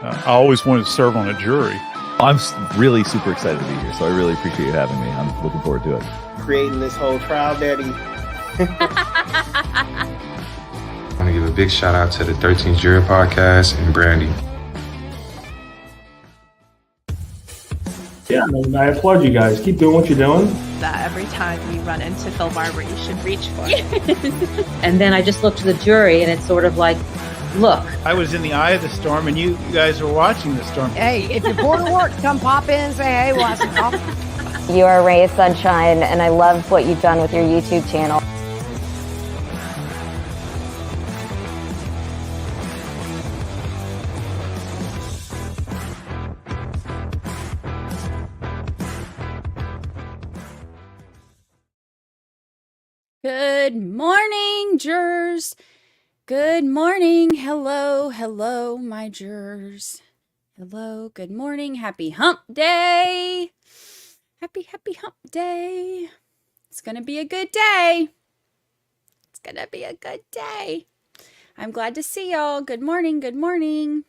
I always wanted to serve on a jury. I'm really super excited to be here, so I really appreciate you having me. I'm looking forward to it. Creating this whole trial daddy. I want to give a big shout out to the 13th Jury Podcast and Brandy. Yeah, I applaud you guys. Keep doing what you're doing. That every time you run into Phil Barber, you should reach for it. And then I just look to the jury, and it's sort of like, look. I was in the eye of the storm, and you guys were watching the storm. Hey, if you're bored of work, come pop in and say, hey, want some coffee? You are a ray of sunshine, and I love what you've done with your YouTube channel. Good morning, jurors. Good morning. Hello, my jurors. Hello, good morning. Happy hump day. Happy hump day. It's going to be a good day. It's going to be a good day. I'm glad to see y'all. Good morning. Good morning.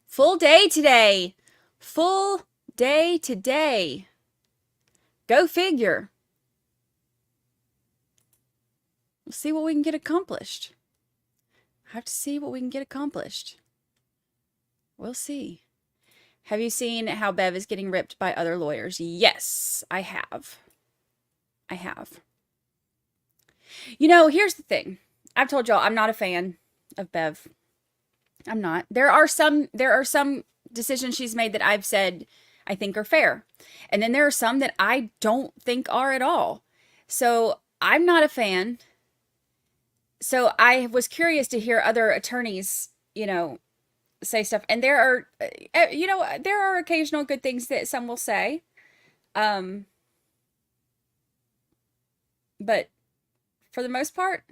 Full day today. Full day today. Go figure. We'll see what we can get accomplished. I have to see what we can get accomplished. We'll see. Have you seen how Bev is getting ripped by other lawyers? Yes, I have. I have. You know, here's the thing. I've told y'all I'm not a fan of Bev. I'm not. There are some decisions she's made that I've said I think are fair. And then there are some that I don't think are at all. So I'm not a fan. So I was curious to hear other attorneys, say stuff. And there are, there are occasional good things that some will say. But for the most part,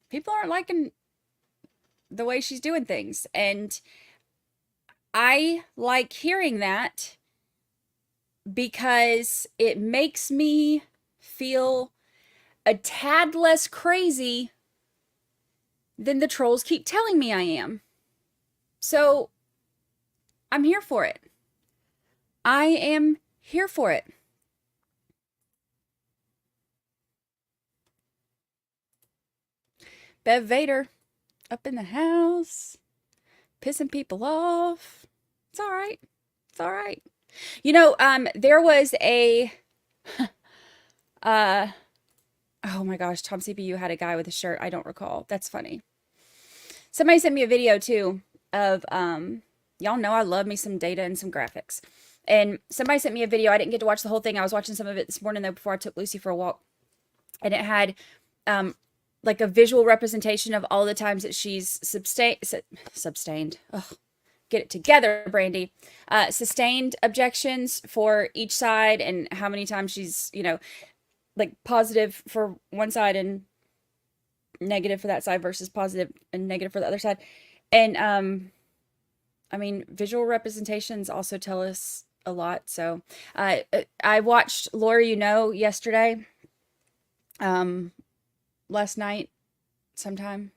people aren't liking the way she's doing things. And I like hearing that because it makes me feel a tad less crazy than the trolls keep telling me I am. So I'm here for it. I am here for it. Bev Vader up in the house, pissing people off. It's all right. It's all right. There was a oh my gosh, Tom CPU had a guy with a shirt. I don't recall. That's funny. Somebody sent me a video too of, y'all know I love me some data and some graphics. And somebody sent me a video. I didn't get to watch the whole thing. I was watching some of it this morning though before I took Lucy for a walk. And it had like a visual representation of all the times that she's sustained. Oh, get it together, Brandy. Sustained objections for each side and how many times she's, like positive for one side and negative for that side versus positive and negative for the other side. And, visual representations also tell us a lot. So, I watched Laura, yesterday, last night sometime.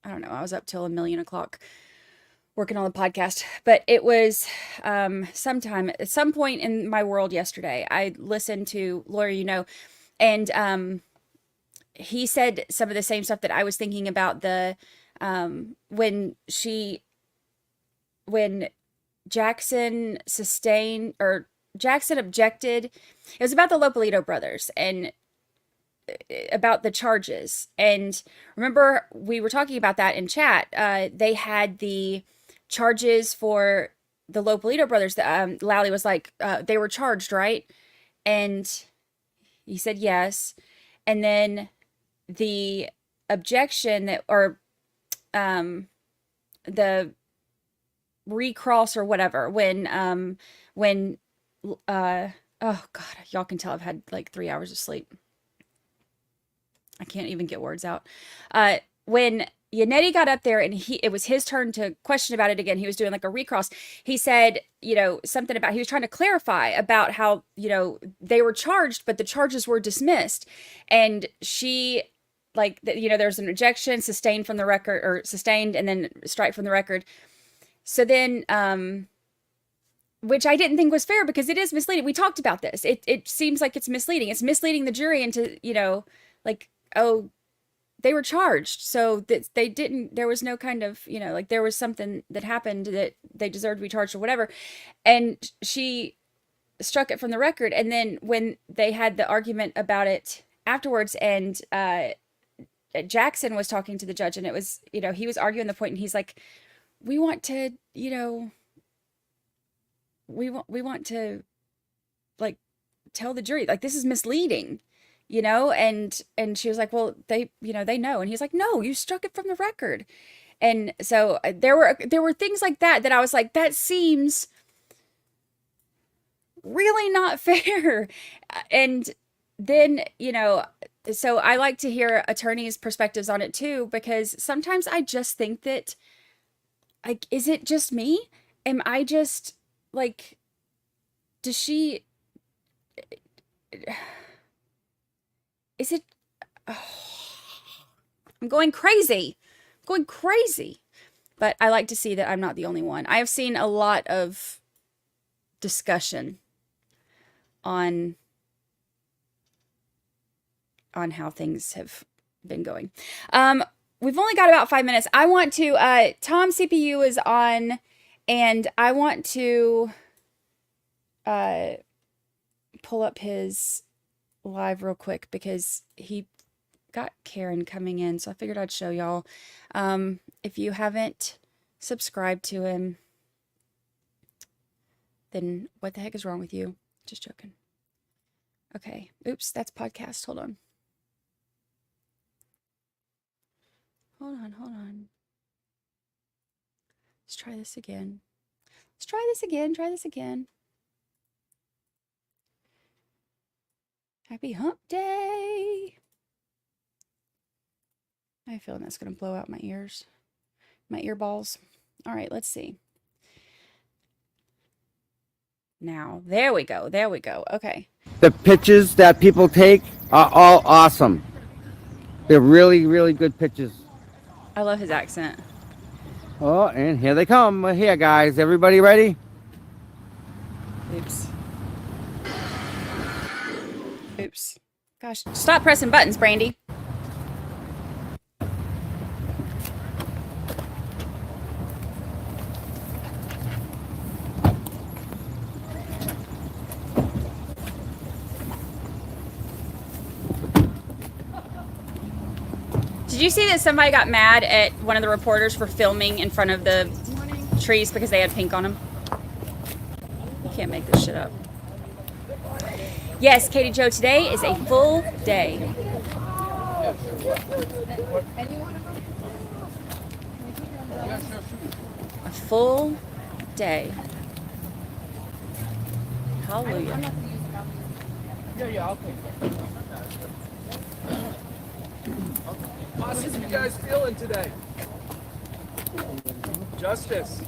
I don't know. I was up till 1:00,000 working on the podcast, but it was, at some point in my world yesterday, I listened to Laura, and he said some of the same stuff that I was thinking about when Jackson Jackson objected. It was about the Lopolito brothers and about the charges. And remember, we were talking about that in chat. They had the charges for the Lopolito brothers. Lally was like, they were charged, right? And he said yes. And then the objection the recross or whatever, when oh God, y'all can tell I've had like 3 hours of sleep. I can't even get words out. When Yannetti got up there and it was his turn to question about it again. He was doing like a recross. He said, something about, he was trying to clarify about how, they were charged, but the charges were dismissed. And she like, there's an objection, sustained from the record, or sustained and then strike from the record. So then, which I didn't think was fair because it is misleading. We talked about this. It seems like it's misleading. It's misleading the jury into, like, oh, they were charged. So that they didn't, there was no kind of, like there was something that happened that they deserved to be charged or whatever. And she struck it from the record. And then when they had the argument about it afterwards, and Jackson was talking to the judge, and it was, he was arguing the point, and he's like, we want to, we want to, like, tell the jury, like, this is misleading, and she was like, well, they know. And he's like, no, you struck it from the record. And so there were things like that I was like, that seems really not fair. And then, so I like to hear attorneys' perspectives on it too, because sometimes I just think that, like, is it just me? Am I just, like, does she, is it, I'm going crazy, but I like to see that I'm not the only one. I have seen a lot of discussion on how things have been going. We've only got about 5 minutes. I want to, Tom CPU is on, and I want to pull up his live real quick because he got Karen coming in. So I figured I'd show y'all. If you haven't subscribed to him, then what the heck is wrong with you? Just joking. Okay. Oops, that's podcast. Hold on. Hold on. Let's try this again. Try this again. Happy hump day. I have a feeling that's going to blow out my ears. My ear balls. All right, let's see. Now, there we go. Okay. The pictures that people take are all awesome. They're really, really good pictures. I love his accent. Oh, and here they come. We're here, guys. Everybody ready? Oops. Gosh, stop pressing buttons, Brandy. Did you see that somebody got mad at one of the reporters for filming in front of the trees because they had pink on them? You can't make this shit up. Yes, Katie Jo, today is a full day. A full day. Hallelujah. How are you guys feeling today? Justice.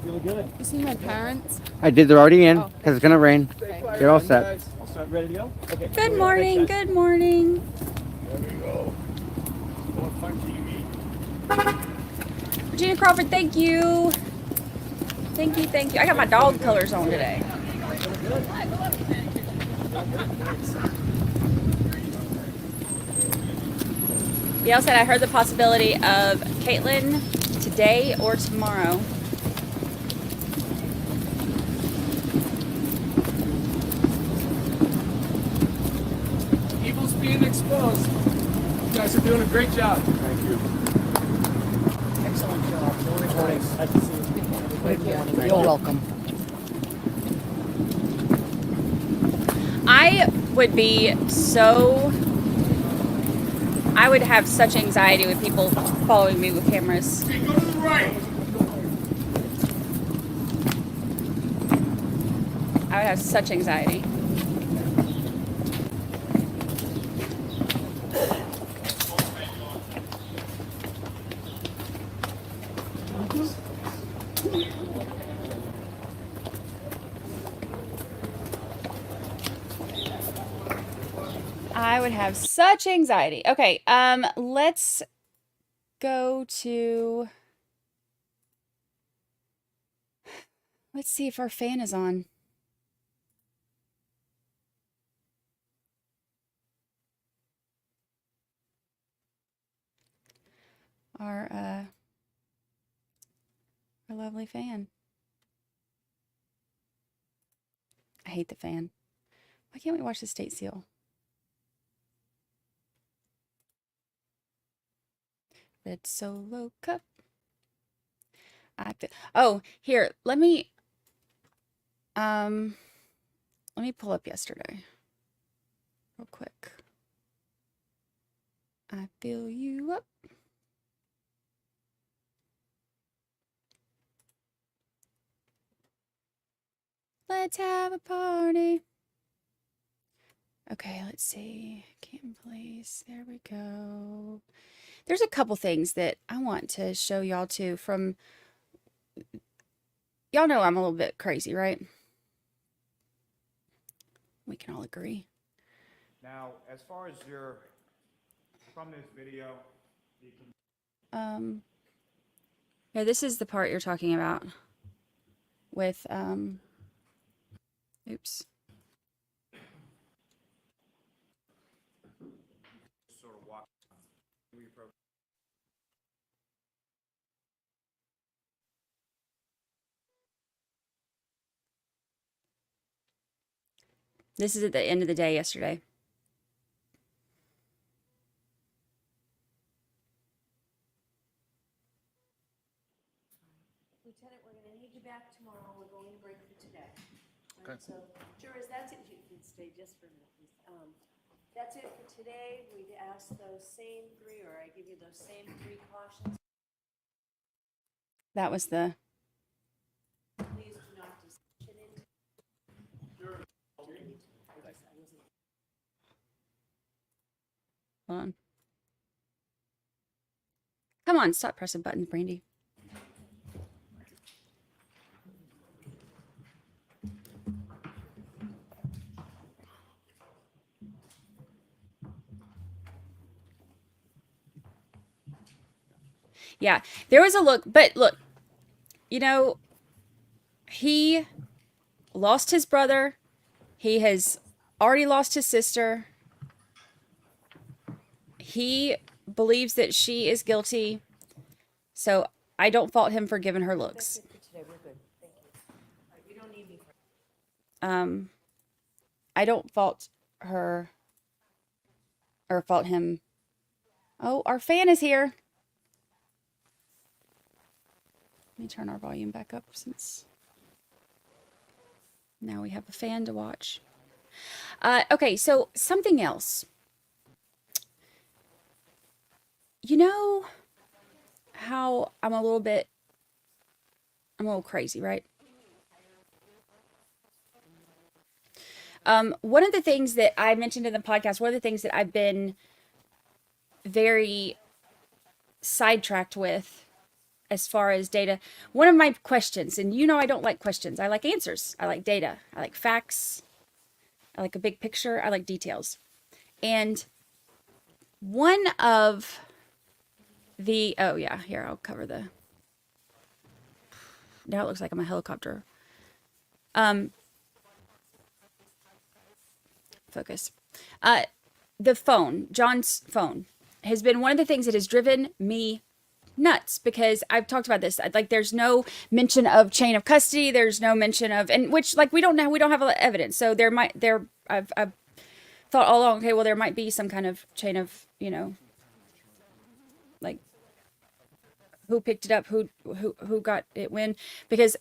Feeling good. You see my parents? I did. They're already in because it's going to rain. They're all set. All set. Ready to go? Okay. Good morning. Good morning. There we go. More fun TV. Regina Crawford, thank you. Thank you. I got my dog colors on today. Gail said, I heard the possibility of Caitlin today or tomorrow. Evil's being exposed. You guys are doing a great job. Thank you. Excellent job. Really nice. Nice to see you. Thank you. You're welcome. I would have such anxiety with people following me with cameras. Go to the right. I would have such anxiety. I would have such anxiety. Okay, let's go to... Let's see if our fan is on. Our lovely fan. I hate the fan. Why can't we watch the state seal? Red Solo Cup. Oh, here, let me pull up yesterday real quick. I fill you up. Let's have a party. Okay, let's see. Canton Police. There we go. There's a couple things that I want to show y'all too from... Y'all know I'm a little bit crazy, right? We can all agree. Now, as far as from this video, you can... Yeah, this is the part you're talking about with, oops. Sort of walk. This is at the end of the day yesterday. Lieutenant, we're going to need you back tomorrow. We're going to break for today. Okay. So, jurors, that's it. You can stay just for a minute, please. That's it for today. We'd ask those same three, or I give you those same three cautions. That was the... Please do not discussion into. Hold on. Come on, stop pressing buttons, Brandy. Yeah, there was a look, but look, you know, he lost his brother. He has already lost his sister. He believes that she is guilty. So I don't fault him for giving her looks. That's it for today. We're good. Thank you. All right, you don't need me for... I don't fault her or fault him. Oh, our fan is here. Let me turn our volume back up since now we have a fan to watch. Okay, so something else. You know how I'm a little crazy, right? One of the things that I mentioned in the podcast, one of the things that I've been very sidetracked with as far as data, one of my questions, and you know I don't like questions, I like answers, I like data, I like facts, I like a big picture, I like details. And one of the, oh yeah, here, I'll cover the, now it looks like I'm a helicopter. Focus. The phone, John's phone, has been one of the things that has driven me nuts, because I've talked about this. Like, there's no mention of chain of custody. There's no mention of, and which, like, we don't have evidence. So I've thought all along, okay, well, there might be some kind of chain of, you know, like, who picked it up, who got it when, because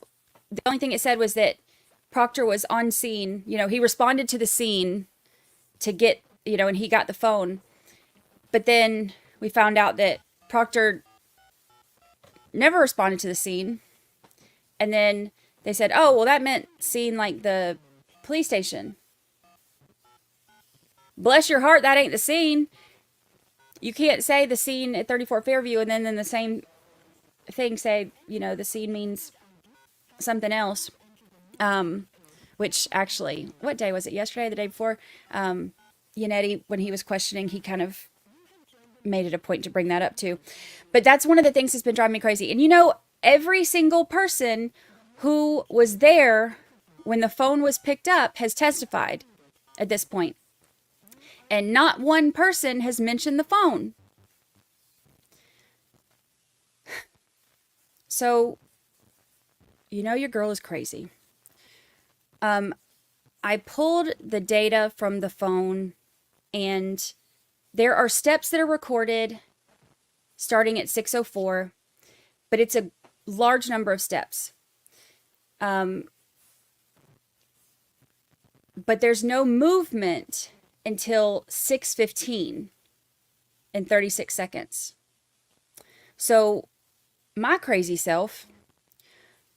the only thing it said was that Proctor was on scene. You know, he responded to the scene to get, you know, and he got the phone. But then we found out that Proctor never responded to the scene. And then they said, oh, well, that meant scene like the police station. Bless your heart, that ain't the scene. You can't say the scene at 34 Fairview and then in the same thing say, you know, the scene means something else. Which actually, what day was it? Yesterday, the day before? Yannetti, when he was questioning, he kind of made it a point to bring that up too. But that's one of the things that's been driving me crazy. And you know, every single person who was there when the phone was picked up has testified at this point. And not one person has mentioned the phone. So, you know, your girl is crazy. I pulled the data from the phone, and there are steps that are recorded starting at 6:04, but it's a large number of steps. But there's no movement until 6:15 and 36 seconds. So my crazy self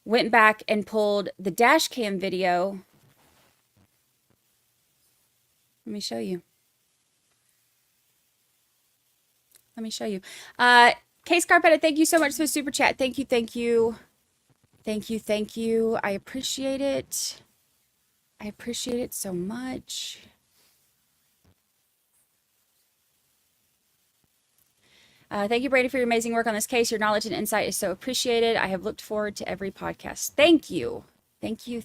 went back and pulled the dash cam video. Let me show you. Case Carpetta, thank you so much for the super chat. Thank you. I appreciate it. I appreciate it so much. Thank you, Brady, for your amazing work on this case. Your knowledge and insight is so appreciated. I have looked forward to every podcast. Thank you. Thank you.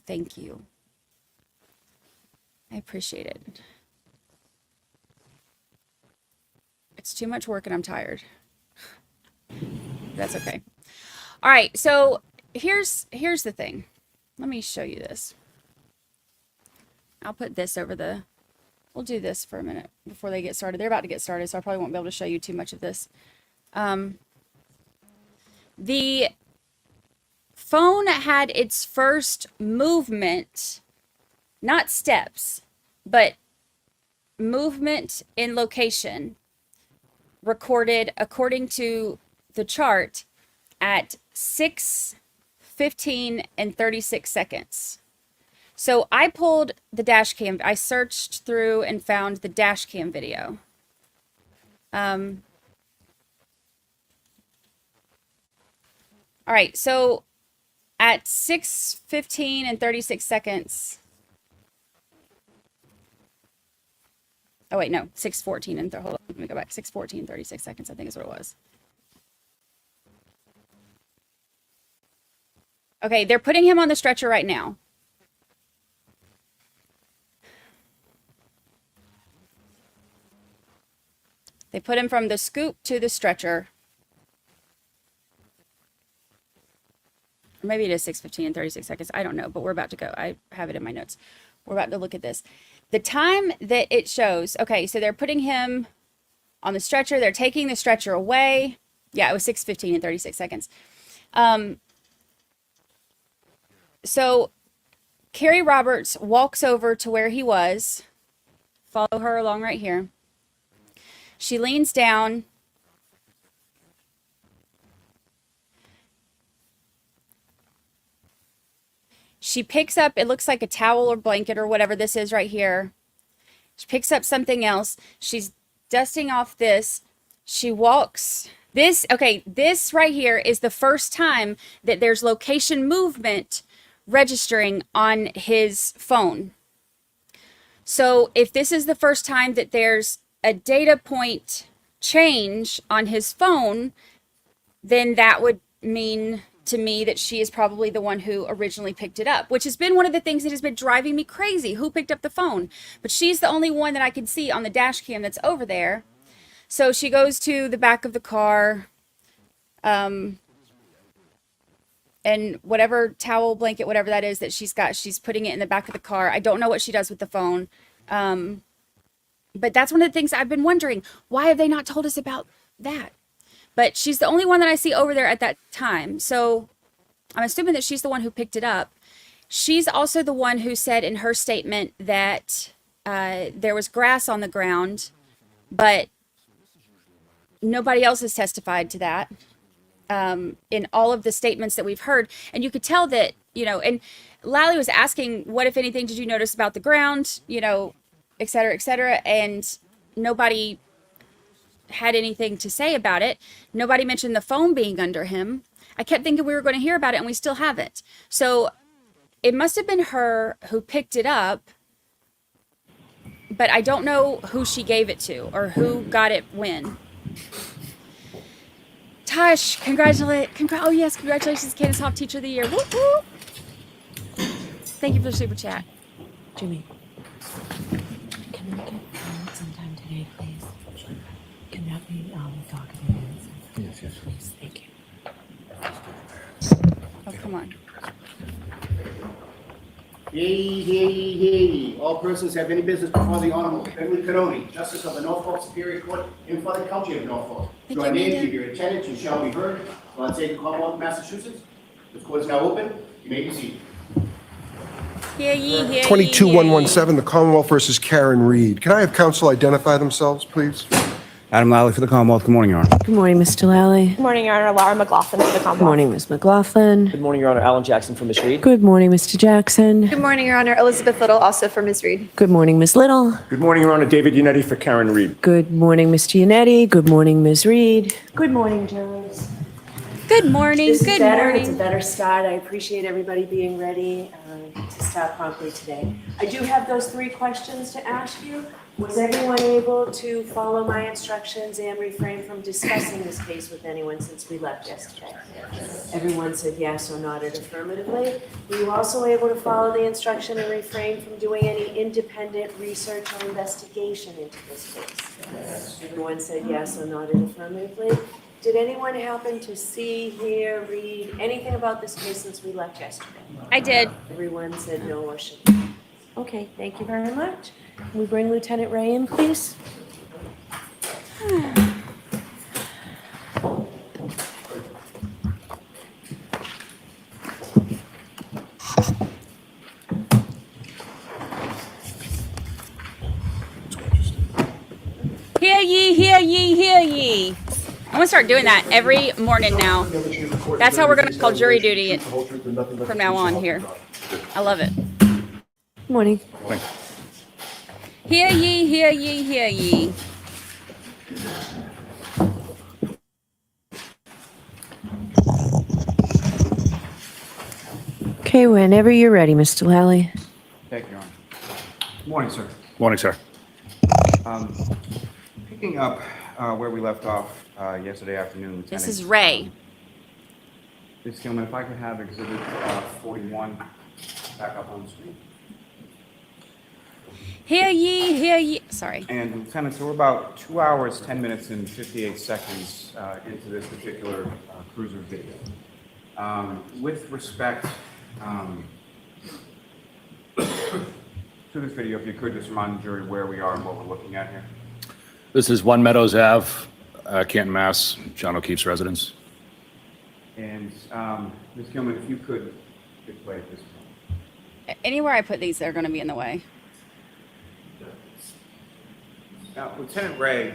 I appreciate it. It's too much work and I'm tired. That's okay. All right, so here's the thing. Let me show you this. I'll put this over the... We'll do this for a minute before they get started. They're about to get started, so I probably won't be able to show you too much of this. The phone had its first movement, not steps, but movement in location, recorded according to the chart at 6:15 and 36 seconds. So I pulled the dash cam. I searched through and found the dash cam video. All right, so at 6:15 and 36 seconds. Oh, wait, no, 6:14 and hold on, let me go back. 6:14, 36 seconds, I think is what it was. Okay, they're putting him on the stretcher right now. They put him from the scoop to the stretcher. Or maybe it is 6:15 and 36 seconds. I don't know, but we're about to go. I have it in my notes. We're about to look at this. The time that it shows, okay, so they're putting him on the stretcher. They're taking the stretcher away. Yeah, it was 6:15 and 36 seconds. So Carrie Roberts walks over to where he was. Follow her along right here. She leans down. She picks up, it looks like a towel or blanket or whatever this is right here. She picks up something else. She's dusting off this. She walks. This right here is the first time that there's location movement registering on his phone. So if this is the first time that there's a data point change on his phone, then that would mean to me that she is probably the one who originally picked it up, which has been one of the things that has been driving me crazy. Who picked up the phone? But she's the only one that I can see on the dash cam that's over there. So she goes to the back of the car, and whatever towel, blanket, whatever that is that she's got, she's putting it in the back of the car. I don't know what she does with the phone. But that's one of the things I've been wondering. Why have they not told us about that? But she's the only one that I see over there at that time. So I'm assuming that she's the one who picked it up. She's also the one who said in her statement that there was grass on the ground, but nobody else has testified to that in all of the statements that we've heard. And you could tell that, you know, and Lally was asking, what, if anything, did you notice about the ground, you know, et cetera, and nobody had anything to say about it. Nobody mentioned the phone being under him. I kept thinking we were going to hear about it, and we still haven't. So it must have been her who picked it up, but I don't know who she gave it to or who got it when. Tush, oh yes, congratulations, Candace Hoff Teacher of the Year. Woo woo. Thank you for the super chat. Jimmy, can we get sometime today, please? Can that be talking to you? Yes, please. Thank you. Oh, come on. Yea. All persons have any business before the Honorable Henry Canoni, Justice of the Norfolk Superior Court in for the County of Norfolk. Your name, give your attendance, you shall be heard. Well, say the Commonwealth of Massachusetts. The court is now open. You may be seated. Hear ye, hear ye, 22117, the Commonwealth versus Karen Reed. Can I have counsel identify themselves, please? Adam Lally for the Commonwealth. Good morning, Your Honor. Good morning, Mr. Lally. Good morning, Your Honor. Laura McLaughlin for the Commonwealth. Good morning, Ms. McLaughlin. Good morning, Your Honor. Alan Jackson from Ms. Reed. Good morning, Mr. Jackson. Good morning, Your Honor. Elizabeth Little, also for Ms. Reed. Good morning, Ms. Little. Good morning, Your Honor. David Unetti for Karen Reed. Good morning, Mr. Unetti. Good morning, Ms. Reed. Good morning, jurors. Good morning. This is Good better. morning. It's a better start. I appreciate everybody being ready to start promptly today. I do have those 3 questions to ask you. Was everyone able to follow my instructions and refrain from discussing this case with anyone since we left yesterday? Everyone said yes or nodded affirmatively. Were you also able to follow the instruction and refrain from doing any independent research or investigation into this case? Everyone said yes or nodded affirmatively. Did anyone happen to see, hear, read anything about this case since we left yesterday? I did. Everyone said no or should. Okay, thank you very much. Can we bring Lieutenant Ray in, please? Hear ye, hear ye, hear ye. I'm going to start doing that every morning now. That's how we're going to call jury duty from now on here. I love it. Good morning. Hear ye, hear ye, hear ye. Okay, whenever you're ready, Mr. Lally. Thank you, Your Honor. Good morning, sir. Morning, sir. Picking up where we left off yesterday afternoon, Lieutenant. This is Ray. Ms. Gilman, if I could have Exhibit 41 back up on the screen. Hear ye, hear ye. Sorry. And Lieutenant, so we're about 2 hours, 10 minutes, and 58 seconds into this particular cruiser video. With respect to this video, if you could just remind the jury where we are and what we're looking at here. This is 1 Meadows Ave, Canton, Mass., John O'Keefe's residence. And Ms. Gilman, if you could display this. Anywhere I put these, they're going to be in the way. Now, Lieutenant Ray,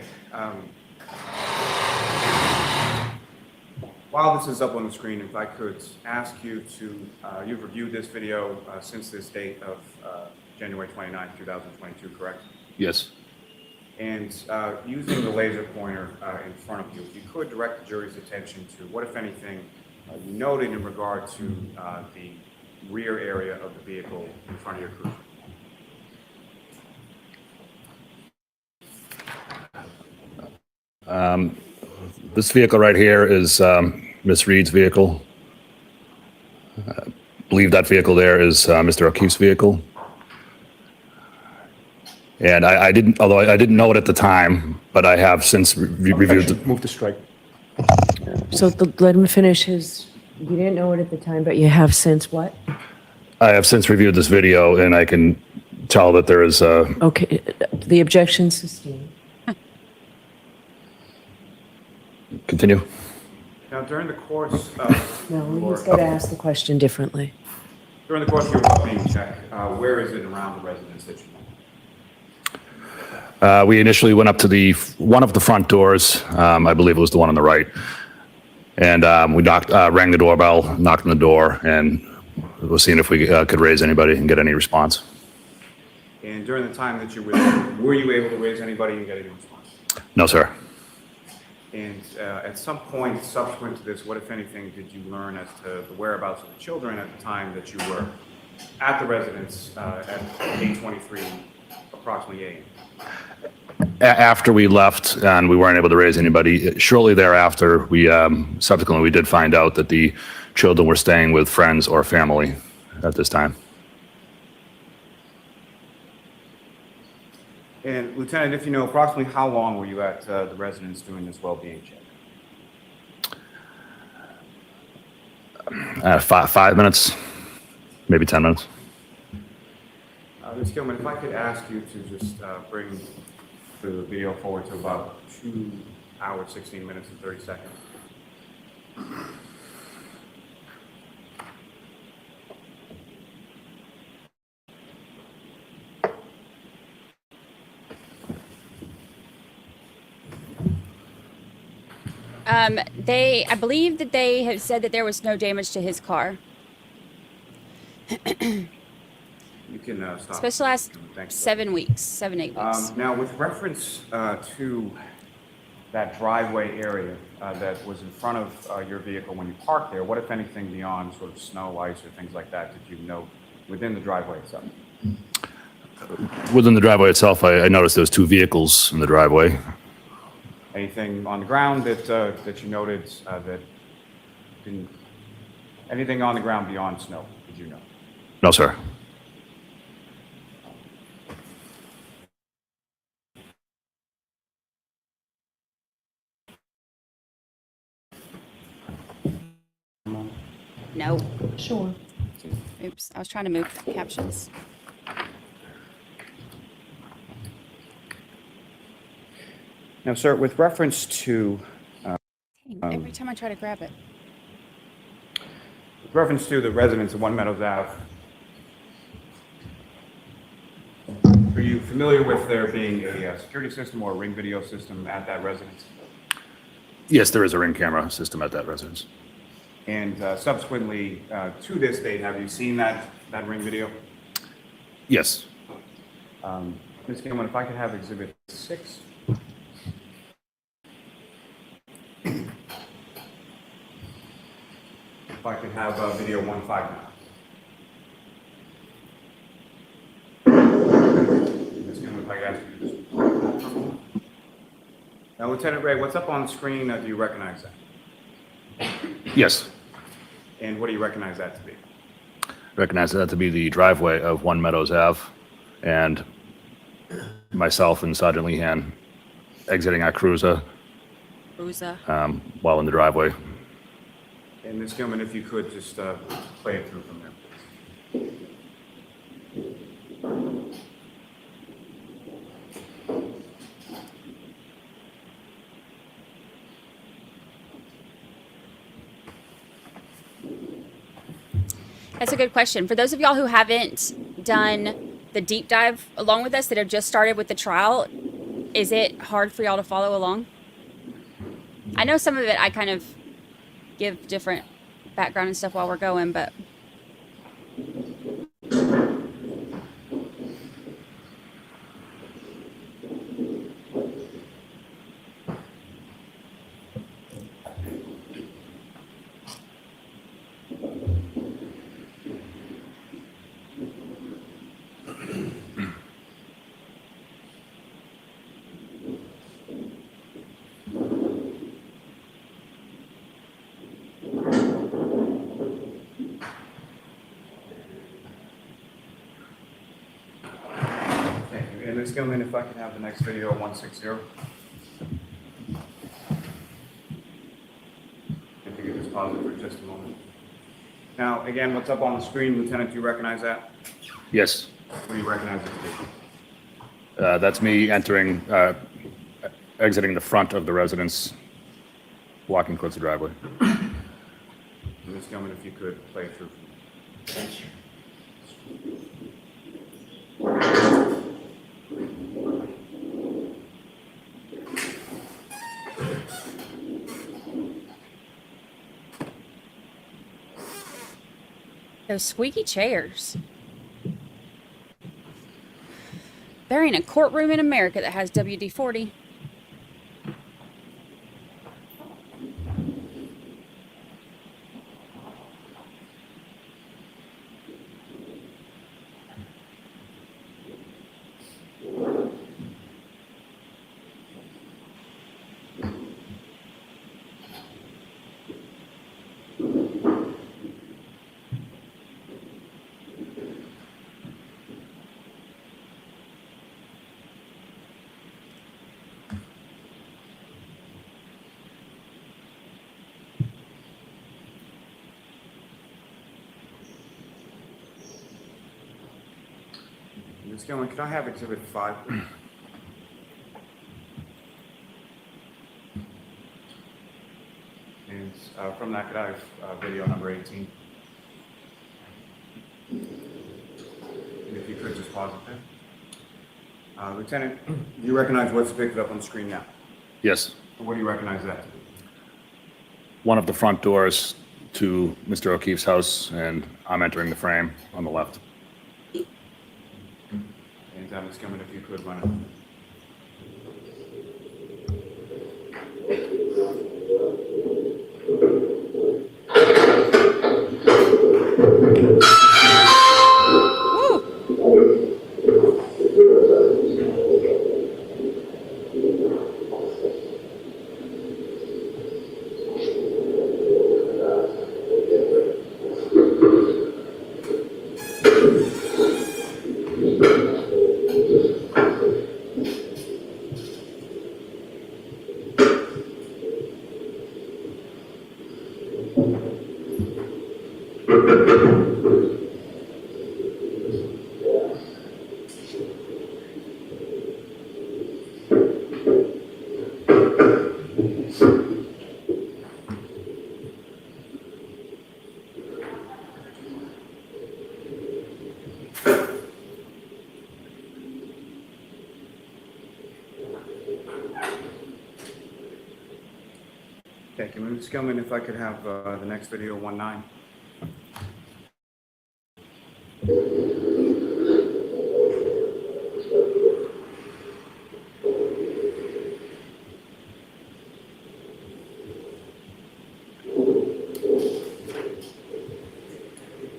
while this is up on the screen, if I could ask you to, you've reviewed this video since this date of January 29, 2022, correct? Yes. And using the laser pointer in front of you, if you could direct the jury's attention to what, if anything, you noted in regard to the rear area of the vehicle in front of your cruiser. This vehicle right here is Miss Reed's vehicle. I believe that vehicle there is Mr. O'Keefe's vehicle. And I didn't, although I didn't know it at the time, but I have since reviewed the... Move to strike. So let him finish his, you didn't know it at the time, but you have since what? I have since reviewed this video, and I can tell that there is a... Okay, the objection sustained. Continue. Now, during the course of... No, we just got to ask the question differently. During the course of your well-being check, where is it around the residence that you went? We initially went up to one of the front doors. I believe it was the one on the right. And we rang the doorbell, knocked on the door, and was seeing if we could raise anybody and get any response. And during the time that you were there, were you able to raise anybody and get any response? No, sir. And at some point subsequent to this, what, if anything, did you learn as to the whereabouts of the children at the time that you were at the residence at 8:23 approximately AM? After we left and we weren't able to raise anybody, shortly thereafter, we subsequently we did find out that the children were staying with friends or family at this time. And Lieutenant, if you know, approximately how long were you at the residence doing this well-being check? 5 minutes, maybe 10 minutes. Ms. Gilman, if I could ask you to just bring the video forward to about 2 hours, 16 minutes, and 30 seconds. I believe that they have said that there was no damage to his car. You can stop. Especially last Thank you. 7 weeks, 7, 8 weeks. Now, with reference to that driveway area that was in front of your vehicle when you parked there, what, if anything, beyond sort of snow, ice, or things like that did you note within the driveway itself? Within the driveway itself, I noticed there was 2 vehicles in the driveway. Anything on the ground that you noted that didn't, anything on the ground beyond snow, did you know? No, sir. No. Sure. Oops, I was trying to move the captions. Now, sir, with reference to Dang, every time I try to grab it. the residents of One Meadows Ave, are you familiar with there being a security system or a ring video system at that residence? Yes, there is a Ring camera system at that residence. And subsequently to this date, have you seen that ring video? Yes. Ms. Gilman, if I could have Exhibit 6. If I could have video 15 now. Ms. Gilman, if I could ask you to just... Now, Lieutenant Ray, what's up on the screen? Do you recognize that? Yes. And what do you recognize that to be? Recognize that to be the driveway of One Meadows Ave, and myself and Sergeant Lehan exiting our cruiser while in the driveway. And Ms. Gilman, if you could just play it through from there, please. That's a good question. For those of y'all who haven't done the deep dive along with us, that have just started with the trial, is it hard for y'all to follow along? I know some of it I kind of give different background and stuff while we're going, but... And Ms. Gilman, if I can have the next video, 160. If you could just pause it for just a moment. Now, again, what's up on the screen, Lieutenant, do you recognize that? Yes. What do you recognize it to be? That's me entering, exiting the front of the residence, walking towards the driveway. Ms. Gilman, if you could play it through. Thank you. Those squeaky chairs. There ain't a courtroom in America that has WD-40. Ms. Gilman, can I have Exhibit 5, please? And from that, could I have video number 18? And if you could just pause it there. Lieutenant, do you recognize what's depicted up on the screen now? Yes. What do you recognize that to be? One of the front doors to Mr. O'Keefe's house, and I'm entering the frame on the left. And Ms. Gilman, if you could run it. Thank you. Ms. Gilman, if I could have the next video, 19.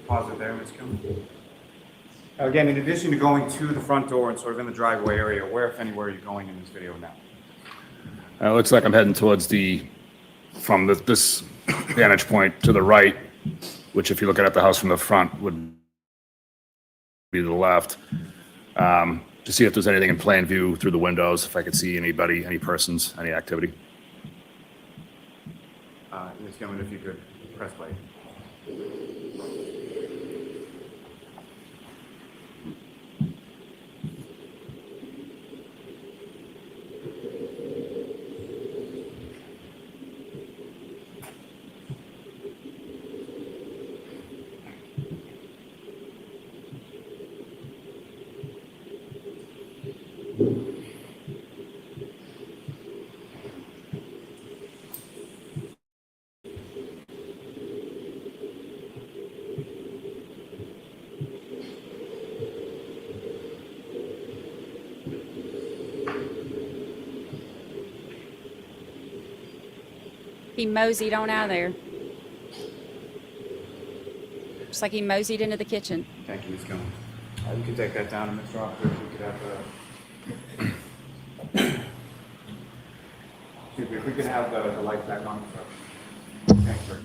Pause it there, Ms. Gilman. Again, in addition to going to the front door and sort of in the driveway area, where, if anywhere, are you going in this video now? It looks like I'm heading towards from this vantage point to the right, which if you look at the house from the front would be to the left, to see if there's anything in plain view through the windows, if I could see anybody, any persons, any activity. Ms. Gilman, if you could press play. He moseyed on out of there. Just like he moseyed into the kitchen. Thank you, Ms. Gilman. You can take that down, and Mr. Officer, if we could have excuse me, if we could have the light back on. Thanks, sir.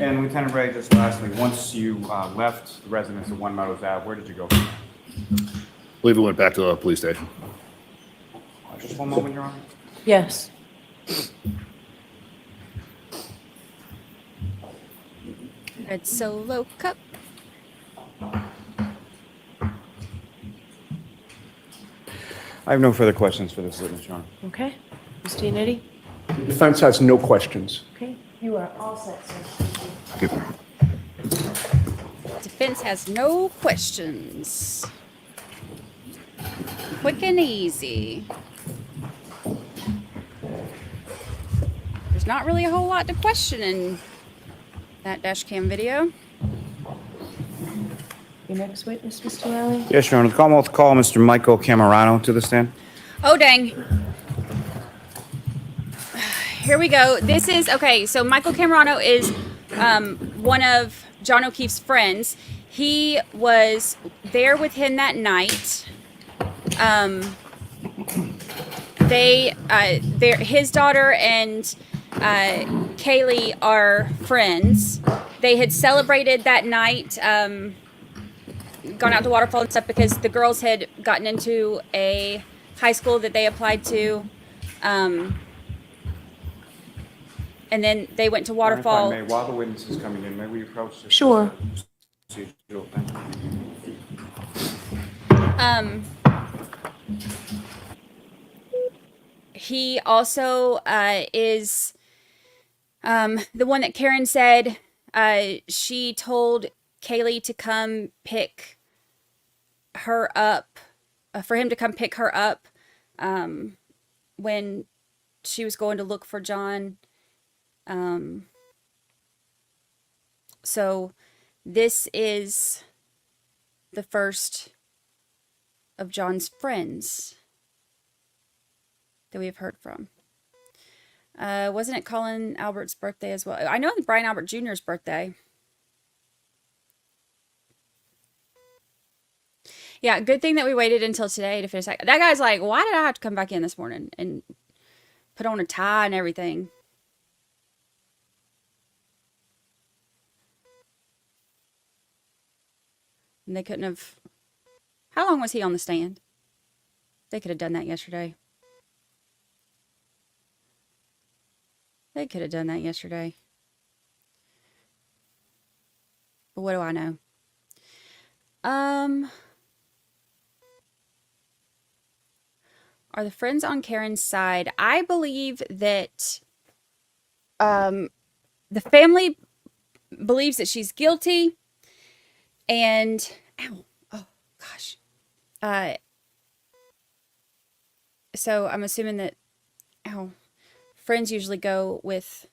And Lieutenant Ray, just lastly, once you left the residence at 1 Meadows Ave, where did you go from there? I believe we went back to the police station. Just one moment, Your Honor. Yes. Red Solo cup. I have no further questions for this witness, Your Honor. Okay. Mr. Yannetti? The defense has no questions. Okay. You are all set, sir. Thank you. Defense has no questions. Quick and easy. There's not really a whole lot to question in that dash cam video. Your next witness, Mr. Lally? Yes, Your Honor. The Commonwealth call Mr. Michael Camarano to the stand. Oh, dang. Here we go. This is, okay, so Michael Camarano is one of John O'Keefe's friends. He was there with him that night. His daughter and Kaylee are friends. They had celebrated that night, gone out to Waterfall and stuff because the girls had gotten into a high school that they applied to. and then they went to If Waterfall. I may, while the witness is coming in, may we approach this? Sure. Procedural thing? He also is the one that Karen said she told Kaylee to come pick her up, for him to come pick her up when she was going to look for John. So this is the first of John's friends that we've heard from. Wasn't it Colin Albert's birthday as well? I know Brian Albert Jr.'s birthday. Yeah, good thing that we waited until today to finish that. That guy's like, why did I have to come back in this morning and put on a tie and everything? And they couldn't have... How long was he on the stand? They could have done that yesterday. They could have done that yesterday. But what do I know? Are the friends on Karen's side? I believe that the family believes that she's guilty. And, ow, oh, gosh. So I'm assuming that, friends usually go with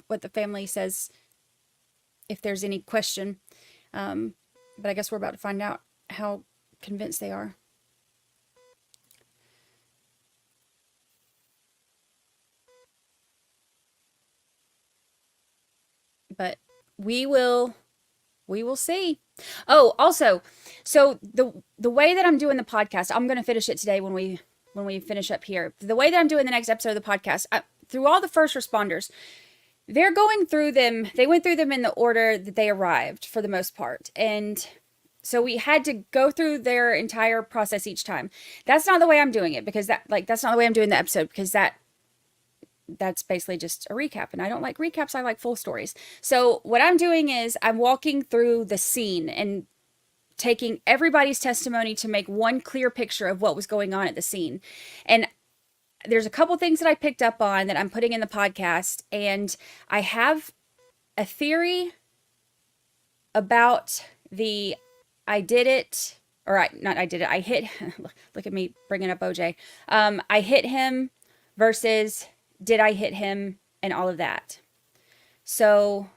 what the family says if there's any question. But I guess we're about to find out how convinced they are. But we will see. Oh, also, so the way that I'm doing the podcast, I'm going to finish it today when we finish up here. The way that I'm doing the next episode of the podcast, through all the first responders, they're going through them. They went through them in the order that they arrived for the most part. And so we had to go through their entire process each time. That's not the way I'm doing it, because that's not the way I'm doing the episode, because that's basically just a recap. And I don't like recaps. I like full stories. So what I'm doing is I'm walking through the scene and taking everybody's testimony to make one clear picture of what was going on at the scene. And there's a couple things that I picked up on that I'm putting in the podcast. And I have a theory about I hit, look at me bringing up OJ. I hit him versus did I hit him and all of that. So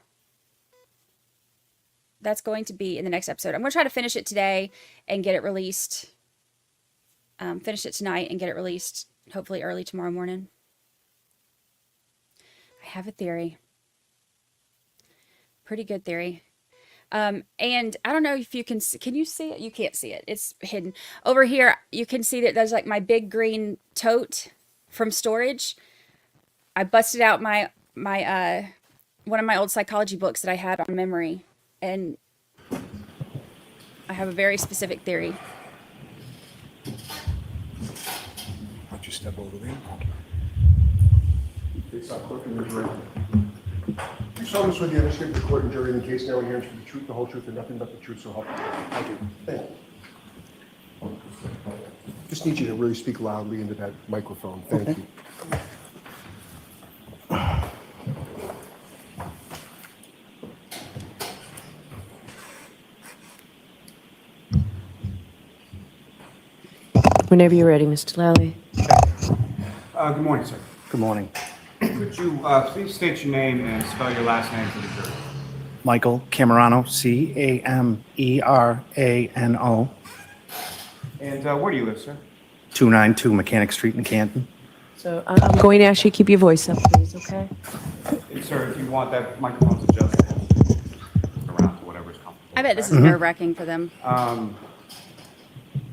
that's going to be in the next episode. I'm going to try to finish it today and get it released. Finish it tonight and get it released hopefully early tomorrow morning. I have a theory. Pretty good theory. And I don't know if you can you see it? You can't see it. It's hidden. Over here, you can see that there's like my big green tote from storage. I busted out my one of my old psychology books that I had on memory, and I have a very specific theory. Why'd you step over there? It's not clerk and jury. You solemnly swear the understanding of the court and jury in the case now in hearings for the truth, the whole truth, and nothing but the truth, so help you God. I do. Thank you. Just need you to really speak loudly into that microphone. Thank you. Whenever you're ready, Mr. Lally. Good morning, sir. Good morning. Could you please state your name and spell your last name for the jury? Michael Camarano, Camerano. And where do you live, sir? 292 Mechanic Street in Canton. So I'm going to ask you to keep your voice up, please, okay? Sir, if you want that microphone's adjusted around to whatever's comfortable. I bet this is nerve-wracking for them.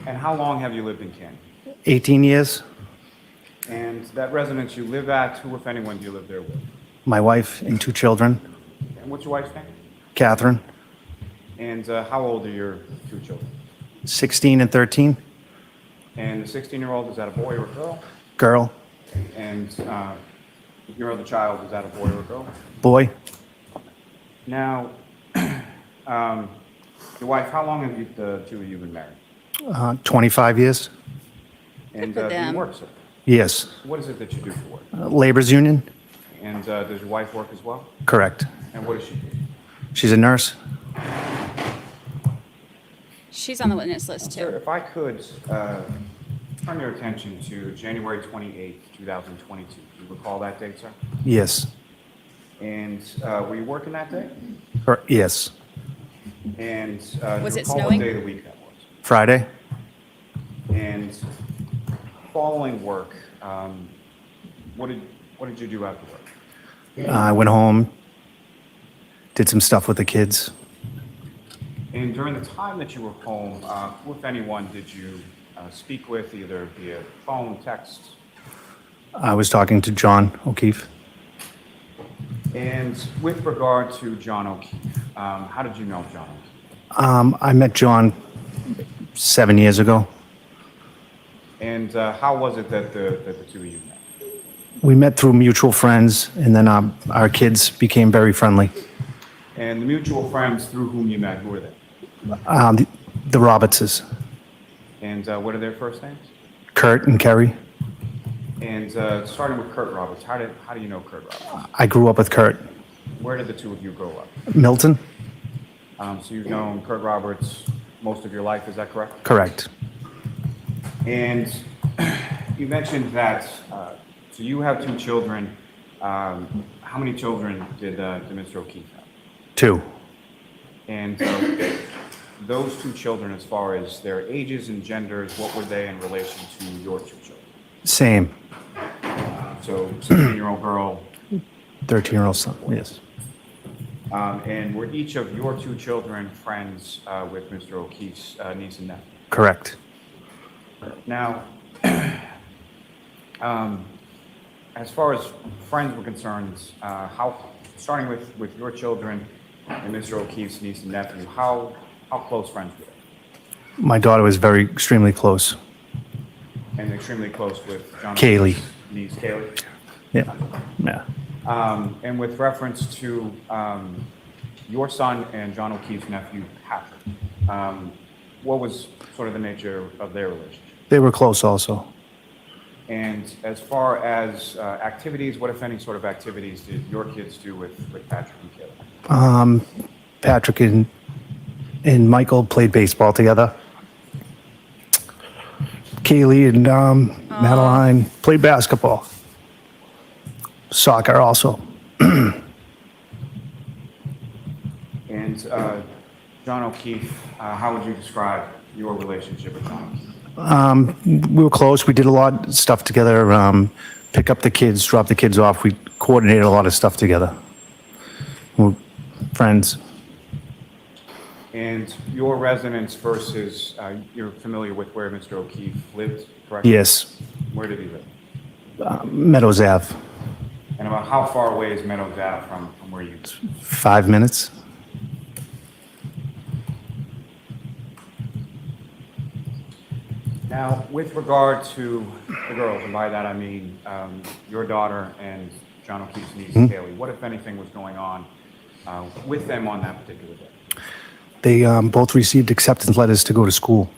And how long have you lived in Canton? 18 years. And that residence you live at, who, if anyone, do you live there with? My wife and 2 children. And what's your wife's name? Katherine, And how old are your 2 children? 16 and 13. And the 16-year-old, is that a boy or a girl? Girl, And Your other child, is that a boy or a girl? Boy, Now, your wife, how long have the two of you been married? 25 years. And for do them. you work, sir? Yes. What is it that you do for work? Labor's union? And does your wife work as well? Correct. And what does she do? She's a nurse. She's on the witness list Sir, too. if I could turn your attention to January 28th, 2022. Do you recall that date, sir? Yes. And were you working that day? Yes. And Was do you it recall snowing? what day of the week that was? Friday? And following work, what did you do after work? I went home, did some stuff with the kids. And during the time that you were home, who, if anyone, did you speak with, either via phone, text? I was talking to John O'Keefe. And with regard to John O'Keefe, how did you know John O'Keefe? I met John 7 years ago. And how was it that the two of you met? We met through mutual friends, and then our kids became very friendly. And the mutual friends through whom you met, who were they? The Robertses, And what are their first names? Kurt and Kerry. And starting with Kurt Roberts, how do you know Kurt Roberts? I grew up with Kurt. Where did the two of you grow up? Milton? So you've known Kurt Roberts most of your life, is that correct? Correct. And you mentioned that, so you have two children. How many children did Mr. O'Keefe have? 2. And those two children, as far as their ages and genders, what were they in relation to your two children? Same. So 16-year-old girl. 13-year-old son, yes. And were each of your two children friends with Mr. O'Keefe's niece and nephew? Correct. Now, as far as friends were concerned, starting with your children and Mr. O'Keefe's niece and nephew, how close friends were they? My daughter was extremely close. And extremely close with John Kaylee. O'Keefe's niece, Kaylee? Yeah. Yeah. And with reference to your son and John O'Keefe's nephew, Patrick, what was sort of the nature of their relationship? They were close also. And as far as activities, what, if any, sort of activities did your kids do with Patrick and Kaylee? Patrick and Michael played baseball together. Kaylee and Madeline played basketball. Soccer also. And John O'Keefe, how would you describe your relationship with John O'Keefe? We were close. We did a lot of stuff together. Pick up the kids, drop the kids off. We coordinated a lot of stuff together. We're friends. And your residence versus, you're familiar with where Mr. O'Keefe lived, correct? Yes. Where did he live? Meadows Ave. And about how far away is Meadows Ave from where you live? 5 minutes. Now, with regard to the girls, and by that I mean your daughter and John O'Keefe's niece, Kaylee, what, if anything, was going on with them on that particular day? They both received acceptance letters to go to school.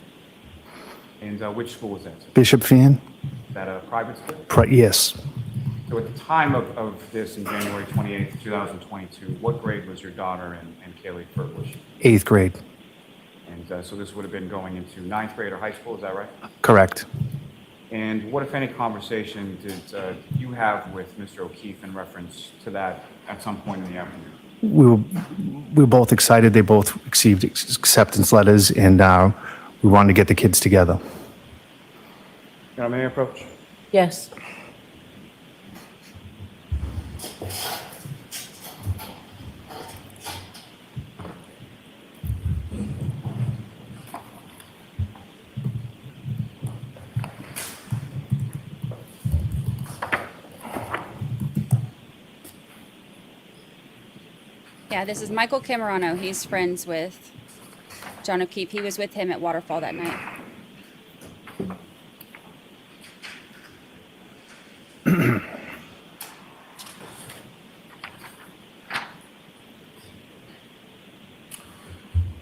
And which school was that? Bishop Fan? Is that a private school? Yes. So at the time of this, in January 28th, 2022, what grade was your daughter and Kaylee Furbush? 8th grade. And so this would have been going into 9th grade or high school, is that right? Correct. And what, if any, conversation did you have with Mr. O'Keefe in reference to that at some point in the afternoon? We were both excited. They both received acceptance letters, and we wanted to get the kids together. May I approach? Yes. Yeah, this is Michael Camarano. He's friends with John O'Keefe. He was with him at Waterfall that night.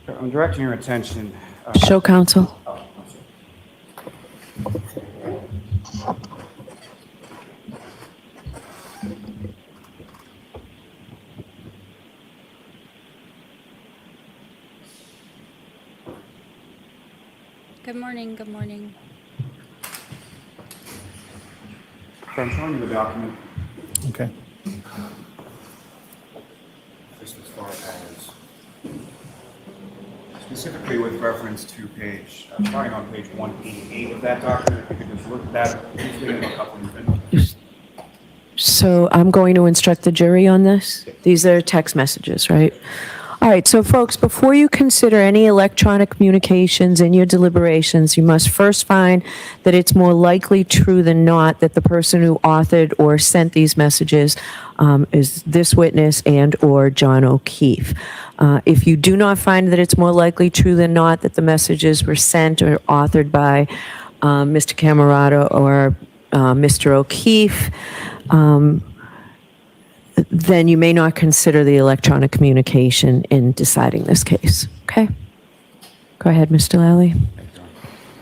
I'm directing your attention. Show counsel. Good morning. Good morning. So I'm showing you the document. Okay. Just as far as specifically with reference to page, starting on page 188 of that document, if you could just look at that briefly in a couple of minutes. So I'm going to instruct the jury on this. These are text messages, right? All right, so folks, before you consider any electronic communications in your deliberations, you must first find that it's more likely true than not that the person who authored or sent these messages is this witness and/or John O'Keefe. If you do not find that it's more likely true than not that the messages were sent or authored by Mr. Camarano or Mr. O'Keefe, then you may not consider the electronic communication in deciding this case. Okay? Go ahead, Mr. Lally.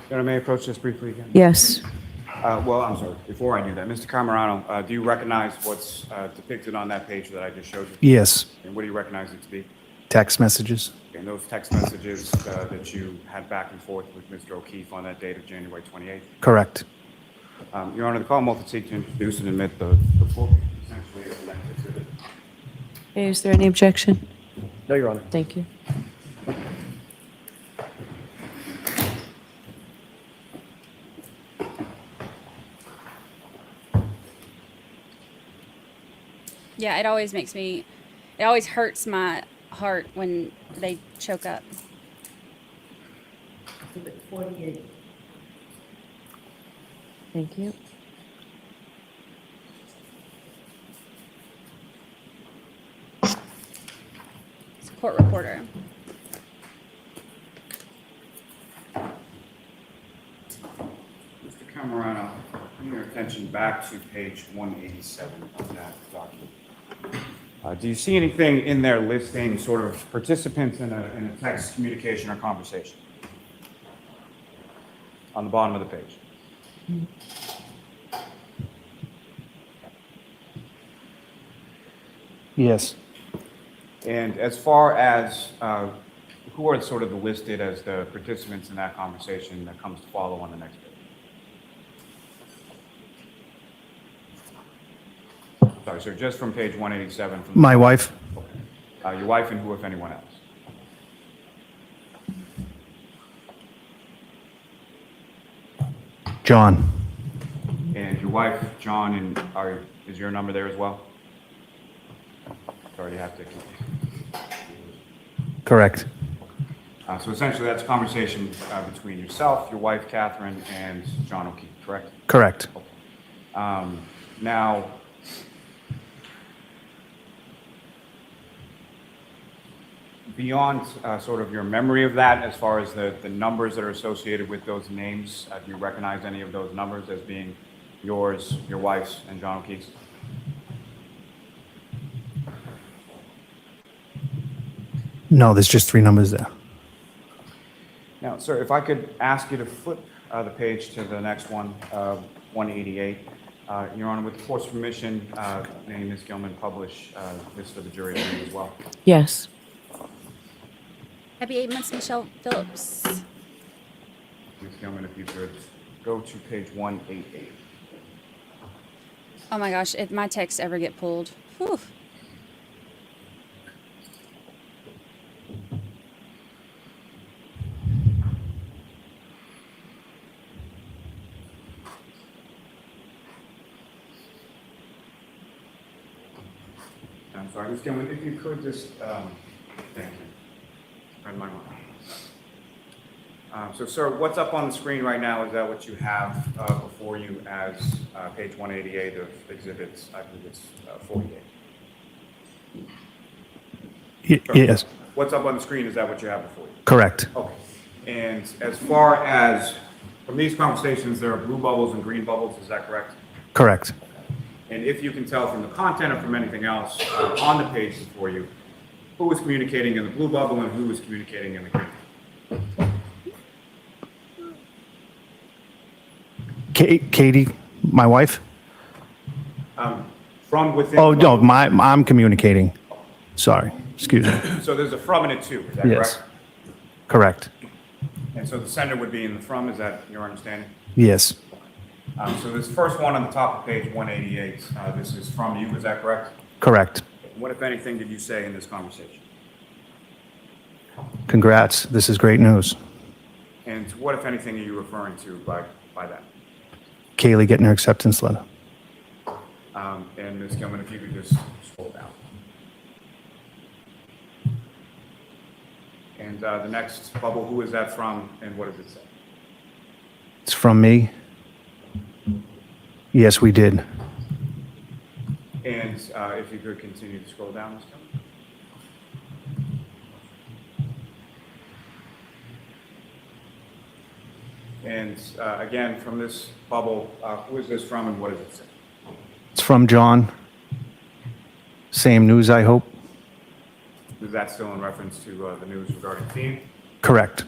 Your Honor, may I approach this briefly again? Yes. Well, I'm sorry. Before I do that, Mr. Camarano, do you recognize what's depicted on that page that I just showed you? Yes. And what do you recognize it to be? Text messages. And those text messages that you had back and forth with Mr. O'Keefe on that date of January 28th? Correct. Your Honor, the call will seek to introduce and admit the full, essentially, elected exhibit. Okay, is there any objection? No, Your Honor. Thank you. Yeah, it always hurts my heart when they choke up. Thank you. It's a court reporter. Mr. Camarano, bring your attention back to page 187 of that document. Do you see anything in there listing sort of participants in a text communication or conversation? On the bottom of the page. Yes. And as far as who are sort of listed as the participants in that conversation that comes to follow on the next page? Sorry, sir, just from page 187. From My wife. Your wife and who, if anyone else? John. And your wife, John, and is your number there as well? Sorry, you have to keep. Correct. So essentially, that's a conversation between yourself, your wife, Katherine, and John O'Keefe, correct? Correct. Now, beyond sort of your memory of that, as far as the numbers that are associated with those names, do you recognize any of those numbers as being yours, your wife's, and John O'Keefe's? No, there's just 3 numbers there. Now, sir, if I could ask you to flip the page to the next one, 188. Your Honor, with the court's permission, may Ms. Gilman publish this for the jury to read as well? Yes. Happy 8 months, Michelle Phillips. Ms. Gilman, if you could go to page 188. Oh my gosh, if my texts ever get pulled. Whew. I'm sorry, Ms. Gilman, if you could just, thank you. Read my mind. So, sir, what's up on the screen right now, is that what you have before you as page 188 of exhibits, I believe it's 48? Yes. What's up on the screen, is that what you have before you? Correct. Okay. And as far as, from these conversations, there are blue bubbles and green bubbles, is that correct? Correct. And if you can tell from the content or from anything else on the page before you, who was communicating in the blue bubble and who was communicating in the green? Katie, my wife? From within. Oh, the no, bubble. I'm communicating. Sorry, excuse me. So there's a from and a to, is that Yes. correct? Correct. And so the sender would be in the from, is that your understanding? Yes, So this first one on the top of page 188, this is from you, is that correct? correct. What, if anything, did you say in this conversation? Congrats, this is great news. And what, if anything, are you referring to by that? Kaylee getting her acceptance letter. And Ms. Gilman, if you could just scroll down. And the next bubble, who is that from and what does it say? It's from me. Yes, we did. And if you could continue to scroll down, Ms. Gilman. And again, from this bubble, who is this from and what does it say? It's from John. Same news, I hope. Is that still in reference to the news regarding theme? Correct.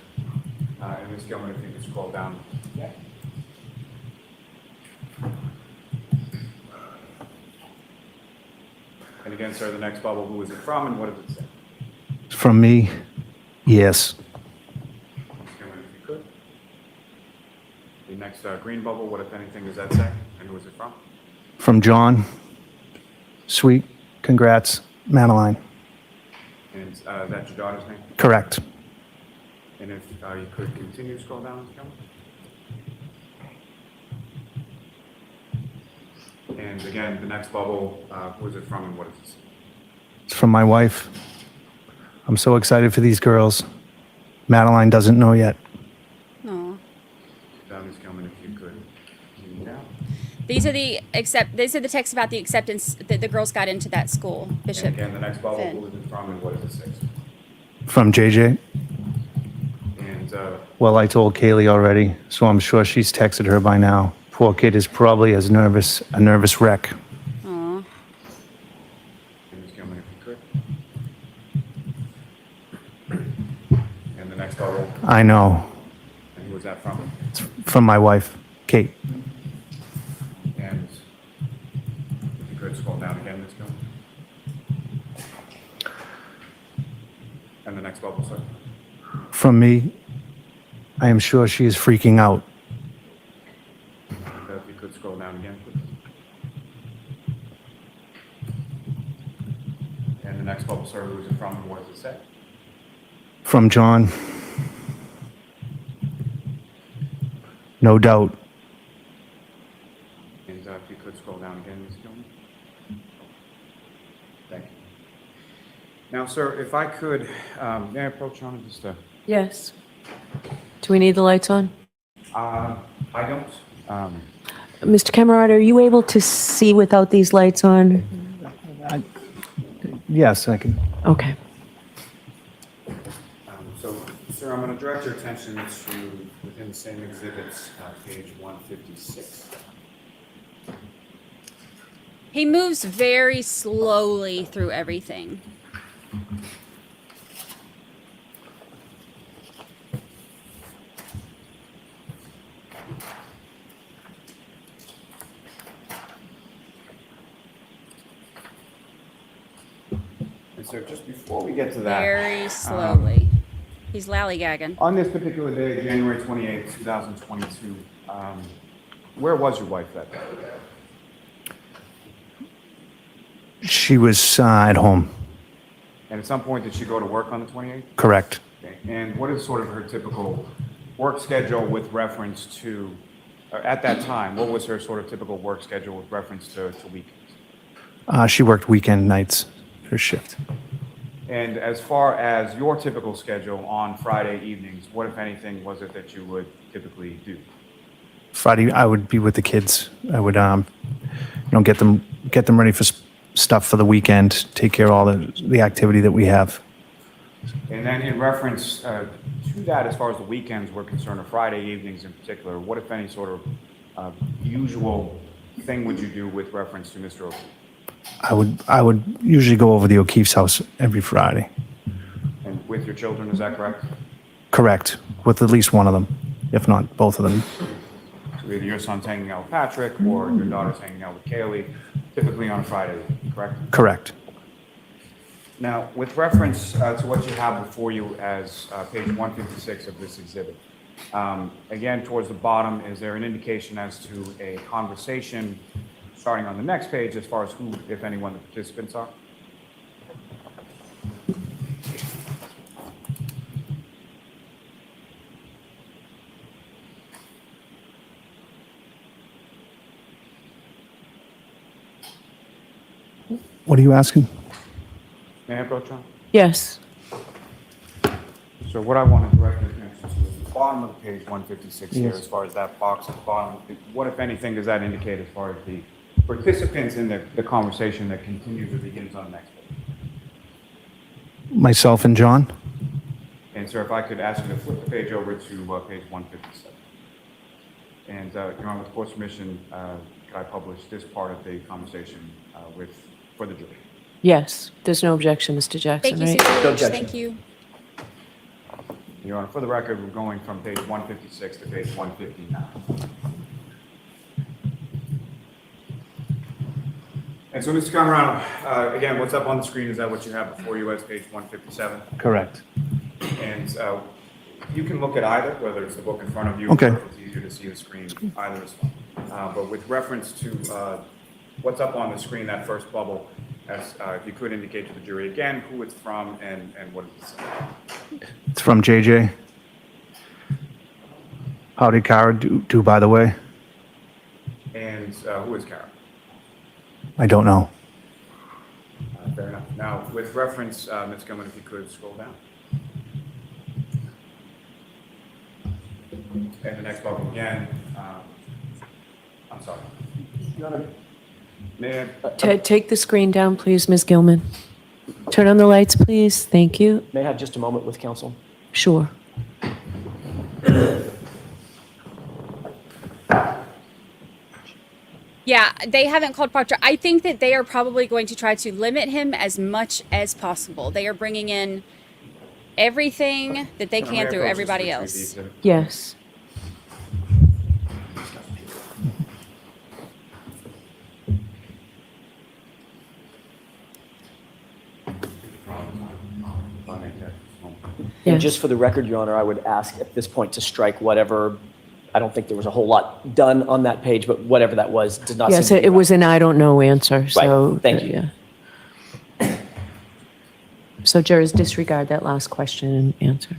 And Ms. Gilman, if you could scroll down. Yeah. And again, sir, the next bubble, who is it from and what does it say? It's from me. Yes. Ms. Gilman, if you could. The next green bubble, what, if anything, does that say? And who is it from? From John. Sweet. Congrats, Madeline. And is that your daughter's name? Correct. And if you could continue to scroll down, Ms. Gilman. And again, the next bubble, who is it from and what is it? It's from my wife. I'm so excited for these girls. Madeline doesn't know yet. Aw. Ms. Gilman, if you could continue down. These are the texts about the acceptance that the girls got into that school, Bishop. And the next bubble, Finn. who is it from and what does it say? From JJ. And Well, I told Kaylee already, so I'm sure she's texted her by now. Poor kid is probably a nervous wreck. Aw. Ms. Gilman, if you could. And the next bubble, I know. and who was that from? It's from my wife, Kate. And if you could scroll down again, Ms. Gilman. And the next bubble, sir. From me, I am sure she is freaking out. And if you could scroll down again, please. And the next bubble, sir, who is it from and what does it say? From John. No doubt. And if you could scroll down again, Ms. Gilman. Thank you. Now, sir, if I could, may I approach on just a... Yes. Do we need the lights on? I don't. Mr. Camarano, are you able to see without these lights on? Yes, I can. Okay. So, sir, I'm going to direct your attention to within the same exhibits, page 156. He moves very slowly through everything. And so just before we get to that. Very slowly. He's lollygagging. On this particular day, January 28, 2022, where was your wife that day? She was at home. And at some point, did she go to work on the 28th? Correct. Okay. And what is sort of her typical work schedule with reference to, at that time, what was her sort of typical work schedule with reference to weekends? She worked weekend nights, her shift. And as far as your typical schedule on Friday evenings, what, if anything, was it that you would typically do? Friday, I would be with the kids. I would, get them ready for stuff for the weekend, take care of all the activity that we have. And then in reference to that, as far as the weekends were concerned, or Friday evenings in particular, what, if any, sort of usual thing would you do with reference to Mr. Oakley? I would usually go over the O'Keefe's house every Friday. And with your children, is that correct? Correct, with at least one of them, if not both of them. So either your son's hanging out with Patrick or your daughter's hanging out with Kaylee, typically on a Friday, correct? Correct. Now, with reference to what you have before you as page 156 of this exhibit, again, towards the bottom, is there an indication as to a conversation starting on the next page as far as who, if anyone, the participants are? What are you asking? May I approach on? Yes. So what I want to direct your attention to is the bottom of page 156 here, Yes. as far as that box at the bottom. What, if anything, does that indicate as far as the participants in the conversation that continues or begins on the next page? Myself and John? And sir, if I could ask you to flip the page over to page 157. And Your Honor, with court's permission, could I publish this part of the conversation for the jury? Yes. There's no objection, Mr. Jackson, Thank you, right? Supervisor. Thank you. Your Honor, for the record, we're going from page 156 to page 159. And so, Mr. Camarano, again, what's up on the screen, is that what you have before you as page 157? Correct. And you can look at either, whether it's the book in front of you, Okay. or if it's easier to see the screen, either is fine. But with reference to what's up on the screen, that first bubble, if you could indicate to the jury again who it's from and what it say. It's from JJ. How did Kara do, by the way? And who is Karen? I don't know. Fair enough. Now, with reference, Ms. Gilman, if you could scroll down. And the next bubble again. I'm sorry. May I, Take the screen down, please, Ms. Gilman. Turn on the lights, please. Thank you. May I have just a moment with counsel? Sure. Yeah, they haven't called Proctor. I think that they are probably going to try to limit him as much as possible. They are bringing in everything that they May I can through approach everybody this else. exhibit? Yes. And Yes. just for the record, Your Honor, I would ask at this point to strike whatever, I don't think there was a whole lot done on that page, but whatever that was did not seem Yes, to be it was an I don't know answer, so. Thank you. Yeah. So jurors disregard that last question and answer.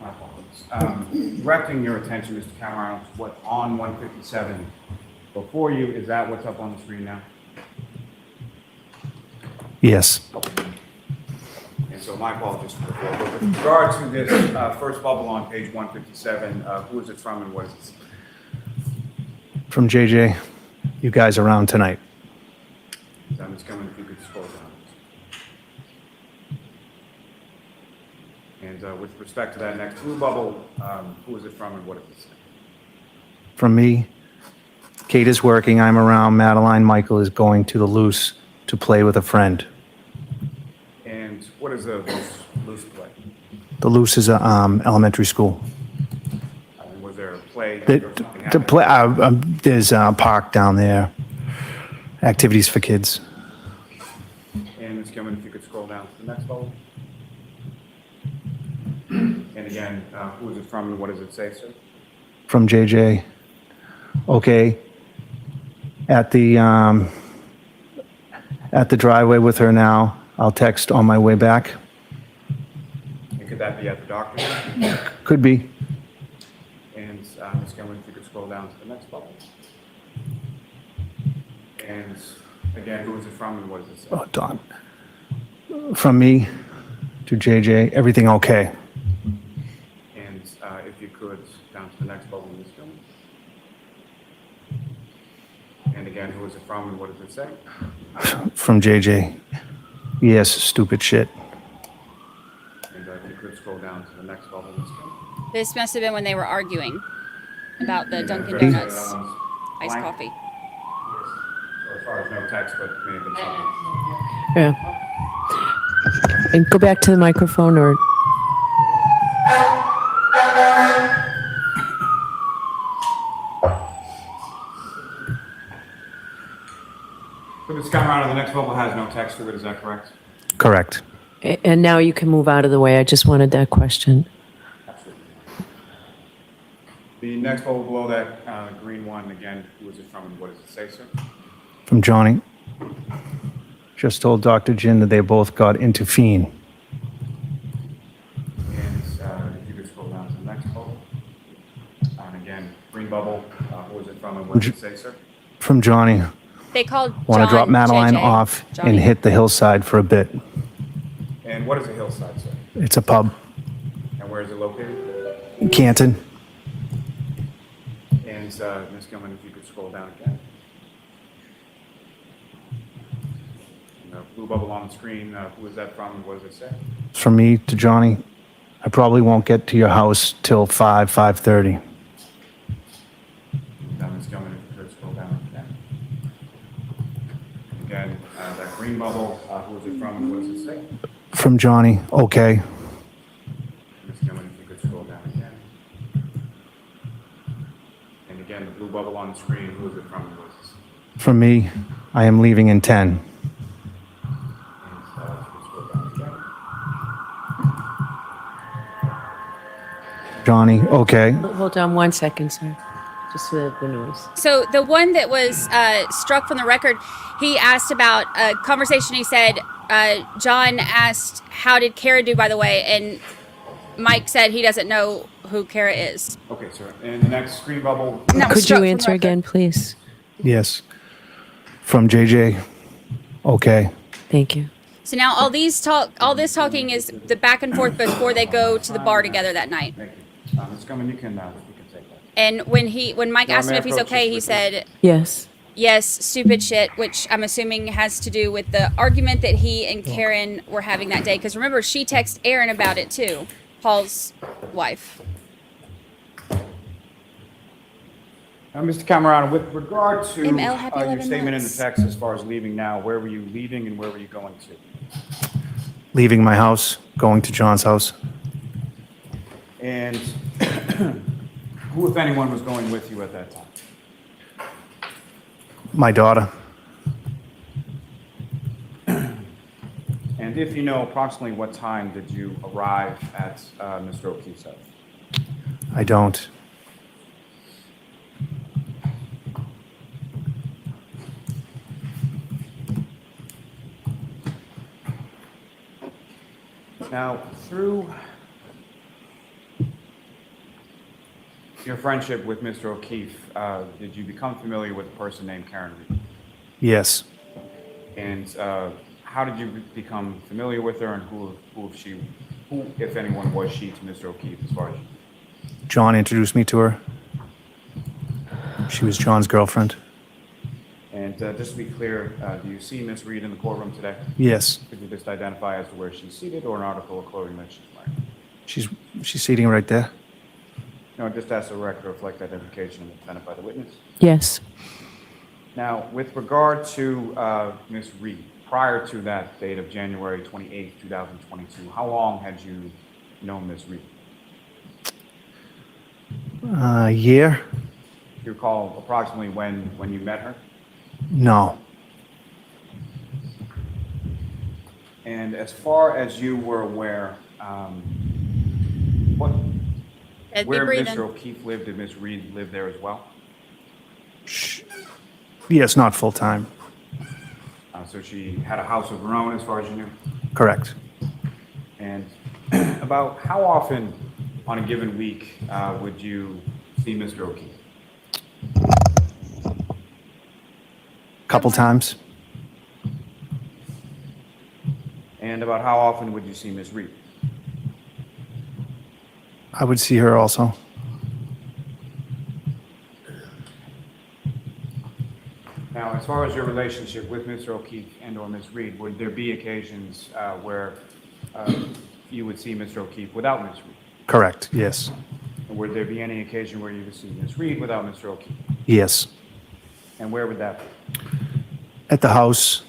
My apologies. Directing your attention, Mr. Camarano, to what's on 157 before you, is that what's up on the screen now? Yes. And so my apologies for the floor. But with regard to this first bubble on page 157, who is it from and what is it? From JJ. You guys around tonight? Ms. Gilman, if you could scroll down. And with respect to that next blue bubble, who is it from and what is it? From me. Kate is working. I'm around. Madeline Michael is going to the Loose to play with a friend. And what is the loose play? The Loose is a elementary school. Was there a play? The, or something the play, happening? there's a park down there. Activities for kids. And Ms. Gilman, if you could scroll down to the next bubble. And again, who is it from and what does it say, sir? From JJ. Okay. At the driveway with her now. I'll text on my way back. And could that be at the doctor's? Could be. And Ms. Gilman, if you could scroll down to the next bubble. And again, who is it from and what does it say? Oh, Don. From me to JJ, everything okay? And if you could, down to the next bubble, Ms. Gilman. And again, who is it from and what does it say? From JJ. Yes, stupid shit. And if you could scroll down to the next bubble. Ms. Gilman. This must have been when they were arguing about the And Dunkin' then Donuts that one's iced blank. coffee. Or as far as no text, but may have been something. Yeah. And go back to the microphone or, So Ms. Camarano, the next bubble has no text to it, is that correct? Correct. and now you can move out of the way. I just wanted that question. Absolutely. The next bubble below that, green one, again, who is it from and what does it say, sir? From Johnny. Just told Dr. Jin that they both got into fiend. And if you could scroll down to the next bubble. And again, green bubble, who is it from and what does it say, sir? From Johnny. They called Want to drop John Madeline JJ. off Johnny. and hit the hillside for a bit. And what is a hillside, sir? It's a pub. And where is it located? Canton. And Ms. Gilman, if you could scroll down again. And the blue bubble on the screen, who is that from and what does it say? It's from me to Johnny. I probably won't get to your house till 5:30. Ms. Gilman, if you could scroll down again. Again, that green bubble, who is it from and what does it say? From Johnny. Okay. Ms. Gilman, if you could scroll down again. And again, the blue bubble on the screen, who is it from and what does it say? From me. I am leaving in 10. And if you could scroll down again. Johnny. Okay. Hold on one second, sir. Just the noise. So the one that was struck from the record, he asked about a conversation. He said, John asked, how did Kara do, by the way? And Mike said he doesn't know who Kara is. Okay, sir. And the next screen bubble. And that was Could struck you from the answer record. again, please? Yes. From JJ. Okay. Thank you. So now all this talking is the back and forth before they go to the bar together that night. Thank you. Ms. Gilman, you can take that. And when Mike No, asked him may I if he's approach okay, this he with said, Yes. yes, stupid shit, which I'm assuming has to do with the argument that he and Karen were having that day. Because remember, she texted Aaron about it too, Paul's wife. Mr. Camarano, with regard to ML, happy your 11 statement in the months. text as far as leaving now, where were you leaving and where were you going to? Leaving my house, going to John's house. And who, if anyone, was going with you at that time? My daughter. And if you know approximately what time did you arrive at Mr. O'Keefe's house? I don't. Now, through your friendship with Mr. O'Keefe, did you become familiar with a person named Karen Reed? Yes. And how did you become familiar with her, and who, if anyone, was she to Mr. O'Keefe as far as you? John introduced me to her. She was John's girlfriend. And just to be clear, do you see Ms. Reed in the courtroom today? Yes. Could you just identify as to where she's seated or an article of clothing that she's wearing? She's sitting right there. No, just ask the record to reflect identification and identify the witness. Yes. Now, with regard to Ms. Reed, prior to that date of January 28, 2022, how long had you known Ms. Reed? A year? Do you recall approximately when you met her? No. And as far as you were aware, where Mr. O'Keefe lived, did Ms. Reed live there as well? Yes, not full time. So she had a house of her own as far as you knew? Correct. And about how often on a given week would you see Mr. O'Keefe? Couple times. And about how often would you see Ms. Reed? I would see her also. Now, as far as your relationship with Mr. O'Keefe and/or Ms. Reed, would there be occasions where you would see Mr. O'Keefe without Ms. Reed? Correct, yes. And would there be any occasion where you would see Ms. Reed without Mr. O'Keefe? Yes. And where would that be? At the house,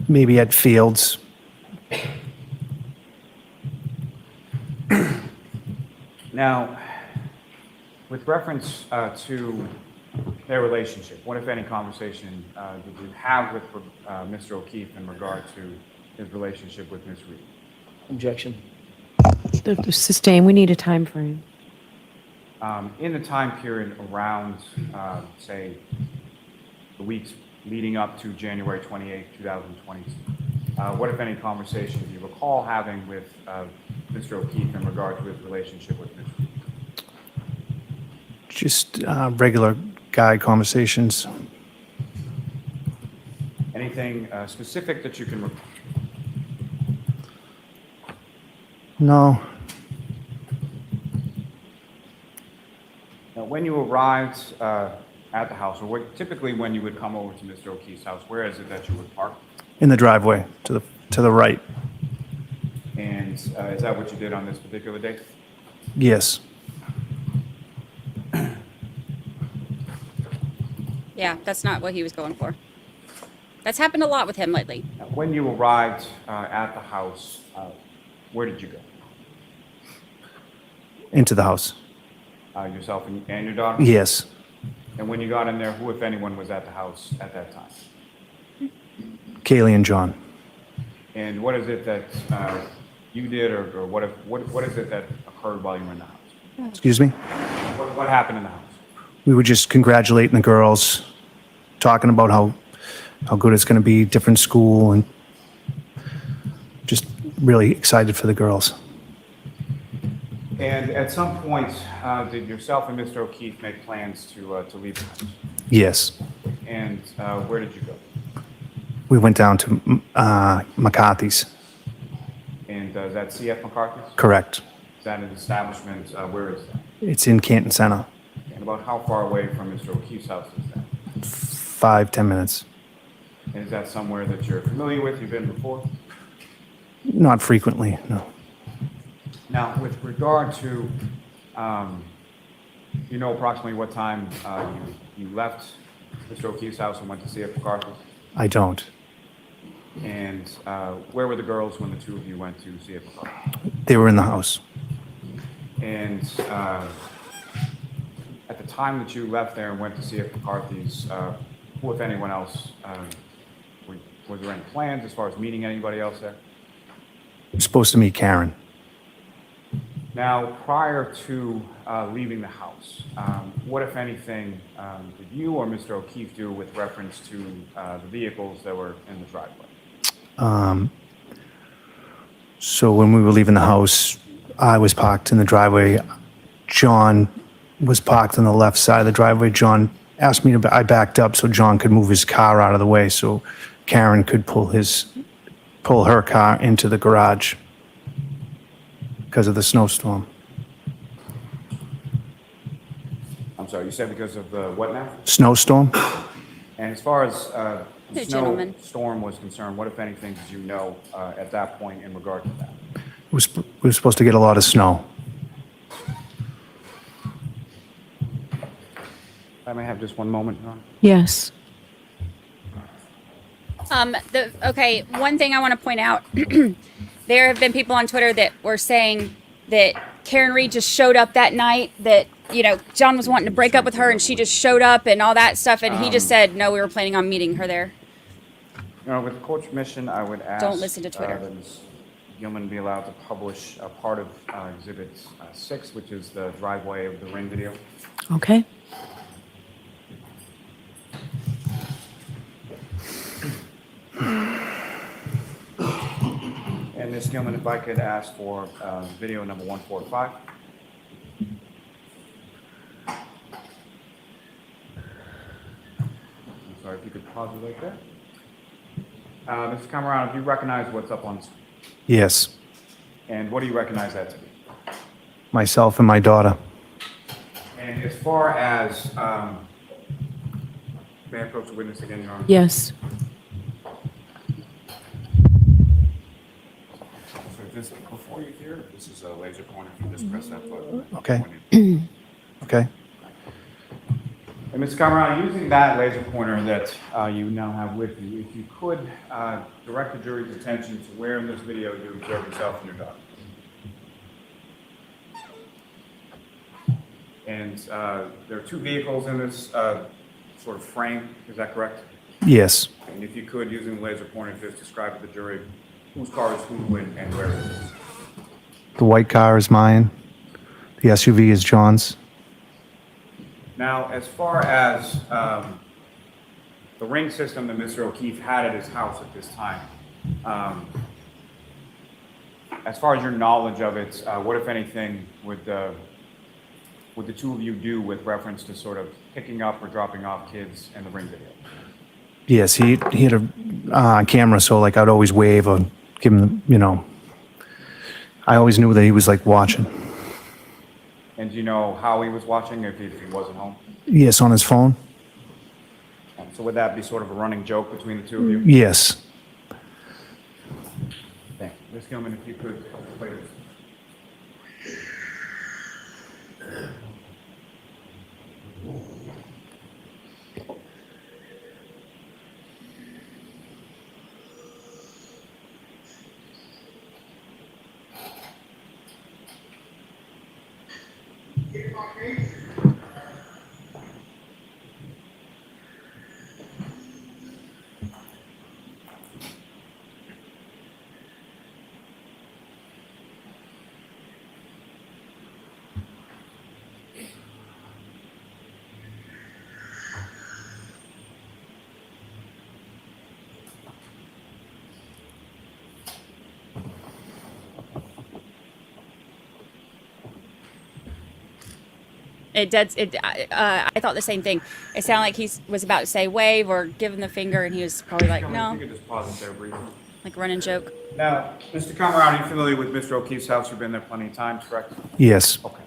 maybe at Fields. Now, with reference to their relationship, what, if any, conversation did you have with Mr. O'Keefe in regard to his relationship with Ms. Reed? Objection. Sustain, we need a time frame. In the time period around, say, the weeks leading up to January 28, 2020, what, if any, conversation do you recall having with Mr. O'Keefe in regard to his relationship with Ms. Reed? Just regular guy conversations. Anything specific that you can recall? No. Now, when you arrived at the house, or typically when you would come over to Mr. O'Keefe's house, where is it that you would park? In the driveway to the right. And is that what you did on this particular date? Yes. Yeah, that's not what he was going for. That's happened a lot with him lately. Now, when you arrived at the house, where did you go? Into the house. Yourself and your daughter? Yes. And when you got in there, who, if anyone, was at the house at that time? Kaylee and John. And what is it that you did, or what is it that occurred while you were in the house? Excuse me? What happened in the house? We were just congratulating the girls, talking about how good it's going to be, different school, and just really excited for the girls. And at some point, did yourself and Mr. O'Keefe make plans to leave the house? Yes. And where did you go? We went down to McCarthy's. And is that CF McCarthy's? Correct. Is that an establishment? Where is that? It's in Canton Center. And about how far away from Mr. O'Keefe's house is that? 5-10 minutes. And is that somewhere that you're familiar with? You've been before? Not frequently, no. Now, with regard to, you know approximately what time you left Mr. O'Keefe's house and went to CF McCarthy's? I don't. And where were the girls when the two of you went to CF McCarthy's? They were in the house. And at the time that you left there and went to CF McCarthy's, who, if anyone else, were there any plans as far as meeting anybody else there? I'm supposed to meet Karen. Now, prior to leaving the house, what, if anything, did you or Mr. O'Keefe do with reference to the vehicles that were in the driveway? So when we were leaving the house, I was parked in the driveway. John was parked on the left side of the driveway. John asked me I backed up so John could move his car out of the way so Karen could pull her car into the garage because of the snowstorm. I'm sorry, you said because of the what now? Snowstorm? And as far as the Hey, gentlemen. snowstorm was concerned, what, if anything, did you know at that point in regard to that? We were supposed to get a lot of snow. I may have just one moment, Your Honor. Yes. Okay, one thing I want to point out, there have been people on Twitter that were saying that Karen Reed just showed up that night, that, you know, John was wanting to break up with her and she just showed up and all that stuff, and he just said, no, we were planning on meeting her there. You know, with the court's permission, I would ask Don't listen to Twitter. that Ms. Gilman be allowed to publish a part of Exhibit 6, which is the driveway of the ring video. Okay. And Ms. Gilman, if I could ask for video number 145. I'm sorry, if you could pause it right there. Mr. Camarano, do you recognize what's up on the screen? Yes. And what do you recognize that to be? Myself and my daughter. And as far as May I approach the witness again, Your Honor? Yes. So just before you hear, this is a laser pointer. If you just press that button. Okay. Okay. And Ms. Camarano, using that laser pointer that you now have with you, if you could direct the jury's attention to where in this video you observe yourself and your daughter. And there are two vehicles in this sort of frame, is that correct? Yes. And if you could, using the laser pointer, just describe to the jury whose car is who and where it is. The white car is mine. The SUV is John's. Now, as far as the ring system that Mr. O'Keefe had at his house at this time, as far as your knowledge of it, what, if anything, would the two of you do with reference to sort of picking up or dropping off kids in the ring video? Yes, he had a camera, so like I'd always wave or give him, I always knew that he was like watching. And do you know how he was watching, if he wasn't home? Yes, on his phone. So would that be sort of a running joke between the two of you? Yes. Thank you. Ms. Gilman, if you could play this. I thought the same thing. It sounded like he was about to say wave or give him the finger, and he was probably like, If no, you could just pause it there briefly. like running joke. Now, Mr. Camarano, are you familiar with Mr. O'Keefe's house? You've been there plenty of times, correct? Yes. Okay.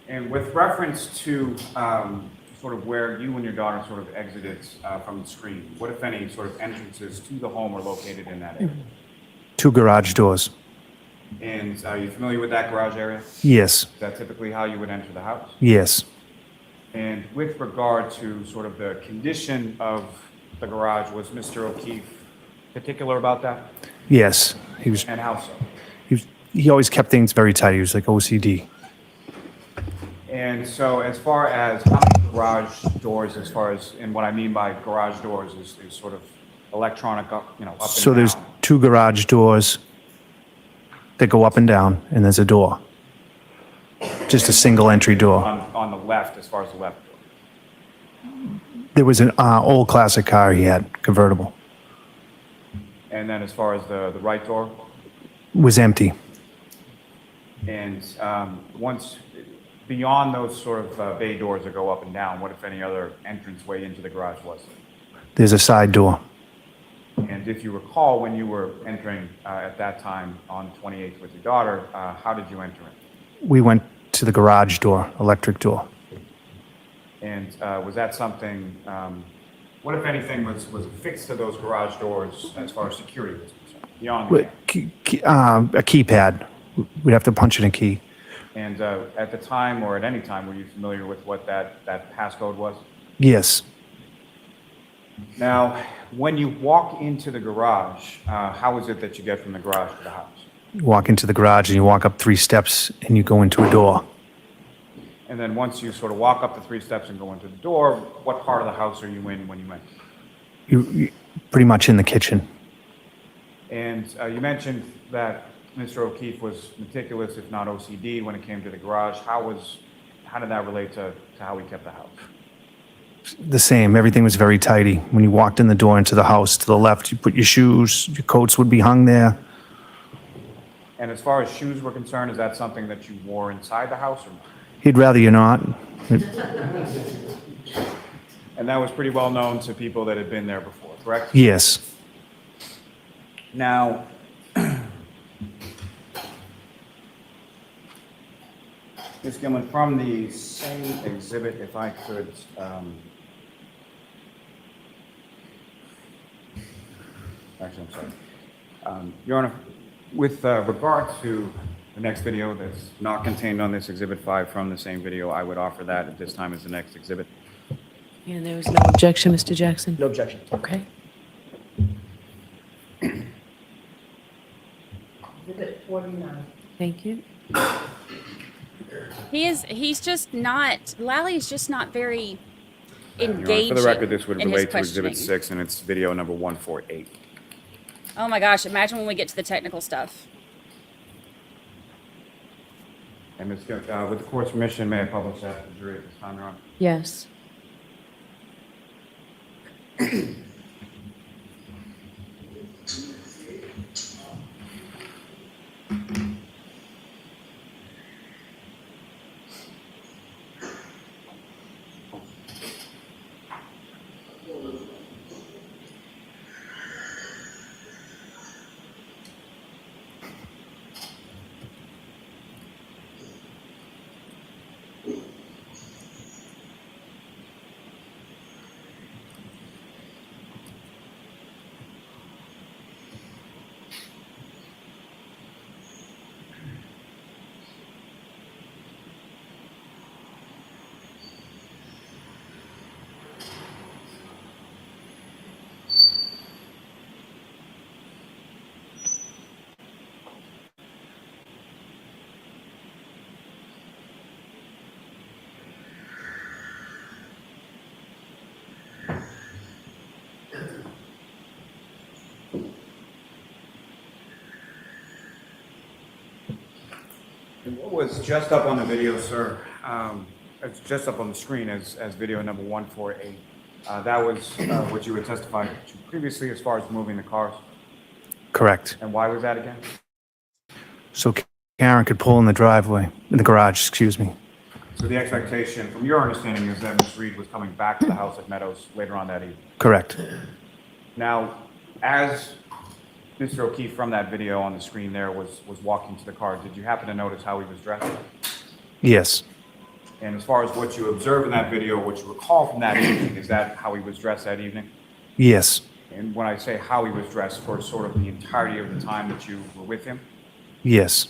And with reference to sort of where you and your daughter sort of exited from the screen, what, if any, sort of entrances to the home are located in that area? 2 garage doors. And are you familiar with that garage area? Yes. Is that typically how you would enter the house? Yes. And with regard to sort of the condition of the garage, was Mr. O'Keefe particular about that? Yes. He was. And how so? He always kept things very tight. He was like OCD. And so as far as how many garage doors, as far as, and what I mean by garage doors is sort of electronic up and So there's down. 2 garage doors that go up and down, and there's a door. Just a single entry door. On the left, as far as the left door. There was an old classic car he had, convertible. And then as far as the right door, Was empty. and once, beyond those sort of bay doors that go up and down, what, if any, other entranceway into the garage was there? There's a side door. And if you recall, when you were entering at that time on 28th with your daughter, how did you enter it? We went to the garage door, electric door. And was that something, what, if anything, was affixed to those garage doors as far as security was concerned, beyond the A keypad. We'd have to punch in a key. And at the time, or at any time, were you familiar with what that passcode was? Yes. Now, when you walk into the garage, how is it that you get from the garage to the house? You walk into the garage and you walk up 3 steps and you go into a door. And then once you sort of walk up the 3 steps and go into the door, what part of the house are you in when you enter? You pretty much in the kitchen. And you mentioned that Mr. O'Keefe was meticulous, if not OCD, when it came to the garage. How did that relate to how he kept the house? The same. Everything was very tidy. When you walked in the door into the house, to the left, you put your shoes, your coats would be hung there. And as far as shoes were concerned, is that something that you wore inside the house or not? He'd rather you not. And that was pretty well known to people that had been there before, correct? Yes. Now, Ms. Gilman, from the same exhibit, if I could actually, I'm sorry. Your Honor, with regard to the next video that's not contained on this Exhibit 5 from the same video, I would offer that at this time as the next exhibit. And there was no objection, Mr. Jackson? No objection. Okay. Thank you. He's just not, Lally's just not very Your Honor, engaging. for the record, this would in his relate to Exhibit questioning. 6, and it's video number 148. Oh my gosh, imagine when we get to the technical stuff. And with the court's permission, may I publish that to the jury at this time, Your Honor? Yes. And what was just up on the video, sir, it's just up on the screen as video number 148. That was what you had testified to previously as far as moving the cars. Correct. And why was that again? So Karen could pull in the driveway, in the garage, excuse me. So the expectation, from your understanding, is that Ms. Reed was coming back to the house at Meadows later on that evening. Correct. Now, as Mr. O'Keefe from that video on the screen there was walking to the car, did you happen to notice how he was dressed? Yes. And as far as what you observed in that video, what you recall from that evening, is that how he was dressed that evening? Yes. And when I say how he was dressed, for sort of the entirety of the time that you were with him? Yes.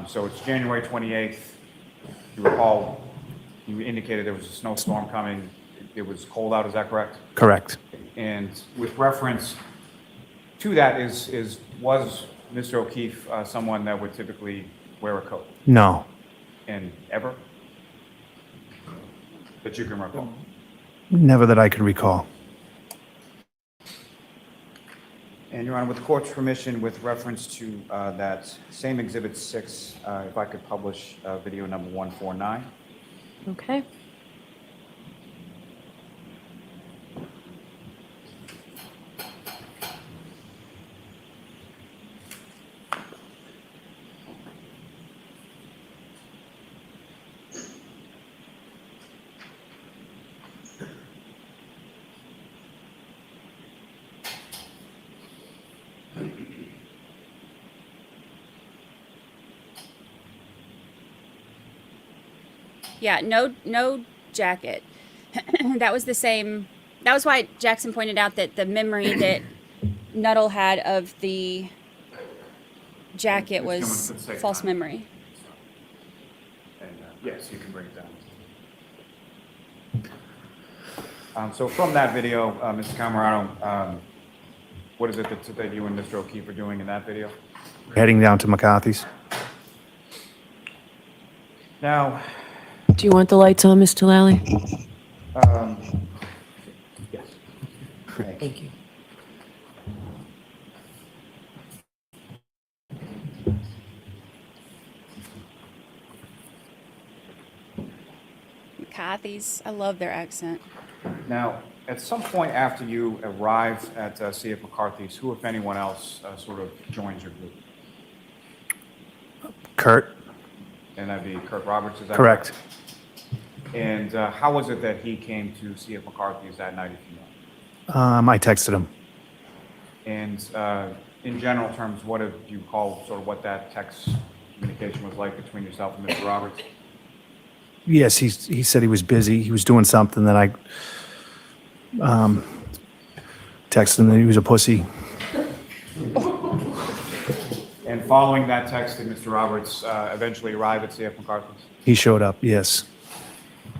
So it's January 28th. You recall, you indicated there was a snowstorm coming. It was cold out, is that correct? Correct. And with reference to that, was Mr. O'Keefe someone that would typically wear a coat? No. And ever? That you can recall? Never that I could recall. And Your Honor, with the court's permission, with reference to that same Exhibit 6, if I could publish video number 149. Okay. Yeah, no jacket. That was the same. That was why Jackson pointed out that the memory that Nuttall had of the jacket was false memory. And yes, you can bring it down. So from that video, Mr. Camarano, what is it that you and Mr. O'Keefe are doing in that video? Heading down to McCarthy's. Now, Do you want the lights on, Mr. Lally? yes. Thank you. McCarthy's. I love their accent. Now, at some point after you arrive at C.F. McCarthy's, who, if anyone else, sort of joins your group? Kurt? And that'd be Kurt Roberts, is that Correct. And how was it that he came to C.F. McCarthy's that night, if you know? I texted him. And in general terms, what do you recall sort of what that text communication was like between yourself and Mr. Roberts? Yes, he said he was busy. He was doing something that I texted him that he was a pussy. following that text, did Mr. Roberts eventually arrive at CF McCarthy's? He showed up, yes.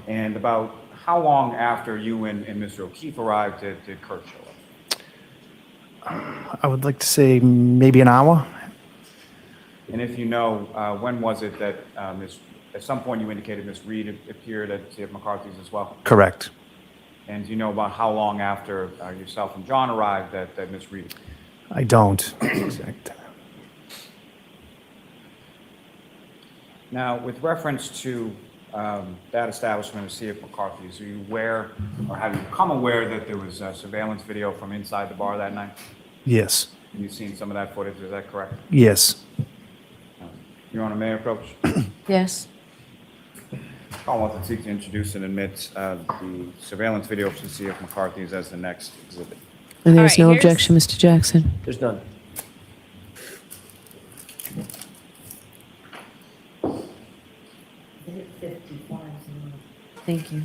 And about how long after you and Mr. O'Keefe arrived did Kurt show up? I would like to say maybe an hour. And if you know, when was it that at some point you indicated Miss Reed appeared at CF McCarthy's as well? Correct. And do you know about how long after yourself and John arrived that Miss Reed appeared? I don't. Exact. Now, with reference to that establishment of CF McCarthy's, are you aware, or have you become aware that there was surveillance video from inside the bar that night? Yes. And you've seen some of that footage, is that correct? Yes. Your Honor, may I approach? Yes. I want to seek to introduce and admit the surveillance video from CF McCarthy's as the next exhibit. And there's right, no here's- objection, Mr. Jackson. There's none. Thank you.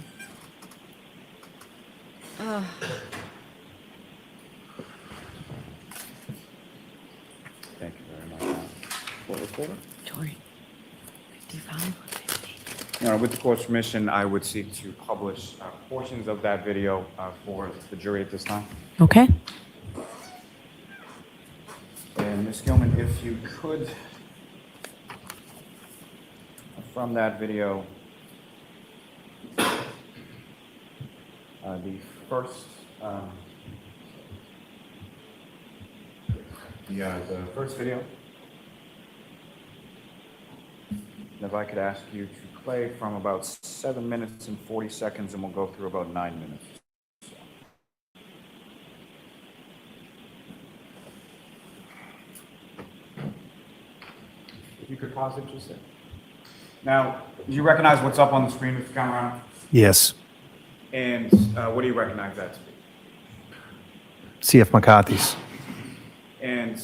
Thank you very much. What was that? Tori, 55 or 50? Your Honor, with the court's permission, I would seek to publish portions of that video for the jury at this time. Okay. And Ms. Gilman, if you could, from that video, the first video. And if I could ask you to play from about 7 minutes and 40 seconds, and we'll go through about 9 minutes. If you could pause it just there. Now, do you recognize what's up on the screen, Mr. Camarano? Yes. And what do you recognize that to be? CF McCarthy's. And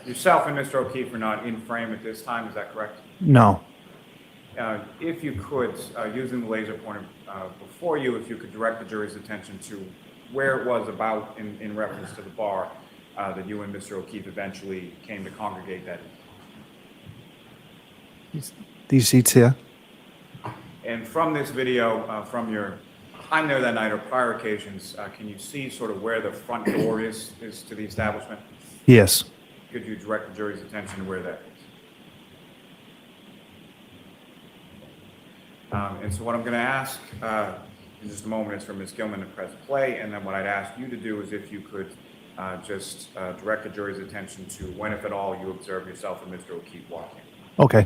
yourself and Mr. O'Keefe are not in frame at this time, is that correct? No. If you could, using the laser pointer before you, if you could direct the jury's attention to where it was about in reference to the bar that you and Mr. O'Keefe eventually came to congregate that in. These seats here? And from this video, from your time there that night or prior occasions, can you see sort of where the front door is to the establishment? Yes. Could you direct the jury's attention to where that is? And so what I'm going to ask in just a moment is for Ms. Gilman to press play, and then what I'd ask you to do is if you could just direct the jury's attention to when, if at all, you observe yourself and Mr. O'Keefe walking. Okay.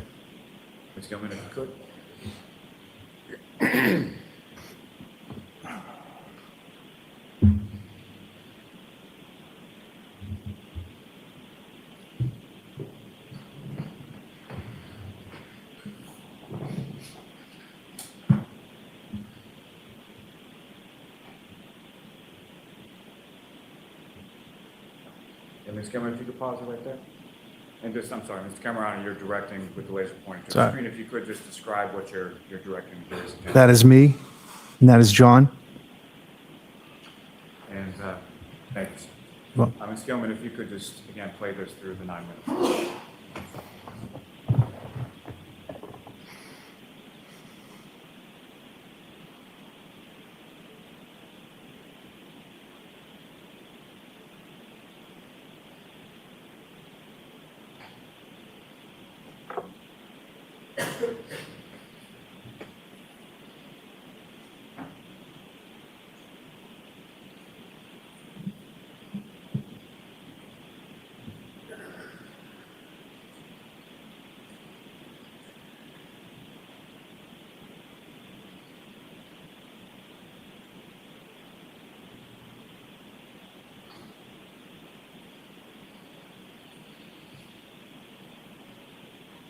Ms. Gilman, if you could. And Ms. Gilman, if you could pause it right there. And just, I'm sorry, Mr. Camarano, you're directing with the laser pointer to the Sorry. screen. If you could just describe what you're directing the jury's attention. That is me, and that is John. And thank you, sir. Well- Ms. Gilman, if you could just, again, play this through the 9 minutes.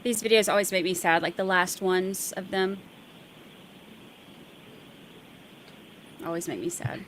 These videos always make me sad, like the last ones of them. Always make me sad.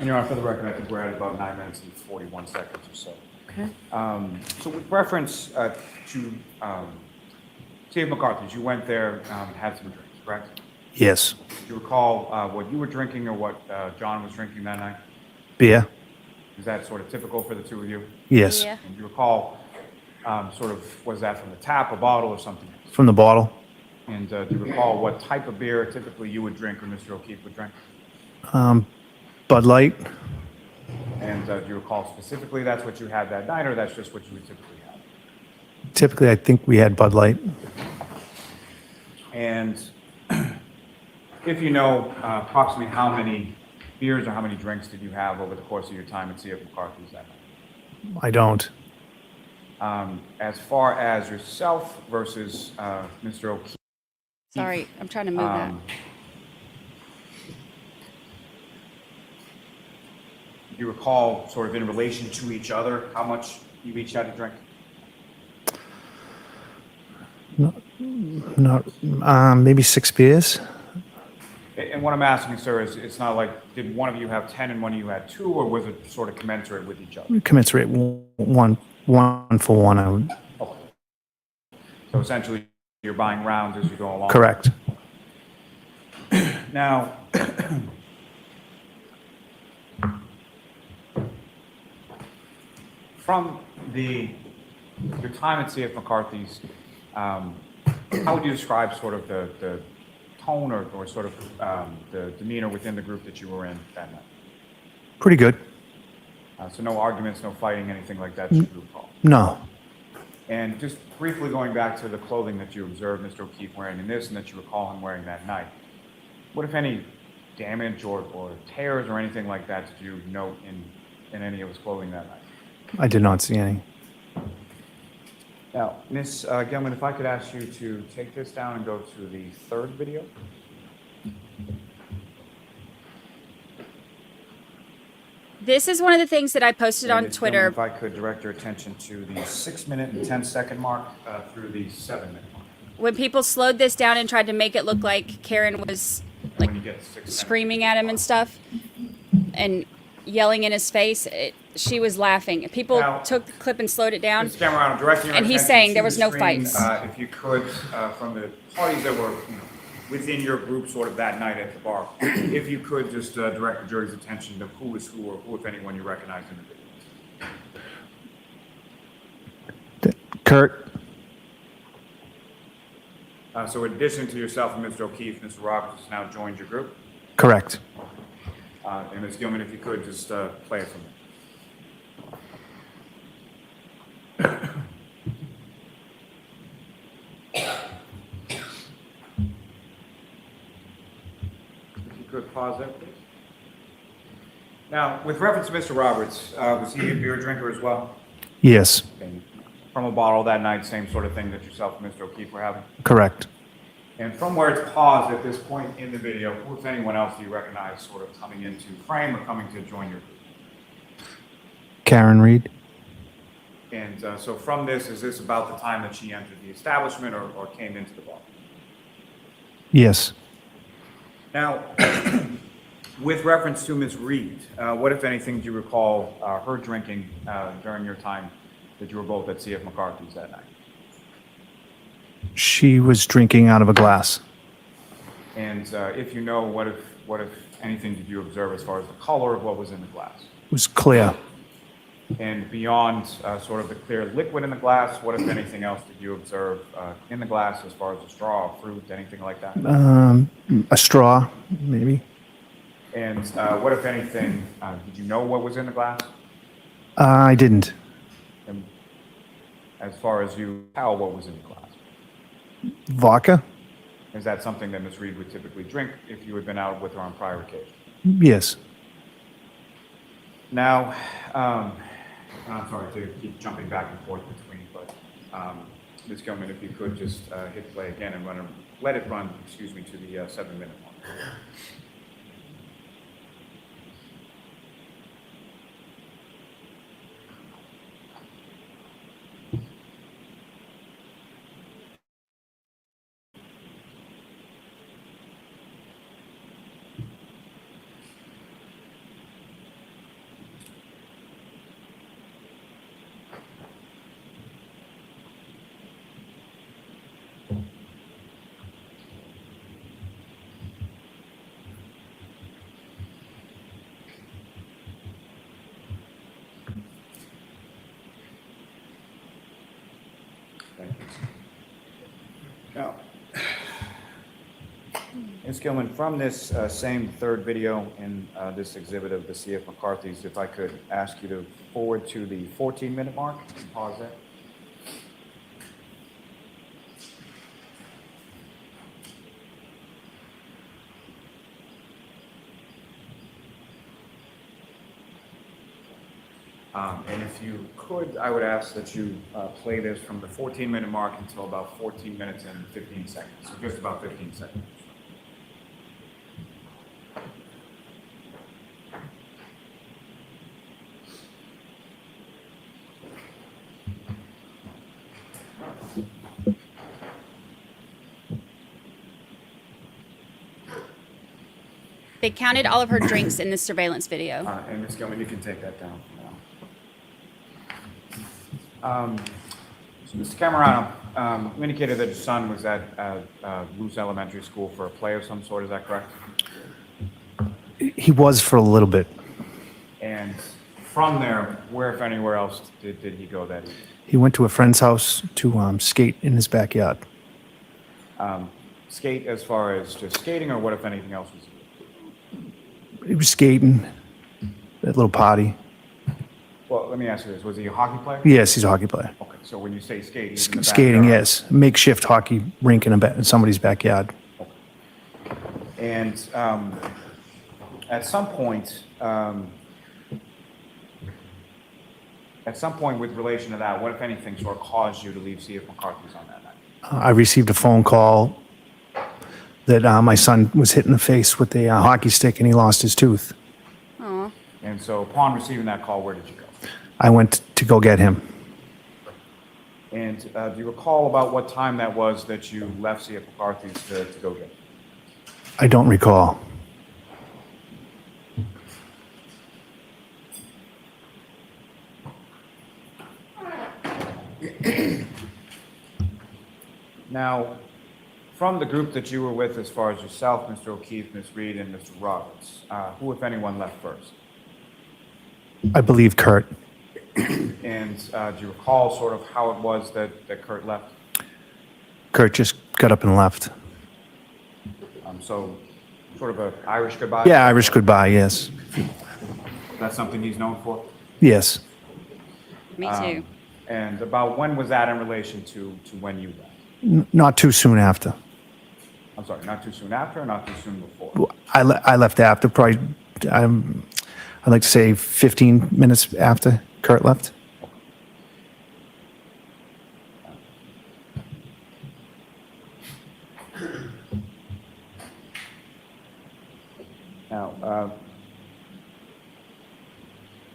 And Your Honor, for the record, I think we're at about 9 minutes and 41 seconds or so. Okay. So with reference to Steve McCarthy's, you went there and had some drinks, correct? Yes. Do you recall what you were drinking or what John was drinking that night? Beer? Is that sort of typical for the two of you? Yes. Yeah. And do you recall sort of, was that from the tap, a bottle, or something else? From the bottle? And do you recall what type of beer typically you would drink or Mr. O'Keefe would drink? Bud Light? And do you recall specifically that's what you had that night, or that's just what you would typically have? Typically, I think we had Bud Light. And if you know approximately how many beers or how many drinks did you have over the course of your time at C.F. McCarthy's that night? I don't. As far as yourself versus Mr. O'Keefe. Sorry, I'm trying to move that. Do you recall sort of in relation to each other how much you each had to drink? Not, maybe 6 beers? And what I'm asking, sir, is it's not like, did one of you have 10 and one of you had 2, or was it sort of commensurate with each other? Commensurate, one for one. I would. Okay. So essentially, you're buying rounds as you go along? Correct. Now, from your time at C.F. McCarthy's, how would you describe sort of the tone or sort of the demeanor within the group that you were in that night? Pretty good. So no arguments, no fighting, anything like that you recall? No. And just briefly going back to the clothing that you observed Mr. O'Keefe wearing in this and that you recall him wearing that night, what, if any, damage or tears or anything like that did you note in any of his clothing that night? I did not see any. Now, Ms. Gelman, if I could ask you to take this down and go to the third video. This is one of the things that I posted And on Ms. Twitter. Gilman, if I could direct your attention to the 6-minute and 10-second mark through the 7-minute mark. When people slowed this down and tried to make it look like Karen was like When you get to 6 minutes. screaming at him and stuff and yelling in his face, she was laughing. People Now- took the clip and slowed it down. Ms. Camarano, directing your And he's attention saying to there the was no screen, fights. If you could, from the parties that were within your group sort of that night at the bar, if you could just direct the jury's attention to who is who or who, if anyone, you recognize in the video. Kurt? So in addition to yourself and Mr. O'Keefe, Mr. Roberts has now joined your group. Correct. And Ms. Gilman, if you could just play it for me. If you could pause there, please. Now, with reference to Mr. Roberts, was he a beer drinker as well? Yes. And from a bottle that night, same sort of thing that yourself and Mr. O'Keefe were having? Correct. And from where it's paused at this point in the video, who, if anyone else, do you recognize sort of coming into frame or coming to join your group? Karen Reed? And so from this, is this about the time that she entered the establishment or came into the bar? Yes. Now, with reference to Ms. Reed, what, if anything, do you recall her drinking during your time that you were both at C.F. McCarthy's that night? She was drinking out of a glass. And if you know, what if anything did you observe as far as the color of what was in the glass? It was clear. And beyond sort of the clear liquid in the glass, what, if anything else, did you observe in the glass as far as a straw, fruit, anything like that? A straw, maybe. And what, if anything, did you know what was in the glass? I didn't. And as far as you tell, what was in the glass? Vodka? Is that something that Ms. Reed would typically drink if you had been out with her on prior occasions? Yes. Now, I'm sorry to keep jumping back and forth between, but Ms. Gilman, if you could just hit play again and let it run, to the 7-minute mark. Ms. Gilman, from this same third video in this exhibit of the C.F. McCarthy's, if I could ask you to forward to the 14-minute mark and pause there. And if you could, I would ask that you play this from the 14-minute mark until about 14 minutes and 15 seconds, so just about 15 seconds. They counted all of her drinks in this surveillance video. And Ms. Gilman, you can take that down for now. So Mr. Camarano, you indicated that your son was at Luce Elementary School for a play of some sort, is that correct? He was for a little bit. And from there, where, if anywhere else, did he go that evening? He went to a friend's house to skate in his backyard. Skate as far as just skating, or what, if anything else, was he? He was skating, that little party. Well, let me ask you this. Was he a hockey player? Yes, he's a hockey player. Okay, so when you say skate, he's in the Skating, backyard. yes. Makeshift hockey rink in somebody's backyard. And at some point with relation to that, what, if anything, sort of caused you to leave C.F. McCarthy's on that night? I received a phone call that my son was hit in the face with a hockey stick and he lost his tooth. Aw. And so upon receiving that call, where did you go? I went to go get him. And do you recall about what time that was that you left C.F. McCarthy's to go get him? I don't recall. Now, from the group that you were with, as far as yourself, Mr. O'Keefe, Ms. Reed, and Mr. Roberts, who, if anyone, left first? I believe Kurt. And do you recall sort of how it was that Kurt left? Kurt just got up and left. So sort of an Irish goodbye? Yeah, Irish goodbye, yes. That's something he's known for? Yes. Me too. And about when was that in relation to when you left? Not too soon after. I'm sorry, not too soon after or not too soon before? I left after, probably, I'd like to say 15 minutes after Kurt left. Now,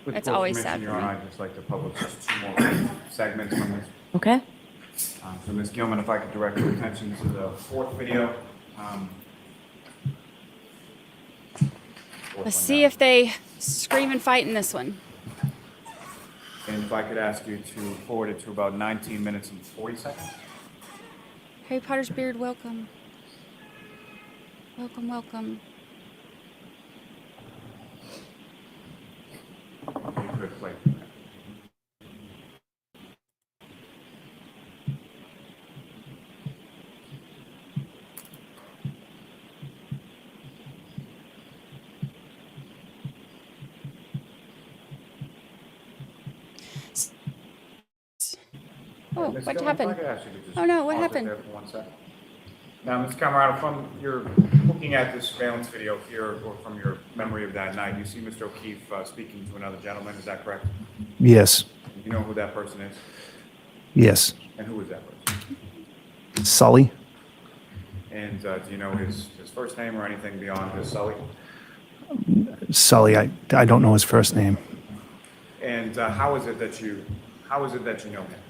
with That's the court's always permission, sad Your for Honor, me. I'd just like to publish just 2 more segments from this. Okay. So Ms. Gilman, if I could direct your attention to the 4th video. Let's see if they scream and fight in this one. And if I could ask you to forward it to about 19 minutes and 40 seconds. Harry Potter's beard, welcome. Welcome, welcome. You could play. Oh, Ms. what Gilman, if I happened? could ask you to just Oh, no, what pause it happened? there for 1 second. Now, Ms. Camarano, from your looking at this surveillance video here, or from your memory of that night, you see Mr. O'Keefe speaking to another gentleman, is that correct? Yes. Do you know who that person is? Yes. And who is that person? Sully? And do you know his first name or anything beyond his Sully? Sully, I don't know his first name. And how is it that you know him?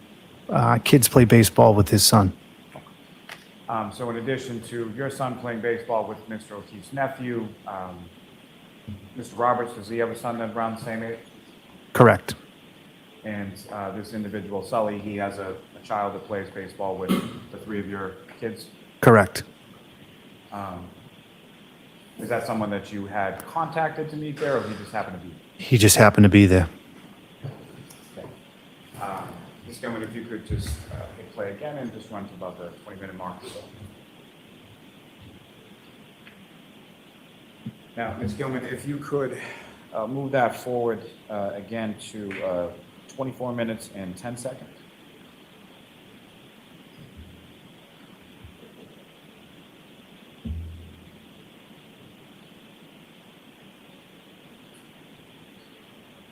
Kids play baseball with his son. So in addition to your son playing baseball with Mr. O'Keefe's nephew, Mr. Roberts, does he have a son that's around the same age? Correct. And this individual, Sully, he has a child that plays baseball with the 3 of your kids? Correct. Is that someone that you had contacted to meet there, or he just happened to be there? He just happened to be there. Okay. Ms. Gilman, if you could just hit play again and just run to about the 20-minute mark or so. Now, Ms. Gilman, if you could move that forward again to 24 minutes and 10 seconds.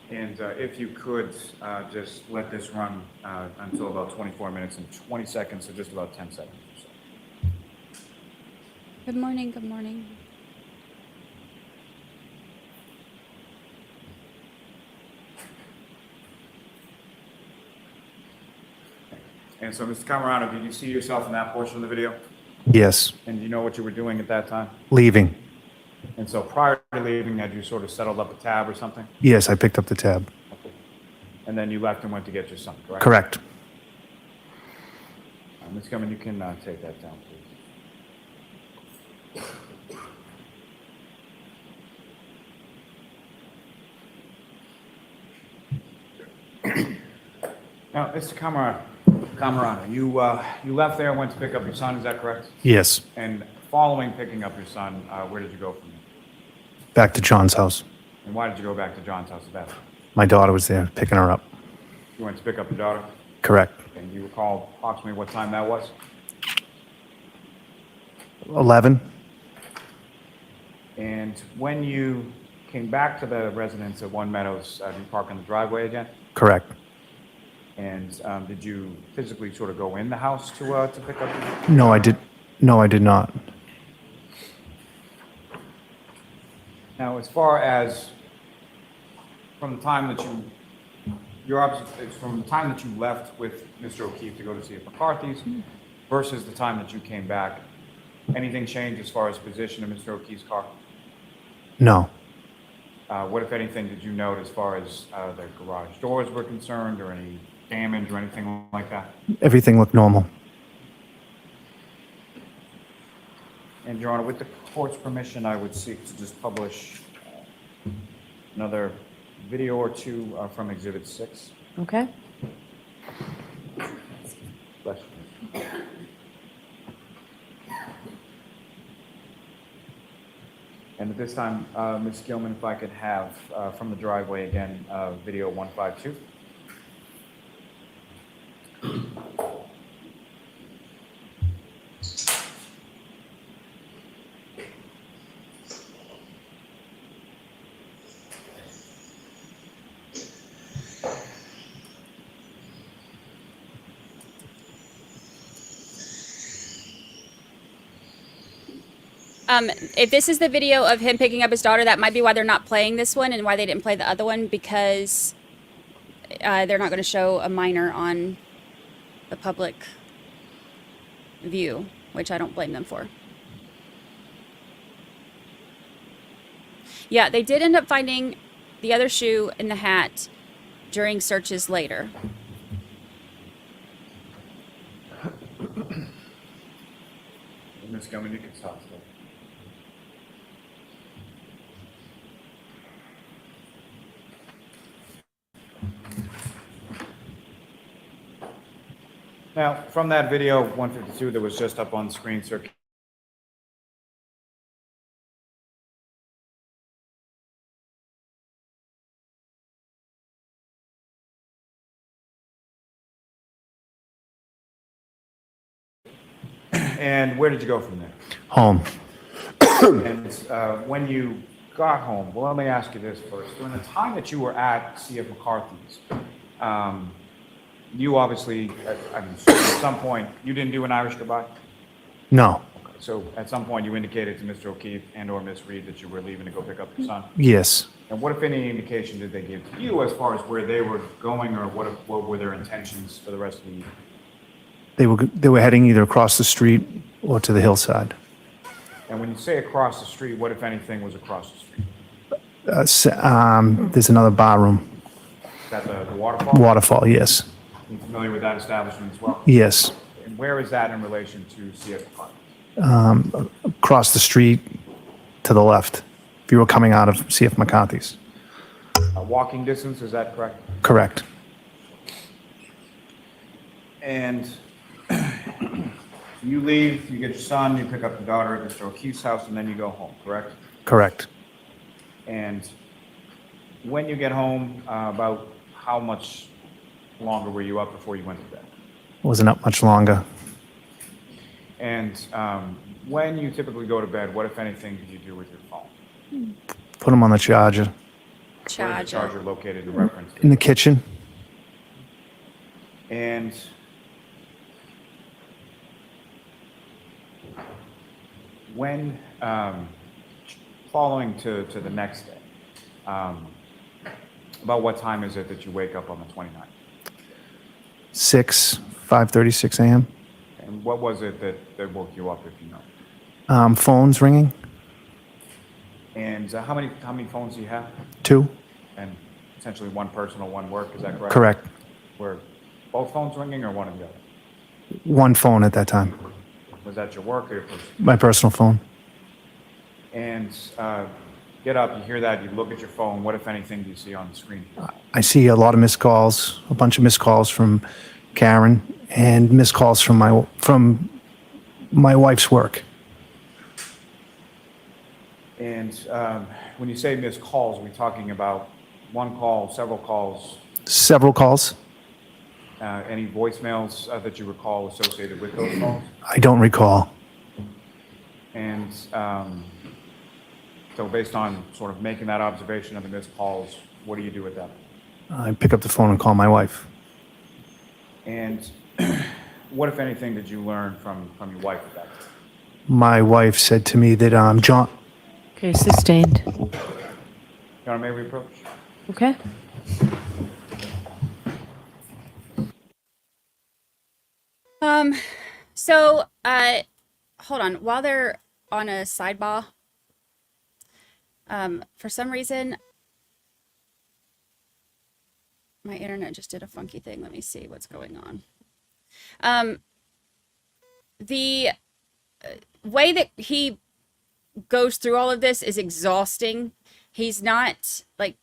And if you could just let this run until about 24 minutes and 20 seconds, so just about 10 seconds or so. Good morning. Good morning. And so, Mr. Camarano, did you see yourself in that portion of the video? Yes. And do you know what you were doing at that time? Leaving. And so prior to leaving, had you sort of settled up a tab or something? Yes, I picked up the tab. And then you left and went to get your son, correct? Correct. Ms. Gilman, you can take that down, please. Now, Mr. Camarano, you left there and went to pick up your son, is that correct? Yes. And following picking up your son, where did you go from there? Back to John's house. And why did you go back to John's house at that time? My daughter was there picking her up. You went to pick up your daughter? Correct. And you recall approximately what time that was? 11. And when you came back to the residence at One Meadows, did you park in the driveway again? Correct. And did you physically sort of go in the house to pick up your... No, I did. No, I did not. Now, as far as from the time that from the time that you left with Mr. O'Keefe to go to see if McCarthy's versus the time that you came back, anything changed as far as position of Mr. O'Keefe's car? No. What, if anything, did you note as far as the garage doors were concerned, or any damage or anything like that? Everything looked normal. And, Your Honor, with the court's permission, I would seek to just publish another video or two from Exhibit 6. Okay. Bless you. And at this time, Ms. Gilman, if I could have from the driveway again, video 152. If this is the video of him picking up his daughter, that might be why they're not playing this one and why they didn't play the other one, because they're not going to show a minor on the public view, which I don't blame them for. Yeah, they did end up finding the other shoe in the hat during searches later. Ms. Gilman, you can stop. Now, from that video 152 that was just up on screen, sir, and where did you go from there? Home. And when you got home, well, let me ask you this first. During the time that you were at C.F. McCarthy's, you obviously, at some point, you didn't do an Irish goodbye? No. Okay. So at some point, you indicated to Mr. O'Keefe and or Ms. Reed that you were leaving to go pick up your son? Yes. And what, if any, indication did they give to you as far as where they were going, or what were their intentions for the rest of the evening? They were heading either across the street or to the hillside. And when you say across the street, what, if anything, was across the street? There's another bar room. Is that the waterfall? Waterfall, yes. You familiar with that establishment as well? Yes. And where is that in relation to C.F. McCarthy? Across the street to the left, if you were coming out of C.F. McCarthy's. Walking distance, is that correct? Correct. And you leave, you get your son, you pick up your daughter at Mr. O'Keefe's house, and then you go home, correct? Correct. And when you get home, about how much longer were you up before you went to bed? Wasn't up much longer. And when you typically go to bed, what, if anything, did you do with your phone? Put them on the charger. Where is the charger located in reference to? In the kitchen. And when, following to the next day, about what time is it that you wake up on the 29th? 5:36 a.m. And what was it that woke you up, if you know? Phones ringing. And how many phones do you have? 2. And essentially one personal, one work, is that correct? Correct. Were both phones ringing or one or the other? One phone at that time. Was that your work or your personal? My personal phone. And get up, you hear that, you look at your phone, what, if anything, do you see on the screen? I see a lot of missed calls, a bunch of missed calls from Karen, and missed calls from my wife's work. And when you say missed calls, are we talking about one call, several calls? Several calls. Any voicemails that you recall associated with those phones? I don't recall. And so based on sort of making that observation of the missed calls, what do you do with that? I pick up the phone and call my wife. And what, if anything, did you learn from your wife at that time? My wife said to me that John. Okay, sustained. Your Honor, may we approach? Okay. So, hold on. While they're on a sidebar, for some reason, my internet just did a funky thing. Let me see what's going on. The way that he goes through all of this is exhausting. He's not, like,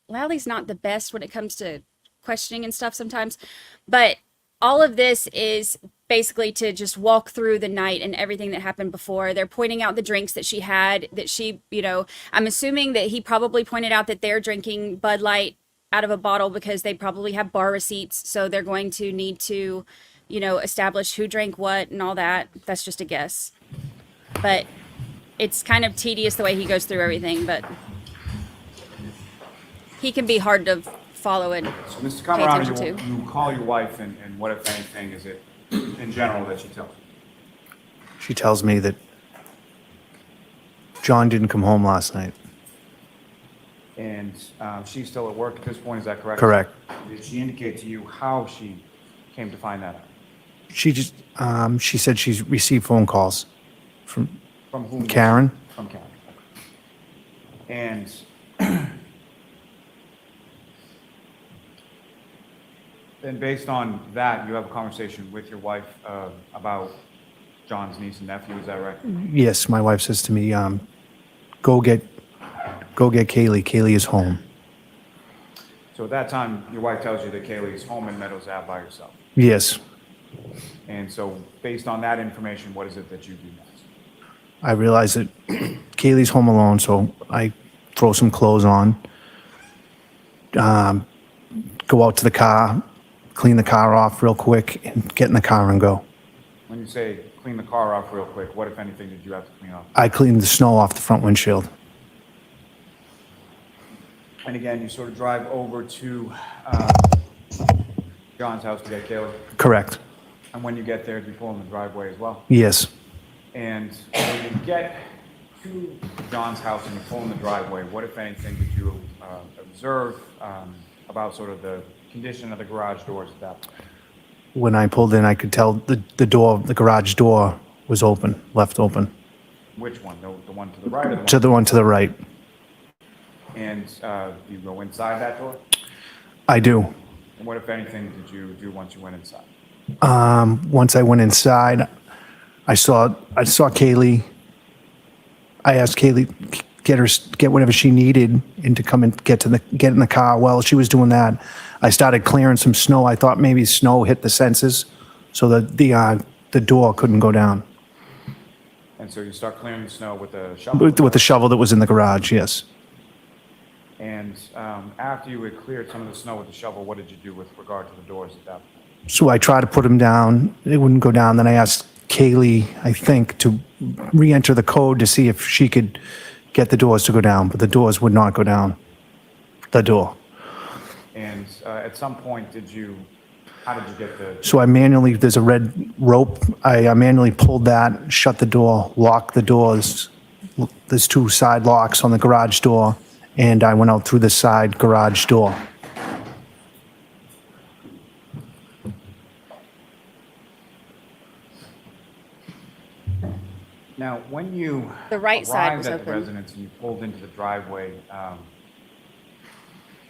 Lally's not the best when it comes to questioning and stuff sometimes, but all of this is basically to just walk through the night and everything that happened before. They're pointing out the drinks that she had, that she, I'm assuming that he probably pointed out that they're drinking Bud Light out of a bottle because they probably have bar receipts. So they're going to need to, establish who drank what and all that. That's just a guess. But it's kind of tedious the way he goes through everything, but he can be hard to follow and So, Mr. pay attention Camarano, to. you call your wife, and what, if anything, is it in general that she tells you? She tells me that John didn't come home last night. And she's still at work at this point, is that correct? Correct. Did she indicate to you how she came to find that out? She just, she said she's received phone calls from From whom? Karen. From Karen. And then based on that, you have a conversation with your wife about John's niece and nephew, is that right? Yes, my wife says to me, go get Kaylee. Kaylee is home. So at that time, your wife tells you that Kaylee is home in Meadows Ave by herself. Yes. And so based on that information, what is it that you do next? I realize that Kaylee's home alone, so I throw some clothes on, go out to the car, clean the car off real quick, and get in the car and go. When you say clean the car off real quick, what, if anything, did you have to clean off? I cleaned the snow off the front windshield. And again, you sort of drive over to John's house to get Kaylee. Correct. And when you get there, do you pull in the driveway as well? Yes. And when you get to John's house and you pull in the driveway, what, if anything, did you observe about sort of the condition of the garage doors at that point? When I pulled in, I could tell the garage door was open, left open. Which one? The one to the right or the one? To the one to the right. And you go inside that door? I do. And what, if anything, did you do once you went inside? Once I went inside, I saw Kaylee. I asked Kaylee get whatever she needed and to come and get in the car. While she was doing that, I started clearing some snow. I thought maybe snow hit the sensors, so that the door couldn't go down. And so you start clearing the snow with a shovel? With the shovel that was in the garage, yes. And after you had cleared some of the snow with the shovel, what did you do with regard to the doors at that point? So I tried to put them down. They wouldn't go down. Then I asked Kaylee, I think, to re-enter the code to see if she could get the doors to go down, but the doors would not go down. The door. And at some point, how did you get the? So I manually, there's a red rope. I manually pulled that, shut the door, locked the doors. There's 2 side locks on the garage door, and I went out through the side garage door. Now, when you The right side arrived was at the open. residence and you pulled into the driveway, do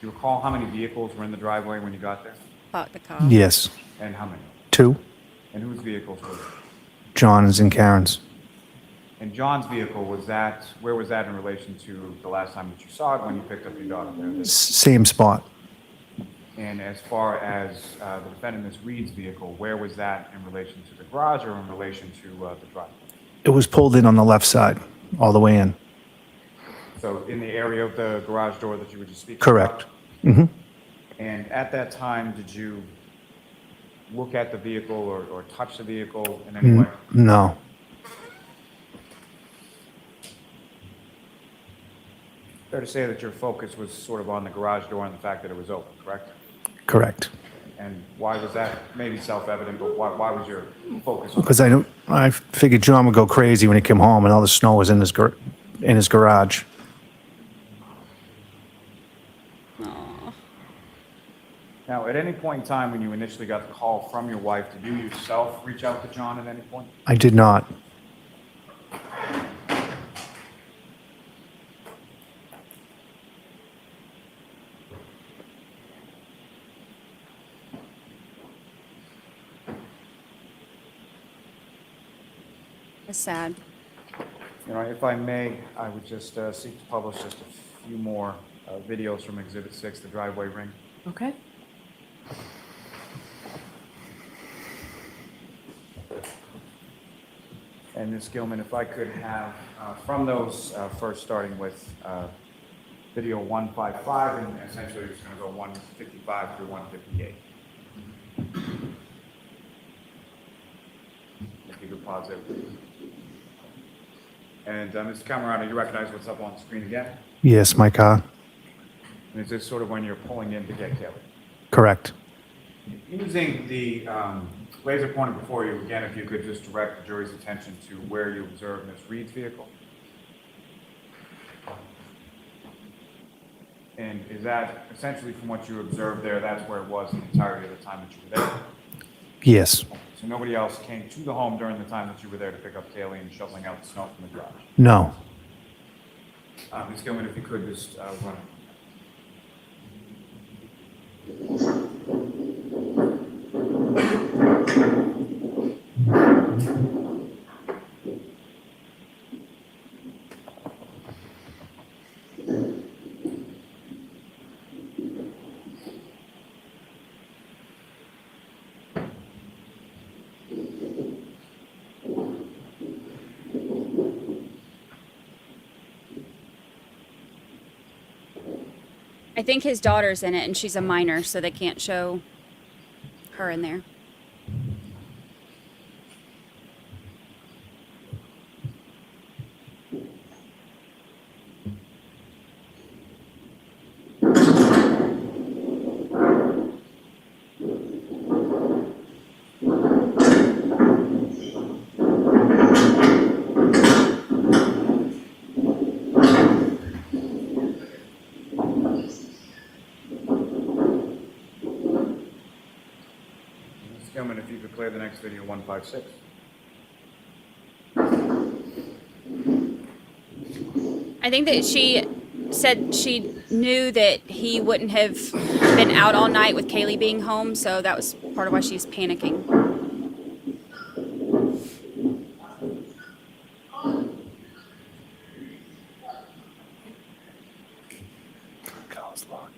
you recall how many vehicles were in the driveway when you got there? Park the car. Yes. And how many? 2. And whose vehicles were there? John's and Karen's. And John's vehicle, where was that in relation to the last time that you saw it when you picked up your daughter there? Same spot. And as far as the defendant, Ms. Reed's vehicle, where was that in relation to the garage or in relation to the driveway? It was pulled in on the left side, all the way in. So in the area of the garage door that you were just speaking Correct. about? hmm And at that time, did you look at the vehicle or touch the vehicle in any way? No. Fair to say that your focus was sort of on the garage door and the fact that it was open, correct? Correct. And why was that? Maybe self-evident, but why was your focus on? Because I figured John would go crazy when he came home and all the snow was in his garage. Aw. Now, at any point in time when you initially got the call from your wife, did you yourself reach out to John at any point? I did not. It's sad. You know, if I may, I would just seek to publish just a few more videos from Exhibit 6, the driveway ring. Okay. And Ms. Gilman, if I could have from those, first starting with video 155, and essentially it's going to go 155 through 158. If you could pause there, please. And Mr. Camarano, you recognize what's up on the screen again? Yes, my car. And is this sort of when you're pulling in to get Kelly? Correct. Using the laser pointer before you, again, if you could just direct the jury's attention to where you observed Ms. Reed's vehicle. And is that essentially from what you observed there, that's where it was the entirety of the time that you were there? Yes. So nobody else came to the home during the time that you were there to pick up Kaylee and shoveling out the snow from the garage? No. Ms. Gilman, if you could just run it. I think his daughter's in it, and she's a minor, so they can't show her in there. If you could play the next video, 156. I think that she said she knew that he wouldn't have been out all night with Kaylee being home, so that was part of why she's panicking. Car's locked.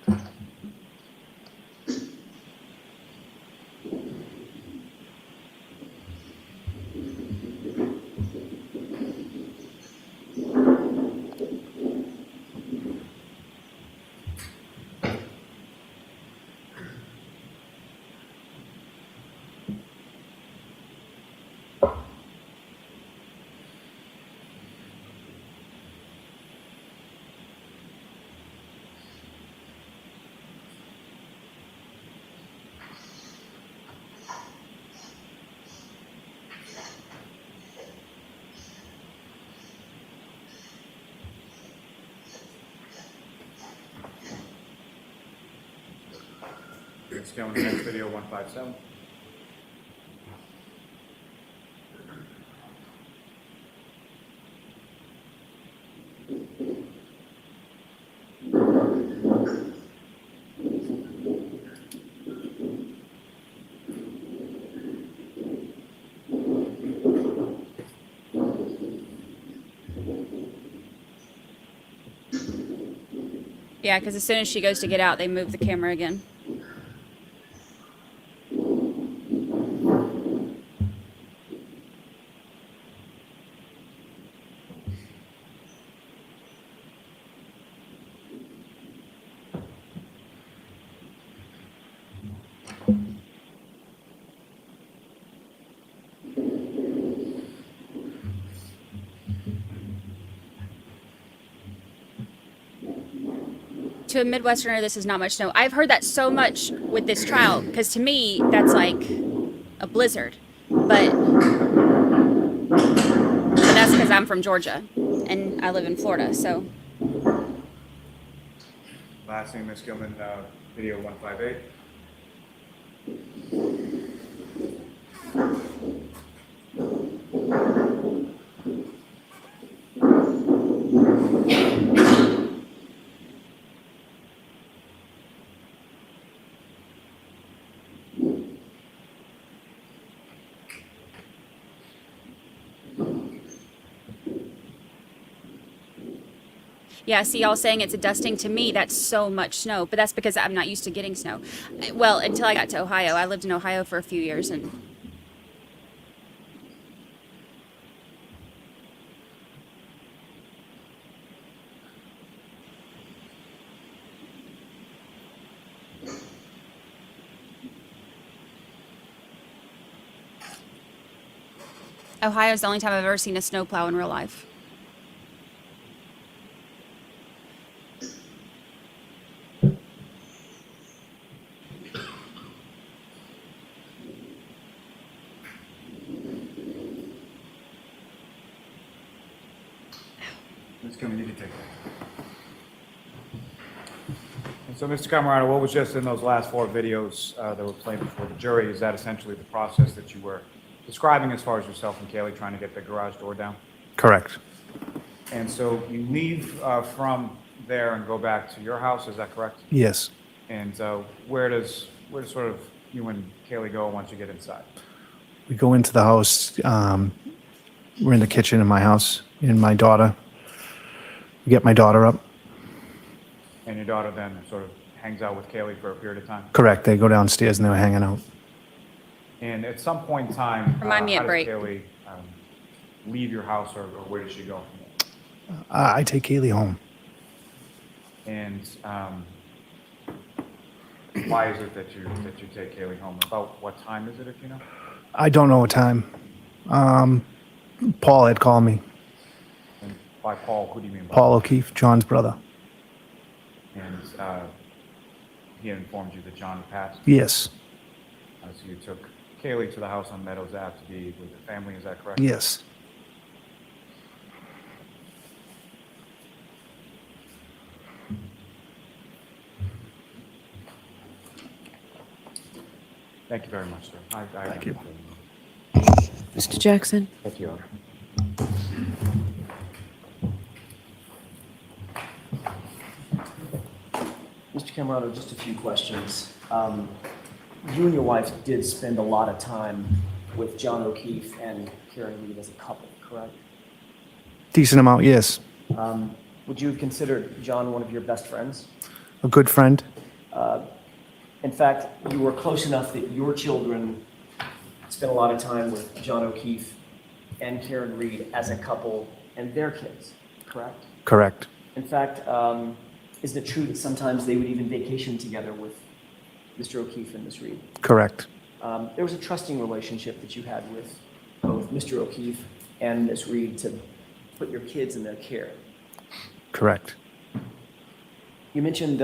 Ms. Gilman, the next video, 157. Yeah, because as soon as she goes to get out, they move the camera again. To a Midwesterner, this is not much snow. I've heard that so much with this trial, because to me, that's like a blizzard. But that's because I'm from Georgia, and I live in Florida, so. Last thing, Ms. Gilman, video 158. Yeah, see, y'all saying it's a dusting. To me, that's so much snow, but that's because I'm not used to getting snow. Well, until I got to Ohio. I lived in Ohio for a few years, and Ohio's the only time I've ever seen a snowplow in real life. Ms. Gilman, you can take that. And so, Mr. Camarano, what was just in those last 4 videos that were played before the jury? Is that essentially the process that you were describing as far as yourself and Kaylee trying to get the garage door down? Correct. And so you leave from there and go back to your house, is that correct? Yes. And where does sort of you and Kaylee go once you get inside? We go into the house. We're in the kitchen in my house, and my daughter. We get my daughter up. And your daughter then sort of hangs out with Kaylee for a period of time? Correct. They go downstairs and they're hanging out. And at some point in time, Remind me how at does break. Kaylee leave your house, or where does she go from there? I take Kaylee home. And why is it that you take Kaylee home? About what time is it, if you know? I don't know what time. Paul had called me. And by Paul, who do you mean by Paul O'Keefe, John's brother. And he had informed you that John had passed? Yes. So you took Kaylee to the house on Meadows Ave to be with the family, is that correct? Yes. Thank you very much, sir. Thank you. Mr. Jackson? Thank you, Your Honor. Mr. Camarano, just a few questions. You and your wife did spend a lot of time with John O'Keefe and Karen Reed as a couple, correct? Decent amount, yes. Would you have considered John one of your best friends? A good friend. In fact, you were close enough that your children spent a lot of time with John O'Keefe and Karen Reed as a couple and their kids, correct? Correct. In fact, isn't it true that sometimes they would even vacation together with Mr. O'Keefe and Ms. Reed? Correct. There was a trusting relationship that you had with both Mr. O'Keefe and Ms. Reed to put your kids in their care. Correct. You mentioned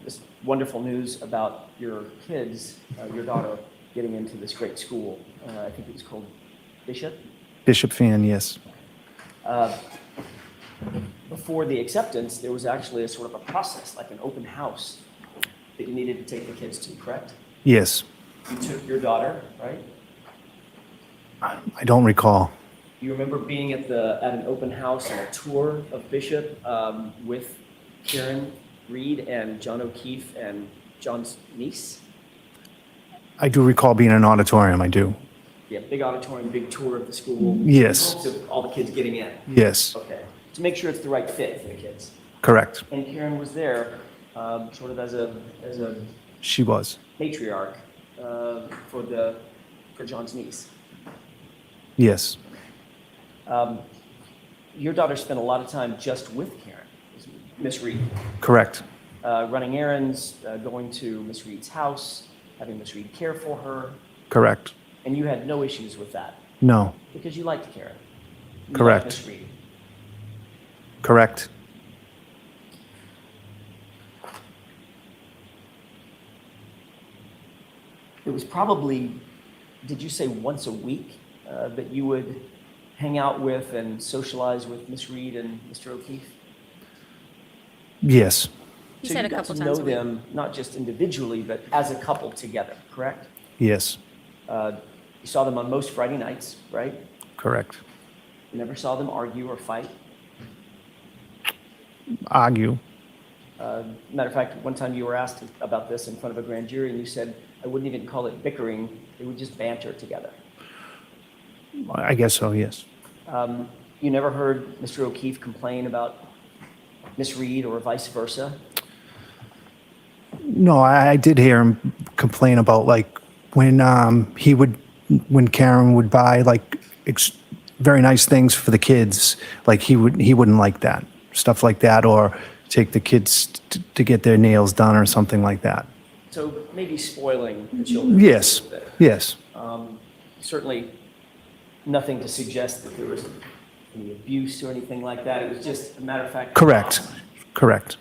this wonderful news about your kids, your daughter, getting into this great school. I think it was called Bishop. Bishop fan, yes. Before the acceptance, there was actually a sort of a process, like an open house. that you needed to take the kids to, correct? Yes. You took your daughter, right? I don't recall. You remember being at an open house and a tour of Bishop with Karen Reed and John O'Keefe and John's niece? I do recall being in an auditorium. I do. Yeah, big auditorium, big tour of the school. Yes. So all the kids getting in. Yes. Okay. To make sure it's the right fit for the kids. Correct. And Karen was there, sort of as a She was. matriarch for John's niece. Yes. Your daughter spent a lot of time just with Karen, Miss Reed, Correct. running errands, going to Miss Reed's house, having Miss Reed care for her, Correct. and you had no issues with that No. because you liked Karen. You Correct. liked Miss Reed. Correct. It was probably, did you say once a week that you would hang out with and socialize with Miss Reed and Mr. O'Keefe? Yes. He So said you a got couple to times know a week. them not just individually, but as a couple together, correct? Yes. You saw them on most Friday nights, right? Correct. You never saw them argue or fight. Argue. Matter of fact, one time you were asked about this in front of a grand jury, and you said, I wouldn't even call it bickering, they would just banter together. I guess so. Yes. You never heard Mr. O'Keefe complain about Miss Reed or vice versa? No, I did hear him complain about like when when Karen would buy like very nice things for the kids, like he wouldn't like that, stuff like that, or take the kids to get their nails done or something like that. So maybe spoiling the children. Yes. a little bit. Yes. Certainly nothing to suggest that there was any abuse or anything like that. It was just a matter of fact. Correct. Correct.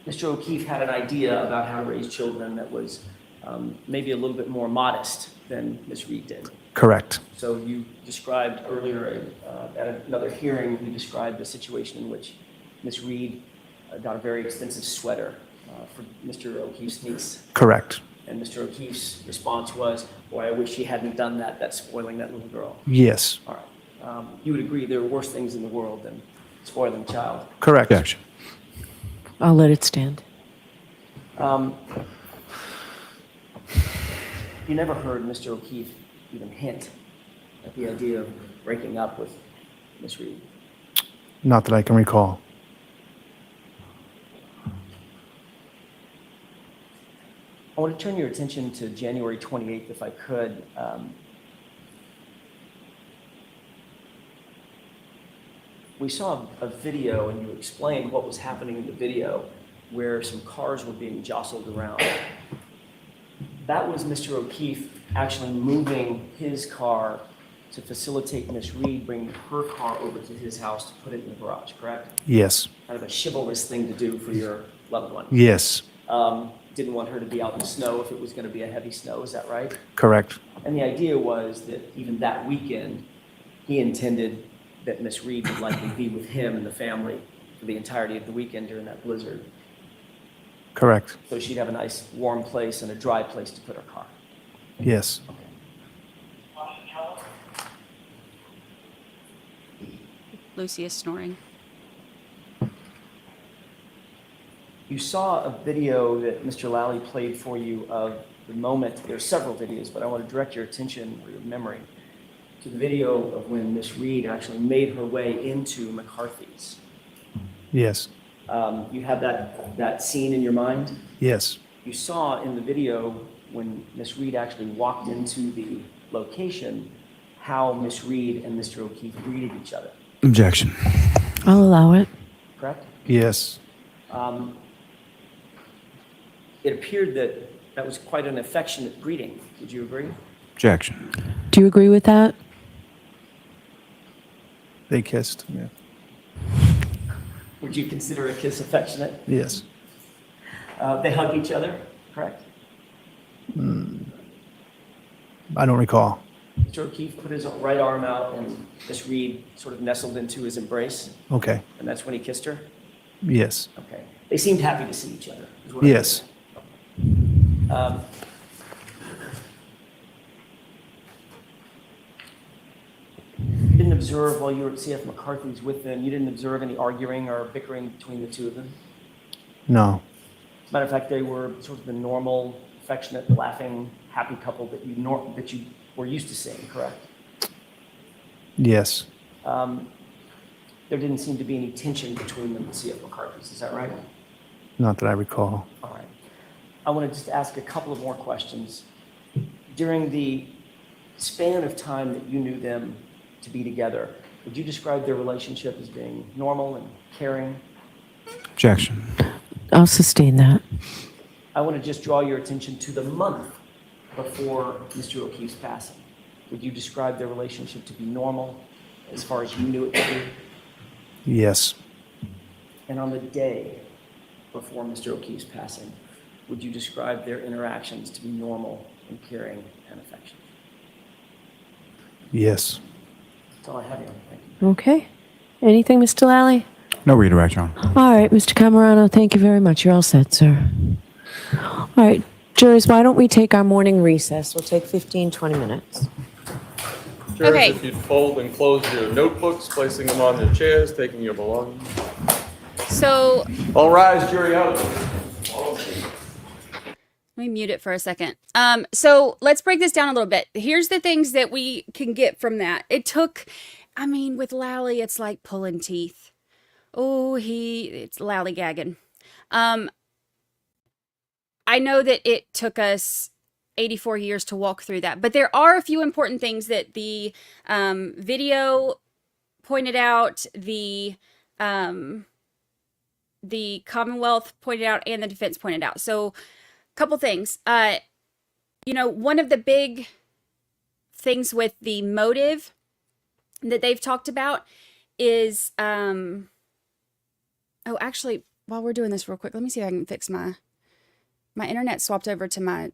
Mr. O'Keefe had an idea about how to raise children that was maybe a little bit more modest than Ms. Reed did. Correct. So you described earlier at another hearing, you described a situation in which Ms. Reed got a very expensive sweater for Mr. O'Keefe's niece. Correct. And Mr. O'Keefe's response was, boy, I wish he hadn't done that. That's spoiling that little girl. Yes. All right. You would agree there are worse things in the world than spoiling a child. Correct. Objection. I'll let it stand. You never heard Mr. O'Keefe even hint at the idea of breaking up with Miss Reed. Not that I can recall. I want to turn your attention to January 28th, if I could. We saw a video, and you explained what was happening in the video, where some cars were being jostled around. That was Mr. O'Keefe actually moving his car to facilitate Miss Reed bringing her car over to his house to put it in the garage, correct? Yes. Kind of a chivalrous thing to do for your loved one. Yes. Didn't want her to be out in the snow if it was going to be a heavy snow, is that right? Correct. And the idea was that even that weekend, he intended that Miss Reed would likely be with him and the family for the entirety of the weekend during that blizzard. Correct. So she'd have a nice warm place and a dry place to put her car. Yes. Lucy is snoring. You saw a video that Mr. Lally played for you of the moment. There are several videos, but I want to direct your attention or your memory to the video of when Miss Reed actually made her way into McCarthy's. Yes. You have that scene in your mind? Yes. You saw in the video when Miss Reed actually walked into the location how Miss Reed and Mr. O'Keefe greeted each other, Objection. I'll allow it. correct? Yes. It appeared that that was quite an affectionate greeting. Would you agree? Objection. Do you agree with that? They kissed. Yeah. Would you consider a kiss affectionate? Yes. They hugged each other, correct? I don't recall. Mr. O'Keefe put his right arm out and Miss Reed sort of nestled into his embrace, Okay. and that's when he kissed her? Yes. Okay. They seemed happy to see each other. is what I Yes. understand. You didn't observe while you were at CF McCarthy's with them, you didn't observe any arguing or bickering between the two of them? No. As a matter of fact, they were sort of the normal, affectionate, laughing, happy couple that you were used to seeing, correct? Yes. There didn't seem to be any tension between them at CF McCarthy's, is that right? Not that I recall. All right. I want to just ask a couple of more questions. During the span of time that you knew them to be together, would you describe their relationship as being normal and caring? Objection. I'll sustain that. I want to just draw your attention to the month before Mr. O'Keefe's passing. Would you describe their relationship to be normal as far as you knew it to be? Yes. And on the day before Mr. O'Keefe's passing, would you describe their interactions to be normal and caring and affectionate? Yes. That's all I have, Your Honor. Thank you. Okay. Anything, Mr. Lally? No redirect, John. All right, Mr. Camarano, thank you very much. You're all set, sir. All right, jurors, why don't we take our morning recess? We'll take 15, 20 minutes. Jurors, Okay. if you'd fold and close your notebooks, placing them on their chairs, taking your belongings. So All rise, jury out. Let me mute it for a second. So let's break this down a little bit. Here's the things that we can get from that. It took, I mean, with Lally, it's like pulling teeth. Oh, it's lollygagging. I know that it took us 84 years to walk through that, but there are a few important things that the video pointed out, the Commonwealth pointed out, and the defense pointed out. So, a couple things. One of the big things with the motive that they've talked about is actually, while we're doing this real quick, let me see if I can fix my internet swapped over to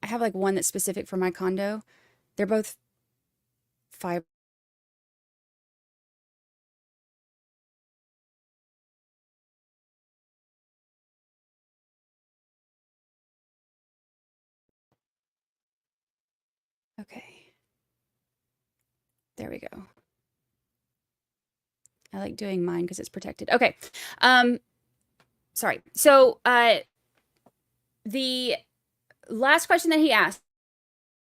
I have like one that's specific for my condo. They're both fiber. Okay. There we go. I like doing mine because it's protected. Okay. Sorry. So, the last question that he asked,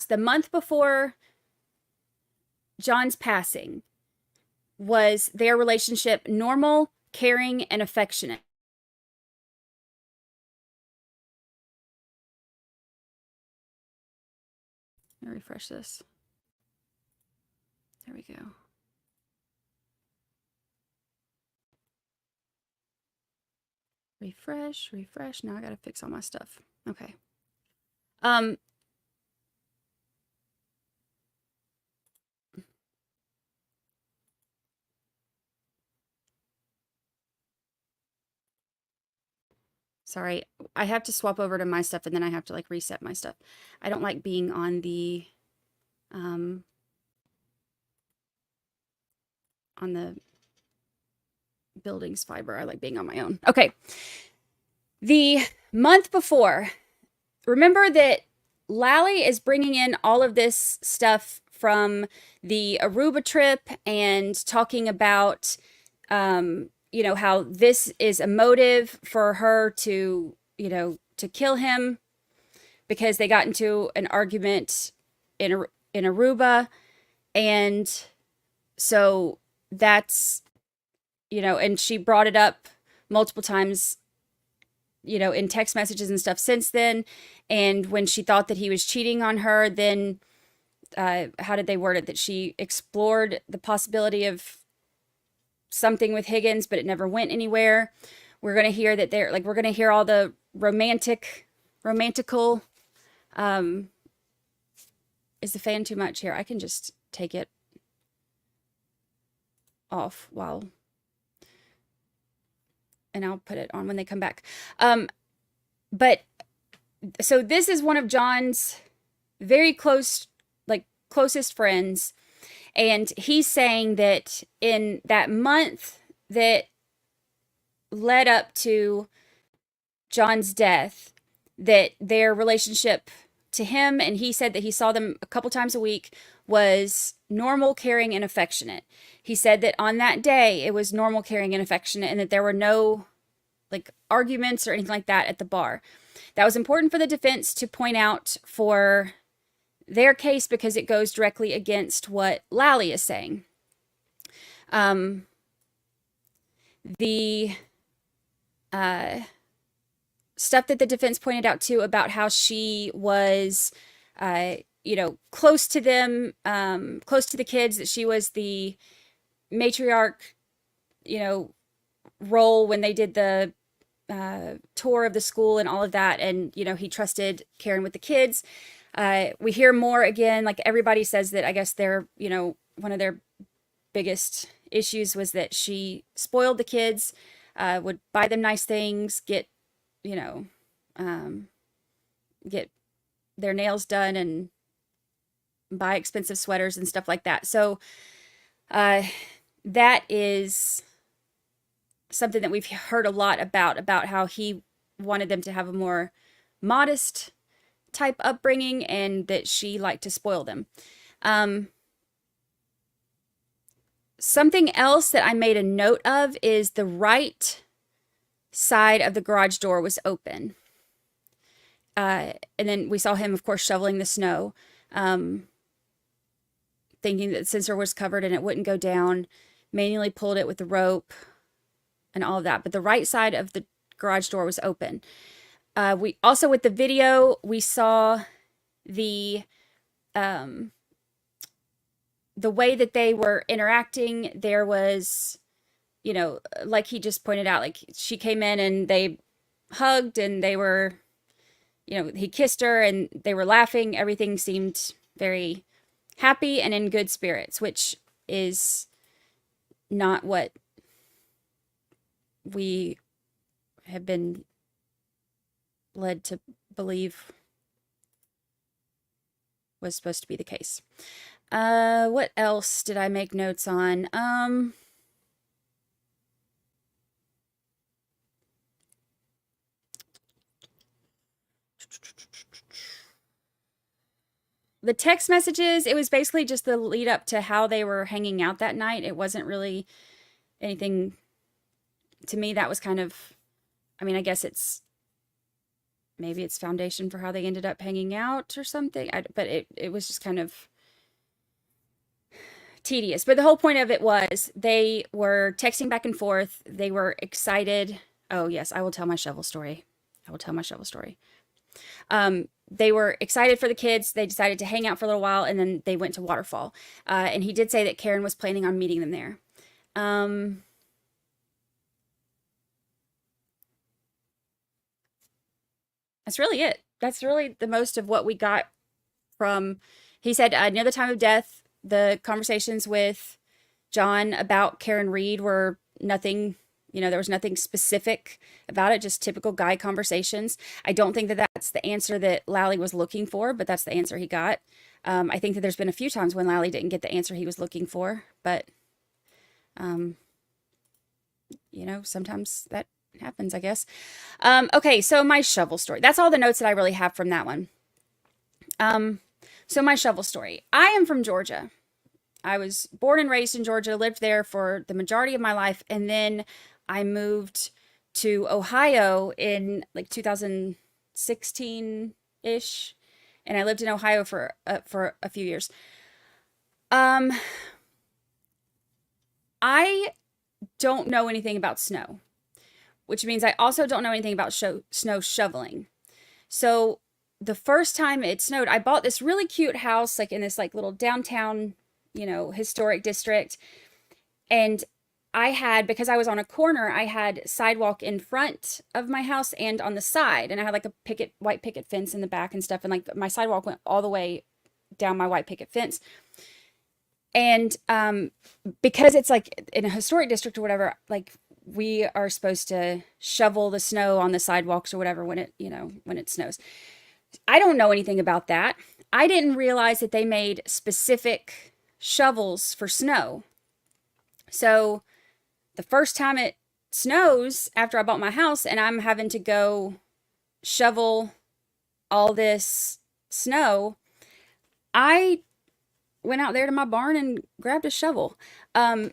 the month before John's passing, was their relationship normal, caring, and affectionate? Let me refresh this. There we go. Refresh. Now I gotta fix all my stuff. Okay. Sorry, I have to swap over to my stuff and then I have to like reset my stuff. I don't like being on the buildings fiber. I like being on my own. Okay. The month before, remember that Lally is bringing in all of this stuff from the Aruba trip and talking about, how this is a motive for her to, to kill him because they got into an argument in Aruba. And so that's, and she brought it up multiple times, in text messages and stuff since then. And when she thought that he was cheating on her, then how did they word it? That she explored the possibility of something with Higgins, but it never went anywhere. We're going to hear that we're going to hear all the romantical, is the fan too much here? I can just take it off and I'll put it on when they come back. But so this is one of John's very closest friends. And he's saying that in that month that led up to John's death, that their relationship to him, and he said that he saw them a couple times a week, was normal, caring, and affectionate. He said that on that day it was normal, caring, and affectionate, and that there were no like arguments or anything like that at the bar. That was important for the defense to point out for their case because it goes directly against what Lally is saying. The stuff that the defense pointed out too about how she was, close to them, close to the kids, that she was the matriarch, role when they did the tour of the school and all of that. And, he trusted Karen with the kids. We hear more again, like everybody says that I guess they're, one of their biggest issues was that she spoiled the kids, would buy them nice things, get their nails done and buy expensive sweaters and stuff like that. So that is something that we've heard a lot about how he wanted them to have a more modest type upbringing and that she liked to spoil them. Something else that I made a note of is the right side of the garage door was open. And then we saw him, of course, shoveling the snow, thinking that the sensor was covered and it wouldn't go down, manually pulled it with the rope and all of that. But the right side of the garage door was open. We also, with the video, we saw the way that they were interacting. There was, like he just pointed out, like she came in and they hugged and they were, he kissed her and they were laughing. Everything seemed very happy and in good spirits, which is not what we have been led to believe was supposed to be the case. What else did I make notes on? The text messages, it was basically just the lead up to how they were hanging out that night. It wasn't really anything, to me, that was kind of, I guess maybe it's foundation for how they ended up hanging out or something. But it was just kind of tedious. But the whole point of it was they were texting back and forth. They were excited. Oh, yes, I will tell my shovel story. They were excited for the kids. They decided to hang out for a little while, and then they went to Waterfall. And he did say that Karen was planning on meeting them there. That's really it. That's really the most of what we got from, he said, near the time of death, the conversations with John about Karen Reed were nothing, there was nothing specific about it, just typical guy conversations. I don't think that that's the answer that Lally was looking for, but that's the answer he got. I think that there's been a few times when Lally didn't get the answer he was looking for, but, sometimes that happens, I guess. Okay, so my shovel story. That's all the notes that I really have from that one. So my shovel story. I am from Georgia. I was born and raised in Georgia, lived there for the majority of my life, and then I moved to Ohio in like 2016-ish, and I lived in Ohio for a few years. I don't know anything about snow, which means I also don't know anything about snow shoveling. So the first time it snowed, I bought this really cute house, like in this like little downtown, historic district. And I had, because I was on a corner, I had sidewalk in front of my house and on the side. And I had like a white picket fence in the back and stuff. And like my sidewalk went all the way down my white picket fence. And because it's like in a historic district or whatever, like we are supposed to shovel the snow on the sidewalks or whatever when it snows. I don't know anything about that. I didn't realize that they made specific shovels for snow. So the first time it snows after I bought my house and I'm having to go shovel all this snow, I went out there to my barn and grabbed a shovel. I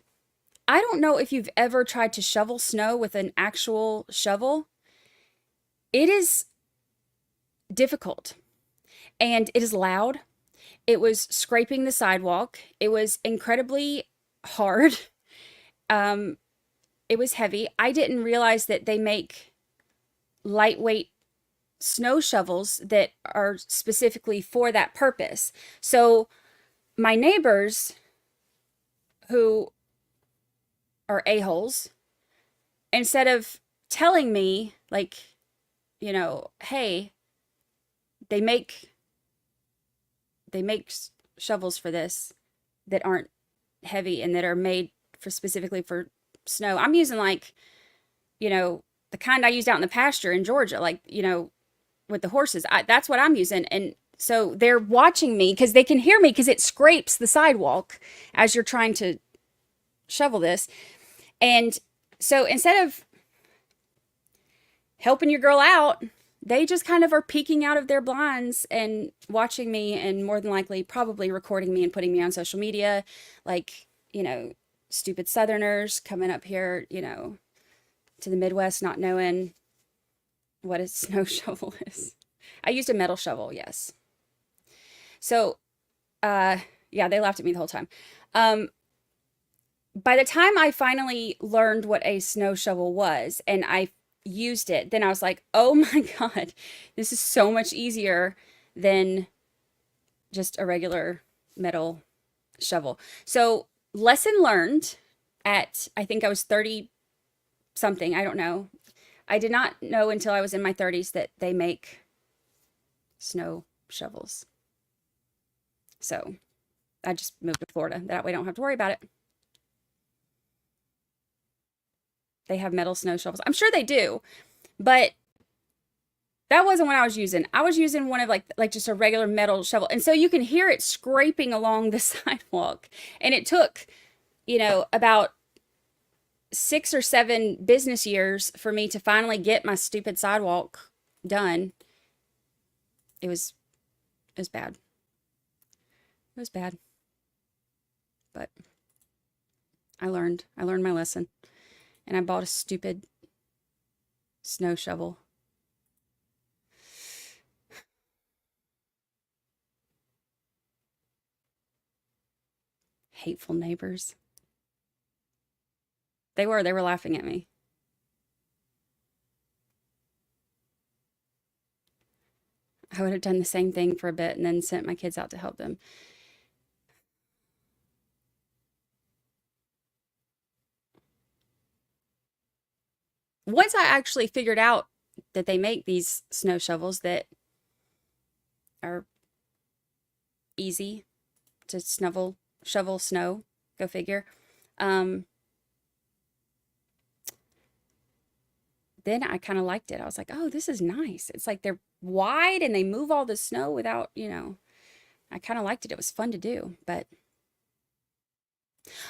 don't know if you've ever tried to shovel snow with an actual shovel. It is difficult and it is loud. It was scraping the sidewalk. It was incredibly hard. It was heavy. I didn't realize that they make lightweight snow shovels that are specifically for that purpose. So my neighbors, who are a-holes, instead of telling me, like, you know, hey, they make shovels for this that aren't heavy and that are made for specifically for snow. I'm using, like, you know, the kind I used out in the pasture in Georgia, like, you know, with the horses. That's what I'm using. And so they're watching me because they can hear me because it scrapes the sidewalk as you're trying to shovel this. And so instead of helping your girl out, they just kind of are peeking out of their blinds and watching me, and more than likely probably recording me and putting me on social media, like, you know, stupid Southerners coming up here, you know, to the Midwest not knowing what a snow shovel is. I used a metal shovel, yes. So, yeah, they laughed at me the whole time. By the time I finally learned what a snow shovel was and I used it, then I was like, oh my God, this is so much easier than just a regular metal shovel. So, lesson learned at, I think I was 30 something, I don't know. I did not know until I was in my 30s that they make snow shovels. So I just moved to Florida. That way I don't have to worry about it. They have metal snow shovels. I'm sure they do, but that wasn't what I was using. I was using one of like just a regular metal shovel. And so you can hear it scraping along the sidewalk. And it took, you know, about 6 or 7 business years for me to finally get my stupid sidewalk done. It was bad. It was bad. But I learned my lesson. And I bought a stupid snow shovel. Hateful neighbors. They were laughing at me. I would have done the same thing for a bit and then sent my kids out to help them. Once I actually figured out that they make these snow shovels that are easy to shovel snow, go figure, then I kind of liked it. I was like, oh, this is nice. It's like they're wide and they move all the snow without, you know, I kind of liked it. It was fun to do, but.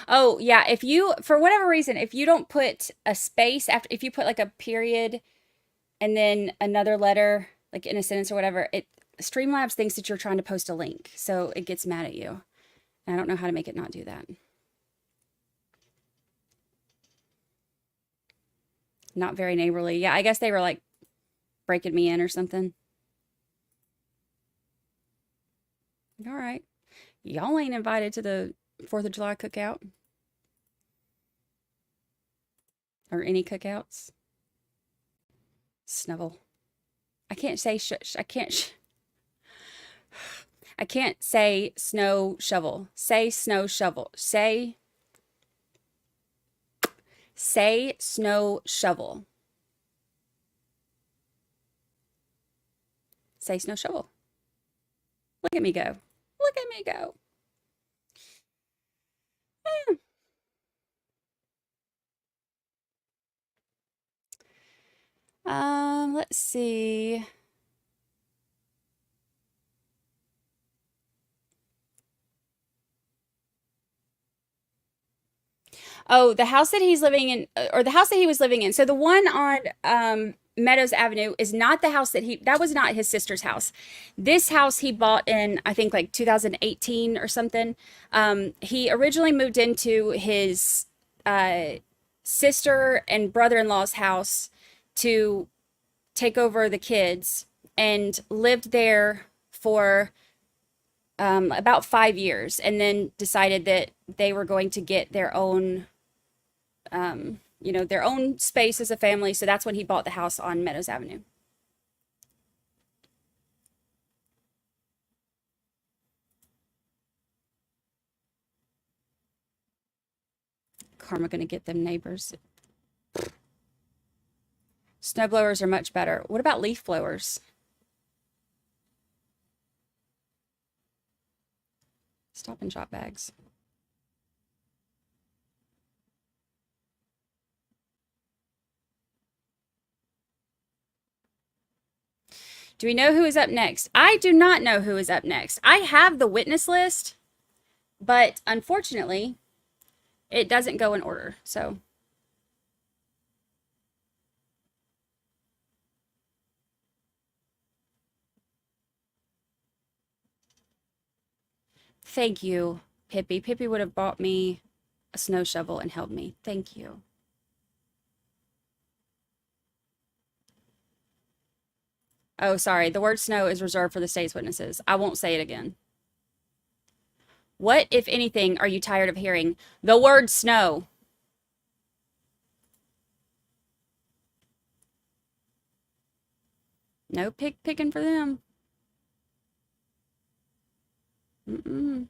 Oh, yeah. If you, for whatever reason, if you don't put a space after, if you put like a period and then another letter, like in a sentence or whatever, Streamlabs thinks that you're trying to post a link. So it gets mad at you. And I don't know how to make it not do that. Not very neighborly. Yeah, I guess they were like breaking me in or something. All right. Y'all ain't invited to the 4th of July cookout. Or any cookouts. Snuffle. I can't say I can't say snow shovel. Say snow shovel. Say snow shovel. Say snow shovel. Look at me go. Look at me go. Let's see. Oh, the house that he's living in, or the house that he was living in. So the one on Meadows Avenue is not the house that was not his sister's house. This house he bought in, I think, like 2018 or something. He originally moved into his sister and brother-in-law's house to take over the kids and lived there for about 5 years, and then decided that they were going to get their own their own space as a family. So that's when he bought the house on Meadows Avenue. Karma gonna get them neighbors. Snow blowers are much better. What about leaf blowers? Stop and Shop bags. Do we know who is up next? I do not know who is up next. I have the witness list, but unfortunately, it doesn't go in order. So thank you, Pippi. Pippi would have bought me a snow shovel and helped me. Thank you. Oh, sorry. The word snow is reserved for the state's witnesses. I won't say it again. What, if anything, are you tired of hearing? The word snow. No picking for them. Mm-mm.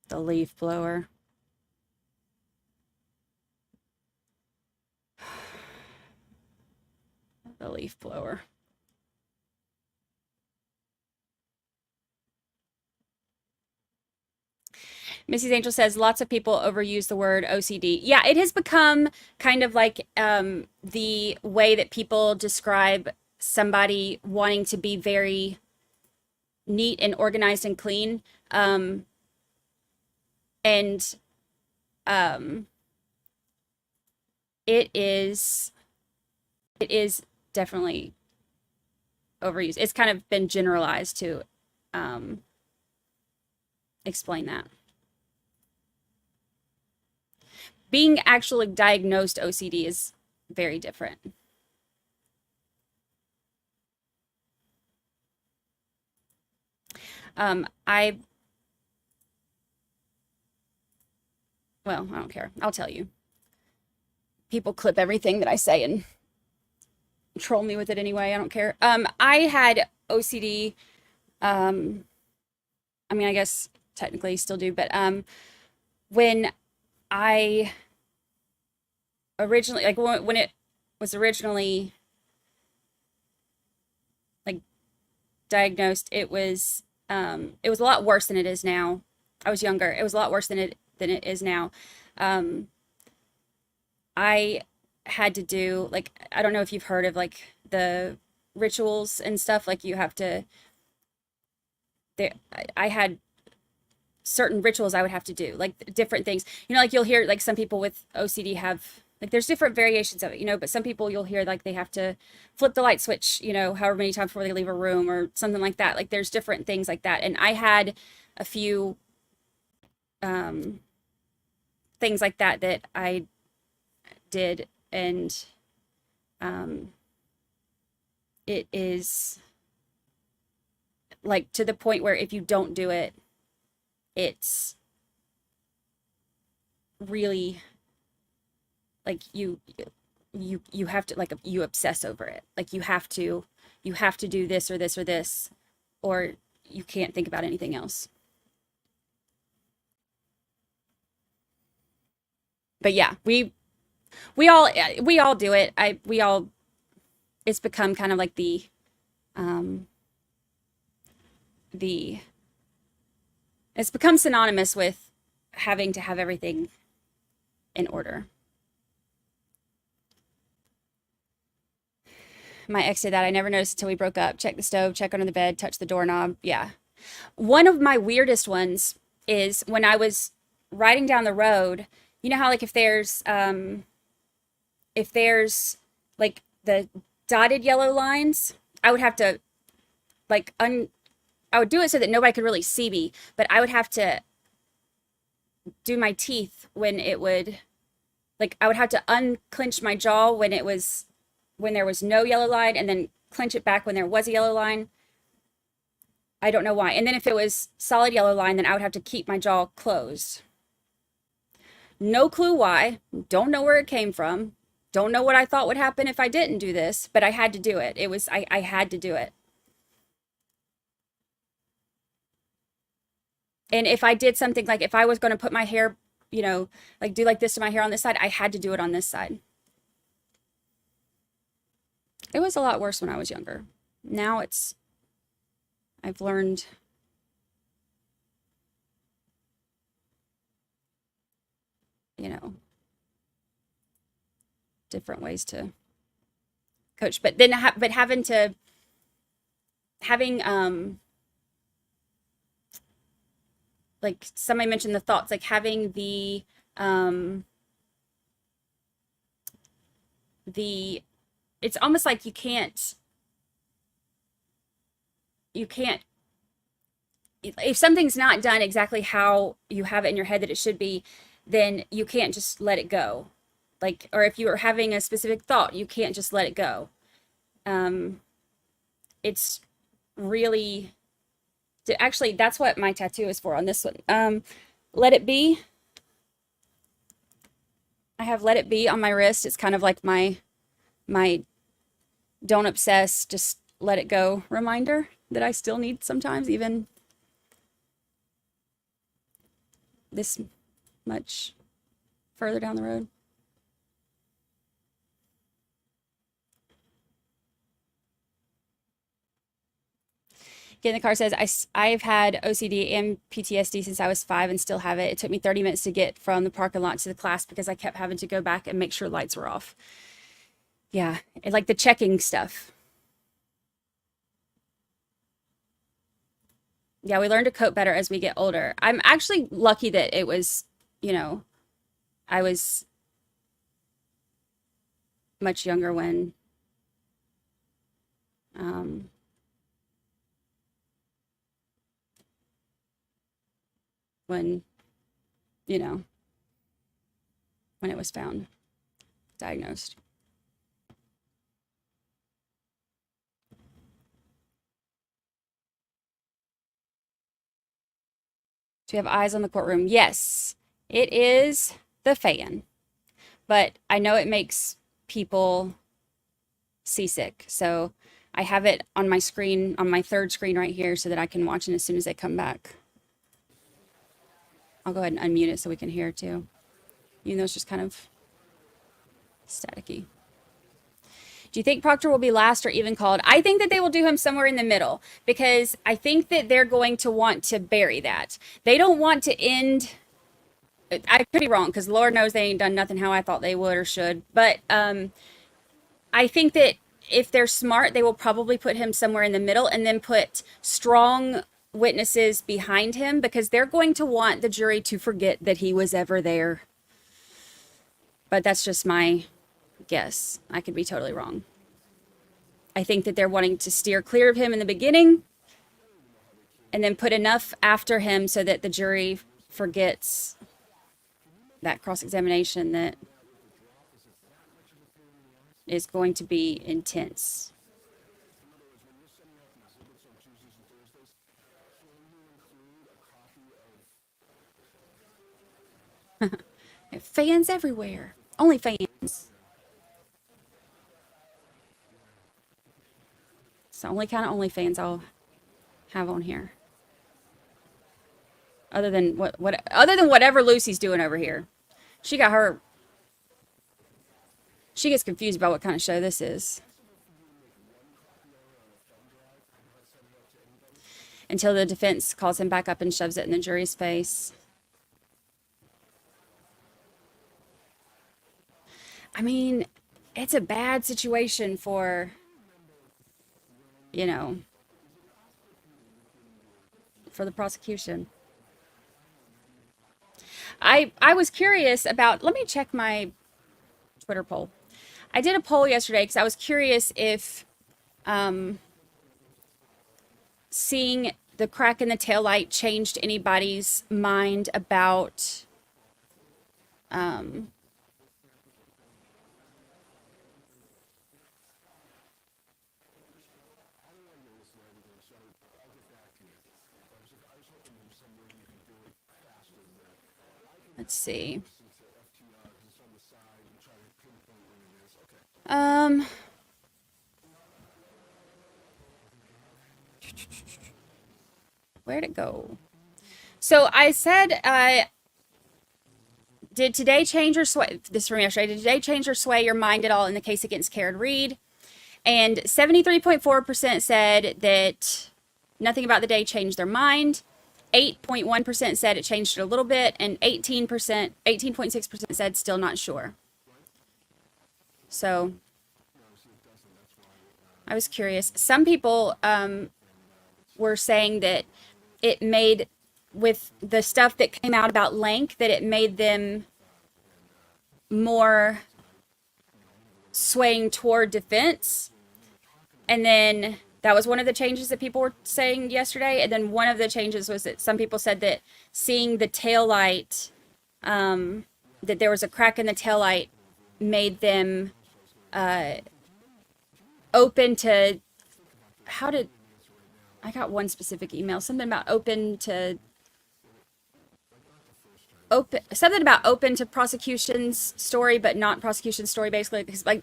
The leaf blower. The leaf blower. Mrs. Angel says lots of people overuse the word OCD. Yeah, it has become kind of like the way that people describe somebody wanting to be very neat and organized and clean. It is definitely overused. It's kind of been generalized to explain that. Being actually diagnosed OCD is very different. Well, I don't care. I'll tell you. People clip everything that I say and troll me with it anyway. I don't care. I had OCD. I mean, I guess technically still do, but when I originally, like when it was originally like diagnosed, it was a lot worse than it is now. I was younger. It was a lot worse than it is now. I had to do, like, I don't know if you've heard of like the rituals and stuff, like you have to, I had certain rituals I would have to do, like different things, like you'll hear like some people with OCD have, like there's different variations of it, but some people you'll hear like they have to flip the light switch, however many times before they leave a room or something like that. Like there's different things like that. And I had a few things like that I did, and it is like to the point where if you don't do it, it's really like you have to, like, you obsess over it. Like you have to do this or this or this, or you can't think about anything else. But yeah, we all do it. It's become kind of like it's become synonymous with having to have everything in order. My ex did that. I never noticed until we broke up. Check the stove, check under the bed, touch the doorknob. Yeah. One of my weirdest ones is when I was riding down the road you know how like if there's like the dotted yellow lines, I would have to like I would do it so that nobody could really see me, but I would have to do my teeth when it would, like I would have to unclench my jaw when there was no yellow line, and then clench it back when there was a yellow line. I don't know why. And then if it was solid yellow line, then I would have to keep my jaw closed. No clue why. Don't know where it came from. Don't know what I thought would happen if I didn't do this, but I had to do it. I had to do it. And if I did something like if I was going to put my hair, you know, like do like this to my hair on this side, I had to do it on this side. It was a lot worse when I was younger. Now I've learned different ways to coach, but then having like somebody mentioned the thoughts, like having the it's almost like you can't if something's not done exactly how you have it in your head that it should be, then you can't just let it go. Like, or if you are having a specific thought, you can't just let it go. It's really, actually, that's what my tattoo is for on this one. Let it be. I have let it be on my wrist. It's kind of like my don't obsess, just let it go reminder that I still need sometimes, even this much further down the road. Get in the car says, I've had OCD and PTSD since I was 5 and still have it. It took me 30 minutes to get from the parking lot to the class because I kept having to go back and make sure lights were off. Yeah, like the checking stuff. Yeah, we learn to cope better as we get older. I'm actually lucky that it was, I was much younger when when it was found, diagnosed. Do you have eyes on the courtroom? Yes, it is the fan, but I know it makes people seasick. So I have it on my screen, on my third screen right here, so that I can watch it as soon as they come back. I'll go ahead and unmute it so we can hear it too. Even though it's just kind of staticky. Do you think Proctor will be last or even called? I think that they will do him somewhere in the middle, because I think that they're going to want to bury that. They don't want to end. I could be wrong, because Lord knows they ain't done nothing how I thought they would or should. But I think that if they're smart, they will probably put him somewhere in the middle and then put strong witnesses behind him, because they're going to want the jury to forget that he was ever there. But that's just my guess. I could be totally wrong. I think that they're wanting to steer clear of him in the beginning and then put enough after him so that the jury forgets that cross-examination that is going to be intense. Fans everywhere. Only fans. It's the only kind of OnlyFans I'll have on here. Other than other than whatever Lucy's doing over here. She gets confused about what kind of show this is. Until the defense calls him back up and shoves it in the jury's face. I mean, it's a bad situation for, for the prosecution. I was curious about, let me check my Twitter poll. I did a poll yesterday because I was curious if seeing the crack in the taillight changed anybody's mind about let's see. Where'd it go? So I said, did today change or sway, this from yesterday, did today change or sway your mind at all in the case against Karen Reed? And 73.4% said that nothing about the day changed their mind. 8.1% said it changed it a little bit, and 18.6% said still not sure. So I was curious. Some people were saying that it made, with the stuff that came out about Lank, that it made them more swaying toward defense. And then that was one of the changes that people were saying yesterday. And then one of the changes was that some people said that seeing the taillight, that there was a crack in the taillight, made them open to, I got one specific email, something about open to prosecution's story, but not prosecution's story, basically, because like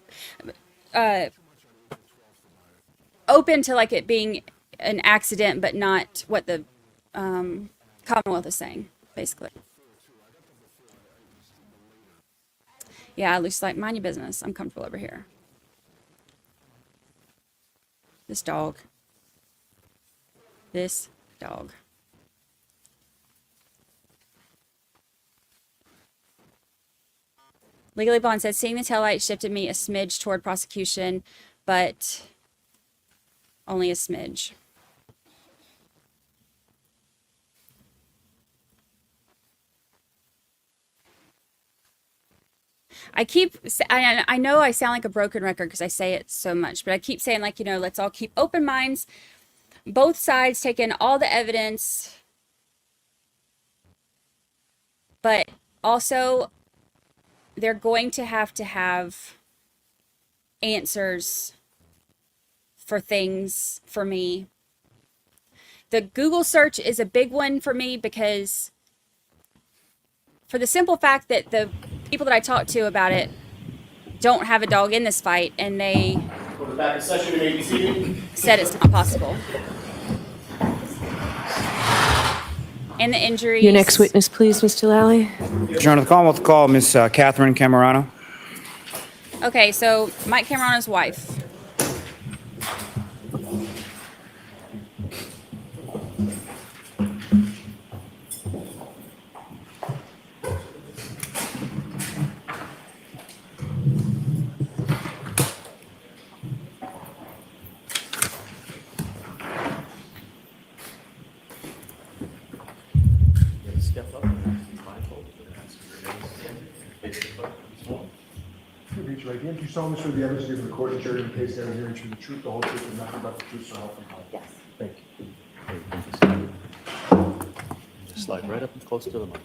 open to like it being an accident, but not what the Commonwealth is saying, basically. Yeah, Lucy's like, mind your business. I'm comfortable over here. This dog. This dog. Legally Blonde says, seeing the taillight shifted me a smidge toward prosecution, but only a smidge. I know I sound like a broken record because I say it so much, but I keep saying, like, you know, let's all keep open minds. Both sides take in all the evidence, but also they're going to have answers for things for me. The Google search is a big one for me because for the simple fact that the people that I talked to about it don't have a dog in this fight, and they said it's not possible. And the injuries. Your next witness, please, Mr. Lally. Your Honor, the Commonwealth will call Miss Katherine Camarano. Okay, so Mike Camarano's wife. Step up. Reach right hand. Do you solemnly swear the evidence given in the court and jury in the case that I'm hearing to the truth, the whole truth, and nothing but the truth, so help me God? Yes. Thank you. Just slide right up and close to the mic.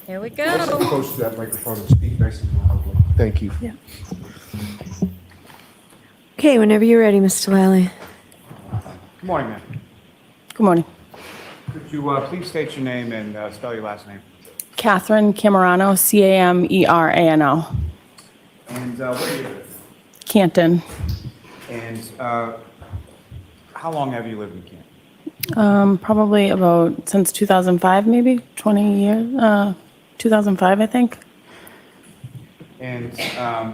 Here we Let's go. get close to that microphone and speak nice and loudly. Thank you. Yeah. Okay, whenever you're ready, Mr. Lally. Good morning, ma'am. Good morning. Could you please state your name and spell your last name? Katherine Camarano, Camerano. And where do you live? Canton. And how long have you lived in Canton? Probably about since 2005, maybe 20 years. 2005, I think. And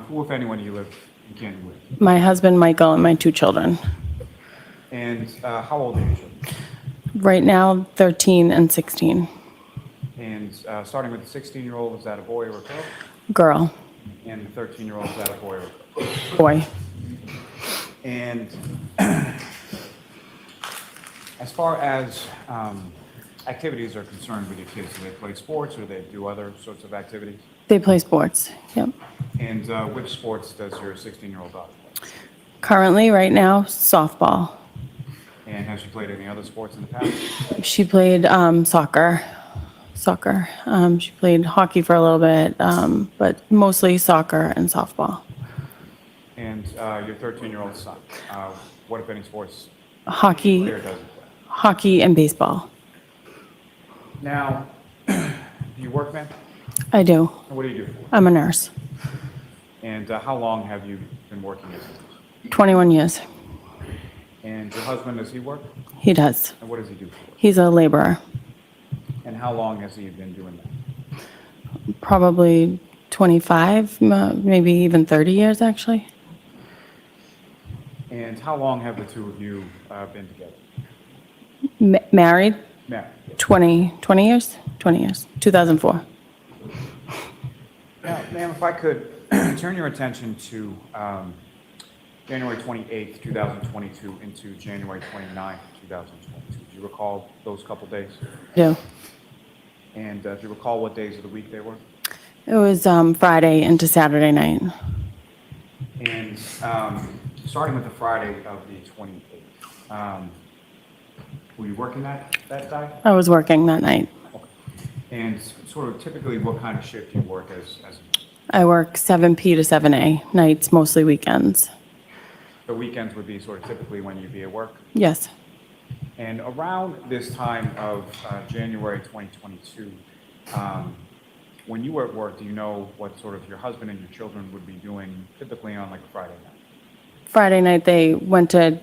who, if anyone, do you live in Canton with? My husband, Michael, and my 2 children. And how old are your children? Right now, 13 and 16. And starting with the 16-year-old, is that a boy or a girl? Girl. And the 13-year-old, is that a boy or a girl? Boy. And as far as activities are concerned with your kids? Do they play sports or do they do other sorts of activities? They play sports. Yep. And which sports does your 16-year-old daughter play? Currently, right now, softball. And has she played any other sports in the past? She played soccer. She played hockey for a little bit, but mostly soccer and softball. And your 13-year-old son, what, if any, sports Hockey, player does he play? hockey and baseball. Now, do you work, ma'am? I do. What do you do? I'm a nurse. And how long have you been working as a nurse? 21 years. And your husband, does he work? He does. And what does he do for work? He's a laborer. And how long has he been doing that? Probably 25, maybe even 30 years, actually. And how long have the two of you been together? Married? Married. 20 years? 20 years. 2004. Now, ma'am, if I could turn your attention to January 28th, 2022 into January 29th, 2022. Do you recall those couple days? Yeah. And do you recall what days of the week they were? It was Friday into Saturday night. And starting with the Friday of the 28th, were you working that day? I was working that night. And sort of typically what kind of shift do you work as I work 7P to 7A, nights, mostly weekends. the weekends would be sort of typically when you'd be at work? Yes. And around this time of January 2022, when you were at work, do you know what sort of your husband and your children would be doing typically on like a Friday night? Friday night, they went to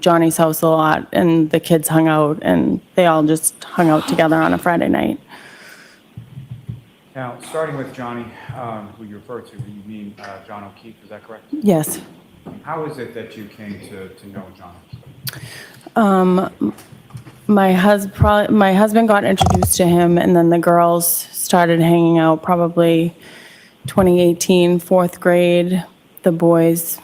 Johnny's house a lot, and the kids hung out, and they all just hung out together on a Friday night. Now, starting with Johnny, who you refer to, you mean John O'Keefe, is that correct? Yes. How is it that you came to know John O'Keefe? My husband got introduced to him, and then the girls started hanging out probably 2018, fourth grade. The boys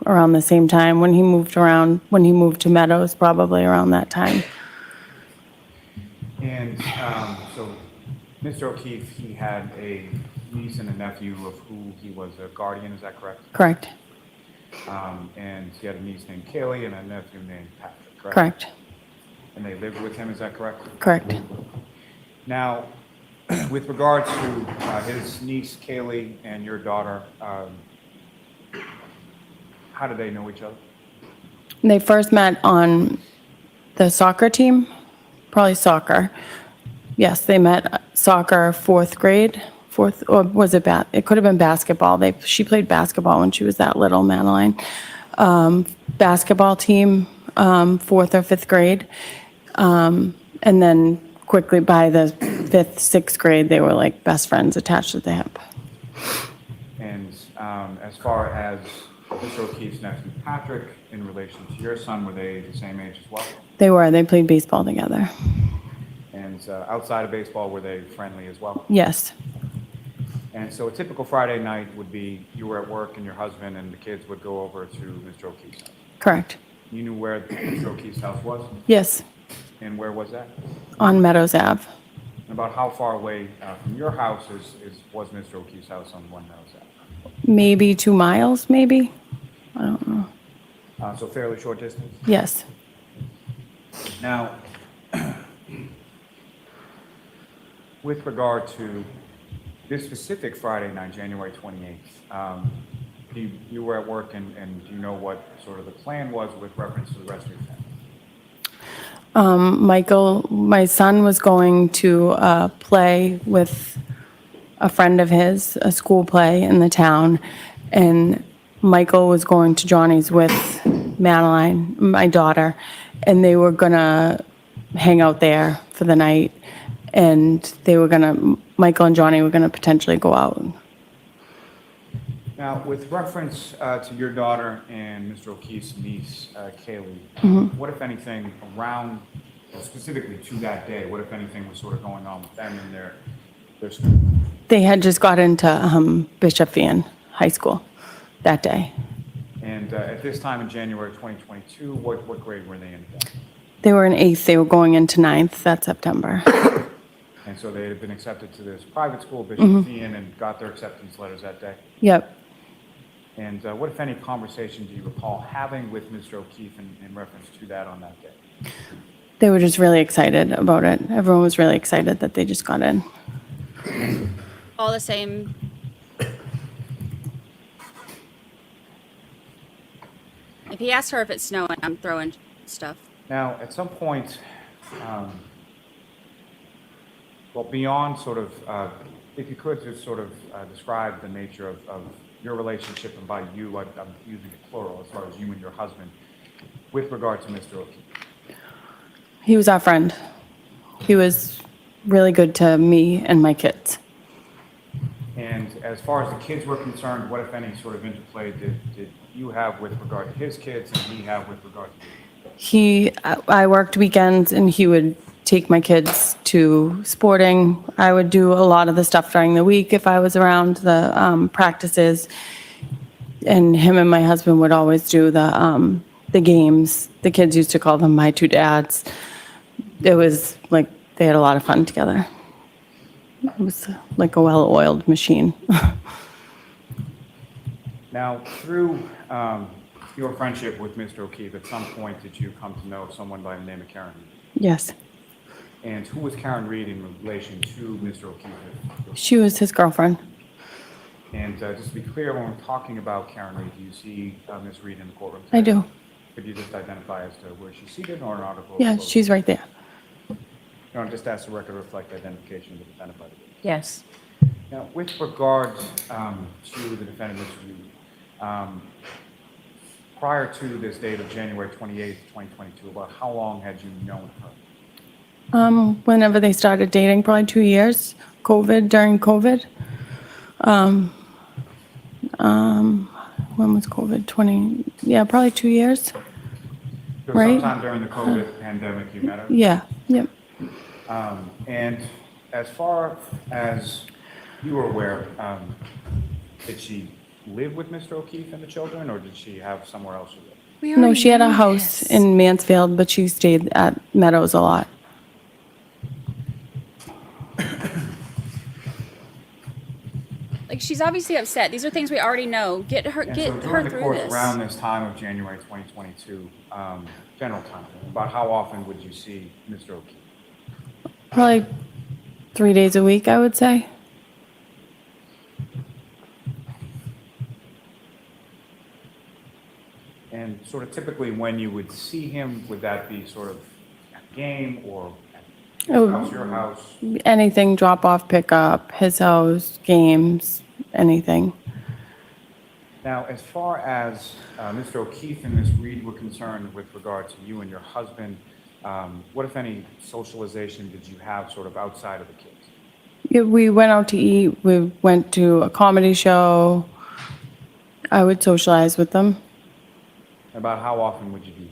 around the same time when he moved to Meadows, probably around that time. And so Mr. O'Keefe, he had a niece and a nephew of who he was a guardian, is that correct? Correct. And he had a niece named Kaylee and a nephew named Patrick, correct? Correct. And they lived with him, is that correct? Correct. Now, with regard to his niece Kaylee and your daughter, how did they know each other? They first met on the soccer team, probably soccer. Yes, they met soccer fourth grade, or was it it could have been basketball. She played basketball when she was that little, Madeline. Basketball team, fourth or fifth grade. And then quickly by the fifth, sixth grade, they were like best friends attached at the hip. And as far as Mr. O'Keefe's nephew Patrick, in relation to your son, were they the same age as well? They were. They played baseball together. And outside of baseball, were they friendly as well? Yes. And so a typical Friday night would be you were at work and your husband and the kids would go over to Mr. O'Keefe's house. Correct. You knew where Mr. O'Keefe's house was? Yes. And where was that? On Meadows Ave. And about how far away from your house was Mr. O'Keefe's house on One Meadows Ave? Maybe 2 miles, maybe. I don't know. So fairly short distance? Yes. Now, with regard to this specific Friday night, January 28th, you were at work and do you know what sort of the plan was with reference to the rest of your family? Michael, my son was going to play with a friend of his, a school play in the town, and Michael was going to Johnny's with Madeline, my daughter, and they were gonna hang out there for the night, and Michael and Johnny were gonna potentially go out. Now, with reference to your daughter and Mr. O'Keefe's niece, Kaylee, what, if anything, around, specifically to that day, what, if anything, was sort of going on with them and their school? They had just got into Bishop Vian High School that day. And at this time in January 2022, what grade were they in? They were in 8th, they were going into 9th that September. And so they had been accepted to this private school, Bishop Ian, and got their acceptance letters that day. Yep. And what, if any, conversation do you recall having with Mr. O'Keefe in reference to that on that day? They were just really excited about it. Everyone was really excited that they just got in. All the same. If he asks her if it's snowing, I'm throwing stuff. Now, at some point, well, beyond sort of, if you could just sort of describe the nature of your relationship, and by you, I'm using it plural, as far as you and your husband, with regard to Mr. O'Keefe. He was our friend. He was really good to me and my kids. And as far as the kids were concerned, what, if any, sort of interplay did you have with regard to his kids and he have with regard to you? I worked weekends and he would take my kids to sporting. I would do a lot of the stuff during the week if I was around the practices. And him and my husband would always do the games. The kids used to call them my two dads. It was like they had a lot of fun together. It was like a well-oiled machine. Now, through your friendship with Mr. O'Keefe, at some point did you come to know someone by the name of Karen Reed? Yes. And who was Karen Reed in relation to Mr. O'Keefe? She was his girlfriend. And just to be clear, when we're talking about Karen Reed, do you see Ms. Reed in the courtroom I today? do. Could you just identify as to where she's seated or an article? Yeah, she's right there. No, just ask the record to reflect identification of the defendant by the witness. Yes. Now, with regard to the defendant, Mr. Reed, prior to this date of January 28th, 2022, about how long had you known her? Whenever they started dating, probably 2 years. During COVID. When was COVID? Probably 2 years. So Right. sometime during the COVID pandemic, you met her? Yeah, yep. And as far as you were aware, did she live with Mr. O'Keefe and the children, or did she have somewhere else to live? No, she had a house in Mansfield, but she stayed at Meadows a lot. Like, she's obviously upset. These are things we already know. Get her And so her during the through course this. around this time of January 2022, general time, about how often would you see Mr. O'Keefe? Probably 3 days a week, I would say. And sort of typically when you would see him, would that be sort of at the game or at his Oh. house, your house? Anything, drop off, pick up, his house, games, anything. Now, as far as Mr. O'Keefe and Ms. Reed were concerned with regard to you and your husband, what, if any, socialization did you have sort of outside of the kids? Yeah, we went out to eat. We went to a comedy show. I would socialize with them. About how often would you do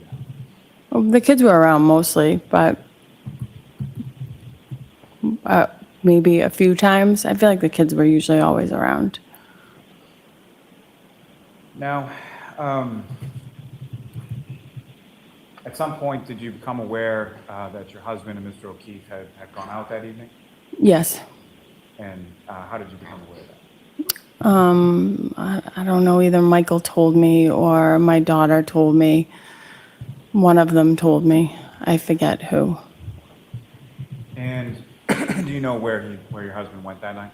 that? The kids were around mostly, but maybe a few times. I feel like the kids were usually always around. Now, at some point, did you become aware that your husband and Mr. O'Keefe had gone out that evening? Yes. And how did you become aware of that? I don't know, either Michael told me or my daughter told me. One of them told me. I forget who. And do you know where your husband went that night?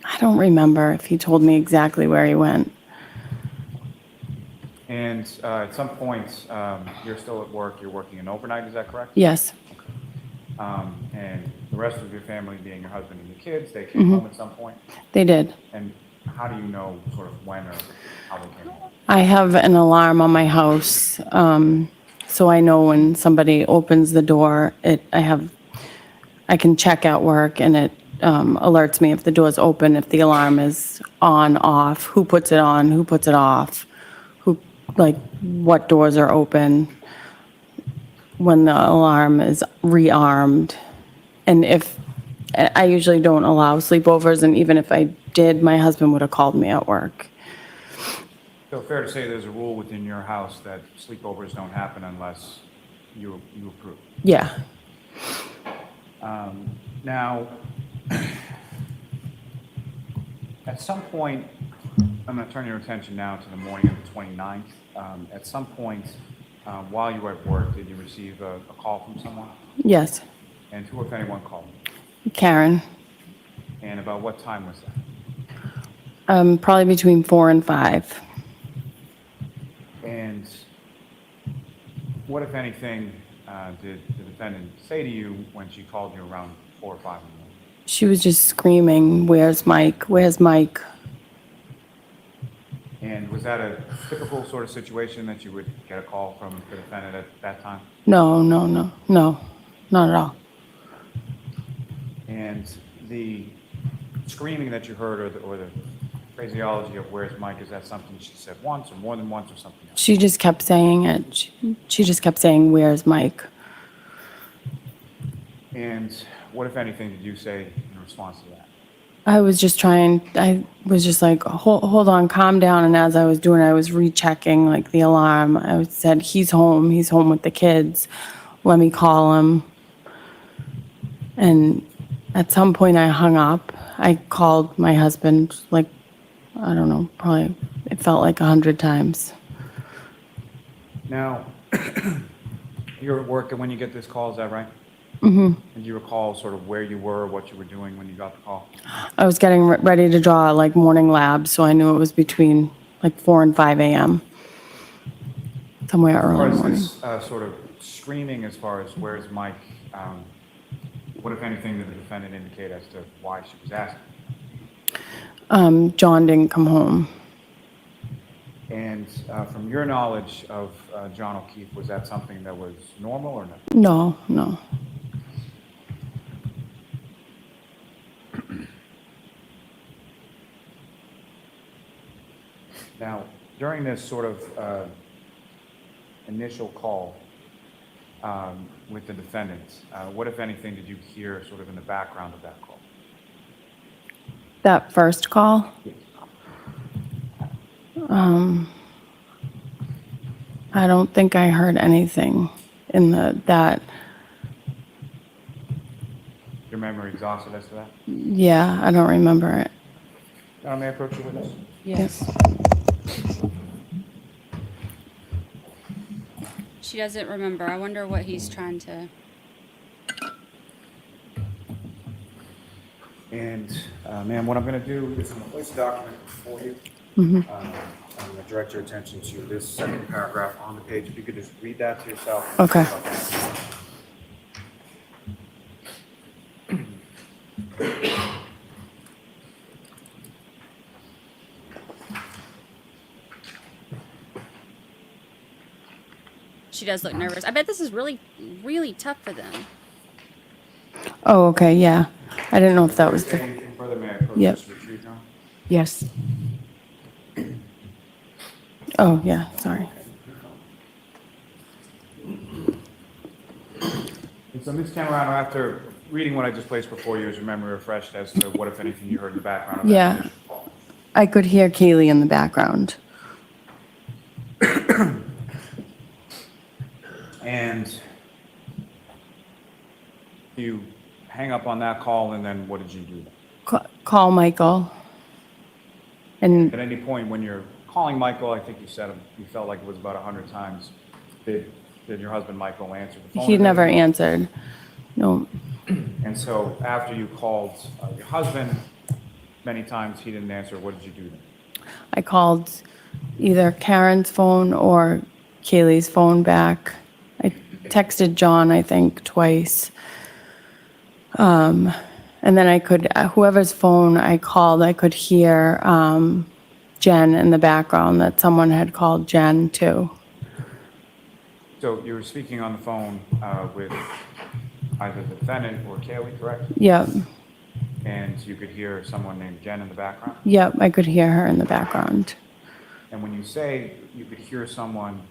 I don't remember if he told me exactly where he went. And at some point, you're still at work, you're working an overnight, is that correct? Yes. And the rest of your family, being your husband and your kids, they came home at some point? They did. And how do you know sort of when or how they came home? I have an alarm on my house, so I know when somebody opens the door. I can check at work, and it alerts me if the door's open, if the alarm is on, off, who puts it on, who puts it off, what doors are open, when the alarm is rearmed, and if I usually don't allow sleepovers, and even if I did, my husband would have called me at work. So fair to say there's a rule within your house that sleepovers don't happen unless you approve. Yeah. Now, at some point, I'm going to turn your attention now to the morning of the 29th. At some point, while you were at work, did you receive a call from someone? Yes. And who, if anyone, called? Karen. And about what time was that? Probably between 4 and 5. And what, if anything, did the defendant say to you when she called you around 4 or 5 in the morning? She was just screaming, "Where's Mike? Where's Mike?" And was that a typical sort of situation that you would get a call from the defendant at that time? No, not at all. And the screaming that you heard, or the phraseology of "Where's Mike," is that something she said once, or more than once, or something else? She just kept saying it. She just kept saying, "Where's Mike?" And what, if anything, did you say in response to that? I was just like, hold on, calm down. And as I was doing it, I was rechecking like the alarm. I said, he's home with the kids. Let me call him. And at some point I hung up. I called my husband, like, I don't know, probably, it felt like 100 times. Now, you're at work and when you get this call, is that right? Mm-hmm. And do you recall sort of where you were, what you were doing when you got the call? I was getting ready to draw like morning labs, so I knew it was between like 4 and 5 a.m. Somewhere early As far morning. as this sort of screaming, as far as "Where's Mike," what, if anything, did the defendant indicate as to why she was asking? John didn't come home. And from your knowledge of John O'Keefe, was that something that was normal or no? No. Now, during this sort of initial call with the defendant, what, if anything, did you hear sort of in the background of that call? That first call? I don't think I heard anything in that. Your memory exhausted as to that? Yeah, I don't remember it. May I approach you with this? Yes. She doesn't remember. I wonder what he's trying to. And, ma'am, what I'm going to do is I'm going to place a document before you. Mm-hmm. I'm going to direct your attention to this second paragraph on the page. If you could just read that to yourself. Okay. She does look nervous. I bet this is really, really tough for them. Oh, okay, yeah. I didn't know if that was the. Anything further, may I approach Yep. this with you, John? Yes. Oh, yeah, sorry. And so, Ms. Camarano, after reading what I just placed before you, is your memory refreshed as to what, if anything, you heard in the background of that Yeah. initial call? I could hear Kaylee in the background. And you hang up on that call, and then what did you do? Call Michael. And At any point when you're calling Michael, I think you said you felt like it was about 100 times, did your husband Michael answer the phone? he never answered. No. And so after you called your husband many times, he didn't answer, what did you do then? I called either Karen's phone or Kaylee's phone back. I texted John, I think, twice. And then I could, whoever's phone I called, I could hear Jen in the background, that someone had called Jen too. So you were speaking on the phone with either the defendant or Kaylee, correct? Yep, And you could hear someone named Jen in the background? yep, I could hear her in the background. And when you say you could hear someone,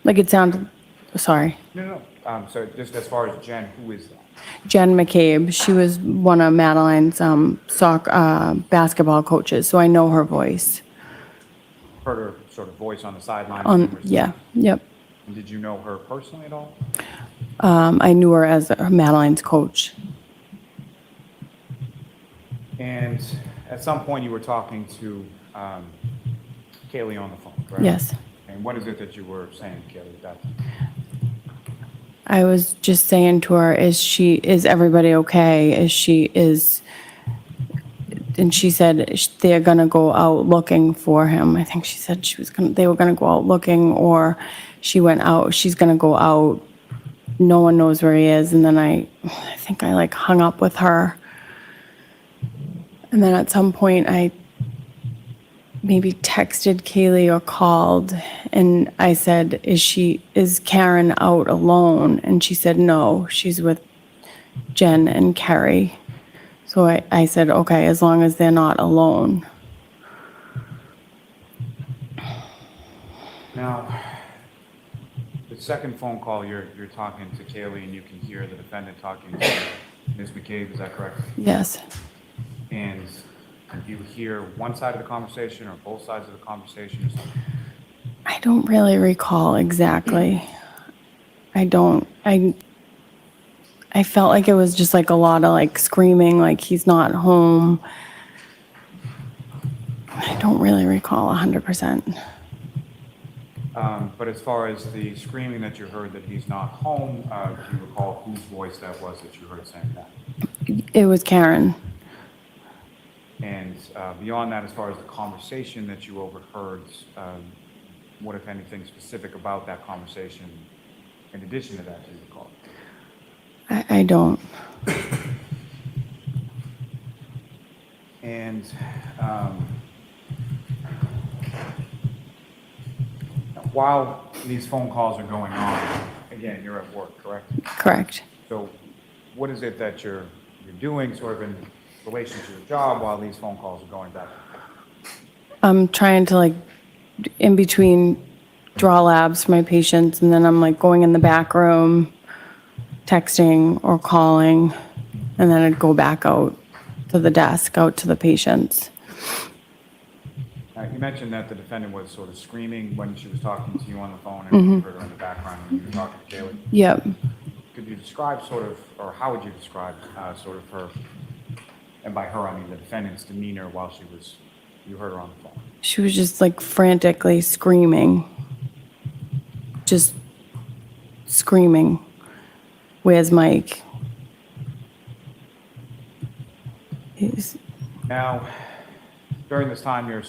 Like it sounded, sorry, no. So just as far as Jen, who is that? Jen McCabe. She was one of Madeline's basketball coaches, so I know her voice. Heard her sort of voice on the sidelines? Yeah, yep. And did you know her personally at all? I knew her as Madeline's coach. And at some point, you were talking to Kaylee on the phone, correct? Yes. And what is it that you were saying to Kaylee at that time? I was just saying to her, is everybody okay? And she said they're gonna go out looking for him. I think she said they were gonna go out looking, or she went out, she's gonna go out. No one knows where he is. And then I think I like hung up with her. And then at some point I maybe texted Kaylee or called, and I said, is Karen out alone? And she said, no, she's with Jen and Kerry. So I said, okay, as long as they're not alone. Now, the second phone call, you're talking to Kaylee, and you can hear the defendant talking to Ms. McCabe, is that correct? Yes. And you hear one side of the conversation or both sides of the conversation? I don't really recall exactly. I felt like it was just like a lot of like screaming, like he's not home. I don't really recall 100%. But as far as the screaming that you heard that he's not home, do you recall whose voice that was that you heard saying that? It was Karen. And beyond that, as far as the conversation that you overheard, what, if anything, specific about that conversation in addition to that do you recall? I don't. And while these phone calls are going on, again, you're at work, correct? Correct. So what is it that you're doing sort of in relation to your job while these phone calls are going back? I'm trying to like, in between, draw labs for my patients, and then I'm like going in the back room, texting or calling, and then I'd go back out to the desk, out to the patients. You mentioned that the defendant was sort of screaming when she was talking to you on the phone, and you heard her in the background when you were talking to Kaylee. Yep. Could you describe sort of, or how would you describe sort of her, and by her I mean the defendant's demeanor while you heard her on the phone? She was just like frantically screaming. Just screaming. Where's Mike? Now, during this time, you're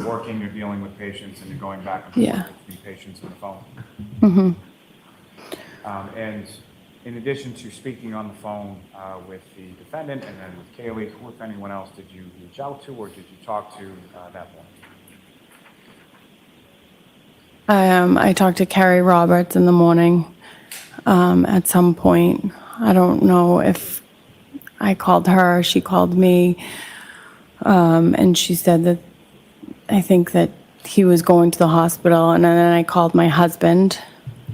working, you're dealing with patients, and you're going back and forth between patients on the phone. Mm-hmm. And in addition to speaking on the phone with the defendant and then with Kaylee, who, if anyone else, did you reach out to or did you talk to that morning? I talked to Carrie Roberts in the morning at some point. I don't know if I called her, she called me, and she said that I think that he was going to the hospital, and then I called my husband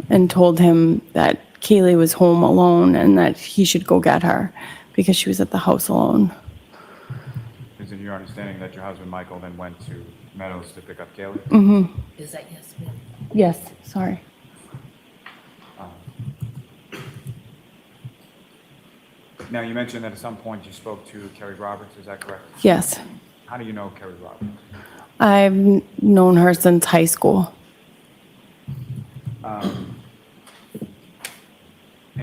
and told him that Kaylee was home alone and that he should go get her because she was at the house alone. Is it your understanding that your husband, Michael, then went to Meadows to pick up Kaylee? Mm-hmm. Is that yes, ma'am? Yes, sorry. Now, you mentioned that at some point you spoke to Kerry Roberts, is that correct? Yes. How do you know Kerry Roberts? I've known her since high school. And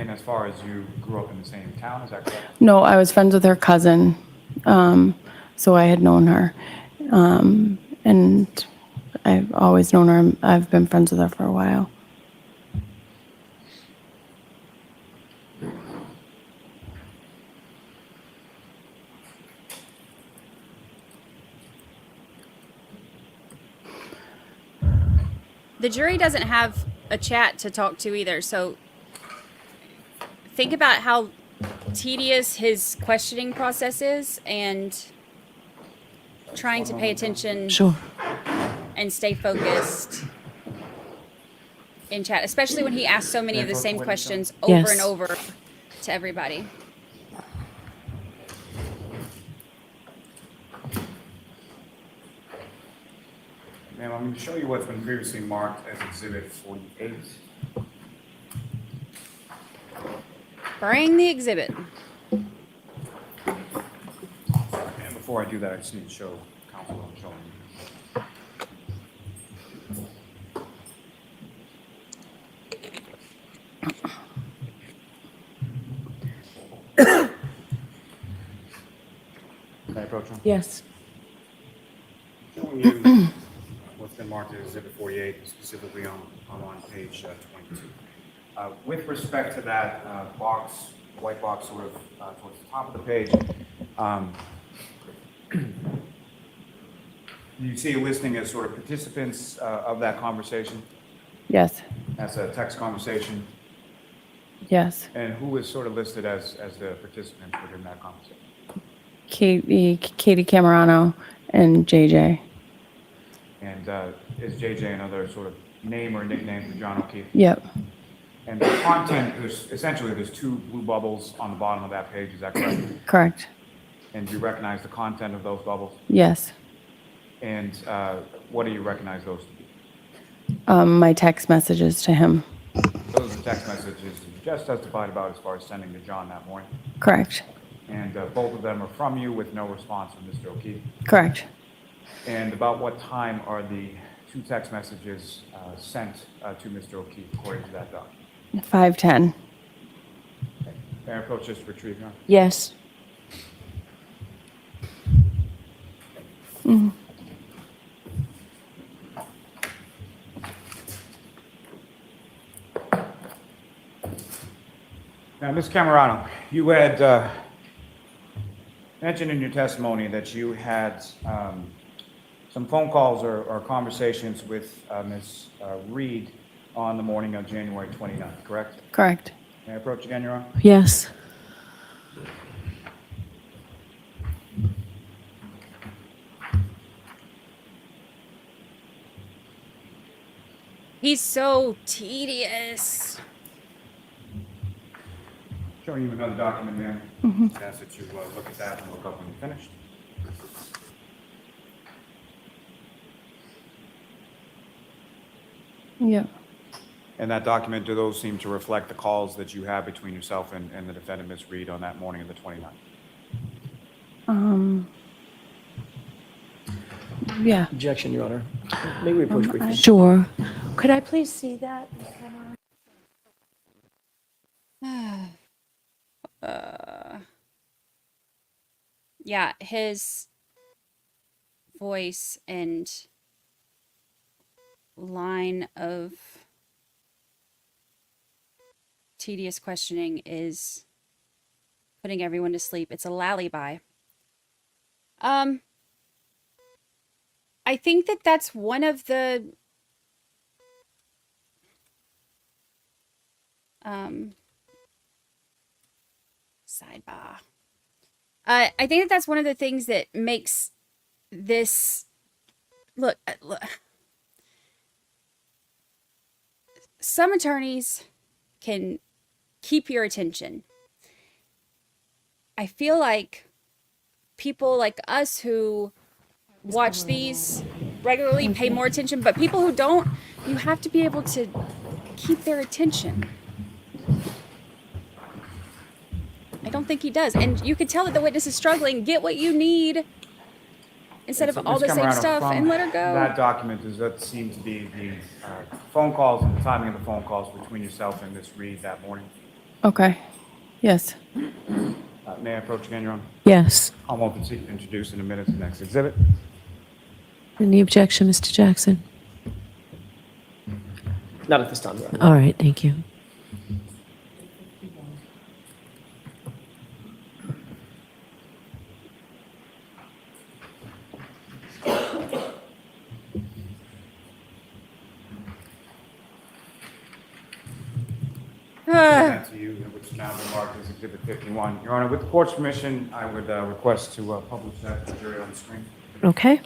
as far as you grew up in the same town, is that correct? No, I was friends with her cousin, so I had known her. And I've always known her. I've been friends with her for a while. The jury doesn't have a chat to talk to either, so think about how tedious his questioning process is and trying to pay attention and stay focused in chat, especially when he asks so many of the same questions over and over to everybody. Ma'am, I'm going to show you what's been previously marked as Exhibit 48. Bring the exhibit. And before I do that, I just need to show council what I'm showing you. Can I approach him? Yes. Showing you what's been marked as Exhibit 48, specifically on page 22. With respect to that box, white box sort of towards the top of the page, you see a listing as sort of participants of that conversation? Yes, As a text conversation? yes. And who is sort of listed as the participant within that conversation? Katie Camarano and JJ. And is JJ another sort of name or nickname for John O'Keefe? Yep, And the content, there's two blue bubbles on the bottom of that page, is that correct? correct. And do you recognize the content of those bubbles? Yes. And what do you recognize those to be? My text messages to him. Those are text messages you just testified about as far as sending to John that morning. Correct. And both of them are from you with no response from Mr. O'Keefe. Correct. And about what time are the two text messages sent to Mr. O'Keefe according to that document? 5:10. May I approach this to retrieve now? Yes. Mhm. Now, Ms. Camarano, you had mentioned in your testimony that you had some phone calls or conversations with Ms. Reed on the morning of January 29th, correct? Correct. May I approach again, Your Honor? Yes. He's so tedious. Showing you another document, ma'am. Mhm. I ask that you look at that and look up when you're finished. Yep. And that document, do those seem to reflect the calls that you have between yourself and the defendant, Ms. Reed, on that morning of the 29th? Yeah. Objection, Your Honor. May we approach briefly? Sure. Could I please see that? Yeah, his voice and line of tedious questioning is putting everyone to sleep. It's a lullaby. I think that that's one of the sidebar. I think that that's one of the things that makes this look. Some attorneys can keep your attention. I feel like people like us who watch these regularly pay more attention, but people who don't, you have to be able to keep their attention. I don't think he does. And you can tell that the witness is struggling. Get what you need instead of all the Ms. same Camarano, stuff from and let her go. that document, does that seem to be the phone calls and the timing of the phone calls between yourself and Ms. Reed that morning? Okay. Yes. May I approach again, Your Honor? Yes. I'll open seek to introduce in a minute the next exhibit. Any objection, Mr. Jackson? Not at this time, Your Honor. All right, thank you. That to you, which now been marked as Exhibit 51. Your Honor, with the court's permission, I would request to publish that to the jury on the screen. Okay.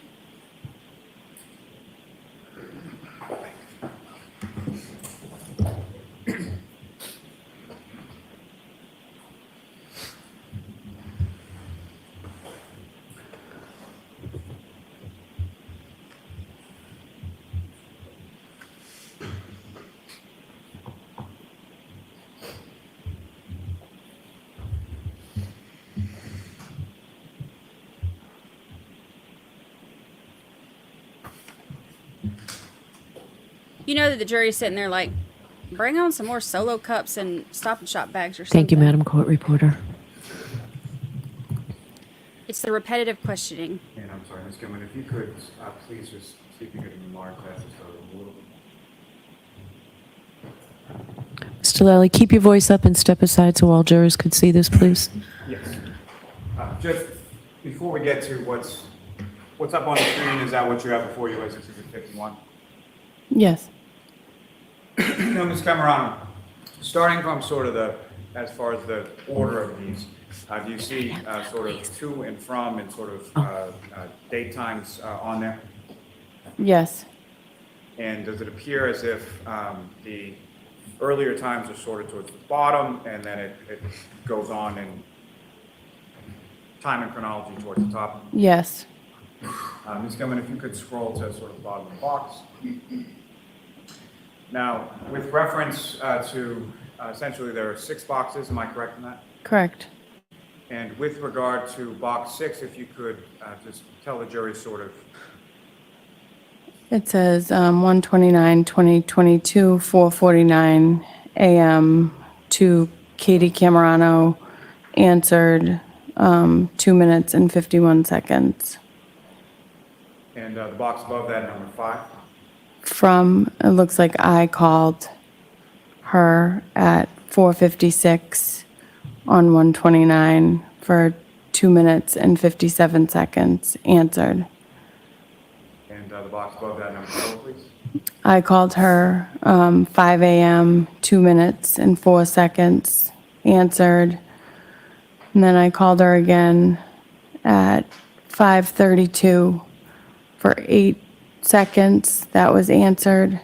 You know that the jury's sitting there like, bring on some more Solo cups and Stop and Shop bags or something. Thank you, Madam Court Reporter. It's the repetitive questioning. And I'm sorry, Ms. Gilman, if you could please just see if you could enlarge that just a little bit. Mr. Lally, keep your voice up and step aside so all jurors could see this, please. Yes. Just before we get to what's up on the screen, is that what you have before you as Exhibit 51? Yes. No, Ms. Camarano, starting from sort of as far as the order of these, do you see sort of to and from and sort of date times on there? Yes. And does it appear as if the earlier times are sort of towards the bottom and then it goes on in time and chronology towards the top? Yes. Ms. Gilman, if you could scroll to sort of the bottom of the box. Now, with reference to essentially there are 6 boxes, am I correct in that? Correct. And with regard to box 6, if you could just tell the jury sort of. It says 1/29/2022, 4:49 a.m. to Katie Camarano, answered 2 minutes and 51 seconds. And the box above that, number 5. It looks like I called her at 4:56 on 1/29 for 2 minutes and 57 seconds, answered. And the box above that, number 4, please. I called her 5 a.m., 2 minutes and 4 seconds, answered. And then I called her again at 5:32 for 8 seconds. That was answered.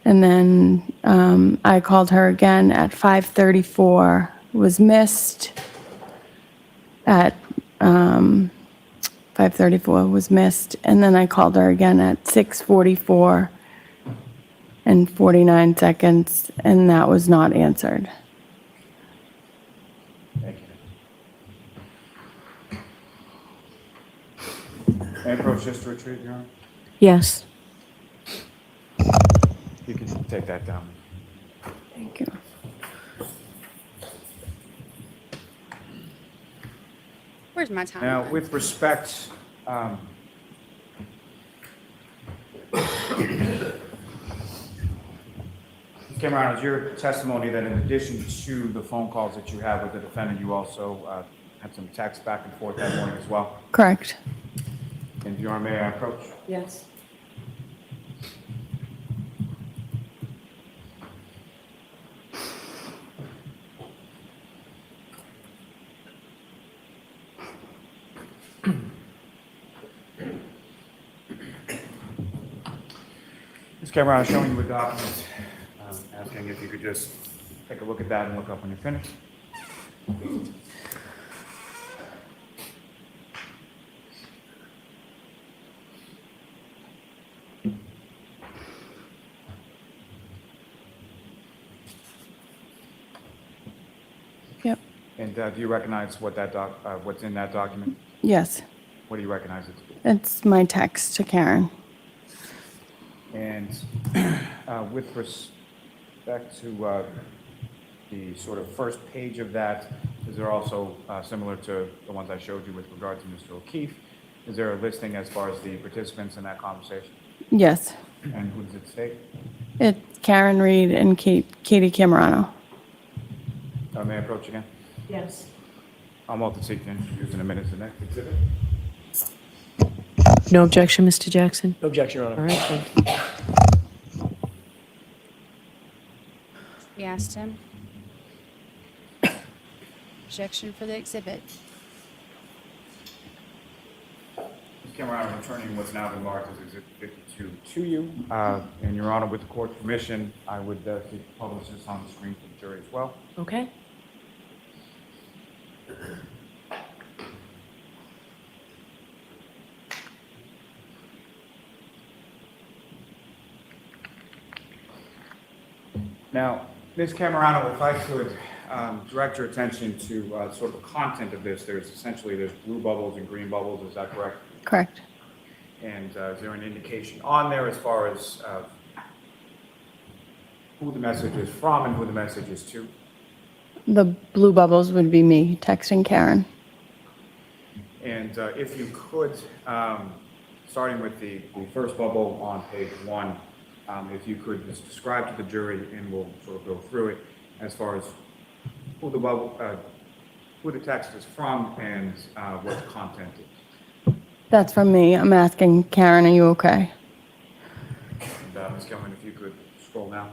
And then I called her again at 5:34, was missed. At 5:34 was missed. And then I called her again at 6:44 and 49 seconds, and that was not answered. Thank you. And approach just to retreat, Your Honor. Yes. You can take that down. Thank you. Where's my time? Now, with respect, Cameron, is your testimony that in addition to the phone calls that you had with the defendant, you also had some text back and forth that morning as well? Correct. And Your Honor, may I approach? Yes. Ms. Cameron, I'm showing you a document, asking if you could just take a look at that and look up when you're finished. Yep. And do you recognize what that what's in that document? Yes. What do you recognize it to be? It's my text to Karen. And with respect to the sort of first page of that, is there also, similar to the ones I showed you with regard to Mr. O'Keefe, is there a listing as far as the participants in that conversation? Yes. And who does it state? It's Karen Reed and Katie Camarano. May I approach again? Yes. I'm about to seek to introduce in a minute the next exhibit. No objection, Mr. Jackson? No objection, Your Honor. All right, thank you. We asked him. Objection for the exhibit. Ms. Cameron, I'm returning what's now been marked as Exhibit 52 to you. And Your Honor, with the court's permission, I would seek to publish this on the screen for the jury as well. Okay. Now, Ms. Camarano, if I could direct your attention to sort of the content of this, there's blue bubbles and green bubbles, is that correct? Correct. And is there an indication on there as far as who the message is from and who the message is to. The blue bubbles would be me texting Karen. And if you could, starting with the first bubble on page 1, if you could just describe to the jury, and we'll sort of go through it, as far as who the bubble, who the text is from and what the content is. That's from me. I'm asking Karen, are you okay? And Ms. Gilman, if you could scroll down.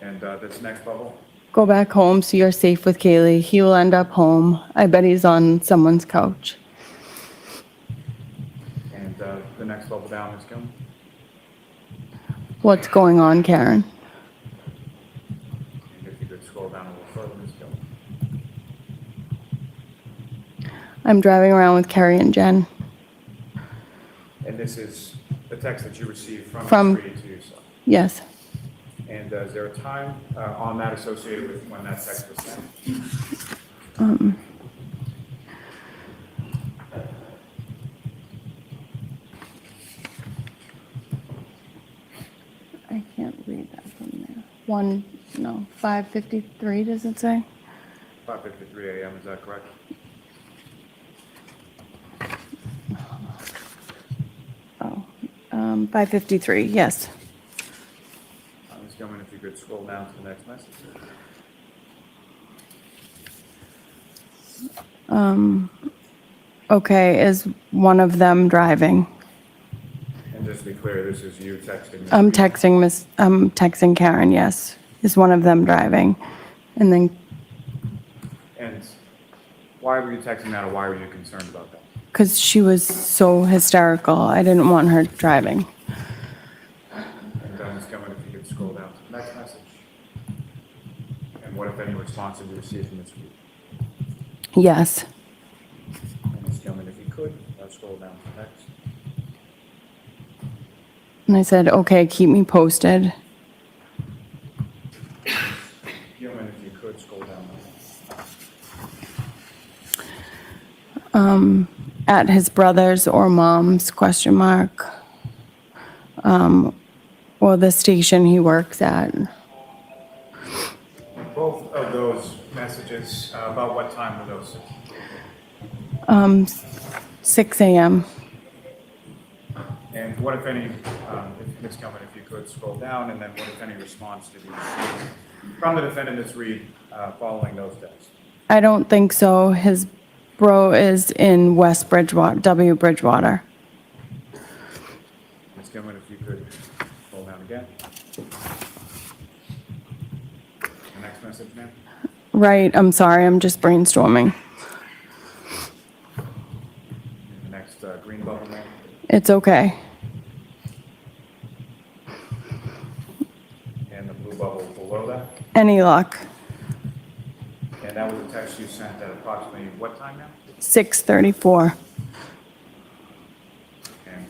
And this next bubble. Go back home so you're safe with Kaylee. He will end up home. I bet he's on someone's couch. And the next bubble down, Ms. Gilman. What's going on, Karen? And if you could scroll down a little further, Ms. Gilman. I'm driving around with Kerry and Jen. And this is the text that you received from From- Ms. Reed to yourself. Yes. And is there a time on that associated with when that text was sent? I can't read that from there. 5:53, does it say? 5:53 a.m., is that correct? Oh, 5:53, yes. Ms. Gilman, if you could scroll down to the next message. Okay, is one of them driving? And just to be clear, this is you texting Ms. I'm Reed. texting Karen, yes. Is one of them driving? And then, And why were you texting that, or why were you concerned about that? because she was so hysterical, I didn't want her driving. And Ms. Gilman, if you could scroll down to the next message. And what, if any, response did you receive from Ms. Reed? Yes. And Ms. Gilman, if you could, scroll down to the next. And I said, okay, keep me posted. Gilman, if you could, scroll down. At his brother's or mom's, ? Or the station he works at. Both of those messages, about what time were those? 6 a.m. And what, if any, Ms. Gilman, if you could scroll down, and then what, if any, response did you receive from the defendant, Ms. Reed, following those texts? I don't think so. His bro is in West Bridgewater, W. Bridgewater. Ms. Gilman, if you could scroll down again. The next message, ma'am. Right, I'm sorry, I'm just brainstorming. The next green bubble, ma'am. It's okay. And the blue bubble below that. Any luck? And that was a text you sent at approximately what time, ma'am? 6:34. And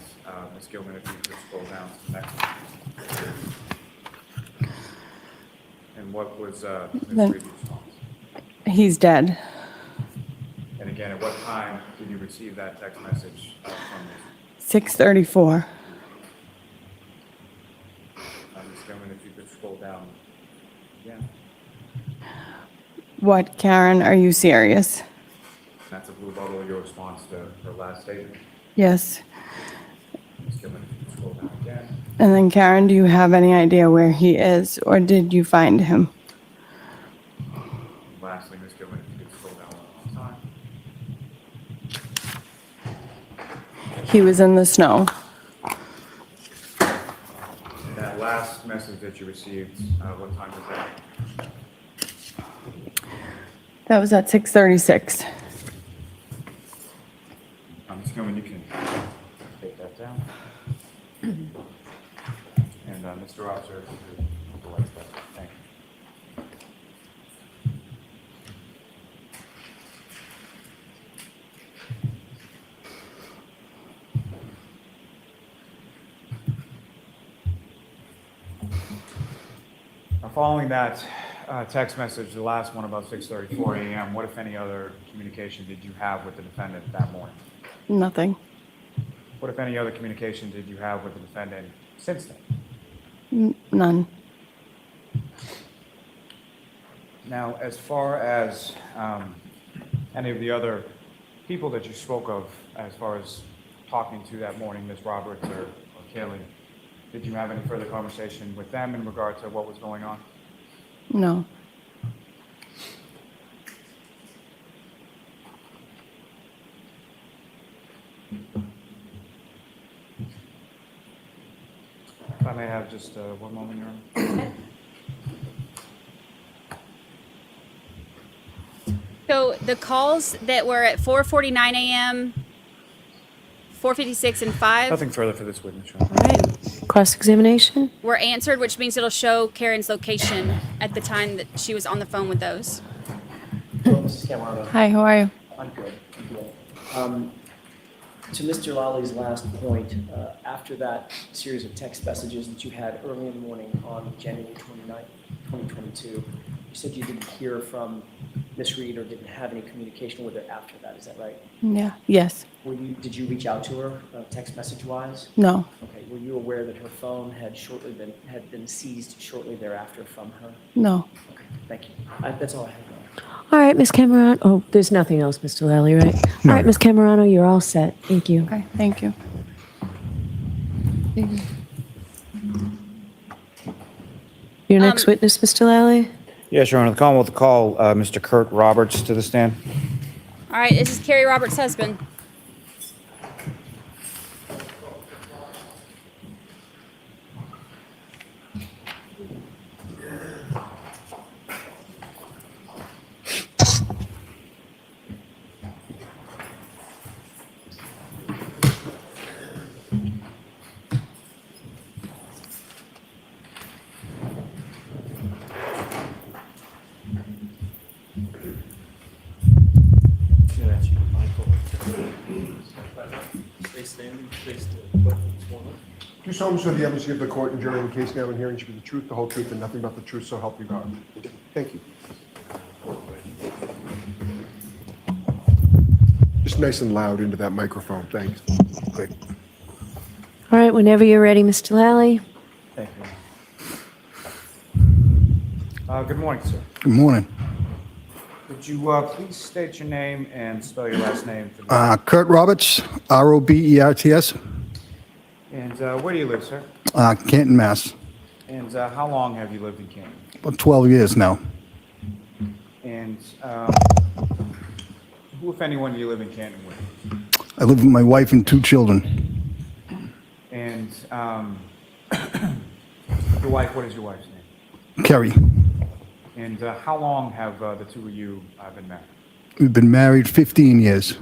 Ms. Gilman, if you could scroll down to the next one. And what was Ms. Then- Reed's response? He's dead. And again, at what time did you receive that text message from Ms. 6:34. Ms. Gilman, if you could scroll down again. What, Karen, are you serious? That's a blue bubble, your response to her last statement. Yes. Ms. Gilman, if you could scroll down again. And then Karen, do you have any idea where he is, or did you find him? And lastly, Ms. Gilman, if you could scroll down one more time. He was in the snow. And that last message that you received, what time was that? That was at 6:36. Ms. Gilman, you can take that down. And Mr. Officer, if you could collect that. Thank you. Following that text message, the last one about 6:34 a.m., what, if any, other communication did you have with the defendant that morning? Nothing. What, if any, other communication did you have with the defendant since then? None. Now, as far as any of the other people that you spoke of, as far as talking to that morning, Ms. Roberts or Kelly, did you have any further conversation with them in regard to what was going on? No. If I may have just one moment, Your Honor. So the calls that were at 4:49 a.m., 4:56, and 5 Nothing further for this witness, Your Honor. All right. Cross-examination? were answered, which means it'll show Karen's location at the time that she was on the phone with those. Mrs. Camarano. Hi, how are you? I'm good. I'm good. To Mr. Lally last point, after that series of text messages that you had early in the morning on January 29th, 2022, you said you didn't hear from Miss Reed or didn't have any communication with her after that. Is that right? Yeah. Yes. Did you reach out to her text message wise? No. Okay. Were you aware that her phone had been seized shortly thereafter from her? No. Okay. Thank you. That's all I have. All right, Ms. Camarano. Oh, there's nothing else, Mr. Lally, right? All right, Ms. Camarano, you're all set. Thank you. Okay. Thank you. Your next witness, Mr. Lally? Yes, Your Honor. The Commonwealth will call Mr. Kurt Roberts to the stand. All right, this is Carrie Roberts' husband. Do you solemnly swear the evidence you give the court and jury in the case now and hearing should be the truth, the whole truth, and nothing but the truth, so help you God? Thank you. Just nice and loud into that microphone, thanks. Great. All right, whenever you're ready, Mr. Lally. Thank you. Good morning, sir. Good morning. Would you please state your name and spell your last name for me? Kurt Roberts, Roberts. And where do you live, sir? Canton, Mass. And how long have you lived in Canton? About 12 years now. And who, if anyone, do you live in Canton with? I live with my wife and 2 children. And your wife, what is your wife's name? Kerry. And how long have the two of you been married? We've been married 15 years.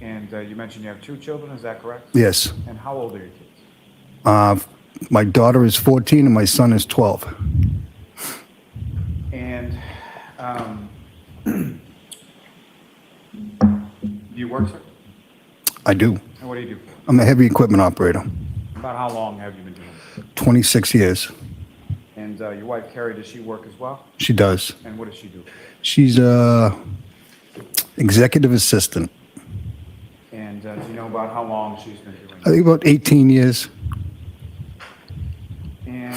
And you mentioned you have 2 children, is that correct? Yes. And how old are your kids? My daughter is 14 and my son is 12. And do you work, sir? I do. And what do you do? I'm a heavy equipment operator. About how long have you been doing this? 26 years. And your wife, Carrie, does she work as well? She does. And what does she do? She's a executive assistant. And do you know about how long she's been doing I think about 18 years. And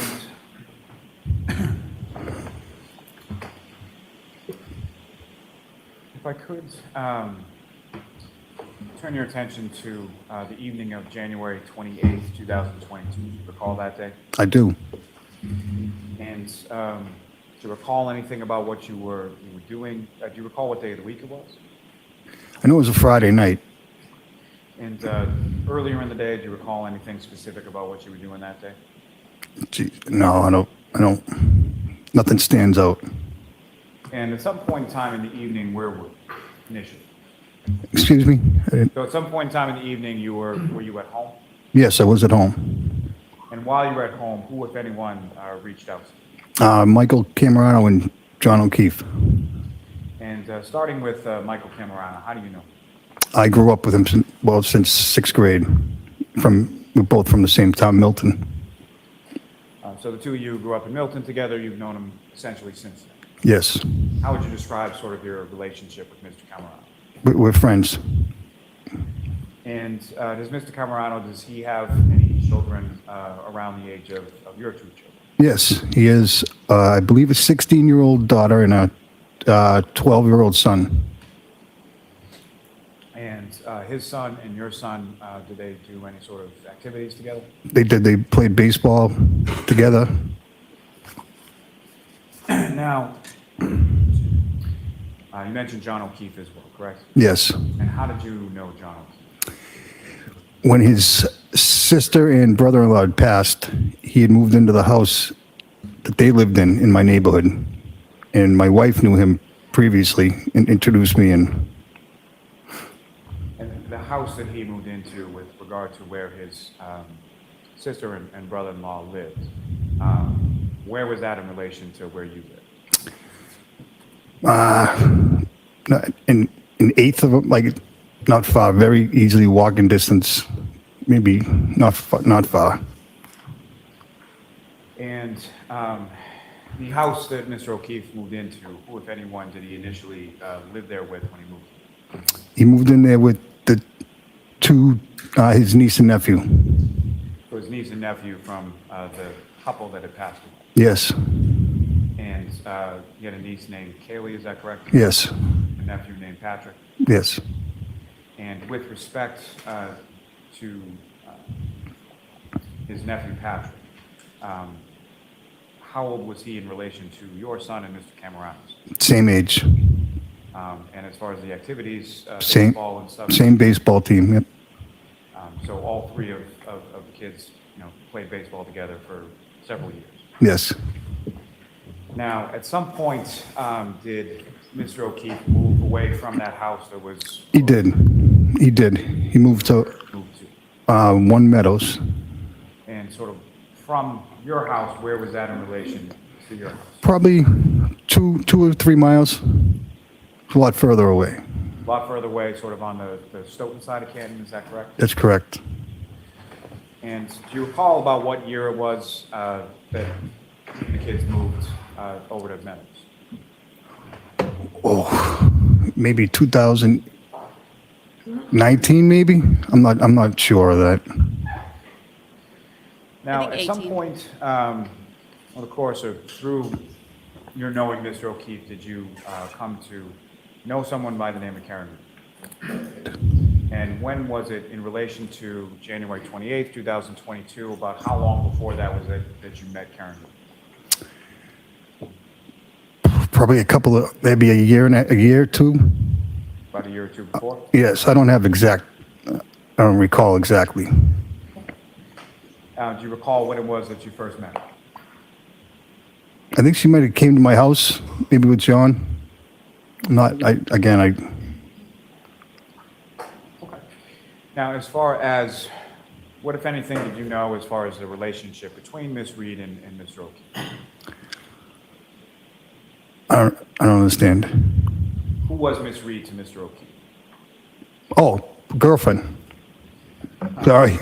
if I could turn your attention to the evening of January 28th, 2022. Do you recall that day? I do. And do you recall anything about what you were doing? Do you recall what day of the week it was? I know it was a Friday night. And earlier in the day, do you recall anything specific about what you were doing that day? Gee, no, I don't. Nothing stands out. And at some point in time in the evening, where were you initially? Excuse me? So at some point in time in the evening, were you at home? Yes, I was at home. And while you were at home, who, if anyone, reached out to you? Michael Camarano and John O'Keefe. And starting with Michael Camarano, how do you know? I grew up with him since 6th grade. We're both from the same town, Milton. So the two of you grew up in Milton together. You've known him essentially since then. Yes. How would you describe sort of your relationship with Mr. Camarano? We're friends. And does Mr. Camarano, does he have any children around the age of your two children? Yes, he is, I believe, a 16-year-old daughter and a 12-year-old son. And his son and your son, do they do any sort of activities together? They did. They played baseball together. Now, you mentioned John O'Keefe as well, correct? Yes. And how did you know John O'Keefe? When his sister and brother-in-law had passed, he had moved into the house that they lived in my neighborhood. And my wife knew him previously and introduced me in. And the house that he moved into with regard to where his sister and brother-in-law lived, where was that in relation to where you lived? An eighth of, like, not far, very easily walking distance, maybe not far. And the house that Mr. O'Keefe moved into, who, if anyone, did he initially live there with when he moved? He moved in there with the two, his niece and nephew. So his niece and nephew from the couple that had passed away. Yes, And he had a niece named Kaylee, is that correct? yes, A nephew named Patrick. yes. And with respect to his nephew Patrick, how old was he in relation to your son and Mr. Camarano's? Same age, And as far as the activities, same, baseball and stuff? same baseball team, yep. So all three of the kids, played baseball together for several years. Yes. Now, at some point, did Mr. O'Keefe move away from that house that was? He did. He did. He moved to One Meadows. And sort of from your house, where was that in relation to your house? Probably 2 or 3 miles. It's a lot further away. A lot further away, sort of on the Stoughton side of Canton, is that correct? That's correct. And do you recall about what year it was that the kids moved over to Meadows? Oh, maybe 2019, maybe? I'm not sure of that. Now, think at some 18. point, over the course of through your knowing Mr. O'Keefe, did you come to know someone by the name of Karen? And when was it in relation to January 28th, 2022? About how long before that was it that you met Karen? Probably maybe a year or two. About a year or two before? Yes, I don't recall exactly. Do you recall when it was that you first met? I think she might have came to my house, maybe with John. Now, as far as, what if anything did you know as far as the relationship between Miss Reed and Mr. O'Keefe? I don't understand. Who was Miss Reed to Mr. O'Keefe? Oh, girlfriend. Sorry.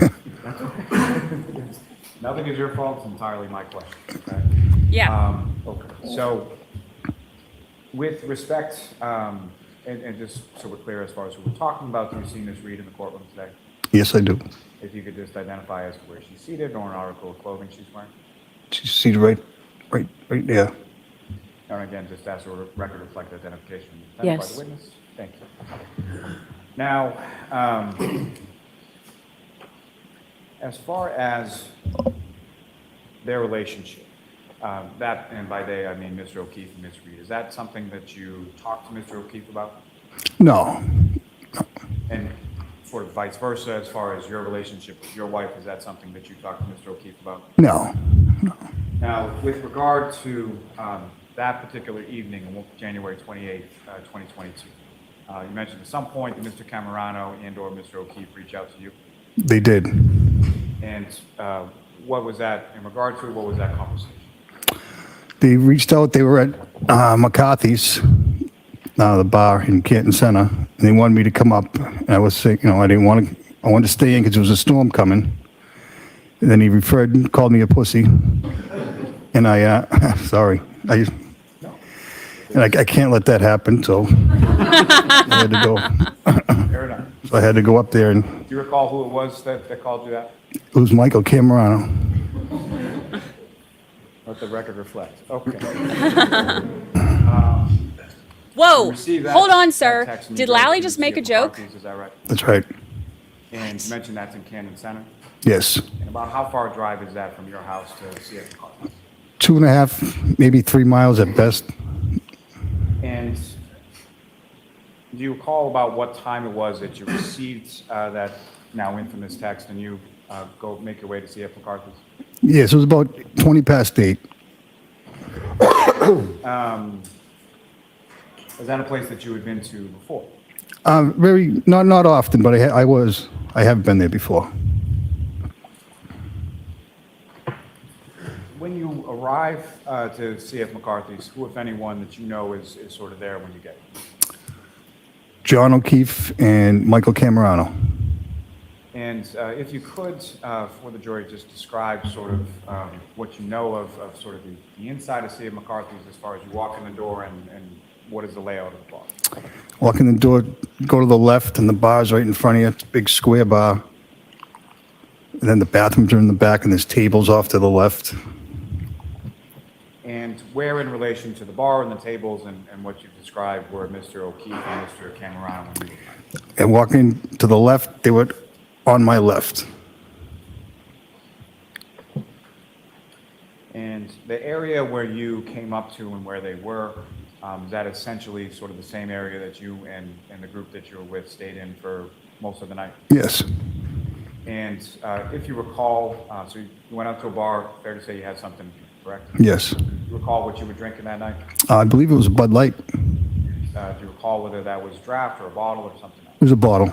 Nothing is your fault, it's entirely my question, okay? Yeah. Okay, so with respect, and just so we're clear as far as who we're talking about, do you see Ms. Reed in the courtroom today? Yes, I do. If you could just identify as to where she's seated or an article of clothing she's wearing? She's seated right there. And again, just as a record reflect identification. Yes. By the witness. Thank you. Now, as far as their relationship, that, and by they, I mean Mr. O'Keefe and Ms. Reed, is that something that you talked to Mr. O'Keefe about? No. And sort of vice versa, as far as your relationship with your wife, is that something that you talked to Mr. O'Keefe about? No. Now, with regard to that particular evening, on January 28th, 2022, you mentioned at some point that Mr. Camarano and or Mr. O'Keefe reached out to you. They did. And what was that, in regard to, what was that conversation? They reached out. They were at McCarthy's, the bar in Canton Center, and they wanted me to come up. And I was saying, I wanted to stay in because there was a storm coming. And then he called me a pussy. And I can't let that happen, so I had to go. Fair enough. So I had to go up there, and Do you recall who it was that called you that? it was Michael Camarano. Let the record reflect. Okay. Whoa, Received that- hold on, that sir. text and you Did drove Lally to just make a CF joke? McCarthy's, is that right? That's right. And you mentioned that's in Camden Center? Yes. And about how far a drive is that from your house to CF McCarthy's? 2.5, maybe 3 miles at best. And do you recall about what time it was that you received that now infamous text and you go make your way to CF McCarthy's? Yes, it was about 20 past 8. Is that a place that you had been to before? Not often, but I have been there before. When you arrive to CF McCarthy's, who, if anyone, that you know is sort of there when you get it? John O'Keefe and Michael Camarano. And if you could, for the jury, just describe sort of what you know of sort of the inside of CF McCarthy's as far as you walk in the door and what is the layout of the bar? Walk in the door, go to the left, and the bar's right in front of you. It's a big square bar. And then the bathrooms are in the back, and there's tables off to the left. And where in relation to the bar and the tables and what you've described were Mr. O'Keefe and Mr. Camarano when you arrived? And walking to the left, they were on my left. And the area where you came up to and where they were, is that essentially sort of the same area that you and the group that you were with stayed in for most of the night? Yes. And if you recall, so you went out to a bar, fair to say you had something, correct? Yes. Do you recall what you were drinking that night? I believe it was a Bud Light. Do you recall whether that was draft or a bottle or something else? It was a bottle.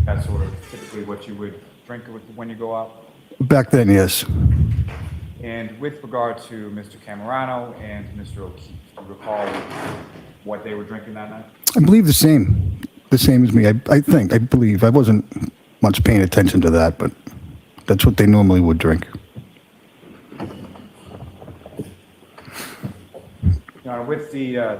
That's sort of typically what you would drink when you go out? Back then, yes. And with regard to Mr. Camarano and Mr. O'Keefe, do you recall what they were drinking that night? I believe the same as me. I believe. I wasn't much paying attention to that, but that's what they normally would drink. With the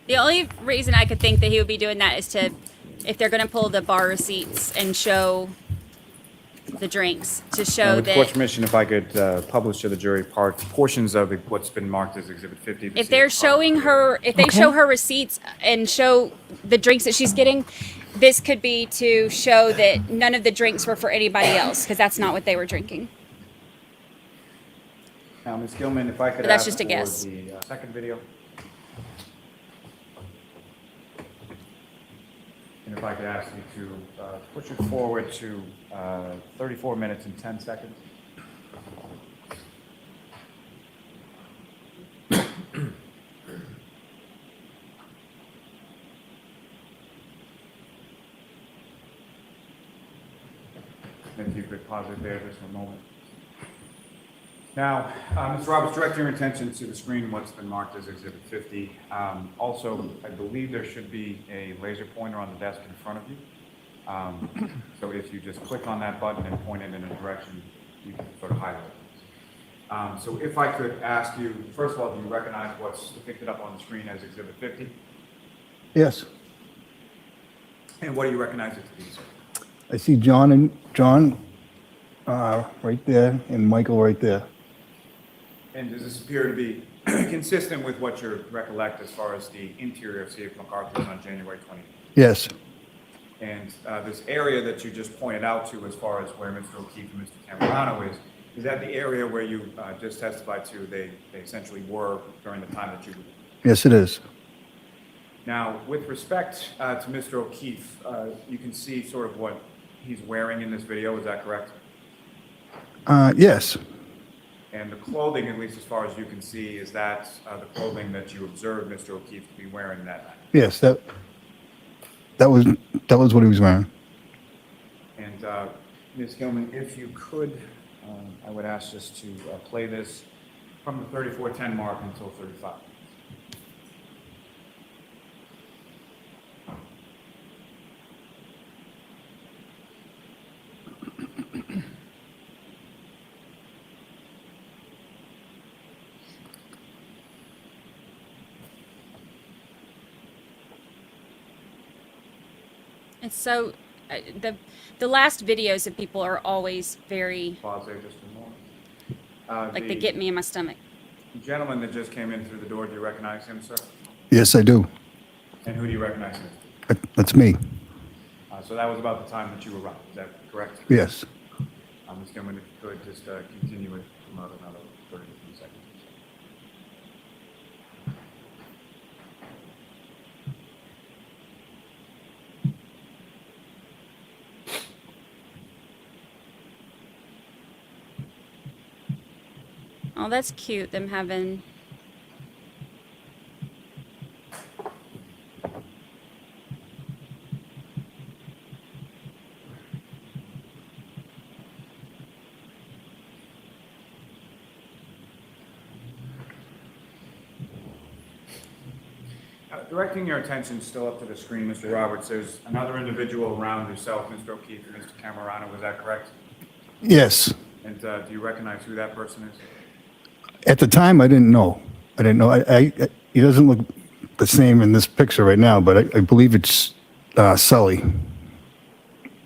The only reason I could think that he would be doing that is to, if they're going to pull the bar receipts and show the drinks, to show with that court's permission, if I could publish to the jury portions of what's been marked as Exhibit 50. if they're showing her, if they show her receipts and show the drinks that she's getting, this could be to show that none of the drinks were for anybody else, because that's not what they were drinking. Now, Ms. Gilman, if I could But that's ask just a for guess. the second video. And if I could ask you to push it forward to 34 minutes and 10 seconds. If you could pause it there just for a moment. Now, Mr. Roberts, direct your attention to the screen, what's been marked as Exhibit 50. Also, I believe there should be a laser pointer on the desk in front of you. So if you just click on that button and point it in a direction, you can sort of highlight it. So if I could ask you, first of all, do you recognize what's depicted up on the screen as Exhibit 50? Yes. And what do you recognize it to be, sir? I see John right there and Michael right there. And does this appear to be consistent with what you recollect as far as the interior of CF McCarthy's on January 20th? Yes. And this area that you just pointed out to as far as where Mr. O'Keefe and Mr. Camarano is that the area where you just testified to they essentially were during the time that you were? Yes, it is. Now, with respect to Mr. O'Keefe, you can see sort of what he's wearing in this video, is that correct? Yes. And the clothing, at least as far as you can see, is that the clothing that you observed Mr. O'Keefe to be wearing that night? Yes, that was what he was wearing. And Ms. Gilman, if you could, I would ask just to play this from the 34:10 mark until 35. It's so, the last videos of people are always very, Pause there just a moment. like they get me in my stomach. The gentleman that just came in through the door, do you recognize him, sir? Yes, I do. And who do you recognize him? That's me. So that was about the time that you arrived, is that correct? Yes. Ms. Gilman, if you could just continue it for another 30 to 40 seconds. Oh, that's cute, them having, Directing your attention still up to the screen, Mr. Roberts, there's another individual around yourself, Mr. O'Keefe and Mr. Camarano, was that correct? Yes. And do you recognize who that person is? At the time, I didn't know. I didn't know. He doesn't look the same in this picture right now, but I believe it's Sully.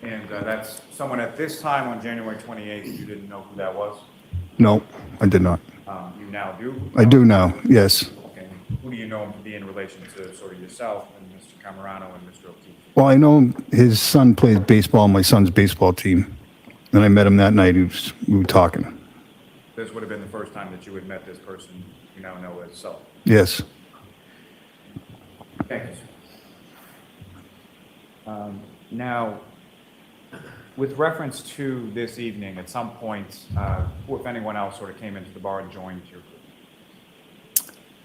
And that's someone at this time on January 28th, you didn't know who that was? No, I did not. You now do? I do now, yes. Okay. Who do you know him to be in relation to sort of yourself and Mr. Camarano and Mr. O'Keefe? Well, I know his son plays baseball on my son's baseball team. And I met him that night. We were talking. This would have been the first time that you had met this person you now know as Sully. Yes. Thank you, sir. Now, with reference to this evening, at some point, who, if anyone else, sort of came into the bar and joined your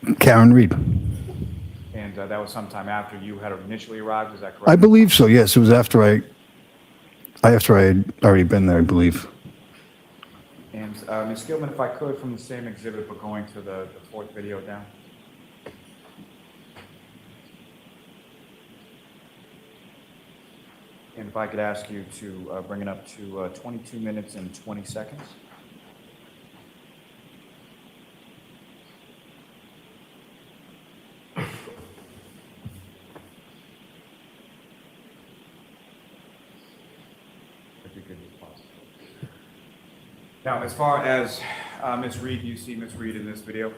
group? Karen Reed. And that was sometime after you had initially arrived, is that correct? I believe so, yes. It was after I had already been there, I believe. And Ms. Gilman, if I could, from the same exhibit, but going to the fourth video down. And if I could ask you to bring it up to 22 minutes and 20 seconds. If you could just pause. Now, as far as Ms. Reed, you see Ms. Reed in this video?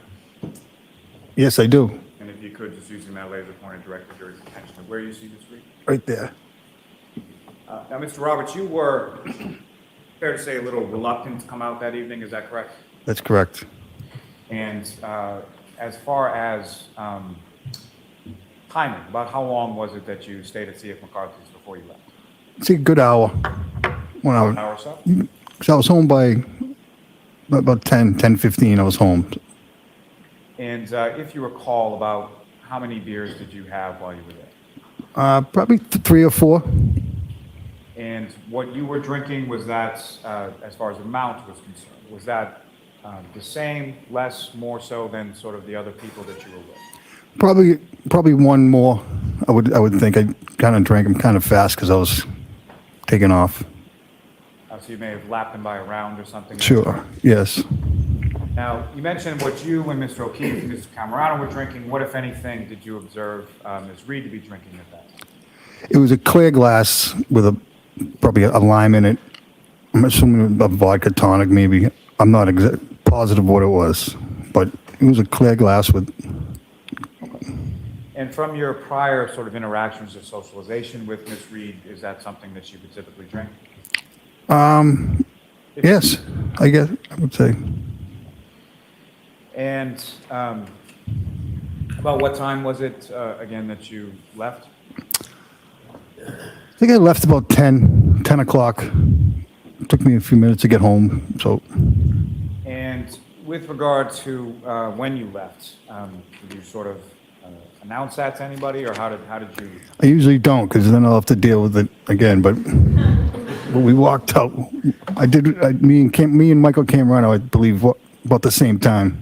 Yes, I do. And if you could, just using that laser pointer, direct the jury's attention to where you see Ms. Reed? Right there. Now, Mr. Roberts, you were, fair to say, a little reluctant to come out that evening, is that correct? That's correct. And as far as timing, about how long was it that you stayed at C.F. McCarthy's before you left? It's a good hour. 1 hour. An hour or so? So I was home by about 10:15. I was home. And if you recall, about how many beers did you have while you were there? Probably 3 or 4. And what you were drinking, was that, as far as amount was concerned, was that the same, less, more so than sort of the other people that you were with? Probably one more. I would think. I kind of drank them kind of fast because I was taking off. So you may have lapped them by a round or something? Sure. Yes. Now, you mentioned what you and Mr. O'Keefe and Mr. Camarano were drinking. What, if anything, did you observe Ms. Reed to be drinking at that time? It was a clear glass with probably a lime in it. I'm assuming a vodka tonic, maybe. I'm not positive what it was, but it was a clear glass with. And from your prior sort of interactions or socialization with Ms. Reed, is that something that she would typically drink? Yes, I guess I would say. And about what time was it, again, that you left? I think I left about 10 o'clock. It took me a few minutes to get home, so. And with regard to when you left, did you sort of announce that to anybody, or how did you? I usually don't, because then I'll have to deal with it again, but when we walked out, me and Michael Camarano, I believe, about the same time.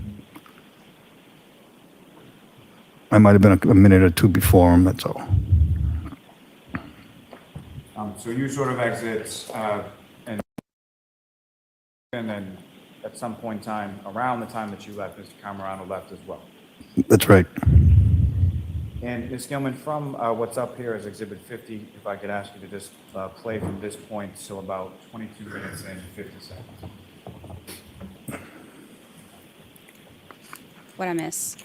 I might have been a minute or two before him, that's all. So you sort of exit, and then at some point in time, around the time that you left, Mr. Camarano left as well. That's right. And Ms. Gilman, from what's up here as Exhibit 50, if I could ask you to just play from this point, so about 22 minutes and 50 seconds. What'd I miss?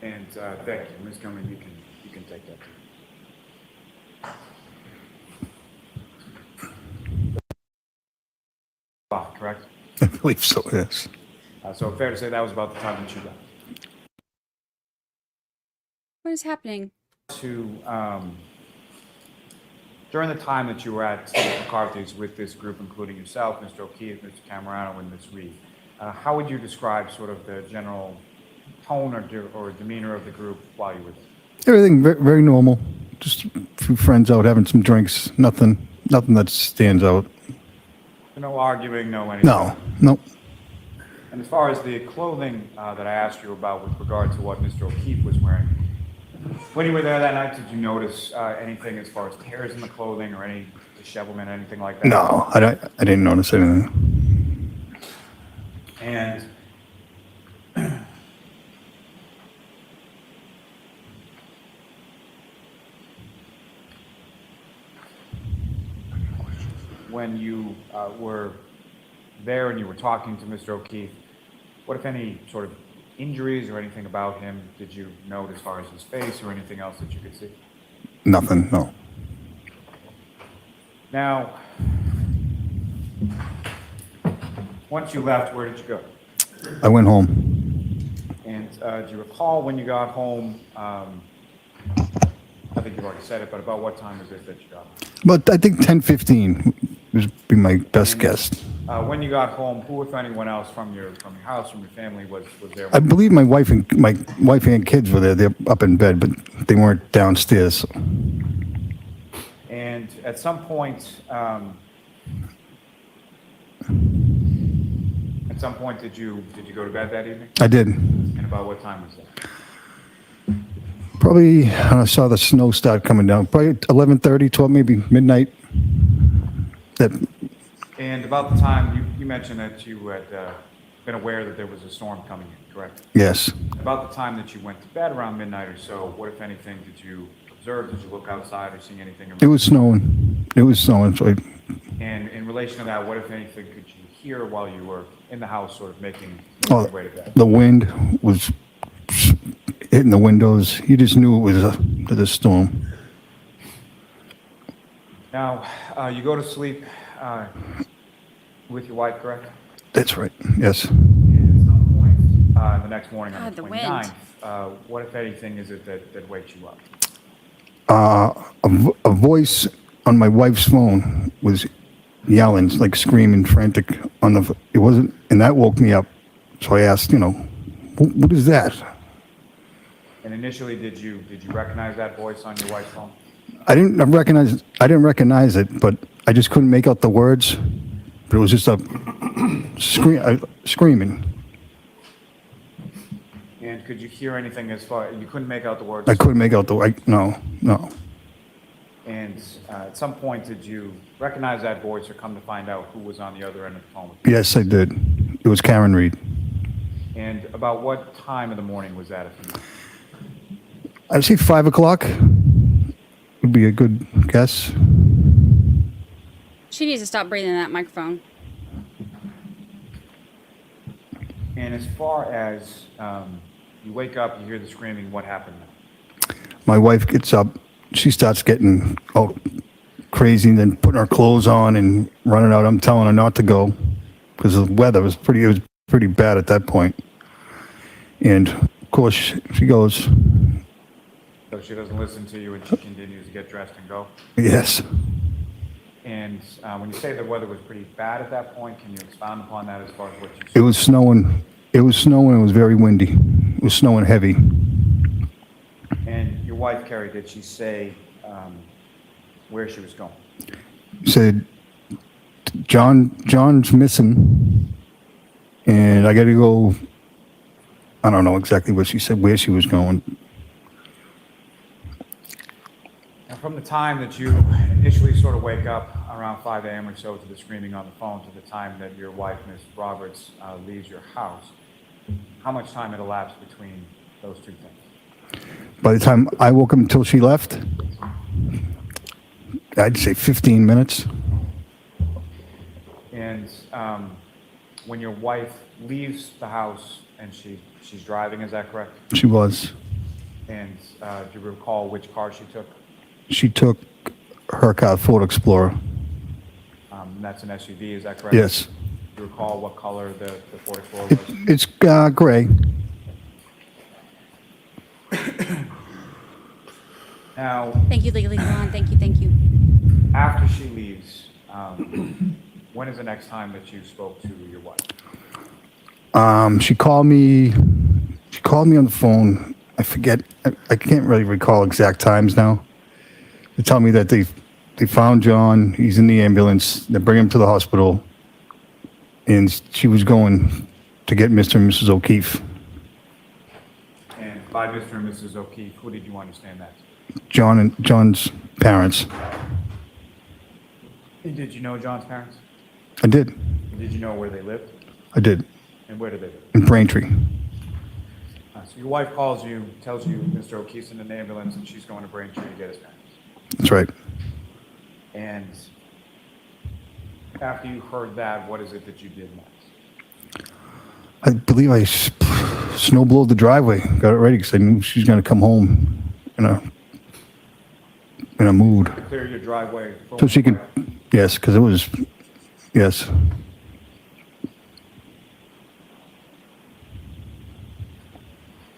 And thank you, Ms. Gilman. You can take that. Correct. I believe so, yes. So fair to say that was about the time that you got. What is happening? During the time that you were at McCarthy's with this group, including yourself, Mr. O'Keefe, Mr. Camarano, and Ms. Reed, how would you describe sort of the general tone or demeanor of the group while you were there? Everything very, very normal. Just a few friends out having some drinks. Nothing that stands out. No arguing, no anything? No, nope. And as far as the clothing that I asked you about with regard to what Mr. O'Keefe was wearing, when you were there that night, did you notice anything as far as tears in the clothing or any dishevelment, anything like that? No, I didn't notice anything. And when you were there and you were talking to Mr. O'Keefe, what, if any, sort of injuries or anything about him did you note as far as his face or anything else that you could see? Nothing, no. Now, once you left, where did you go? I went home. And do you recall when you got home, I think you've already said it, but about what time was it that you got home? But I think 10:15 would be my best guess. When you got home, who, if anyone else from your house, from your family, was there? I believe my wife and kids were there. They're up in bed, but they weren't downstairs. And at some point, did you go to bed that evening? I did. And about what time was that? Probably when I saw the snow start coming down. Probably 11:30, 12, maybe midnight. And about the time, you mentioned that you had been aware that there was a storm coming in, correct? Yes. About the time that you went to bed, around midnight or so, what, if anything, did you observe? Did you look outside or see anything? It was snowing. So And in relation to that, what, if anything, could you hear while you were in the house, sort of making Oh, your way to bed? the wind was hitting the windows. You just knew it was a storm. Now, you go to sleep with your wife, correct? That's right. Yes. And at some point, the next morning on God, the the 29th, what, if anything, is it that wakes you up? A voice on my wife's phone was yelling, like screaming, frantic. It wasn't, and that woke me up. So I asked, what is that? And initially, did you recognize that voice on your wife's phone? I didn't recognize it, but I just couldn't make out the words. But it was just a screaming. And could you hear anything as far? You couldn't make out the words. I couldn't make out no. And at some point, did you recognize that voice or come to find out who was on the other end of the phone? Yes, I did. It was Karen Reed. And about what time of the morning was that? I'd say 5 o'clock would be a good guess. She needs to stop breathing in that microphone. And as far as you wake up, you hear the screaming, what happened then? My wife gets up. She starts getting crazy and then putting her clothes on and running out. I'm telling her not to go because the weather was pretty bad at that point. And of course she goes. So she doesn't listen to you and she continues to get dressed and go? Yes. And when you say the weather was pretty bad at that point, can you expound upon that as far as what you saw? It was snowing. It was very windy. It was snowing heavy. And your wife, Carrie, did she say where she was going? Said, John's missing, and I got to go. I don't know exactly what she said, where she was going. And from the time that you initially sort of wake up around 5 a.m. or so to the screaming on the phone to the time that your wife, Ms. Roberts, leaves your house, how much time had elapsed between those two things? By the time I woke up until she left, I'd say 15 minutes. And when your wife leaves the house and she's driving, is that correct? She was. And do you recall which car she took? She took her car, Ford Explorer. That's an SUV, is that correct? Yes. Do you recall what color the Ford Explorer was? It's gray. Now, Thank you, Legally Blonde. Thank you, thank you. after she leaves, when is the next time that you spoke to your wife? She called me on the phone. I forget. I can't really recall exact times now. They tell me that they found John. He's in the ambulance. They bring him to the hospital, and she was going to get Mr. and Mrs. O'Keefe. And by Mr. and Mrs. O'Keefe, who did you understand that? John's parents. And did you know John's parents? I did. Did you know where they lived? I did. And where did they live? In Braintree. So your wife calls you, tells you Mr. O'Keefe's in an ambulance and she's going to Braintree to get his parents. That's right. And after you heard that, what is it that you did next? I believe I snowblowed the driveway, got it ready because I knew she was going to come home in a mood. To clear your driveway. So she can, yes, because it was, yes.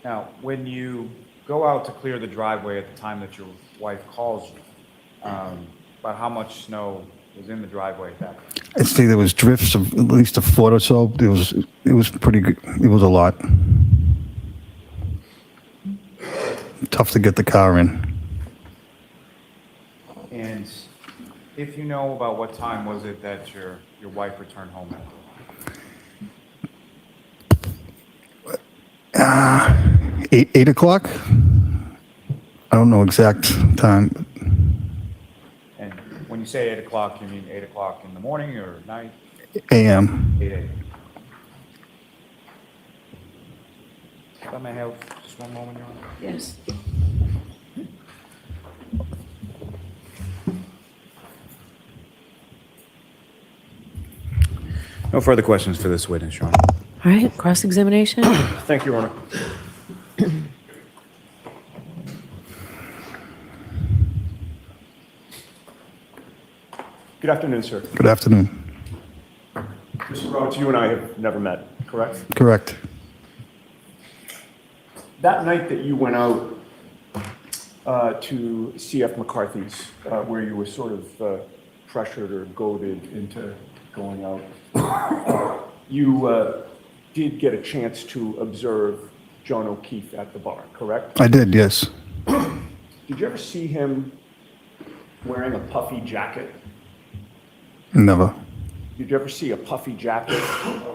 Now, when you go out to clear the driveway at the time that your wife calls you, about how much snow was in the driveway at that point? I'd say there was drifts of at least a foot or so. It was pretty good. It was a lot. Tough to get the car in. And if you know about what time was it that your wife returned home after? 8 o'clock? I don't know exact time. And when you say 8 o'clock, you mean 8 o'clock in the morning or night? a.m. 8 a.m. If I may have just one moment, Your Honor. Yes. No further questions for this witness, Your Honor. All right, cross-examination? Thank you, Your Honor. Good afternoon, sir. Good afternoon. Mr. Roberts, you and I have never met, correct? Correct. That night that you went out to CF McCarthy's, where you were sort of pressured or goaded into going out, you did get a chance to observe John O'Keefe at the bar, correct? I did, yes. Did you ever see him wearing a puffy jacket? Never. Did you ever see a puffy jacket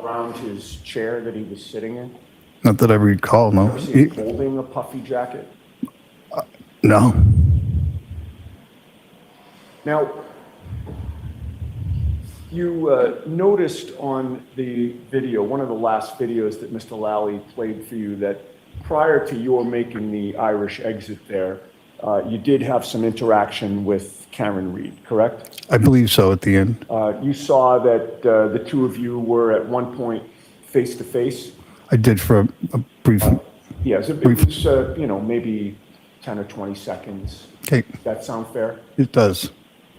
around his chair that he was sitting in? Not that I recall, no. Did you ever see him holding a puffy jacket? No. Now, you noticed on the video, one of the last videos that Mr. Lally played for you, that prior to your making the Irish exit there, you did have some interaction with Karen Reed, correct? I believe so at the end. You saw that the two of you were at one point face to face. I did for a brief. Yes, it was, maybe 10 or 20 seconds. Okay, Does that sound fair? it does.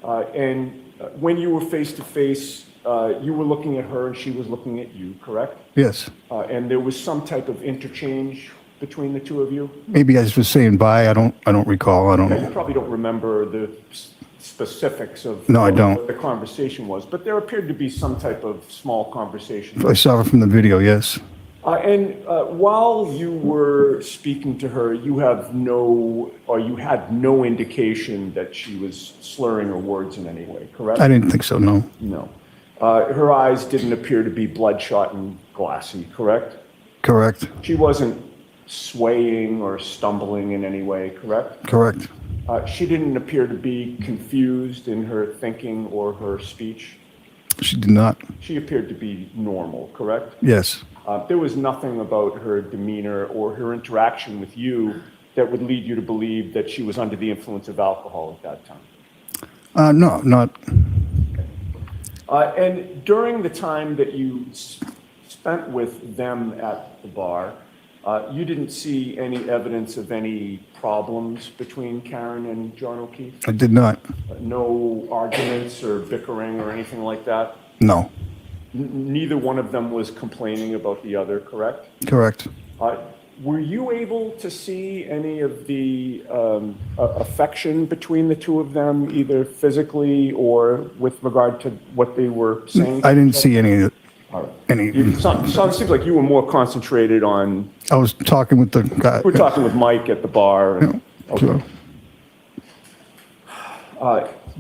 And when you were face to face, you were looking at her and she was looking at you, correct? Yes. And there was some type of interchange between the two of you? Maybe I was saying bye. I don't recall. I don't You know. probably don't remember the specifics of No, I don't. what the conversation was, but there appeared to be some type of small conversation. I saw it from the video, yes. While you were speaking to her, you had no indication that she was slurring her words in any way, correct? I didn't think so, no. No. Her eyes didn't appear to be bloodshot and glassy, correct? Correct. She wasn't swaying or stumbling in any way, correct? Correct. She didn't appear to be confused in her thinking or her speech. She did not. She appeared to be normal, correct? Yes. There was nothing about her demeanor or her interaction with you that would lead you to believe that she was under the influence of alcohol at that time. No, not. And during the time that you spent with them at the bar, you didn't see any evidence of any problems between Karen and John O'Keefe? I did not. No arguments or bickering or anything like that? No. Neither one of them was complaining about the other, correct? Correct. Were you able to see any of the affection between the two of them, either physically or with regard to what they were saying? I didn't see any. All right. It seems like you were more concentrated on. I was talking with the guy. We're talking with Mike at the bar. Yeah, Okay.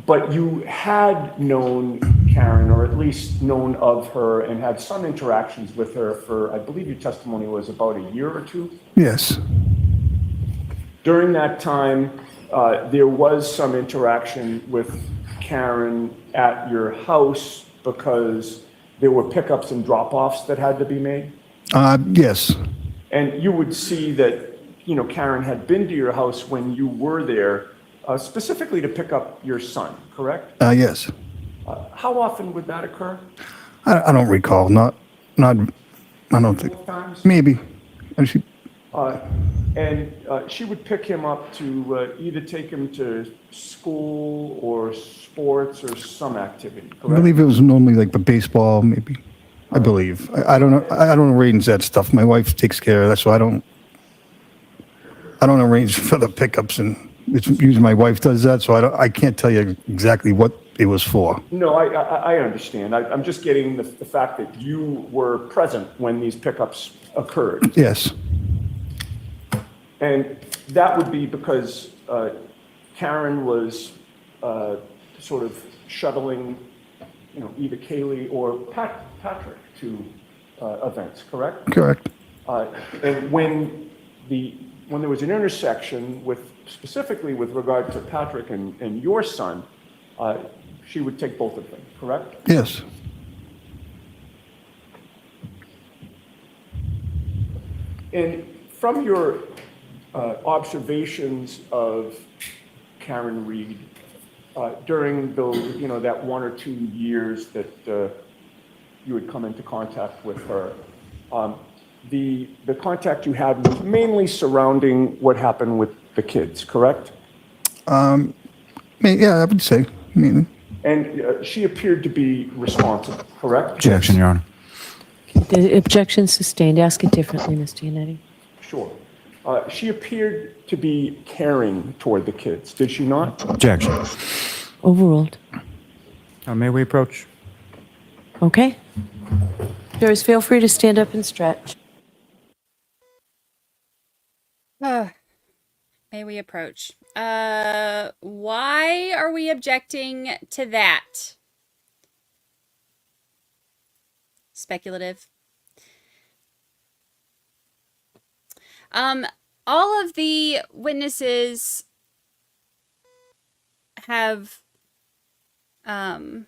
But you had known Karen, or at least known of her, and had some interactions with her for, I believe your testimony was about a year or two? Yes. During that time, there was some interaction with Karen at your house because there were pickups and drop-offs that had to be made? Yes. And you would see that, Karen had been to your house when you were there, specifically to pick up your son, correct? Yes. How often would that occur? I don't recall. Not. I don't think. Both times? Maybe. And she, And she would pick him up to either take him to school or sports or some activity, I correct? believe it was normally like the baseball, maybe. I believe. I don't know. I don't arrange that stuff. My wife takes care of that, so I don't arrange for the pickups, and it's usually my wife does that. So I can't tell you exactly what it was for. No, I understand. I'm just getting the fact that you were present when these pickups occurred. Yes. And that would be because Karen was sort of shuttling, either Kaylee or Patrick to events, correct? Correct. And when there was an intersection specifically with regard to Patrick and your son, she would take both of them, correct? Yes. And from your observations of Karen Reed during that 1 or 2 years that you had come into contact with her, the contact you had was mainly surrounding what happened with the kids, correct? Yeah, I would say. And she appeared to be responsible, correct? Objection, Your Honor. The objection sustained. Ask it differently, Ms. Giannetti. Sure. She appeared to be caring toward the kids, did she not? Objection. Overruled. May we approach? Okay. Jurors, feel free to stand up and stretch. May we approach? Why are we objecting to that? Speculative. All of the witnesses have kind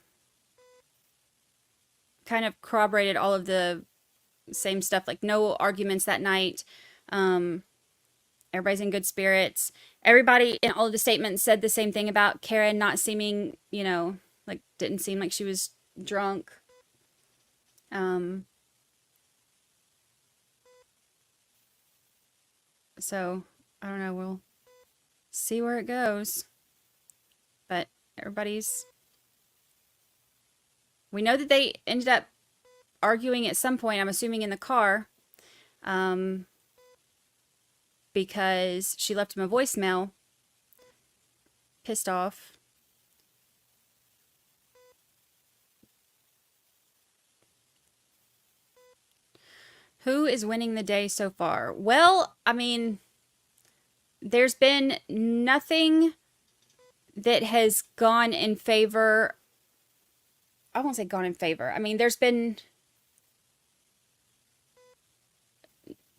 of corroborated all of the same stuff, like no arguments that night. Everybody's in good spirits. Everybody in all of the statements said the same thing about Karen not seeming, didn't seem like she was drunk. So, I don't know, we'll see where it goes. But we know that they ended up arguing at some point, I'm assuming in the car, because she left him a voicemail, pissed off. Who is winning the day so far? Well, I mean, there's been nothing that has gone in favor. I won't say gone in favor. I mean, there's been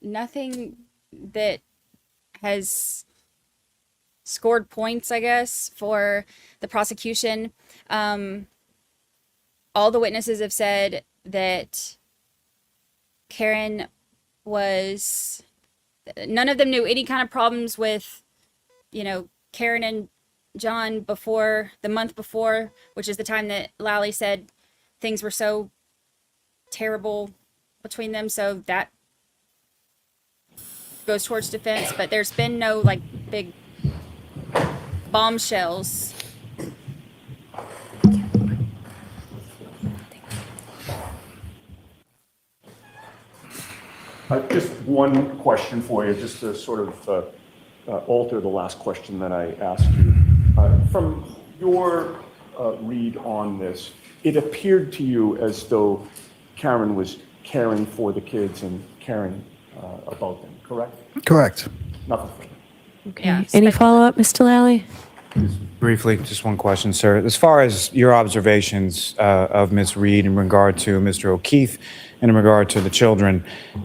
nothing that has scored points, I guess, for the prosecution. All the witnesses have said that Karen was, none of them knew any kind of problems with, Karen and John before, the month before, which is the time that Lally said things were so terrible between them. So that goes towards defense, but there's been no big bombshells. Just one question for you, just to sort of alter the last question that I asked you. From your read on this, it appeared to you as though Karen was caring for the kids and caring about them, correct? Correct. Nothing further. Okay. Yeah, Any follow-up, Mr. Lally? Briefly, just one question, sir. As far as your observations of Ms. Reed in regard to Mr. O'Keefe and in regard to the children,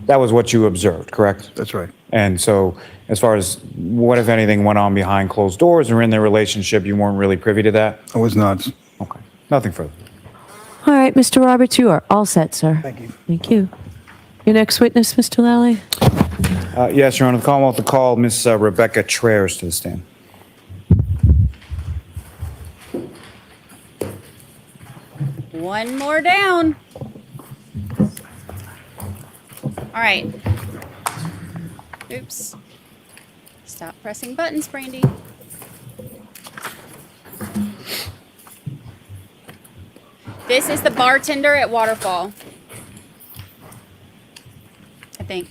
that was what you observed, correct? That's right. And so as far as what, if anything, went on behind closed doors or in their relationship, you weren't really privy to that? I was not. Okay. Nothing further. All right, Mr. Roberts, you are all set, sir. Thank you. Thank you. Your next witness, Mr. Lally? Yes, Your Honor. The Commonwealth to call Ms. Rebecca Traers to the stand. One more down. All right. Oops. Stop pressing buttons, Brandy. This is the bartender at Waterfall. I think.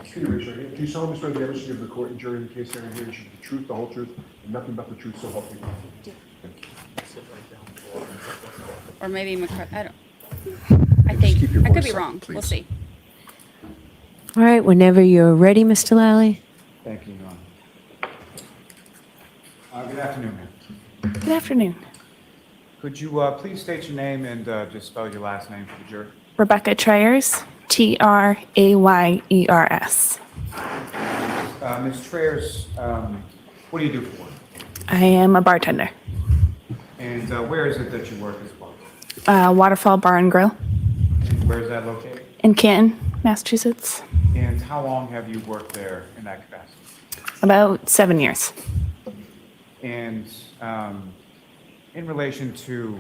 Excuse me, sir. Do you solemnly swear the evidence you give the court and jury in the case hearing here should be the truth, the whole truth, and nothing but the truth, so help you God? Or maybe I don't. I think. keep your I could voice be up, wrong. please. We'll see. All right, whenever you're ready, Mr. Lally. Thank you, Your Honor. Good afternoon, ma'am. Good afternoon. Could you please state your name and just spell your last name for the jury? Rebecca Traers, Trayers. Ms. Traers, what do you do for work? I am a bartender. And where is it that you work as well? Waterfall Bar and Grill And where is that located? in Canton, Massachusetts. And how long have you worked there in that capacity? About 7 years. And in relation to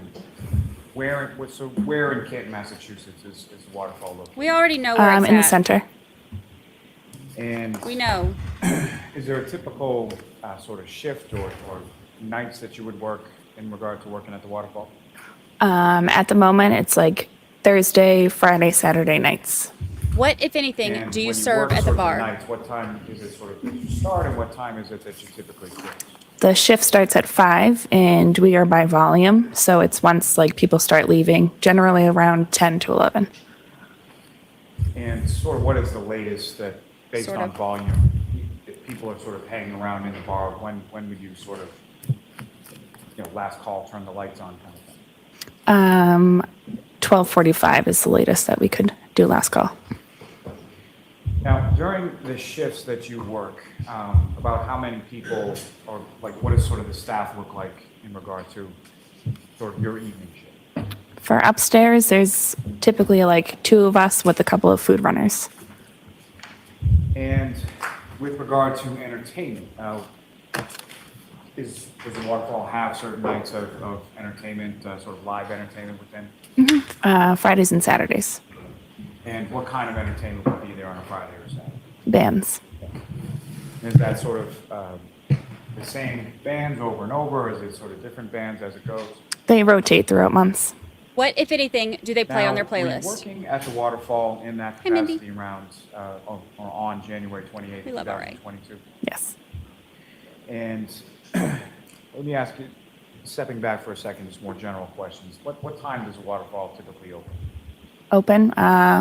where in Canton, Massachusetts is the Waterfall located? We already know where it's In the at. center. And We know. is there a typical sort of shift or nights that you would work in regard to working at the Waterfall? At the moment, it's like Thursday, Friday, Saturday nights. What, if anything, And do you when serve work at the sort of bar? nights, what time is it sort of that you start and what time is it that you typically close? The shift starts at 5 and we are by volume. So it's once people start leaving, generally around 10 to 11. And sort of what is the latest that, based Sort on of. volume, if people are sort of hanging around in the bar, when would you sort of, last call, turn the lights on kind of thing? 12:45 is the latest that we could do last call. Now, during the shifts that you work, about how many people, or what does sort of the staff look like in regard to sort of your evening shift? For upstairs, there's typically 2 of us with a couple of food runners. And with regard to entertainment, does the Waterfall have certain nights of entertainment, sort of live entertainment within? Fridays and Saturdays. And what kind of entertainment would be there on a Friday or Saturday? Bands. Is that sort of the same bands over and over, or is it sort of different bands as it goes? They rotate throughout months. What, if anything, do they play on their Now, were you playlist? working at the Waterfall in that Hey, Mindy. capacity around, or on January 28th, We love RA. 2022? Yes. And Let me ask you, stepping back for a second, just more general questions. What time does the waterfall typically open? Open,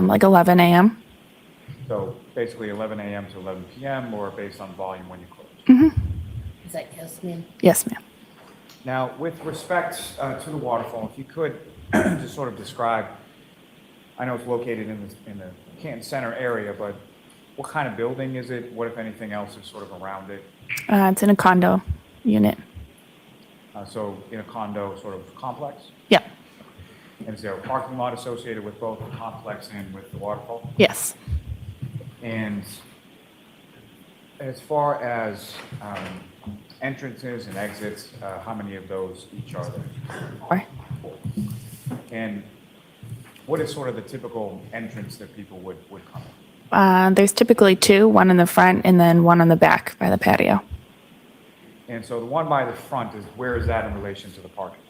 like 11 a.m. So basically 11 a.m. to 11 p.m. or based on volume when you close? Is that yes, ma'am? Yes, ma'am. Now, with respect to the waterfall, if you could just sort of describe, I know it's located in the Canton Center area, but what kind of building is it? What, if anything else, is sort of around it? It's in a condo unit. So in a condo sort of complex? Yeah. And is there a parking lot associated with both the complex and with the waterfall? Yes. And as far as entrances and exits, how many of those each are there? 4. And what is sort of the typical entrance that people would come in? There's typically 2, one in the front and then one on the back by the patio. And so the one by the front, where is that in relation to the parking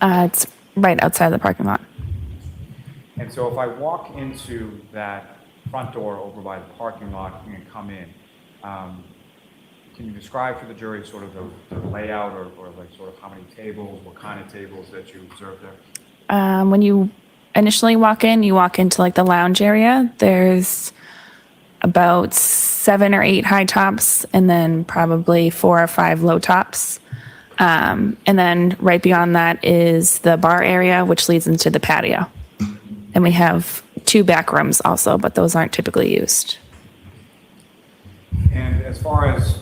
lot? It's right outside the parking lot. And so if I walk into that front door over by the parking lot and come in, can you describe for the jury sort of the layout or like sort of how many tables, what kind of tables that you observe there? When you initially walk in, you walk into like the lounge area. There's about 7 or 8 high tops and then probably 4 or 5 low tops. And then right beyond that is the bar area, which leads into the patio. And we have 2 back rooms also, but those aren't typically used. And as far as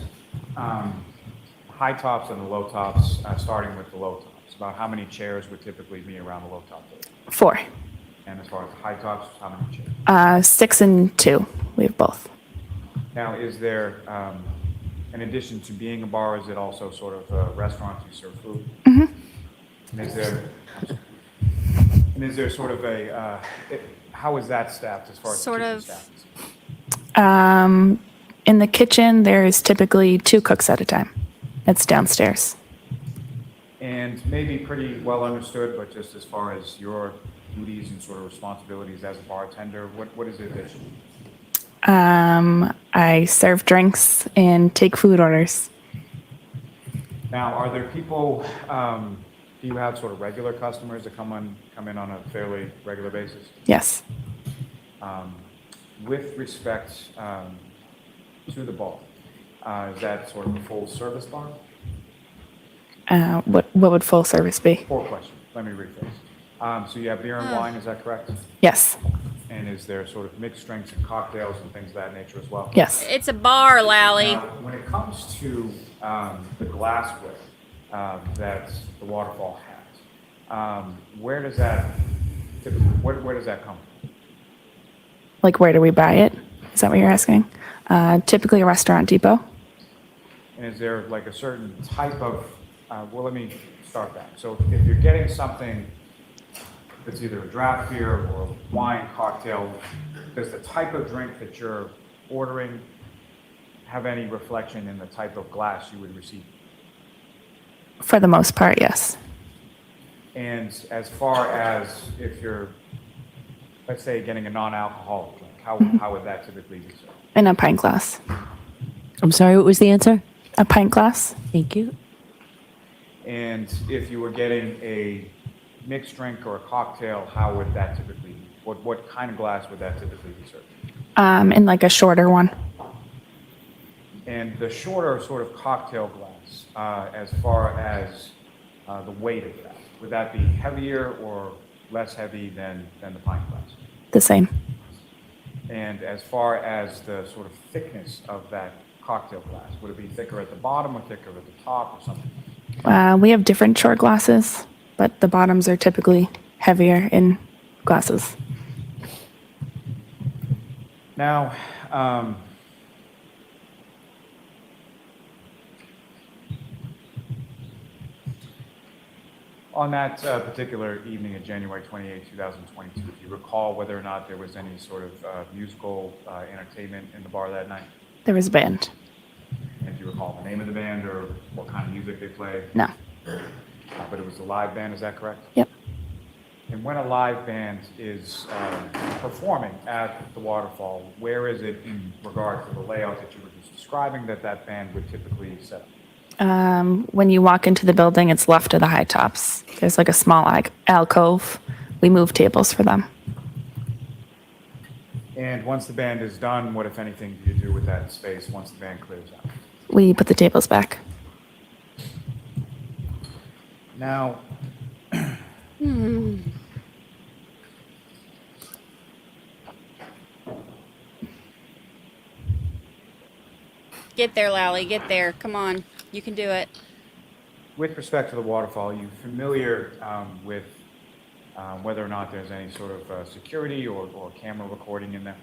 high tops and the low tops, starting with the low tops, about how many chairs would typically be around the low top table? 4. And as far as high tops, how many chairs? 6 and 2. We have both. Now, is there, in addition to being a bar, is it also sort of a restaurant you serve food? Mm-hmm. And is there sort of a, how is that staffed as far as Sort kitchen of. staff is concerned? In the kitchen, there's typically 2 cooks at a time. That's downstairs. And maybe pretty well understood, but just as far as your duties and sort of responsibilities as a bartender, what is it that you do? I serve drinks and take food orders. Now, are there people, do you have sort of regular customers that come in on a fairly regular basis? Yes. With respect to the bar, is that sort of a full service bar? What would full service be? 4 questions. Let me rephrase. So you have beer and wine, is that correct? Yes. And is there sort of mixed drinks and cocktails and things of that nature as well? Yes. It's a bar, Lally. Now, when it comes to the glassware that the waterfall has, where does that where does that come from? Like, where do we buy it? Is that what you're asking? Typically a restaurant depot. And is there like a certain type of, well, let me start back. So if you're getting something that's either a draft beer or a wine cocktail, does the type of drink that you're ordering have any reflection in the type of glass you would receive? For the most part, yes. And as far as if you're, let's say, getting a non-alcoholic drink, how would that typically be served? In a pint glass. I'm sorry, what was the answer? A pint glass. Thank you. And if you were getting a mixed drink or a cocktail, how would that typically be? What kind of glass would that typically be served? In like a shorter one. And the shorter sort of cocktail glass, as far as the weight of that, would that be heavier or less heavy than the pint glass? The same. And as far as the sort of thickness of that cocktail glass, would it be thicker at the bottom or thicker at the top or something? We have different short glasses, but the bottoms are typically heavier in glasses. Now, on that particular evening of January 28, 2022, do you recall whether or not there was any sort of musical entertainment in the bar that night? There was a band. And do you recall the name of the band or what kind of music they played? No. But it was a live band, is that correct? Yep. And when a live band is performing at the waterfall, where is it in regard to the layout that you were just describing that band would typically set up? When you walk into the building, it's left of the high tops. There's like a small alcove. We move tables for them. And once the band is done, what, if anything, do you do with that space once the band clears out? We put the tables back. Now, Get there, Lally. Get there. Come on. You can do it. with respect to the waterfall, are you familiar with whether or not there's any sort of security or camera recording in there?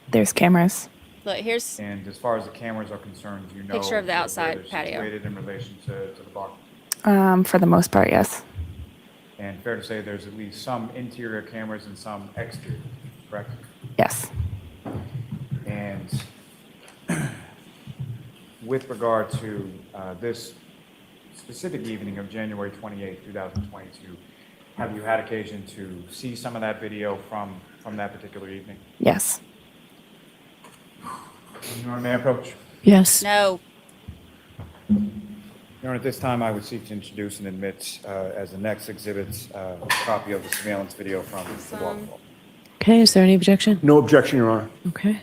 There's cameras. Look, here's And as far as the cameras are concerned, do you know Picture of the where outside they're patio. situated in relation to the bar? For the most part, yes. And fair to say there's at least some interior cameras and some exterior, correct? Yes. And with regard to this specific evening of January 28, 2022, have you had occasion to see some of that video from that particular evening? Yes. Your Honor, may I approach? Yes. no. Your Honor, at this time, I would seek to introduce and admit as the next exhibit a copy of the surveillance video from the waterfall. Okay, is there any objection? No objection, Your Honor. Okay,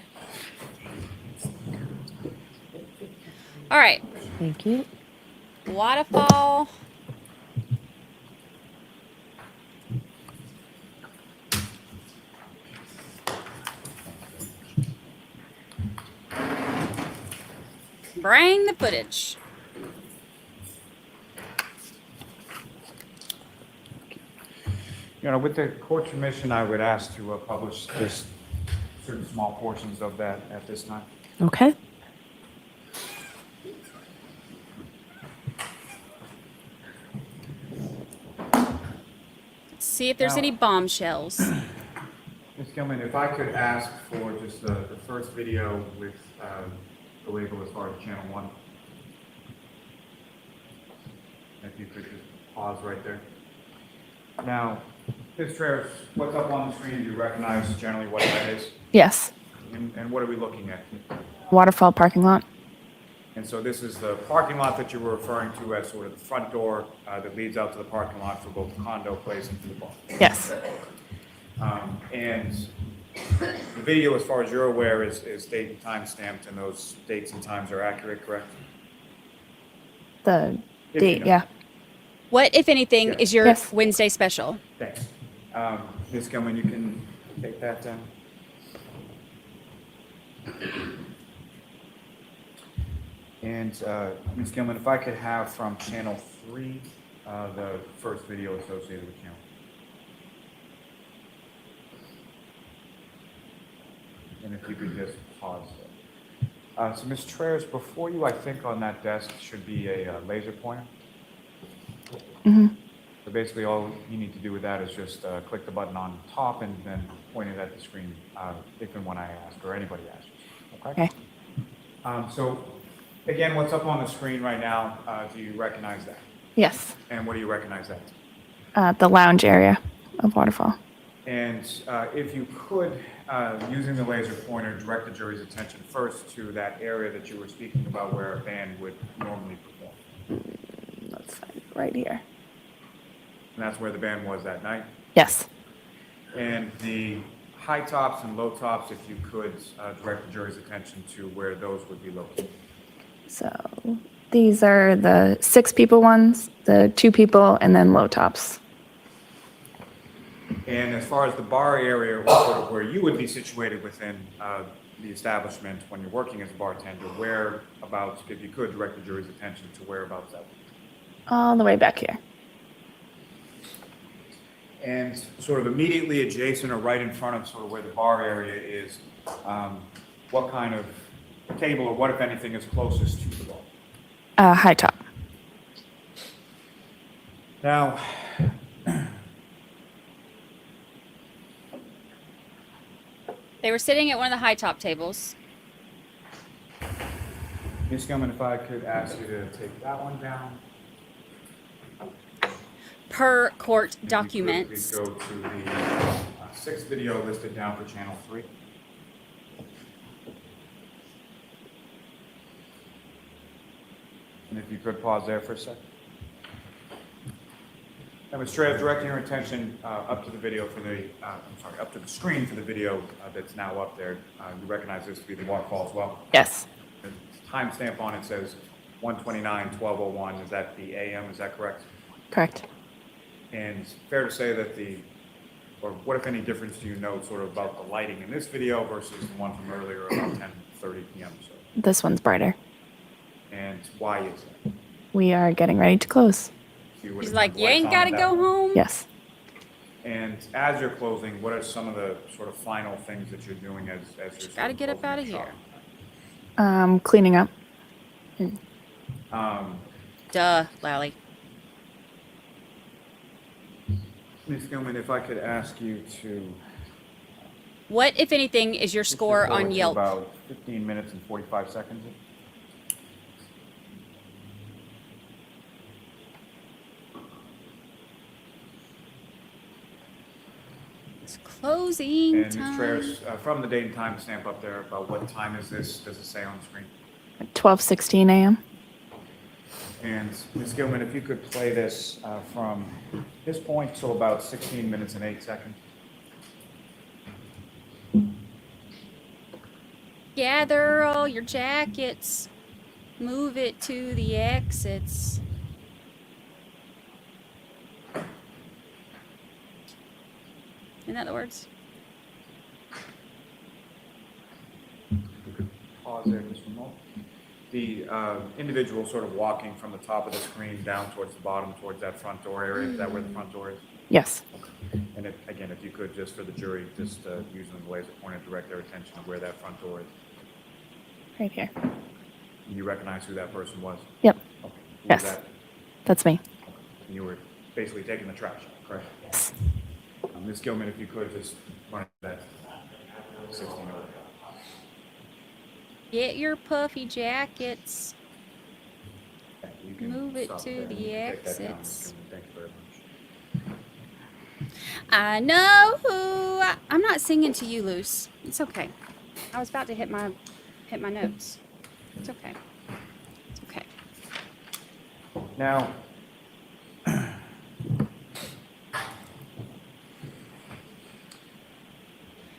All right. thank you. Waterfall. Bring the footage. Your Honor, with the court's permission, I would ask to publish just certain small portions of that at this time. Okay. See if there's Now- any bombshells. Ms. Gilman, if I could ask for just the first video with the label as far as channel 1. If you could just pause right there. Now, Ms. Traers, what's up on the screen? Do you recognize generally what that is? Yes. And what are we looking at? Waterfall parking lot. And so this is the parking lot that you were referring to as sort of the front door that leads out to the parking lot for both the condo place and for the bar. Yes. And the video, as far as you're aware, is date and time stamped, and those dates and times are accurate, correct? The If date, you know. yeah. What, if anything, is your Yes. Wednesday special? Thanks. Ms. Gilman, you can take that down. And Ms. Gilman, if I could have from channel 3 the first video associated with channel. And if you could just pause there. So Ms. Traers, before you, I think on that desk should be a laser pointer. Mm-hmm. So basically all you need to do with that is just click the button on top and then point it at the screen if and when I ask or anybody asks. Okay? So again, what's up on the screen right now, do you recognize that? Yes. And what do you recognize that? The lounge area of Waterfall. And if you could, using the laser pointer, direct the jury's attention first to that area that you were speaking about where a band would normally perform. Let's find it right here. And that's where the band was that night. Yes. And the high tops and low tops, if you could direct the jury's attention to where those would be located. So these are the 6 people ones, the 2 people, and then low tops. And as far as the bar area, or sort of where you would be situated within the establishment when you're working as a bartender, whereabouts, if you could direct the jury's attention to whereabouts that would be. All the way back here. And sort of immediately adjacent or right in front of sort of where the bar area is, what kind of table or what, if anything, is closest to the bar? High top. Now, They were sitting at one of the high top tables. Ms. Gilman, if I could ask you to take that one down. Per court And if you could, documents. please go to the 6th video listed down for channel 3. And if you could pause there for a sec. Now, Ms. Trey, directing your attention up to the video for the, up to the screen for the video that's now up there. You recognize this to be the waterfall as well? Yes. The timestamp on it says 1:29:12:01. Is that the AM? Is that correct? Correct. And fair to say that or what if any difference do you note sort of about the lighting in this video versus the one from earlier about 10:30 p.m. So, This one's brighter. and why is it? We are getting ready to close. You would've He's like, turned you the lights ain't on got at to that go point. home. Yes. And as you're closing, what are some of the sort of final things that you're doing as you're Got to get up out of here. Cleaning up. Duh, Lally. Ms. Gilman, if I could ask you to What, if anything, is your score go on to Yelp? about 15 minutes and 45 seconds. It's closing And Ms. time. Treyers, from the date and time stamp up there, about what time is this? Does it say on the screen? 12:16 a.m. And Ms. Gilman, if you could play this from this point till about 16 minutes and 8 seconds. Gather all your jackets. Move it to the exits. Isn't that the words? Pause there just for a moment. The individual sort of walking from the top of the screen down towards the bottom, towards that front door area, is that where the front door is? Yes. And again, if you could, just for the jury, just using the laser pointer, direct their attention to where that front door is. Right here. You recognize who that person was? Yep. Okay. Who was Yes. that? That's me. And you were basically taking the trash, correct? Yes. Ms. Gilman, if you could just run that 16 over. Get your puffy jackets. You can Move it stop to there and the take that down, Ms. exits. Gilman. Thank you very much. I know who. I'm not singing to you, Luce. It's okay. I was about to hit my notes. It's okay. It's okay. Now,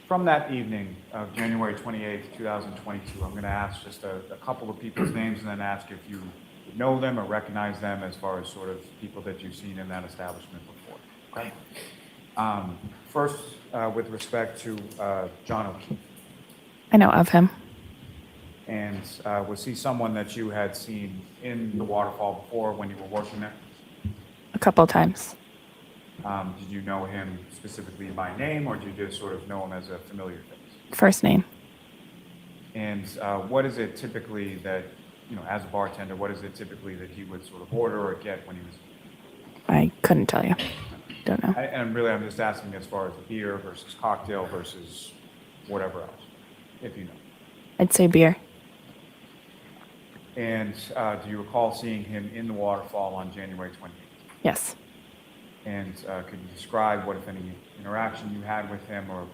from that evening of January 28th, 2022, I'm going to ask just a couple of people's names and then ask if you know them or recognize them as far as sort of people that you've seen in that establishment before. Okay? First, with respect to John O'Keefe. I know of him. And was he someone that you had seen in the waterfall before when you were working there? A couple times. Did you know him specifically by name, or did you just sort of know him as a familiar face? First name. And what is it typically that, as a bartender, what is it typically that he would sort of order or get when he was? I couldn't tell you. Don't know. And really, I'm just asking as far as the beer versus cocktail versus whatever else, if you know. I'd say beer. And do you recall seeing him in the waterfall on January 28th? Yes. And could you describe what, if any, interaction you had with him or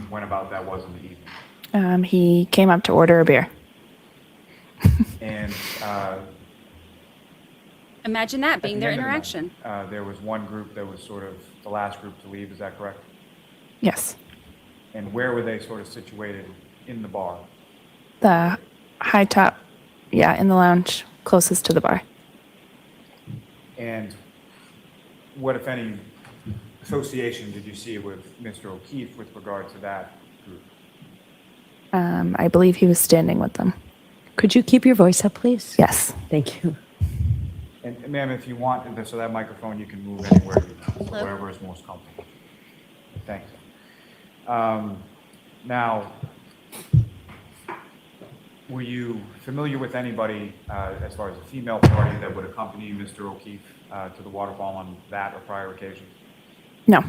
when about that was in the evening? He came up to order a beer. And Imagine that at being the their end of the interaction. night, there was one group that was sort of the last group to leave, is that correct? Yes. And where were they sort of situated in the bar? The high top, yeah, in the lounge, closest to the bar. And what, if any, association did you see with Mr. O'Keefe with regard to that group? I believe he was standing with them. Could you keep your voice up, please? Yes. Thank you. And ma'am, if you want, so that microphone, you can move anywhere, wherever is most comfortable. Thanks. Now, were you familiar with anybody, as far as a female party that would accompany Mr. O'Keefe to the waterfall on that or prior occasions? No.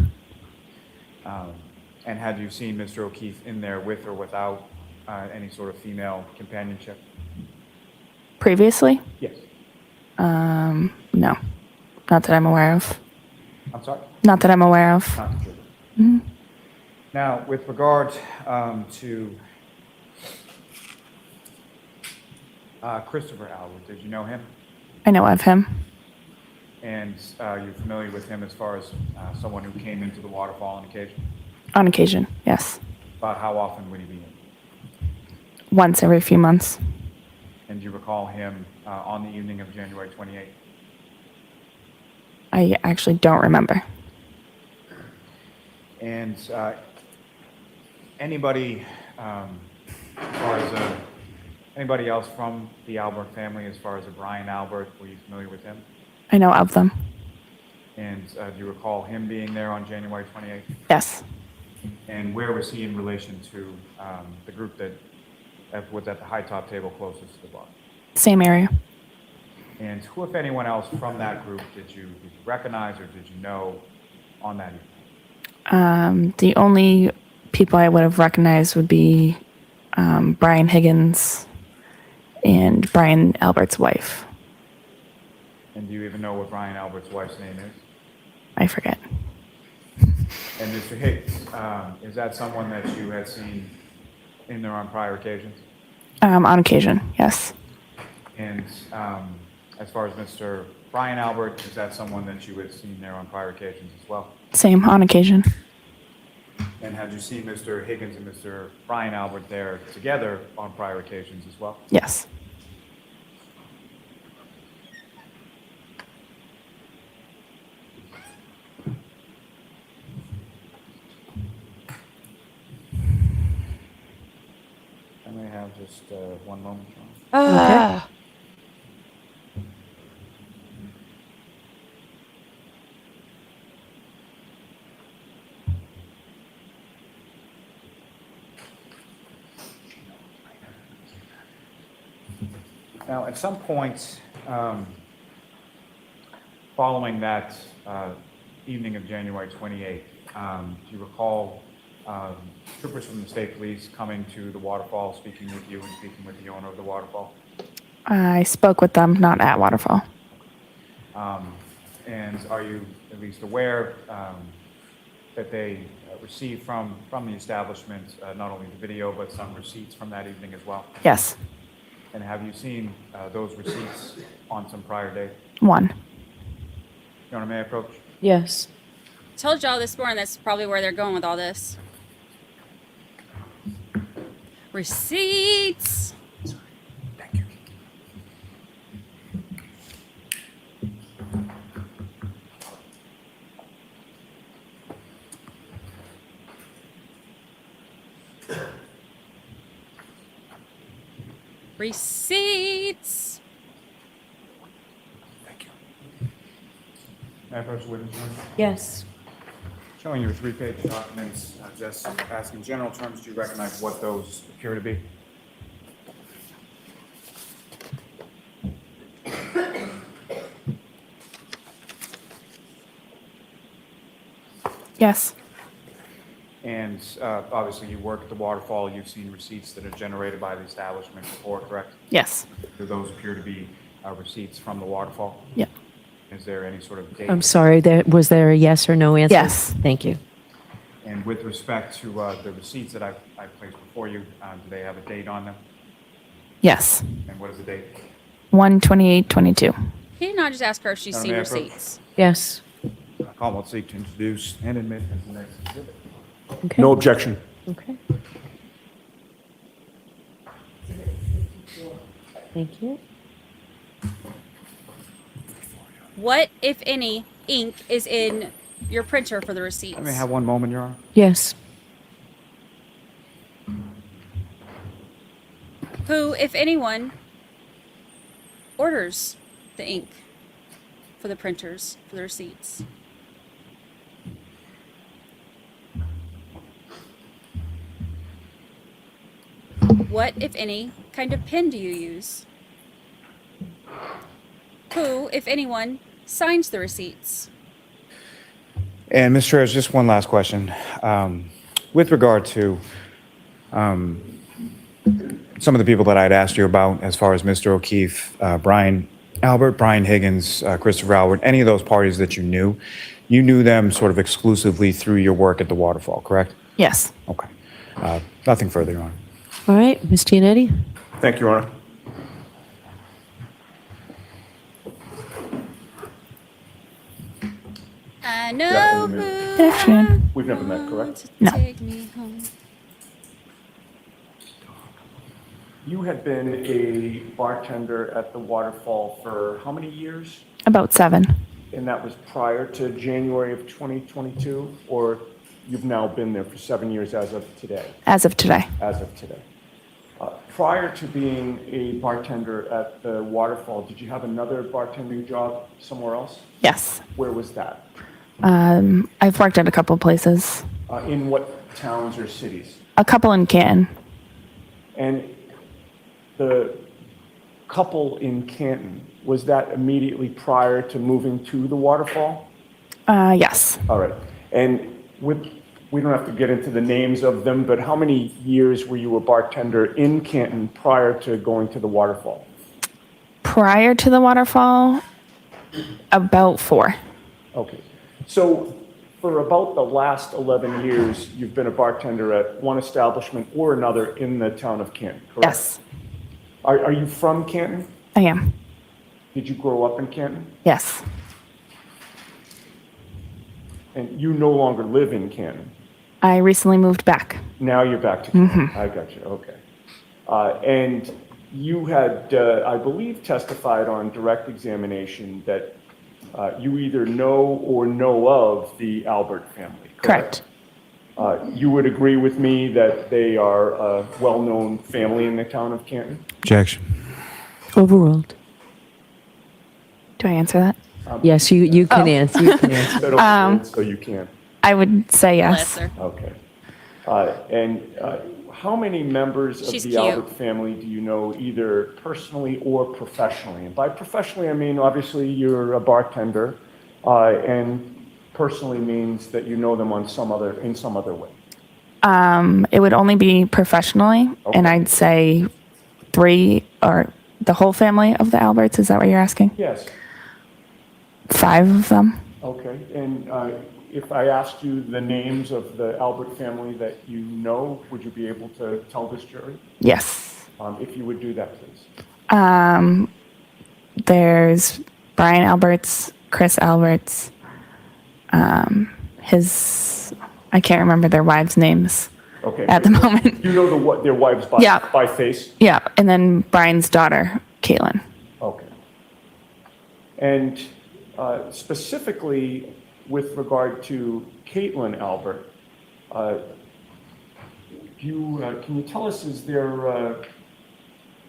And had you seen Mr. O'Keefe in there with or without any sort of female companionship? Previously? Yes. No. Not that I'm aware of. I'm sorry? Not that I'm aware of. Not the truth. Mhm. Now, with regard to Christopher Alwood, did you know him? I know of him. And you're familiar with him as far as someone who came into the waterfall on occasion? On occasion, yes. About how often would he be in? Once every few months. And do you recall him on the evening of January 28th? I actually don't remember. And anybody, as far as anybody else from the Albert family, as far as a Brian Albert, were you familiar with him? I know of them. And do you recall him being there on January 28th? Yes. And where was he in relation to the group that was at the high top table closest to the bar? Same area. And who, if anyone else from that group, did you recognize or did you know on that evening? The only people I would have recognized would be Brian Higgins and Brian Albert's wife. And do you even know what Brian Albert's wife's name is? I forget. And Mr. Higgs, is that someone that you had seen in there on prior occasions? On occasion, yes. And as far as Mr. Brian Albert, is that someone that you had seen there on prior occasions as well? Same, on occasion. And had you seen Mr. Higgins and Mr. Brian Albert there together on prior occasions as well? Yes. I may have just one moment, John. Okay. Now, at some point following that evening of January 28th, do you recall troopers from the state police coming to the waterfall, speaking with you and speaking with the owner of the waterfall? I spoke with them, not at Waterfall. And are you at least aware that they received from the establishment not only the video, but some receipts from that evening as well? Yes. And have you seen those receipts on some prior date? One. Your Honor, may I approach? Yes. Told y'all this morning that's probably where they're going with all this. Receipts. Thank you. Receipts. Thank you. May I approach the witness, Your Honor? Yes. Showing you 3-page documents, just asking in general terms, do you recognize what those appear to be? Yes. And obviously you work at the waterfall, you've seen receipts that are generated by the establishment before, correct? Yes. Do those appear to be receipts from the waterfall? Yeah. Is there any sort of date? I'm sorry, was there a yes or no answer? Yes. Thank you. And with respect to the receipts that I placed before you, do they have a date on them? Yes. And what is the date? 1/28/22. He did not just ask her if she's seen May I approach? receipts. Yes. Call will seek to introduce and admit as the next exhibit. Okay. No objection. Okay. Thank you. What, if any, ink is in your printer for the receipts? I may have one moment, Your Honor. Yes. Who, if anyone, orders the ink for the printers, for the receipts? What, if any, kind of pen do you use? Who, if anyone, signs the receipts? And Mr. Ayers, just one last question. With regard to some of the people that I'd asked you about, as far as Mr. O'Keefe, Brian Albert, Brian Higgins, Christopher Albert, any of those parties that you knew them sort of exclusively through your work at the waterfall, correct? Yes. Okay. Nothing further, Your Honor. All right, Ms. Giannetti? Thank you, Your Honor. I know who Good Good afternoon. We've never met, correct? to No. take me home. You had been a bartender at the Waterfall for how many years? About 7. And that was prior to January of 2022? Or you've now been there for 7 years as of today? As of today. As of today. Prior to being a bartender at the Waterfall, did you have another bartending job somewhere else? Yes. Where was that? I've worked at a couple places. In what towns or cities? A couple in Canton. And the couple in Canton, was that immediately prior to moving to the Waterfall? Yes. All right. And we don't have to get into the names of them, but how many years were you a bartender in Canton prior to going to the Waterfall? Prior to the Waterfall, about 4. Okay. So for about the last 11 years, you've been a bartender at one establishment or another in the town of Canton, correct? Yes. Are you from Canton? I am. Did you grow up in Canton? Yes. And you no longer live in Canton? I recently moved back. Now you're back to Canton. I got you. Okay. And you had, I believe, testified on direct examination that you either know or know of the Albert family, correct? You would agree with me that they are a well-known family in the town of Canton? Objection. Overruled. Do I answer that? Yes, you can answer. You can answer. Said overruled, so you can. I would say yes. Bless her. Okay. And how many members of She's the cute. Albert family do you know either personally or professionally? And by professionally, I mean, obviously, you're a bartender, and personally means that you know them in some other way. It would only be professionally, and Okay. I'd say 3 or the whole family of the Alberts. Is that what you're asking? Yes. 5 of them. Okay. And if I asked you the names of the Albert family that you know, would you be able to tell this jury? Yes. If you would do that, please. There's Brian Alberts, Chris Alberts, I can't remember their wives' names Okay. at the moment. You know their wives by, Yeah. by face? Yeah, and then Brian's daughter, Caitlin. Okay. And specifically with regard to Caitlin Albert, can you tell us, is there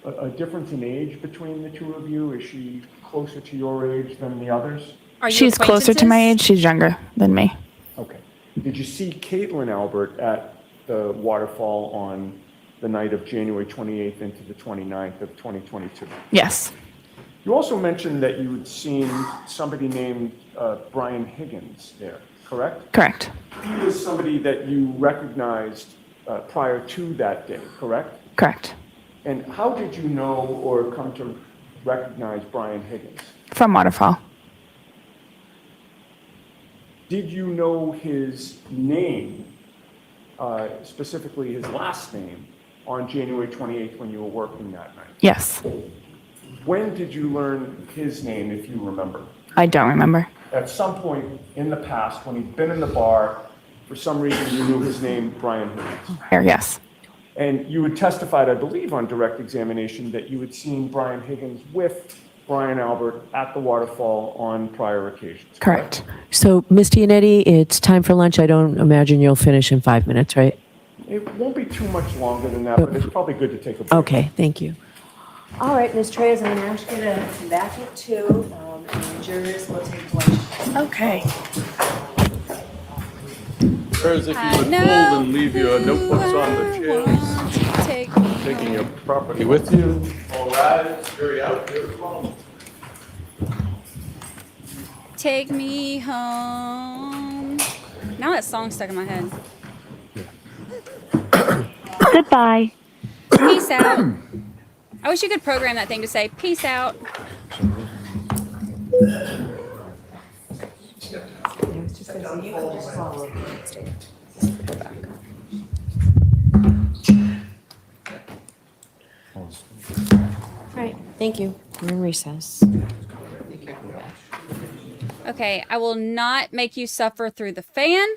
a difference in age between the two of you? Is she closer to your age than the others? Are you She's closer to my age. She's younger than me. Okay. Did you see Caitlin Albert at the Waterfall on the night of January 28th into the 29th of 2022? Yes. You also mentioned that you had seen somebody named Brian Higgins there, correct? Correct. He was somebody that you recognized prior to that day, correct? Correct. And how did you know or come to recognize Brian Higgins? From Waterfall. Did you know his name, specifically his last name, on January 28th when you were working that night? Yes. When did you learn his name, if you remember? I don't remember. At some point in the past, when he'd been in the bar, for some reason you knew his name, Brian Higgins. Yes. And you had testified, I believe, on direct examination that you had seen Brian Higgins with Brian Albert at the Waterfall on prior occasions. Correct. So, Ms. Gianetti, it's time for lunch. I don't imagine you'll finish in 5 minutes, right? It won't be too much longer than that, but it's probably good to take a break. Okay, thank you. All right, Ms. Treyes, I'm going to ask you to come back at 2, and jurors will take lunch. Okay. Whereas if you would fold and leave your notebooks on the chairs, taking your property with you. All right, jury out here. Take me home. Now that song's stuck in my head. Goodbye. Peace out. I wish you could program that thing to say peace out. All right, thank you. We're in recess. Okay, I will not make you suffer through the fan.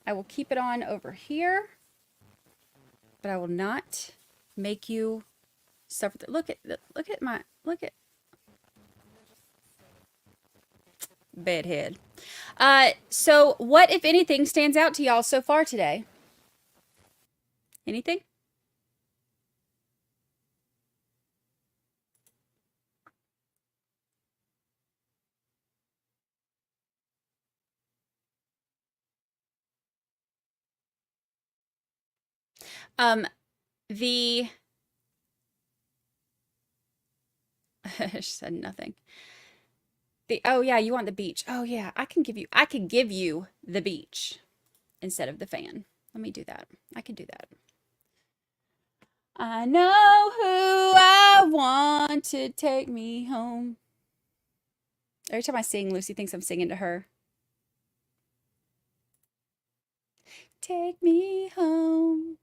I will keep it on over here, but I will not make you suffer. Look at bedhead. So what, if anything, stands out to y'all so far today? Anything? The she said nothing. Oh yeah, you want the beach. Oh yeah, I can give you the beach instead of the fan. Let me do that. I can do that. I know who I want to take me home. Every time I sing, Lucy thinks I'm singing to her. Take me home.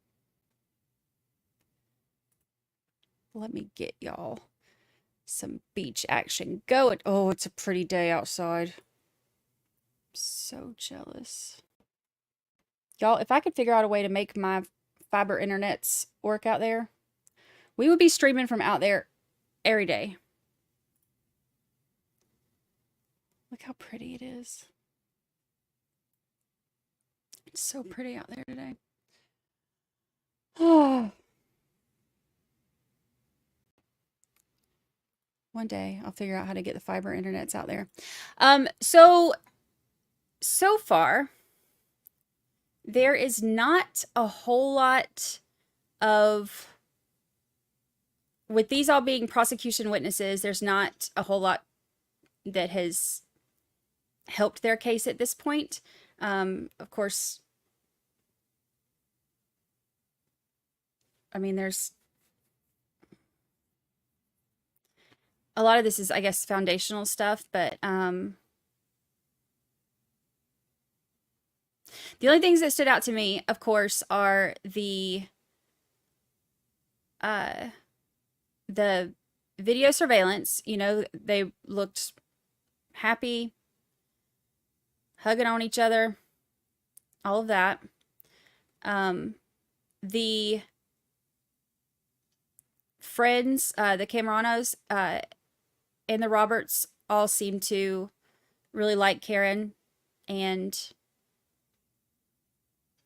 Let me get y'all some beach action going. Oh, it's a pretty day outside. So jealous. Y'all, if I could figure out a way to make my fiber internets work out there, we would be streaming from out there every day. Look how pretty it is. It's so pretty out there today. Oh. One day I'll figure out how to get the fiber internets out there. So far, there is not a whole lot of, with these all being prosecution witnesses, there's not a whole lot that has helped their case at this point. Of course, I mean, there's a lot of this is, I guess, foundational stuff, but the only things that stood out to me, of course, are the video surveillance. You know, they looked happy, hugging on each other, all of that. The friends, the Camaranos, and the Roberts all seem to really like Karen and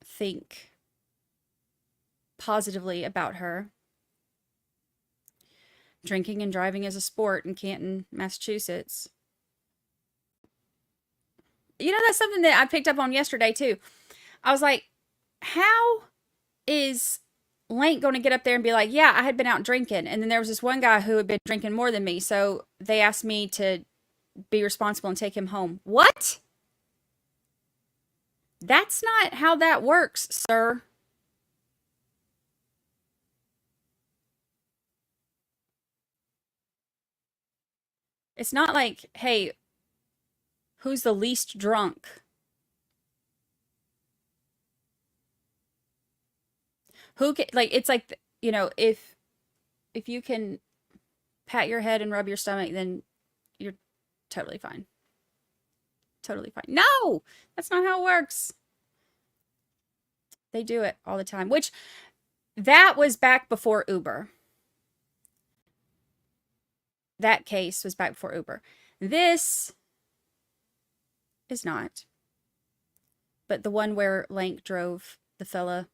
think positively about her. Drinking and driving is a sport in Canton, Massachusetts. You know, that's something that I picked up on yesterday too. I was like, how is Lank going to get up there and be like, yeah, I had been out drinking, and then there was this one guy who had been drinking more than me, so they asked me to be responsible and take him home. What? That's not how that works, sir. It's not like, hey, who's the least drunk? Who can, like, it's like, you know, if you can pat your head and rub your stomach, then you're totally fine. Totally fine. No, that's not how it works. They do it all the time, which that was back before Uber. That case was back before Uber. This is not. But the one where Lank drove the fella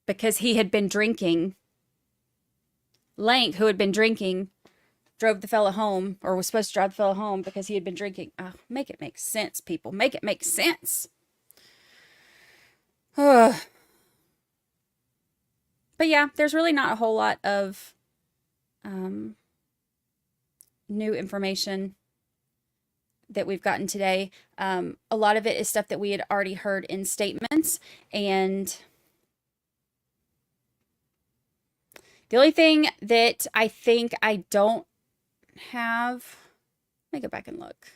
because he had been drinking. Lank, who had been drinking, drove the fella home, or was supposed to drive the fella home because he had been drinking. Make it make sense, people. Make it make sense. But yeah, there's really not a whole lot of new information that we've gotten today. A lot of it is stuff that we had already heard in statements, and the only thing that I think I don't have, let me go back and look.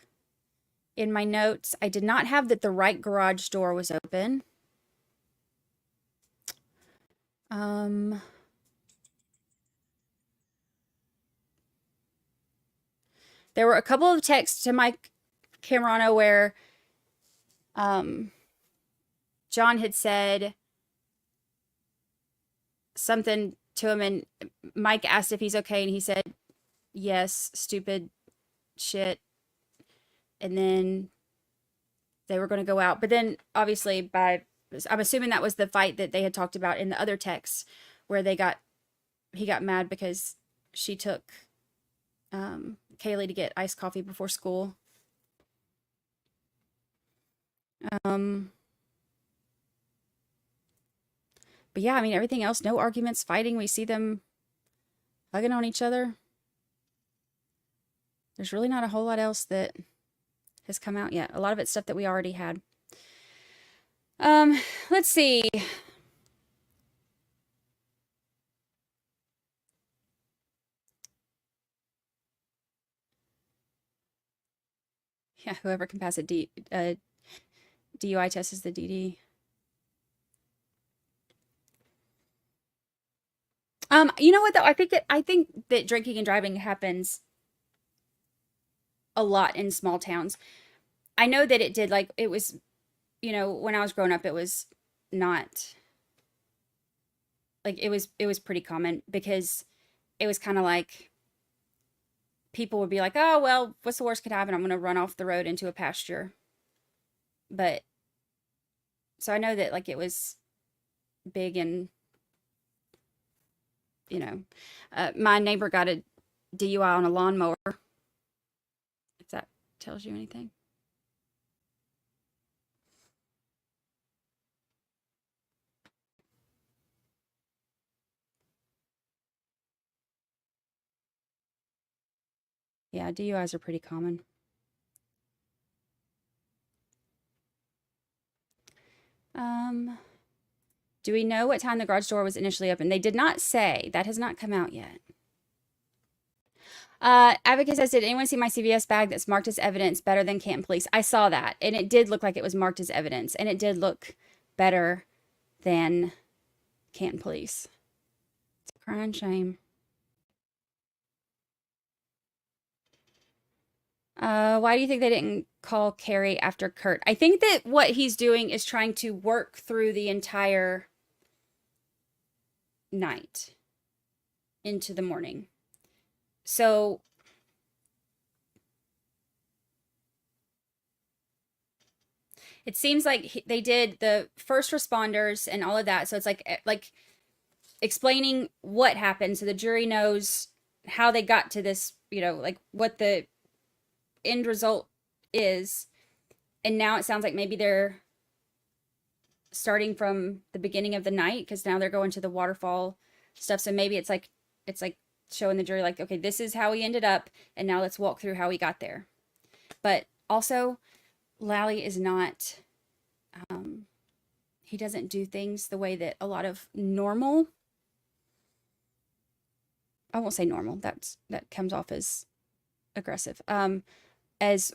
In my notes, I did not have that the right garage door was open. There were a couple of texts to my Camarano where John had said something to him and Mike asked if he's okay and he said, yes, stupid shit. And then they were going to go out. But then obviously I'm assuming that was the fight that they had talked about in the other texts where he got mad because she took Kaylee to get iced coffee before school. But yeah, I mean, everything else, no arguments, fighting. We see them hugging on each other. There's really not a whole lot else that has come out yet. A lot of it's stuff that we already had. Let's see. Yeah, whoever can pass a DUI test is the DD. You know what though? I think that drinking and driving happens a lot in small towns. I know that it did, like, it was, you know, when I was growing up, it was not, like, it was pretty common because it was kind of like people would be like, oh, well, what's the worst could happen? I'm going to run off the road into a pasture. But, so I know that, like, it was big and, you know, my neighbor got a DUI on a lawnmower. If that tells you anything. Yeah, DUIs are pretty common. Do we know what time the garage door was initially open? They did not say. That has not come out yet. Advocate says, did anyone see my CVS bag that's marked as evidence better than Canton Police? I saw that, and it did look like it was marked as evidence, and it did look better than Canton Police. It's a crying shame. Why do you think they didn't call Carrie after Kurt? I think that what he's doing is trying to work through the entire night into the morning. So it seems like they did the first responders and all of that. So it's like explaining what happened so the jury knows how they got to this, you know, like what the end result is. And now it sounds like maybe they're starting from the beginning of the night because now they're going to the waterfall stuff. So maybe it's like showing the jury like, okay, this is how he ended up, and now let's walk through how he got there. But also, Lally is not, he doesn't do things the way that a lot of normal, I won't say normal, that comes off as aggressive, as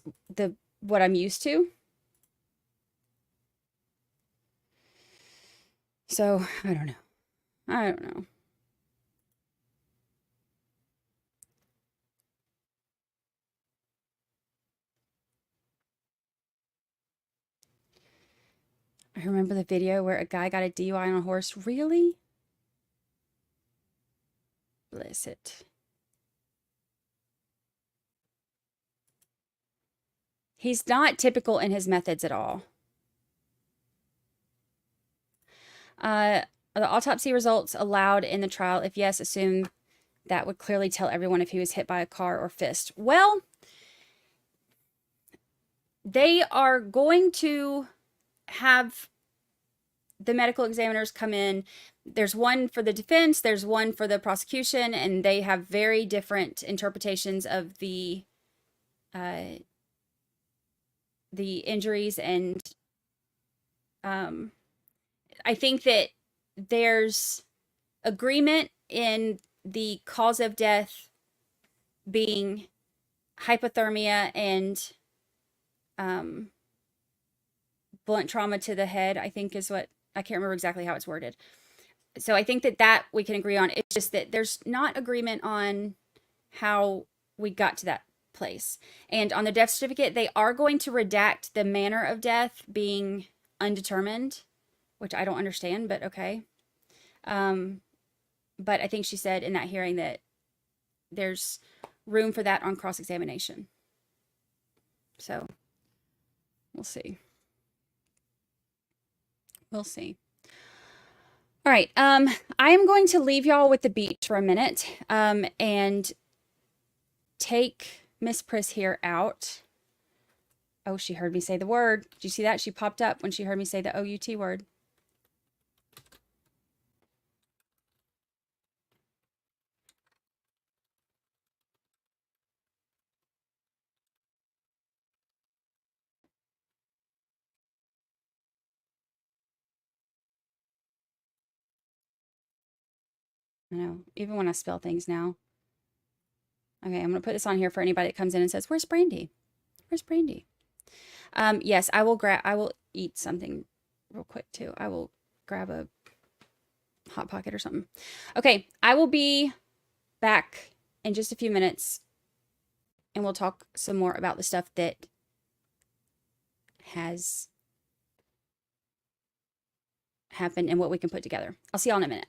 what I'm used to. So, I don't know. I remember the video where a guy got a DUI on a horse. Really? Bless it. He's not typical in his methods at all. The autopsy results allowed in the trial? If yes, assume that would clearly tell everyone if he was hit by a car or fist. Well, they are going to have the medical examiners come in. There's one for the defense, there's one for the prosecution, and they have very different interpretations of the injuries. And I think that there's agreement in the cause of death being hypothermia and blunt trauma to the head, I think is what, I can't remember exactly how it's worded. So I think that we can agree on. It's just that there's not agreement on how we got to that place. And on the death certificate, they are going to redact the manner of death being undetermined, which I don't understand, but okay. But I think she said in that hearing that there's room for that on cross-examination. So we'll see. We'll see. All right. I am going to leave y'all with the beach for a minute and take Miss Priss here out. Oh, she heard me say the word. Did you see that? She popped up when she heard me say the OUT word. I know, even when I spell things now. Okay, I'm going to put this on here for anybody that comes in and says, where's Brandy? Where's Brandy? Yes, I will eat something real quick too. I will grab a Hot Pocket or something. Okay, I will be back in just a few minutes and we'll talk some more about the stuff that has happened and what we can put together. I'll see y'all in a minute.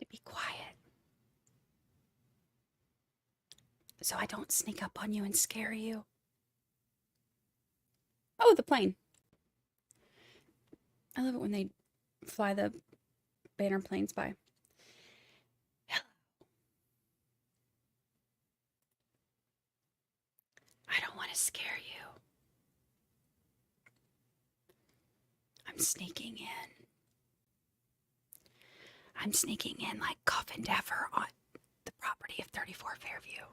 to be quiet so I don't sneak up on you and scare you. Oh, the plane. I love it when they fly the banner planes by. Hello. I don't want to scare you. I'm sneaking in. I'm sneaking in like Coffin Dapper on the property of 34 Fairview.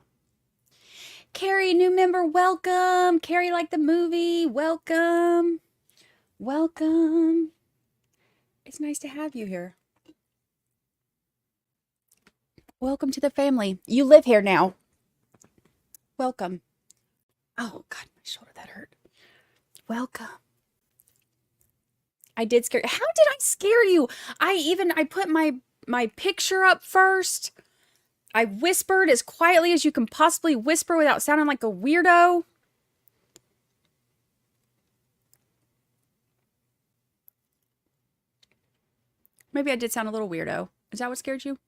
Carrie, new member, welcome. Carrie, like the movie, welcome. Welcome. It's nice to have you here. Welcome to the family. You live here now. Welcome. Oh, God, my shoulder, that hurt. Welcome. I did scare. How did I scare you? I put my picture up first. I whispered as quietly as you can possibly whisper without sounding like a weirdo. Maybe I did sound a little weirdo. Is that what scared you?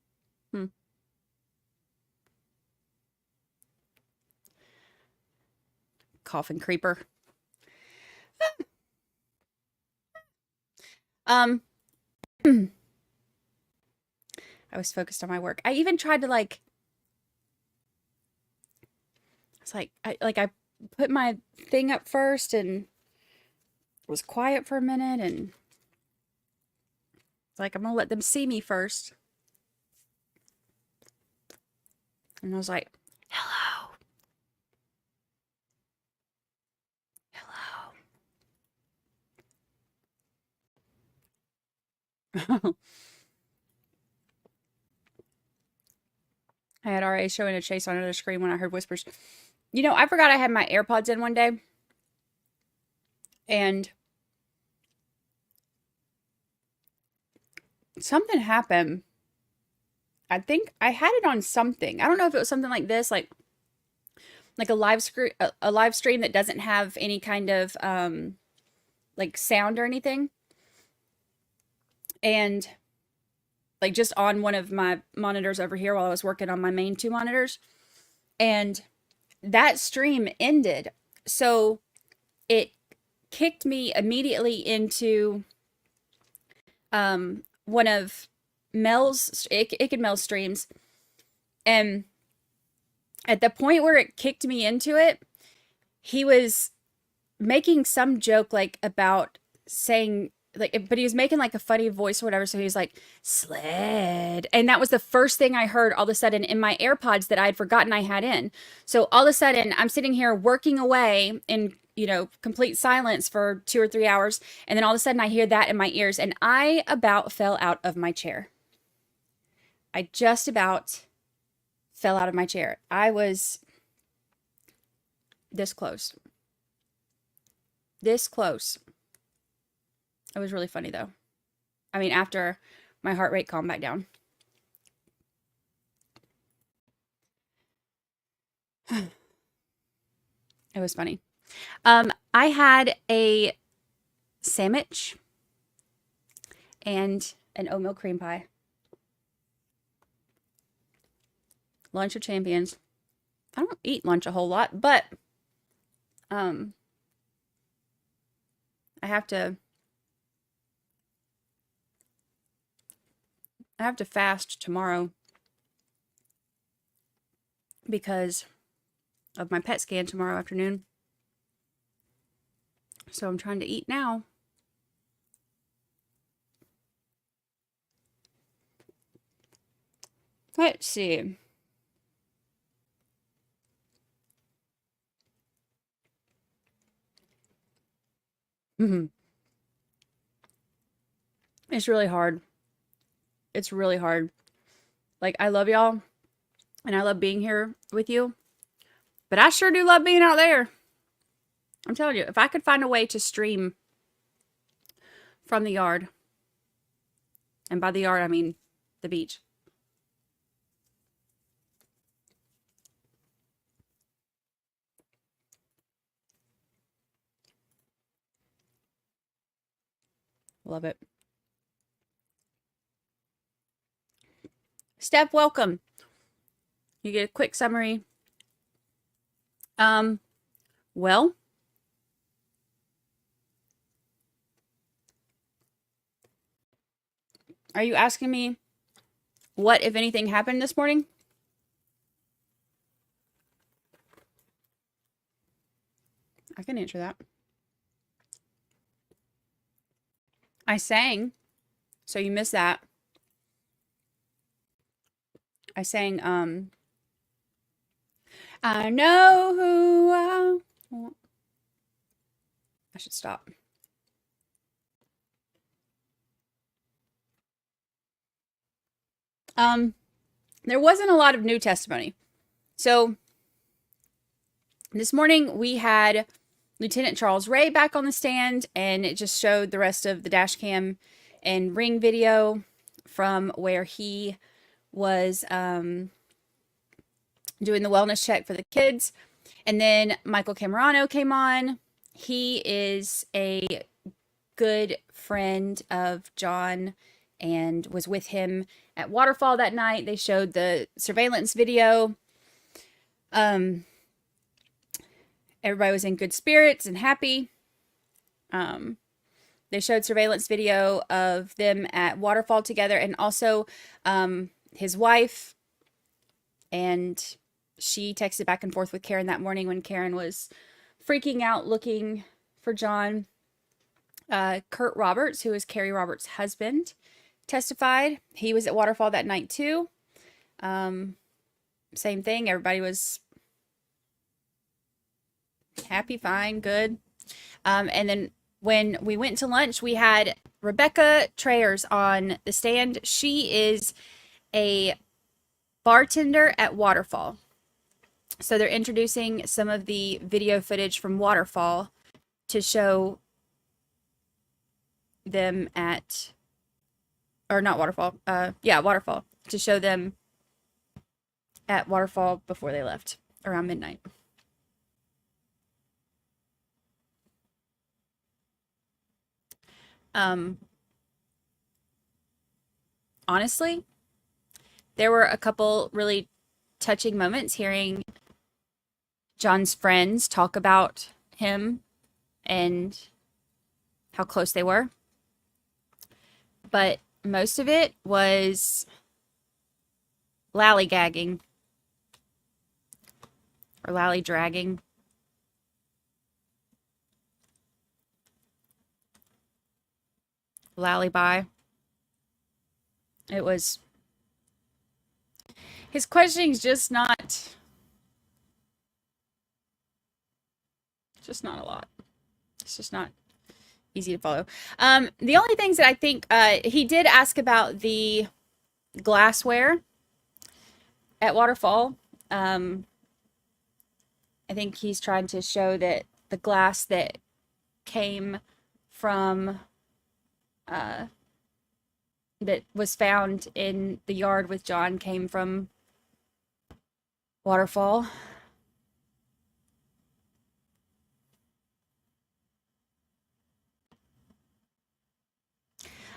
Coffin creeper. I was focused on my work. I even tried to like, it's like I put my thing up first and was quiet for a minute, and it's like I'm gonna let them see me first. And I was like, hello. Hello. I had RA showing a chase on another screen when I heard whispers. You know, I forgot I had my AirPods in one day. And something happened. I think I had it on something. I don't know if it was something like this, like a live stream that doesn't have any kind of like sound or anything. And like just on one of my monitors over here while I was working on my main 2 monitors. And that stream ended. So it kicked me immediately into one of Mel's, Icked Mel's streams. And at the point where it kicked me into it, he was making some joke like about saying like, but he was making like a funny voice or whatever. So he was like, sled. And that was the first thing I heard all of a sudden in my AirPods that I had forgotten I had in. So all of a sudden I'm sitting here working away in, you know, complete silence for 2 or 3 hours. And then all of a sudden I hear that in my ears and I about fell out of my chair. I just about fell out of my chair. I was this close. This close. It was really funny though. I mean, after my heart rate calmed back down. It was funny. I had a sandwich and an oatmeal cream pie. Lunch of champions. I don't eat lunch a whole lot, but I have to fast tomorrow because of my PET scan tomorrow afternoon. So I'm trying to eat now. Let's see. It's really hard. It's really hard. Like, I love y'all, and I love being here with you, but I sure do love being out there. I'm telling you, if I could find a way to stream from the yard, and by the yard, I mean the beach. Love it. Steph, welcome. You get a quick summary. Well, are you asking me what, if anything, happened this morning? I can answer that. I sang, so you missed that. I sang, I know who I want. I should stop. There wasn't a lot of new testimony. So this morning we had Lieutenant Charles Ray back on the stand, and it just showed the rest of the dash cam and ring video from where he was doing the wellness check for the kids. And then Michael Camarano came on. He is a good friend of John and was with him at Waterfall that night. They showed the surveillance video. Everybody was in good spirits and happy. They showed surveillance video of them at Waterfall together, and also his wife. And she texted back and forth with Karen that morning when Karen was freaking out looking for John. Kurt Roberts, who is Carrie Roberts' husband, testified. He was at Waterfall that night too. Same thing. Everybody was happy, fine, good. And then when we went to lunch, we had Rebecca Trayers on the stand. She is a bartender at Waterfall. So they're introducing some of the video footage from Waterfall to show them at, or not Waterfall, Waterfall, to show them at Waterfall before they left around midnight. Honestly, there were a couple really touching moments hearing John's friends talk about him and how close they were. But most of it was lollygagging or lally dragging. Lally-by. It was, his questioning's just not a lot. It's just not easy to follow. The only things that I think, he did ask about the glassware at Waterfall. I think he's trying to show that the glass that came from, that was found in the yard with John came from Waterfall.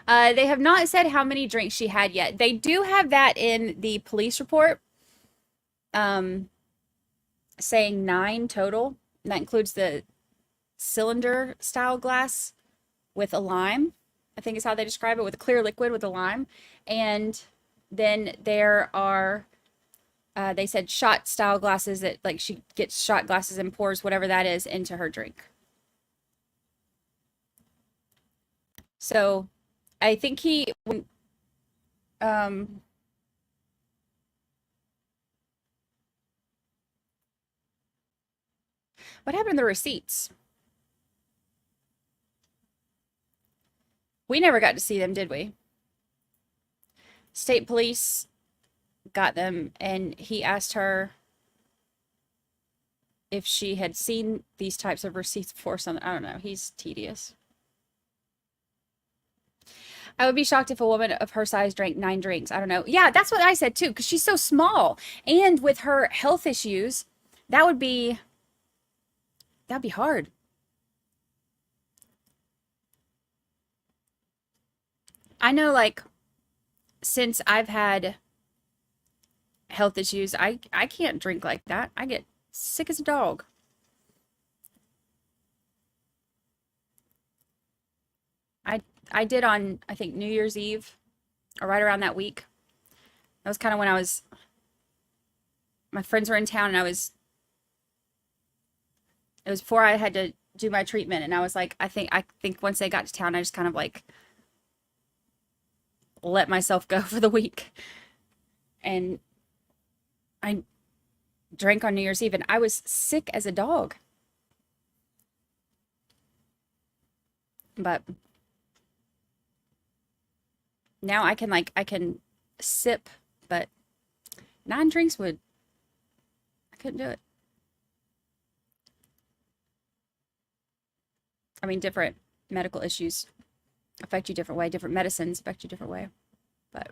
They have not said how many drinks she had yet. They do have that in the police report, saying 9 total. And that includes the cylinder style glass with a lime, I think is how they describe it, with a clear liquid with a lime. And then there are, they said shot style glasses that, like, she gets shot glasses and pours whatever that is into her drink. So I think he, what happened to the receipts? We never got to see them, did we? State police got them, and he asked her if she had seen these types of receipts before. Something, I don't know. He's tedious. I would be shocked if a woman of her size drank 9 drinks. I don't know. Yeah, that's what I said too, because she's so small. And with her health issues, that'd be hard. I know, like, since I've had health issues. I can't drink like that. I get sick as a dog. I did on, I think, New Year's Eve, or right around that week. That was kind of when my friends were in town, and it was before I had to do my treatment, and I was like, I think once they got to town, I just kind of like let myself go for the week. And I drank on New Year's Eve, and I was sick as a dog. But now I can sip, but 9 drinks I couldn't do it. I mean, different medical issues affect you different way, different medicines affect you different way. But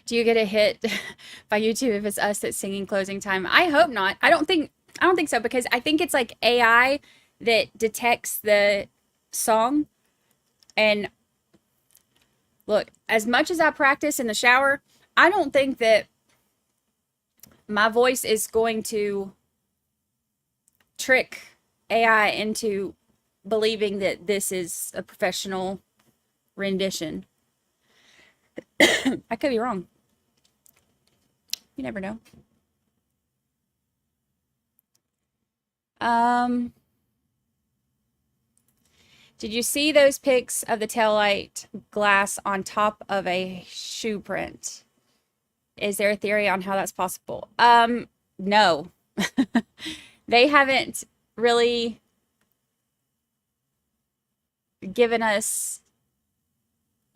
do you get a hit by YouTube if it's us that's singing closing time? I hope not. I don't think so, because I think it's like AI that detects the song. And look, as much as I practice in the shower, I don't think that my voice is going to trick AI into believing that this is a professional rendition. I could be wrong. You never know. Did you see those pics of the taillight glass on top of a shoe print? Is there a theory on how that's possible? No. They haven't really given us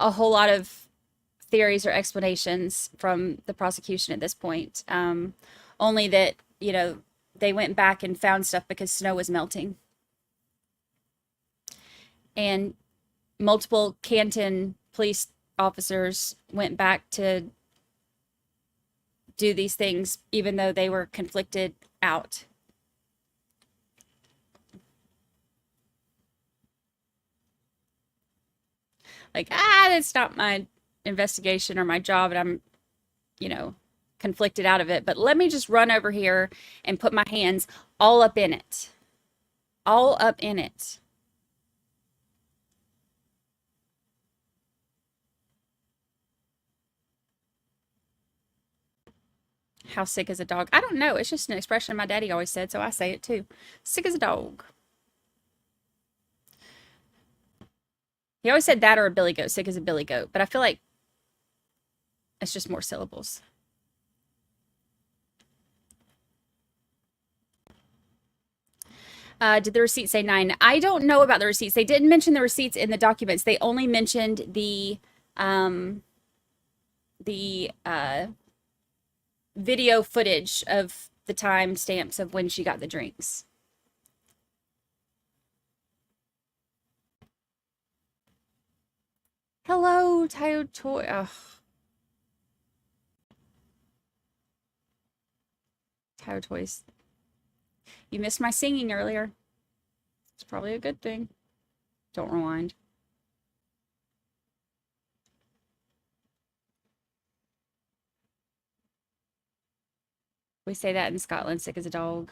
a whole lot of theories or explanations from the prosecution at this point. Only that, you know, they went back and found stuff because snow was melting. And multiple Canton police officers went back to do these things, even though they were conflicted out. Like, that's not my investigation or my job, and I'm, you know, conflicted out of it. But let me just run over here and put my hands all up in it. All up in it. How sick is a dog? I don't know. It's just an expression my daddy always said, so I say it too. Sick as a dog. He always said that or a billy goat. Sick as a billy goat. But I feel like it's just more syllables. Did the receipt say 9? I don't know about the receipts. They didn't mention the receipts in the documents. They only mentioned the video footage of the time stamps of when she got the drinks. Hello, Tayo Toy. Oh. Tayo Toys. You missed my singing earlier. It's probably a good thing. Don't rewind. We say that in Scotland, sick as a dog.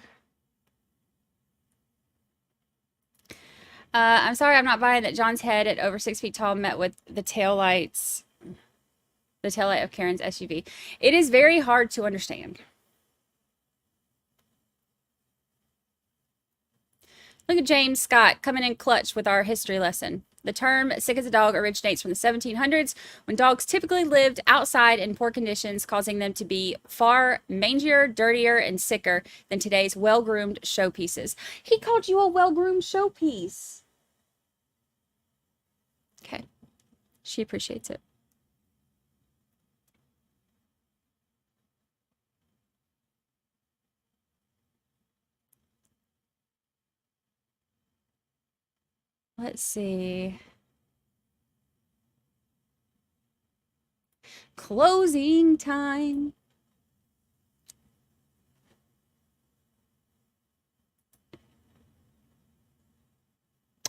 I'm sorry, I'm not buying that John's head at over 6 feet tall met with the taillight of Karen's SUV. It is very hard to understand. Look at James Scott coming in clutch with our history lesson. The term sick as a dog originates from the 1700s, when dogs typically lived outside in poor conditions, causing them to be far mangier, dirtier, and sicker than today's well-groomed showpieces. He called you a well-groomed showpiece. Okay. She appreciates it. Let's see. Closing time.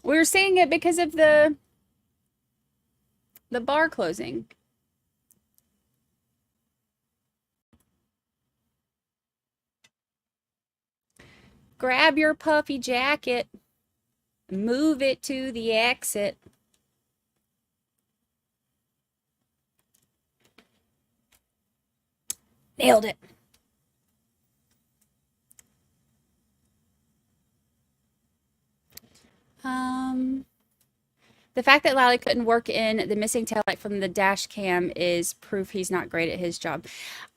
We were seeing it because of the The bar closing. Grab your puffy jacket. Move it to the exit. Nailed it. The fact that Lally couldn't work in the missing taillight from the dash cam is proof he's not great at his job.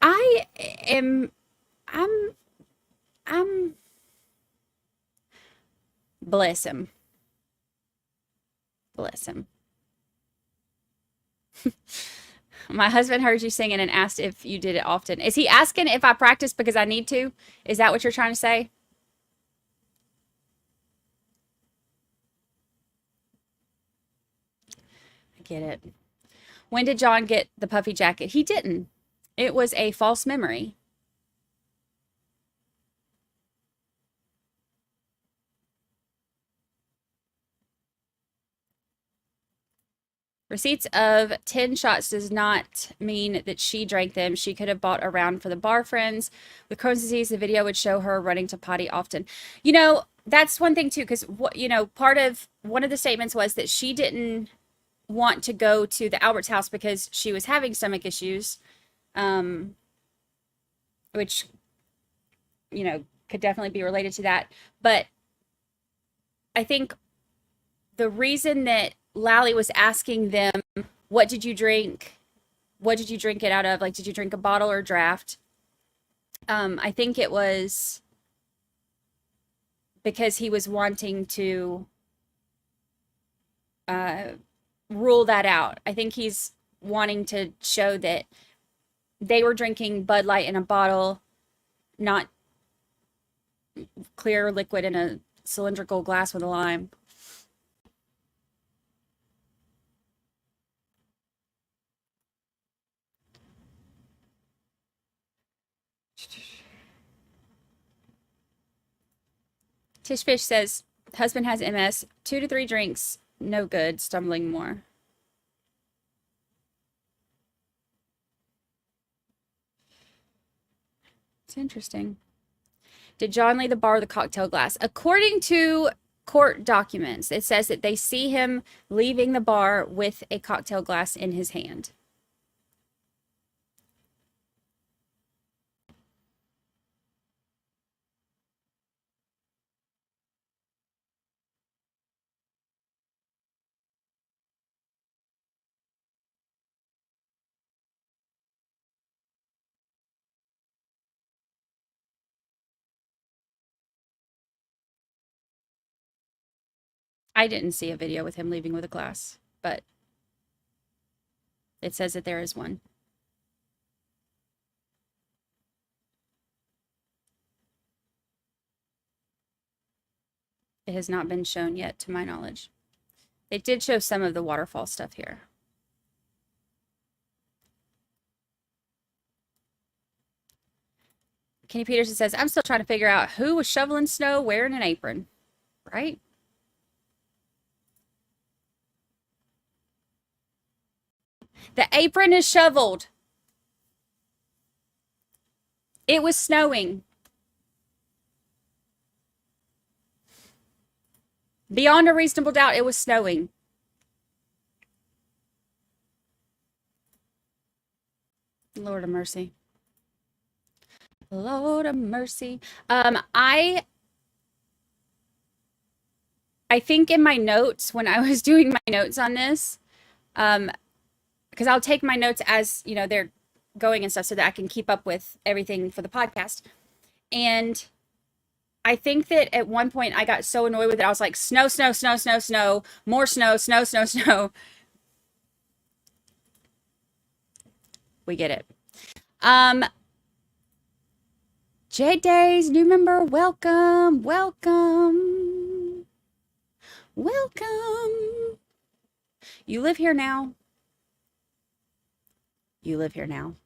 I'm bless him. Bless him. My husband heard you singing and asked if you did it often. Is he asking if I practice because I need to? Is that what you're trying to say? I get it. When did John get the puffy jacket? He didn't. It was a false memory. Receipts of 10 shots does not mean that she drank them. She could have bought a round for the bar friends. With Crohn's disease, the video would show her running to potty often. You know, that's one thing too, because one of the statements was that she didn't want to go to the Albert's house because she was having stomach issues, which, could definitely be related to that. But I think the reason that Lally was asking them, what did you drink? What did you drink it out of? Like, did you drink a bottle or draft? I think it was because he was wanting to rule that out. I think he's wanting to show that they were drinking Bud Light in a bottle, not clear liquid in a cylindrical glass with a lime. Tish Fish says, husband has MS, 2 to 3 drinks, no good, stumbling more. It's interesting. Did John leave the bar with a cocktail glass? According to court documents, it says that they see him leaving the bar with a cocktail glass in his hand. I didn't see a video with him leaving with a glass, but it says that there is one. It has not been shown yet, to my knowledge. They did show some of the waterfall stuff here. Kenny Peterson says, I'm still trying to figure out who was shoveling snow wearing an apron, right? The apron is shoveled. It was snowing. Beyond a reasonable doubt, it was snowing. Lord of mercy. Lord of mercy. I think in my notes, when I was doing my notes on this, because I'll take my notes as, they're going and stuff so that I can keep up with everything for the podcast. And I think that at one point I got so annoyed with it. I was like, snow, snow, snow, snow, snow, more snow, snow, snow, snow. We get it. Jade Days, new member, welcome, welcome, welcome. You live here now. You live here now.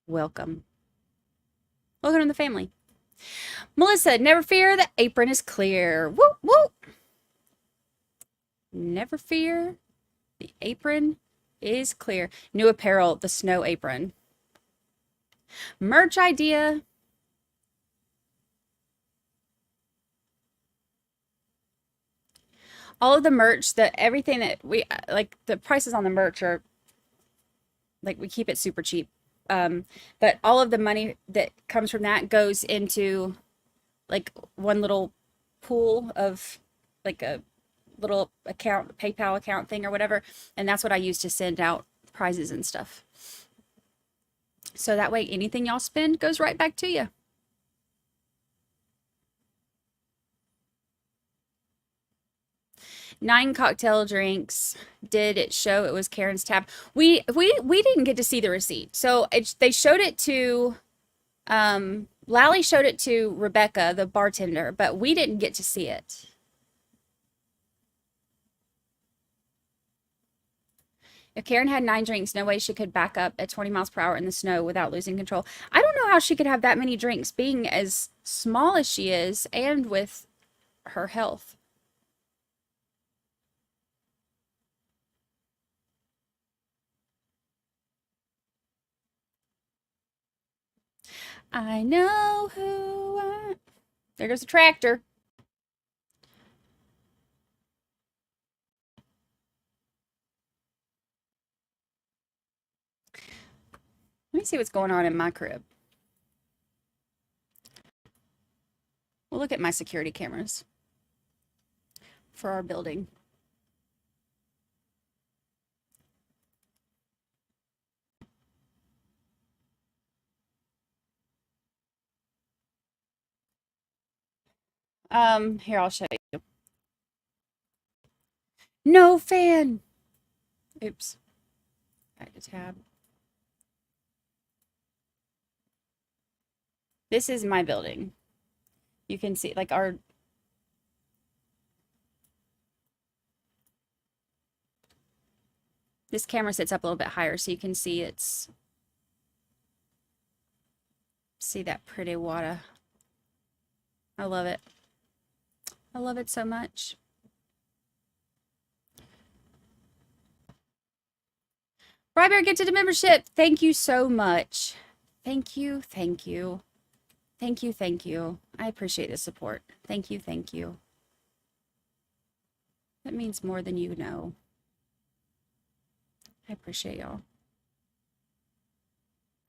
Welcome. Welcome to the family. Melissa, never fear, the apron is clear. Whoop, whoop. Never fear. The apron is clear. New apparel, the snow apron. Merch idea. All of the merch, everything that we, like, the prices on the merch are, like, we keep it super cheap. But all of the money that comes from that goes into, like, one little pool of, like, a little account, PayPal account thing or whatever. And that's what I use to send out prizes and stuff. So that way, anything y'all spend goes right back to you. Nine cocktail drinks. Did it show it was Karen's tab? We didn't get to see the receipt. So they showed it to, Lally showed it to Rebecca, the bartender, but we didn't get to see it. If Karen had 9 drinks, no way she could back up at 20 miles per hour in the snow without losing control. I don't know how she could have that many drinks being as small as she is and with her health. I know who I... There goes a tractor. Let me see what's going on in my crib. We'll look at my security cameras for our building. Here, I'll show you. No fan. Oops. Back to tab. This is my building. You can see, like, our... This camera sits up a little bit higher so you can see it's... See that pretty water. I love it. I love it so much. Rybear, get to the membership. Thank you so much. Thank you, thank you. Thank you, thank you. I appreciate the support. Thank you, thank you. That means more than you know. I appreciate y'all.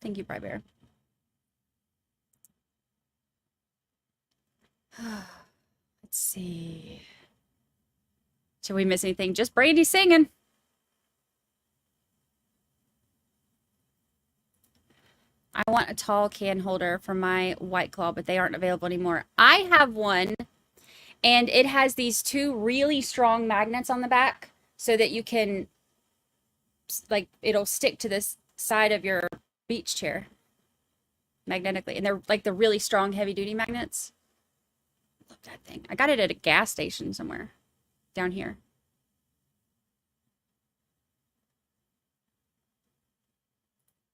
Thank you, Rybear. Let's see. Should we miss anything? Just Brandy singing. I want a tall can holder for my White Claw, but they aren't available anymore. I have one, and it has these 2 really strong magnets on the back so that you can, like, it'll stick to this side of your beach chair magnetically. And they're like the really strong heavy-duty magnets. Love that thing. I got it at a gas station somewhere down here.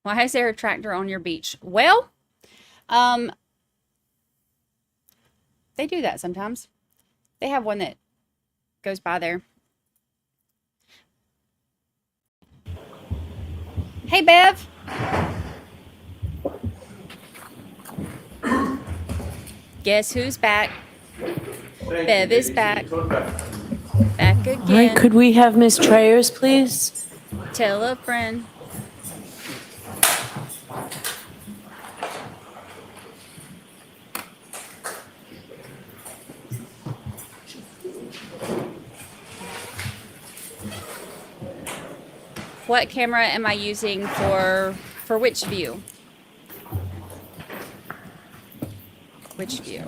Why is there a tractor on your beach? Well, they do that sometimes. They have one that goes by there. Hey, Bev. Guess who's back? Bev is back. Back again. All right, could we have Miss Trayers, please? Tell a friend. What camera am I using for which view? Which view?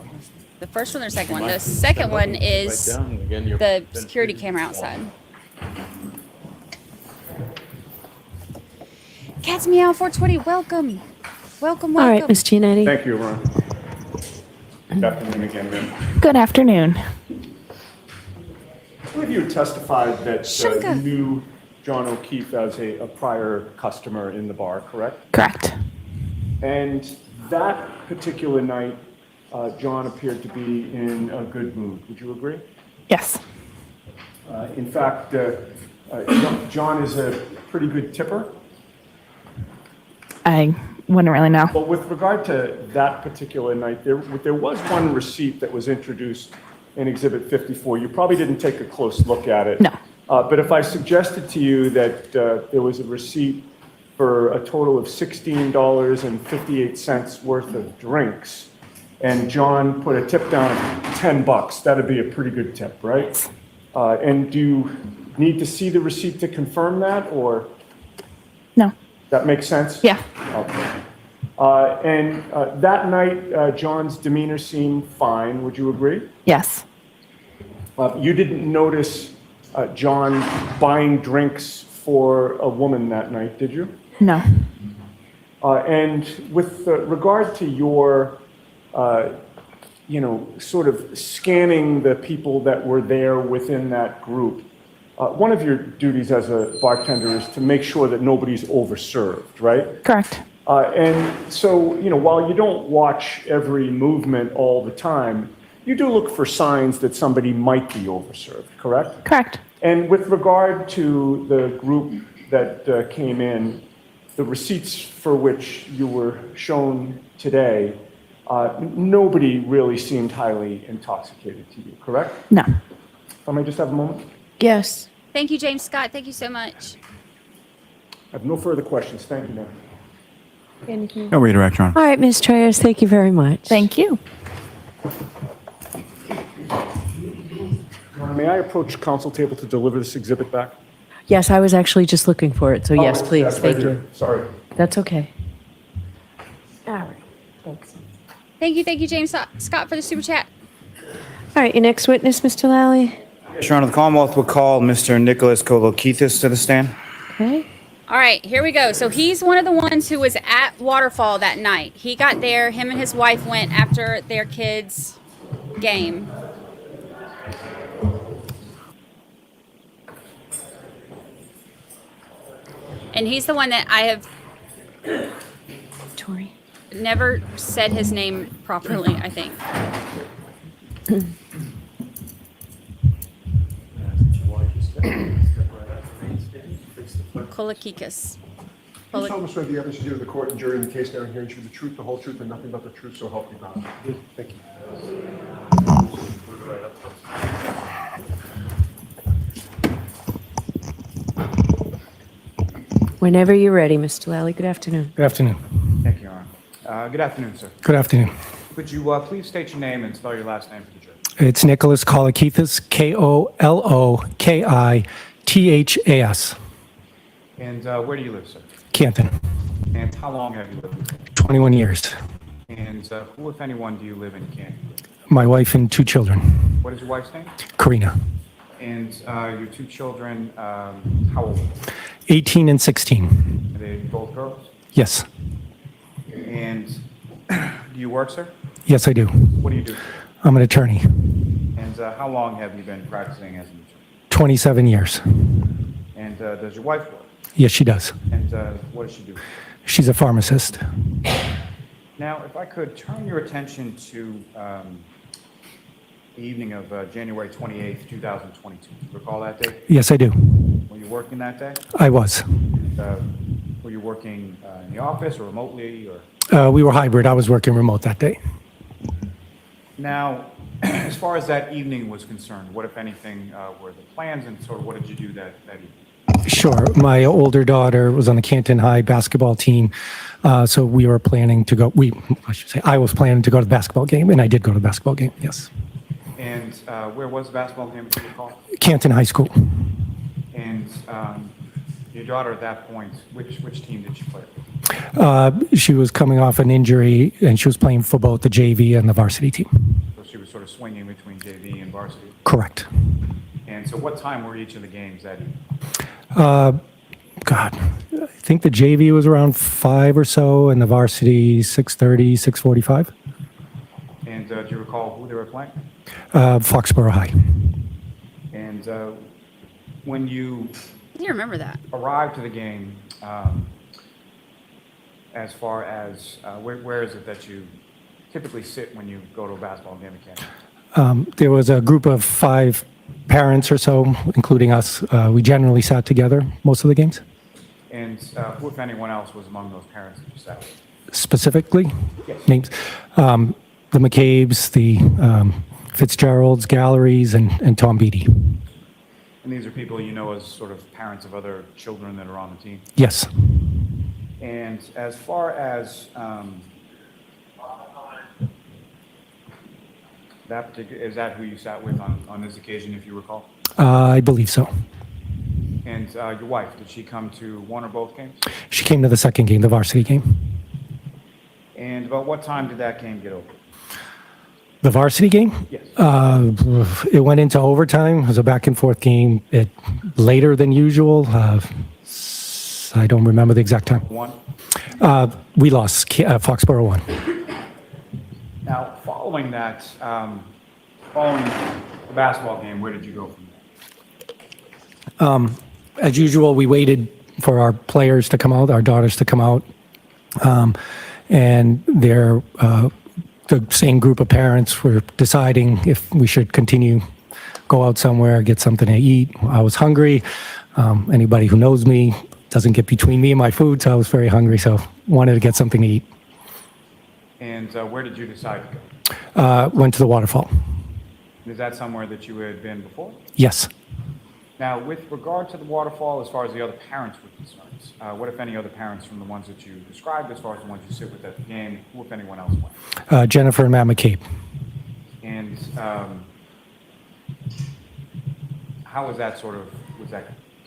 The first one or second one? The second one is the security camera outside. Cat's Meow 420, welcome. Welcome, welcome. All right, Miss Giannetti. Thank you, Ron. Good afternoon again, ma'am. Good afternoon. Some of you testified that Shunka. you knew John O'Keefe as a prior customer in the bar, correct? Correct. And that particular night, John appeared to be in a good mood. Would you agree? Yes. In fact, John is a pretty good tipper. I wouldn't really know. But with regard to that particular night, there was one receipt that was introduced in Exhibit 54. You probably didn't take a close look at it. No. But if I suggested to you that there was a receipt for a total of $16.58 worth of drinks, and John put a tip down of $10, that'd be a pretty good tip, right? And do you need to see the receipt to confirm that, or? No. That makes sense? Yeah. Okay. And that night, John's demeanor seemed fine. Would you agree? Yes. You didn't notice John buying drinks for a woman that night, did you? No. And with regard to your, sort of scanning the people that were there within that group, one of your duties as a bartender is to make sure that nobody's overserved, right? Correct. And so, while you don't watch every movement all the time, you do look for signs that somebody might be overserved, correct? Correct. And with regard to the group that came in, the receipts for which you were shown today, nobody really seemed highly intoxicated to you, correct? No. If I may just have a moment? Yes. Thank you, James Scott. Thank you so much. I have no further questions. Thank you, ma'am. No redirect, Your Honor. All right, Ms. Treyas, thank you very much. Thank you. May I approach council table to deliver this exhibit back? Yes, I was actually just looking for it, so yes, Oh, please, that's thank right you. here. Sorry. That's okay. All right, thanks. Thank you, James Scott, for the super chat. All right, your next witness, Mr. Lally? Yes, Your Honor, the Commonwealth will call Mr. Nicholas Kokkiotis to the stand. Okay. All right, here we go. So he's one of the ones who was at Waterfall that night. He got there. Him and his wife went after their kids' game. And he's the one that I have Tori. never said his name properly, I think. Kokkiotis. Please tell us whether the evidence is due to the court and jury in the case now hearing the truth, the whole truth, and nothing but the truth, so help you God. Thank you. Whenever you're ready, Mr. Lally. Good afternoon. Good afternoon. Thank you, Your Honor. Good afternoon, sir. Good afternoon. Could you please state your name and spell your last name for the jury? It's Nicholas Kokkiotis, Kollokithas. And where do you live, sir? Canton, And how long have you lived here? 21 years. And who, if anyone, do you live in Canton? My wife and 2 children. What is your wife's name? Karina, And your 2 children, how old are they? 18 and 16. Are they both girls? Yes. And do you work, sir? Yes, I do. What do you do? I'm an attorney. And how long have you been practicing as an attorney? 27 years. And does your wife work? Yes, she does. And what does she do? She's a pharmacist. Now, if I could turn your attention to the evening of January 28th, 2022. Do you recall that day? Yes, I do. Were you working that day? I was. Were you working in the office or remotely? Or We were hybrid. I was working remote that day. now, as far as that evening was concerned, what, if anything, were the plans, and sort of what did you do that evening? Sure. My older daughter was on the Canton High basketball team, so we were planning to go. I was planning to go to the basketball game, and I did go to the basketball game. Yes. And where was the basketball game, if you recall? Canton High School. And your daughter at that point, which team did she play? She was coming off an injury, and she was playing for both the JV and the varsity team. So she was sort of swinging between JV and varsity? Correct. And so what time were each of the games that evening? God, I think the JV was around 5 or so, and the varsity 6:30, 6:45. And do you recall who they were playing? Foxborough High. And when you I remember that. arrived to the game, as far as where is it that you typically sit when you go to a basketball game in Canada? There was a group of 5 parents or so, including us, we generally sat together most of the games. And who, if anyone else, was among those parents that you sat with? Specifically, Yes. names, the McCabe's, the Fitzgeralds, Galleries, and Tom Beatty. And these are people you know as sort of parents of other children that are on the team? Yes. And as far as that particular, is that who you sat with on this occasion, if you recall? I believe so. And your wife, did she come to one or both games? She came to the second game, the varsity game. And about what time did that game get over? The varsity game? Yes. It went into overtime. It was a back and forth game. Later than usual. I don't remember the exact time. One? We lost. Foxborough won. Now, following that, following the basketball game, where did you go from there? As usual, we waited for our players to come out, our daughters to come out. And the same group of parents were deciding if we should continue, go out somewhere, get something to eat. I was hungry. Anybody who knows me doesn't get between me and my food, so I was very hungry, so wanted to get something to eat. And where did you decide to go? Went to the waterfall. Is that somewhere that you had been before? Yes. Now, with regard to the waterfall, as far as the other parents were concerned, what, if any, other parents from the ones that you described, as far as the ones you sit with at the game, who, if anyone else, went? Jennifer and Matt McCabe. And how was that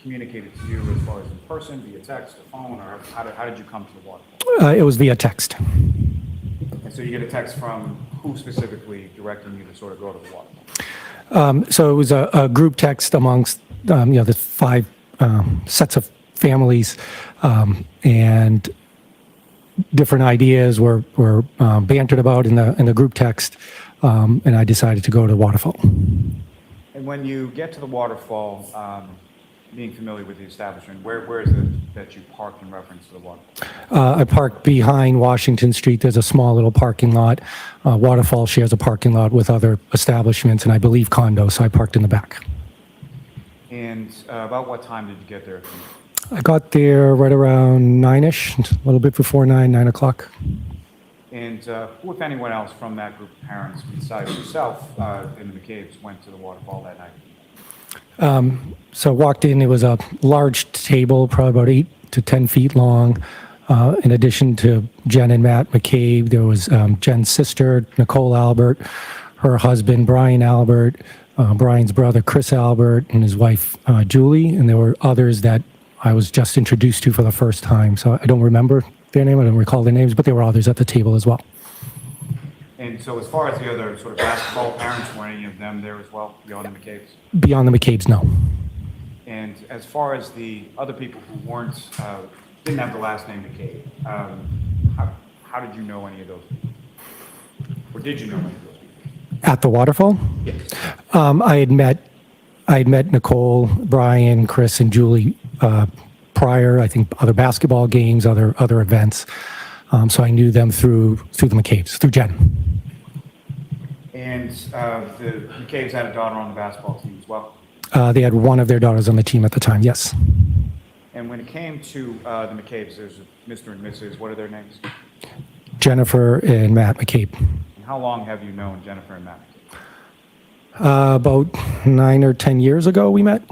communicated to you as far as in person, via text, or phone, or how did you come to the waterfall? It was via text. And so you get a text from who specifically directing you to sort of go to the waterfall? So it was a group text amongst the 5 sets of families, and different ideas were bantered about in the group text, and I decided to go to Waterfall. And when you get to the waterfall, being familiar with the establishment, where is it that you parked in reference to the waterfall? I parked behind Washington Street. There's a small little parking lot. Waterfall shares a parking lot with other establishments and I believe condos, so I parked in the back. And about what time did you get there? I got there right around 9-ish, a little bit before 9 o'clock. And who, if anyone else from that group of parents, besides yourself and the McCabe's, went to the waterfall that night? So I walked in, it was a large table, probably about 8 to 10 feet long. In addition to Jen and Matt McCabe, there was Jen's sister, Nicole Albert, her husband, Brian Albert, Brian's brother, Chris Albert, and his wife, Julie. And there were others that I was just introduced to for the first time. So I don't remember their name, I don't recall their names, but there were others at the table as well. And so as far as the other sort of basketball parents, were any of them there as well, beyond the McCabe's? Beyond the McCabe's, no. And as far as the other people who weren't, didn't have the last name McCabe, how did you know any of those people? Or did you know any of those people? At the waterfall? Yes. I had met Nicole, Brian, Chris, and Julie prior, I think other basketball games, other events. So I knew them through the McCabe's, through Jen. And the McCabe's had a daughter on the basketball team as well? They had one of their daughters on the team at the time, yes. And when it came to the McCabe's, there's Mr. and Mrs., what are their names? Jennifer and Matt McCabe. And how long have you known Jennifer and Matt McCabe? About 9 or 10 years ago we met.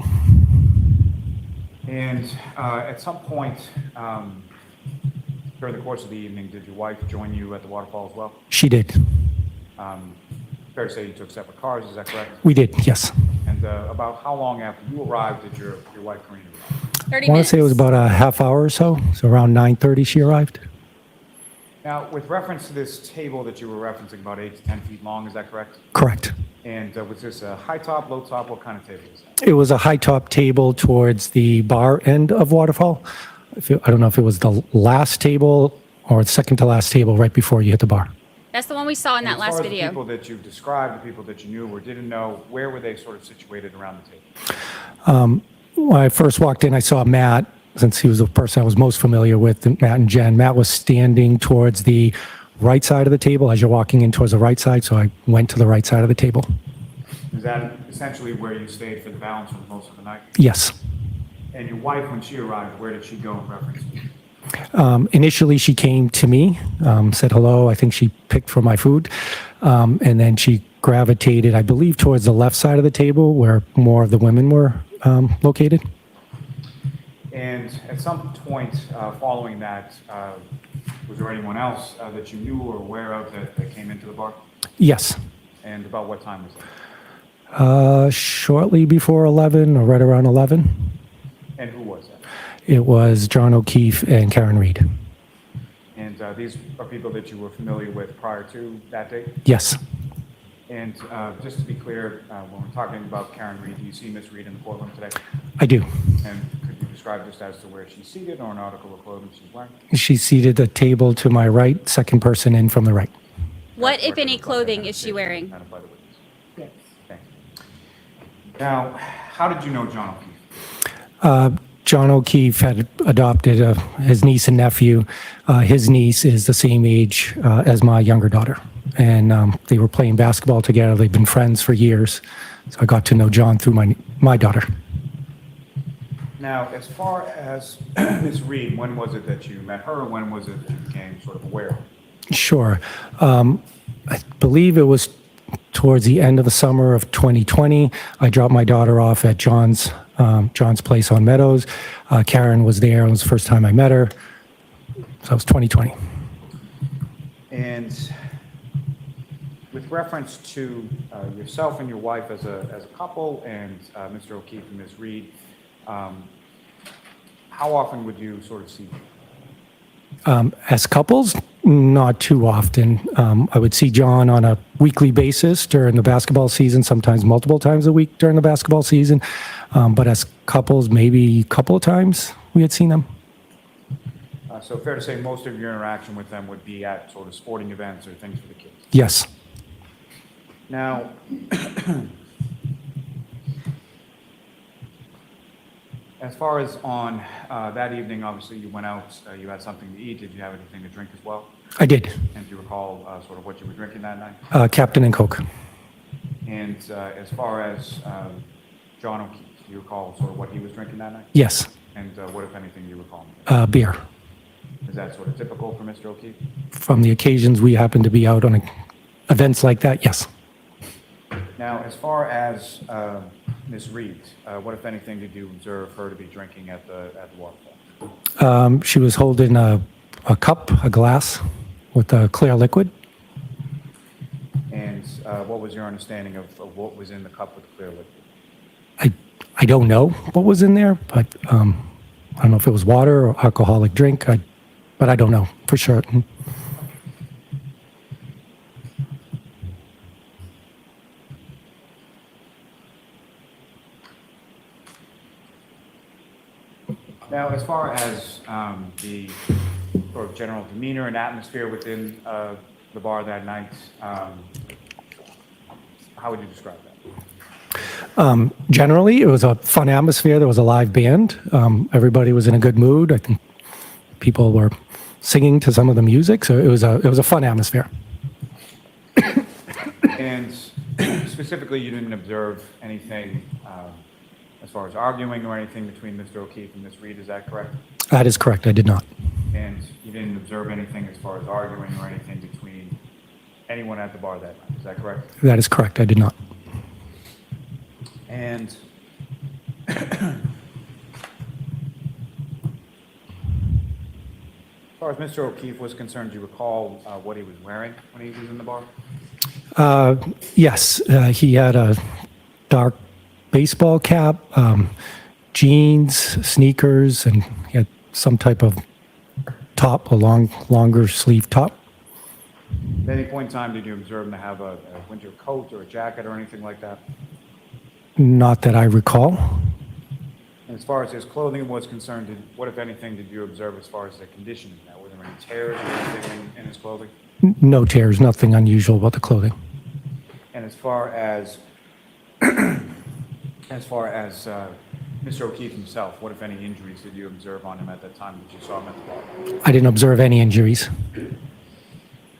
And at some point during the course of the evening, did your wife join you at the waterfall as well? She did. Fair to say you took separate cars, is that correct? We did, yes. And about how long after you arrived did your wife Karina arrive? 30 I want minutes. to say it was about a half hour or so. So around 9:30 she arrived. Now, with reference to this table that you were referencing, about 8 to 10 feet long, is that correct? Correct. And was this a high top, low top? What kind of table is that? It was a high top table towards the bar end of Waterfall. I don't know if it was the last table or the second to last table right before you hit the bar. That's the one we saw in that As last far as the video. people that you've described, the people that you knew or didn't know, where were they sort of situated around the table? When I first walked in, I saw Matt, since he was the person I was most familiar with, Matt and Jen. Matt was standing towards the right side of the table as you're walking in towards the right side, so I went to the right side of the table. Is that essentially where you stayed for the balance of most of the night? Yes. And your wife, when she arrived, where did she go in reference to? Initially, she came to me, said hello. I think she picked for my food. And then she gravitated, I believe, towards the left side of the table where more of the women were located. And at some point following that, was there anyone else that you knew or aware of that came into the bar? Yes. And about what time was that? Shortly before 11 or right around 11. And who was that? It was John O'Keefe and Karen Reed. And these are people that you were familiar with prior to that date? Yes. And just to be clear, when we're talking about Karen Reed, do you see Miss Reed in the courtroom today? I do. And could you describe just as to where she's seated or an article of clothing she's wearing? She's seated at a table to my right, second person in from the right. What, if any, clothing is she wearing? Identify the witness. Yes. Thank you. Now, how did you know John O'Keefe? John O'Keefe had adopted his niece and nephew. His niece is the same age as my younger daughter. And they were playing basketball together. They've been friends for years. So I got to know John through my daughter. Now, as far as Ms. Reed, when was it that you met her? When was it that you became sort of aware? Sure. I believe it was towards the end of the summer of 2020. I dropped my daughter off at John's place on Meadows. Karen was there. It was the first time I met her. So it was 2020. And with reference to yourself and your wife as a couple and Mr. O'Keefe and Ms. Reed, how often would you sort of see them? As couples, not too often. I would see John on a weekly basis during the basketball season, sometimes multiple times a week during the basketball season. But as couples, maybe a couple of times we had seen them. So fair to say most of your interaction with them would be at sort of sporting events or things for the kids? Yes. Now, as far as on that evening, obviously you went out, you had something to eat. Did you have anything to drink as well? I did. And do you recall sort of what you were drinking that night? Captain and Coke. And as far as John O'Keefe, do you recall sort of what he was drinking that night? Yes. And what, if anything, do you recall? Beer. Is that sort of typical for Mr. O'Keefe? From the occasions we happen to be out on events like that, yes. Now, as far as Ms. Reed, what, if anything, did you observe her to be drinking at the waterfall? She was holding a cup, a glass with a clear liquid. And what was your understanding of what was in the cup with the clear liquid? I don't know what was in there, but I don't know if it was water or alcoholic drink, but I don't know for sure. Now, as far as the sort of general demeanor and atmosphere within the bar that night, how would you describe that? Generally, it was a fun atmosphere. There was a live band. Everybody was in a good mood. I think people were singing to some of the music, so it was a fun atmosphere. And specifically, you didn't observe anything as far as arguing or anything between Mr. O'Keefe and Ms. Reed, is that correct? That is correct. I did not. And you didn't observe anything as far as arguing or anything between anyone at the bar that night, is that correct? That is correct. I did not. And as far as Mr. O'Keefe was concerned, do you recall what he was wearing when he was in the bar? Yes, he had a dark baseball cap, jeans, sneakers, and he had some type of top, a longer sleeve top. At any point in time, did you observe him to have a winter coat or a jacket or anything like that? Not that I recall. And as far as his clothing was concerned, what, if anything, did you observe as far as the condition of that? Were there any tears or anything in his clothing? No tears, nothing unusual about the clothing. And as far as Mr. O'Keefe himself, what, if any, injuries did you observe on him at that time that you saw him at the bar? I didn't observe any injuries.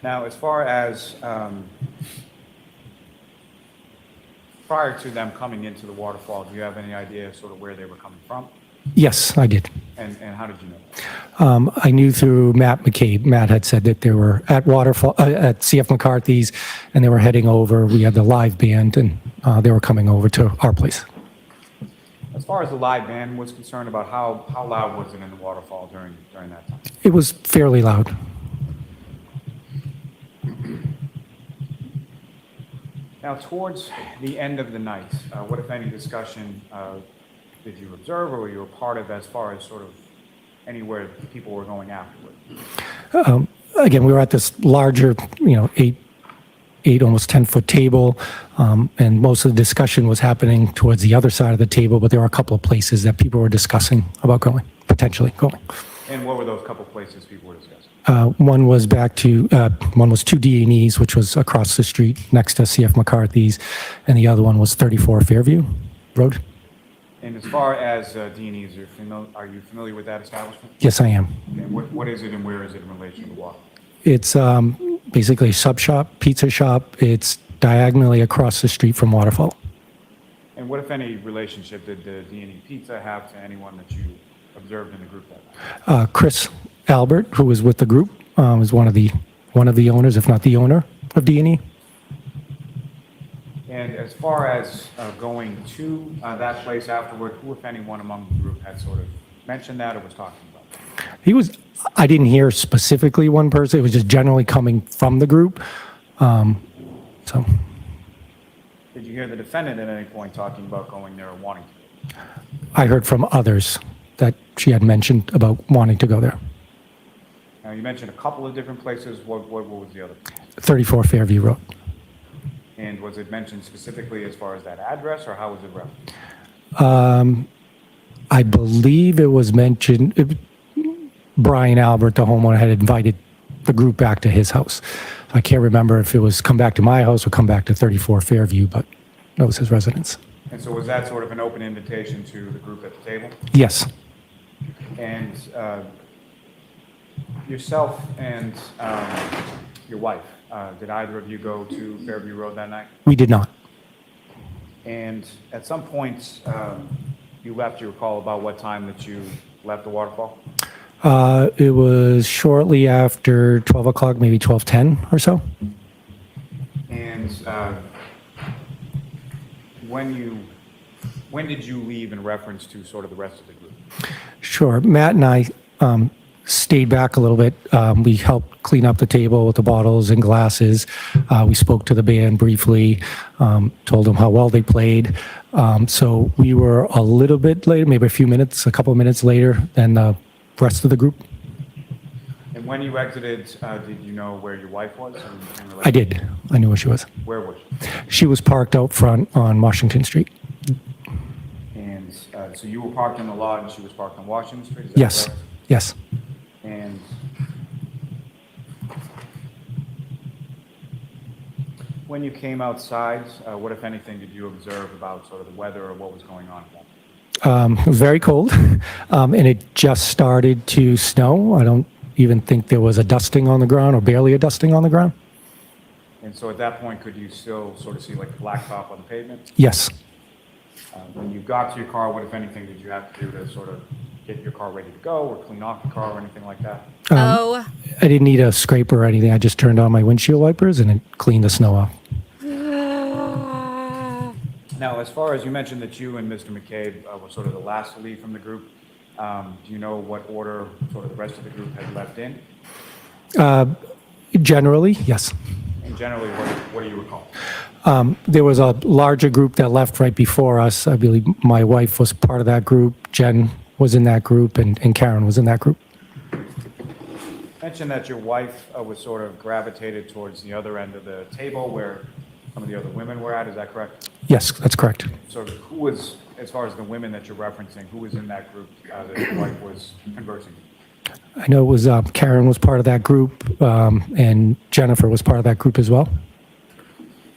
Now, as far as prior to them coming into the waterfall, do you have any idea sort of where they were coming from? Yes, I did. And how did you know that? I knew through Matt McCabe. Matt had said that they were at Waterfall, at CF McCarthy's, and they were heading over. We had the live band, and they were coming over to our place. As far as the live band was concerned, about how loud was it in the waterfall during that time? It was fairly loud. Now, towards the end of the night, what, if any, discussion did you observe or were you a part of as far as sort of anywhere people were going afterward? Again, we were at this larger, 8, almost 10-foot table, and most of the discussion was happening towards the other side of the table, but there were a couple of places that people were discussing about going, potentially going. And what were those couple places people were discussing? One was one was 2 D&Es, which was across the street next to CF McCarthy's, and the other one was 34 Fairview Road. And as far as D&Es, are you familiar with that establishment? Yes, I am. And what is it and where is it in relation to what? It's basically a sub shop, pizza shop. It's diagonally across the street from Waterfall. And what, if any, relationship did the D&E Pizza have to anyone that you observed in the group that night? Chris Albert, who was with the group, was one of the owners, if not the owner, of D&E. And as far as going to that place afterward, who, if anyone, among the group had sort of mentioned that or was talking about that? I didn't hear specifically one person. It was just generally coming from the group. So. Did you hear the defendant at any point talking about going there or wanting to? I heard from others that she had mentioned about wanting to go there. Now, you mentioned a couple of different places. What was the other? 34 Fairview Road. And was it mentioned specifically as far as that address, or how was it referenced? I believe it was mentioned. Brian Albert, the homeowner, had invited the group back to his house. I can't remember if it was come back to my house or come back to 34 Fairview, but that was his residence. And so was that sort of an open invitation to the group at the table? Yes. And yourself and your wife, did either of you go to Fairview Road that night? We did not. And at some point, you left, you recall about what time that you left the waterfall? It was shortly after 12 o'clock, maybe 12:10 or so. And when did you leave in reference to sort of the rest of the group? Sure. Matt and I stayed back a little bit. We helped clean up the table with the bottles and glasses. We spoke to the band briefly, told them how well they played. So we were a little bit later, maybe a couple of minutes later than the rest of the group. And when you exited, did you know where your wife was? I did. I knew where she was. Where was she? She was parked out front on Washington Street. And so you were parked in the lot and she was parked on Washington Street? Is that Yes. correct? Yes. And when you came outside, what, if anything, did you observe about sort of the weather or what was going on? It was very cold, and it just started to snow. I don't even think there was a dusting on the ground or barely a dusting on the ground. And so at that point, could you still sort of see like the blacktop on the pavement? Yes. When you got to your car, what, if anything, did you have to do to sort of get your car ready to go or clean off the car or anything like that? Oh. I didn't need a scraper or anything. I just turned on my windshield wipers and it cleaned the snow off. Now, as far as you mentioned that you and Mr. McCabe were sort of the last to leave from the group, do you know what order sort of the rest of the group had left in? Generally, yes. And generally, what do you recall? There was a larger group that left right before us. I believe my wife was part of that group. Jen was in that group, and Karen was in that group. You mentioned that your wife was sort of gravitated towards the other end of the table where some of the other women were at. Is that correct? Yes, that's correct. So who was, as far as the women that you're referencing, who was in that group that your wife was conversing with? I know it was Karen was part of that group, and Jennifer was part of that group as well.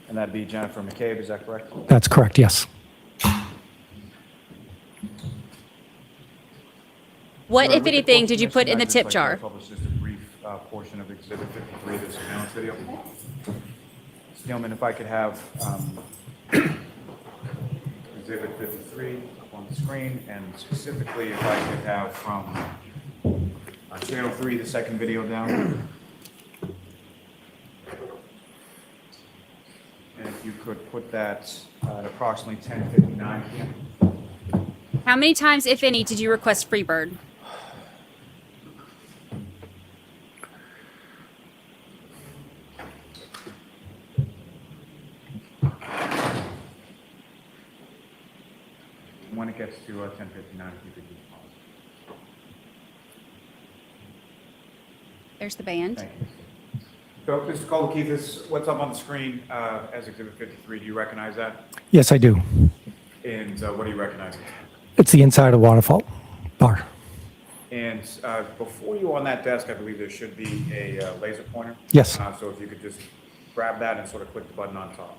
And that'd be Jennifer McCabe, is that correct? That's correct, yes. What, if anything, did you put in the tip jar? Publish just a brief portion of Exhibit 53 of the surveillance video. Steelman, if I could have Exhibit 53 up on the screen, and specifically if I could have from Channel 3, the second video down. And if you could put that at approximately 10:59 p.m. How many times, if any, did you request Freebird? When it gets to 10:59, if you could just pause. There's the band. Thank you. So, Mr. Kokkiotis, what's up on the screen as Exhibit 53? Do you recognize that? Yes, I do. And what do you recognize? It's the inside of Waterfall Bar. And before you on that desk, I believe there should be a laser pointer. Yes. So if you could just grab that and sort of click the button on top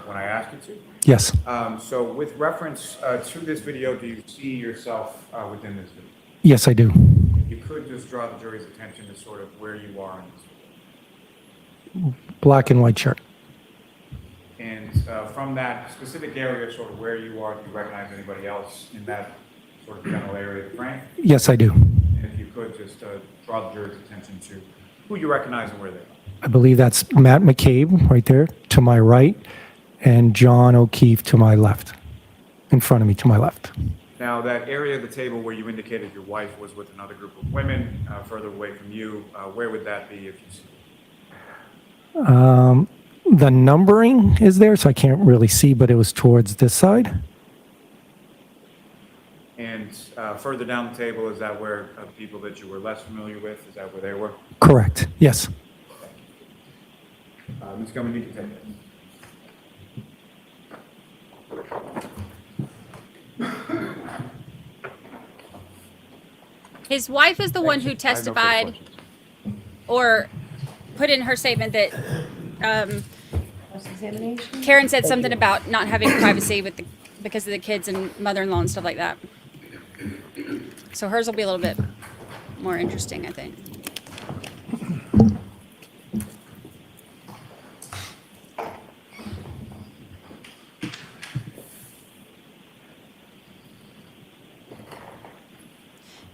when I ask you to. Yes. So with reference to this video, do you see yourself within this video? Yes, I do. If you could just draw the jury's attention to sort of where you are in this video. Black and white shirt. And from that specific area, sort of where you are, do you recognize anybody else in that sort of general area of the frame? Yes, I do. And if you could just draw the jury's attention to who you recognize and where they are. I believe that's Matt McCabe right there to my right and John O'Keefe to my left, in front of me to my left. Now, that area of the table where you indicated your wife was with another group of women further away from you, where would that be if you see it? The numbering is there, so I can't really see, but it was towards this side. And further down the table, is that where people that you were less familiar with, is that where they were? Correct. Yes. Ms. Gilman, you can take it. His wife is the one who testified or put in her statement that Karen said something about not having privacy with because of the kids and mother-in-law and stuff like that. So hers will be a little bit more interesting, I think.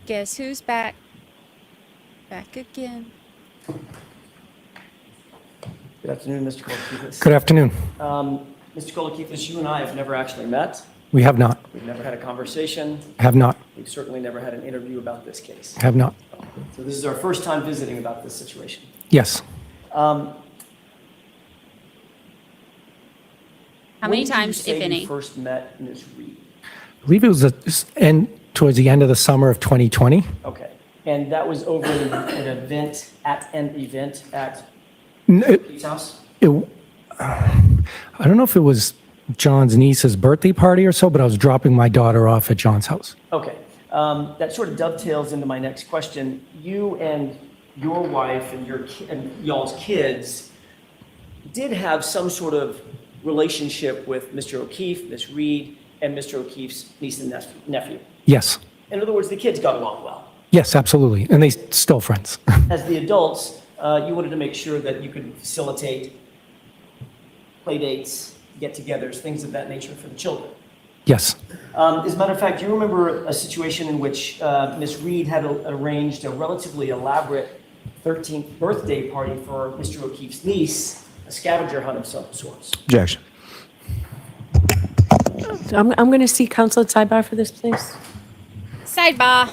Guess who's back? Back again. Good afternoon, Mr. Kokkiotis. Good afternoon. Mr. Kokkiotis, you and I have never actually met. We have not. We've never had a conversation. Have not. We've certainly never had an interview about this case. Have not. So this is our first time visiting about this situation. Yes. How many times, if any? You first met Ms. Reed? I believe it was towards the end of the summer of 2020. Okay. And that was over an event at his house? I don't know if it was John's niece's birthday party or so, but I was dropping my daughter off at John's house. Okay. That sort of dovetails into my next question. You and your wife and y'all's kids did have some sort of relationship with Mr. O'Keefe, Ms. Reed, and Mr. O'Keefe's niece and nephew. Yes. In other words, the kids got along well. Yes, absolutely. And they still friends. As the adults, you wanted to make sure that you could facilitate play dates, get-togethers, things of that nature for the children. Yes. As a matter of fact, do you remember a situation in which Ms. Reed had arranged a relatively elaborate 13th birthday party for Mr. O'Keefe's niece, a scavenger hunt of some sorts? Objection. I'm going to see counsel at sidebar for this, please. Sidebar.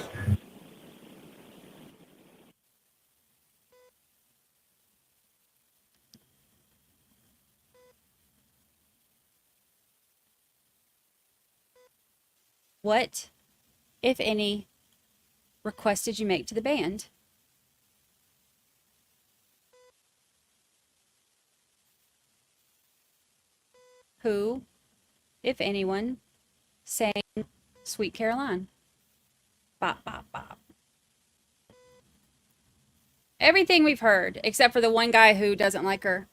What, if any, request did you make to the band? Who, if anyone, sang Sweet Caroline? Bop, bop, bop. Everything we've heard, except for the one guy who doesn't like her,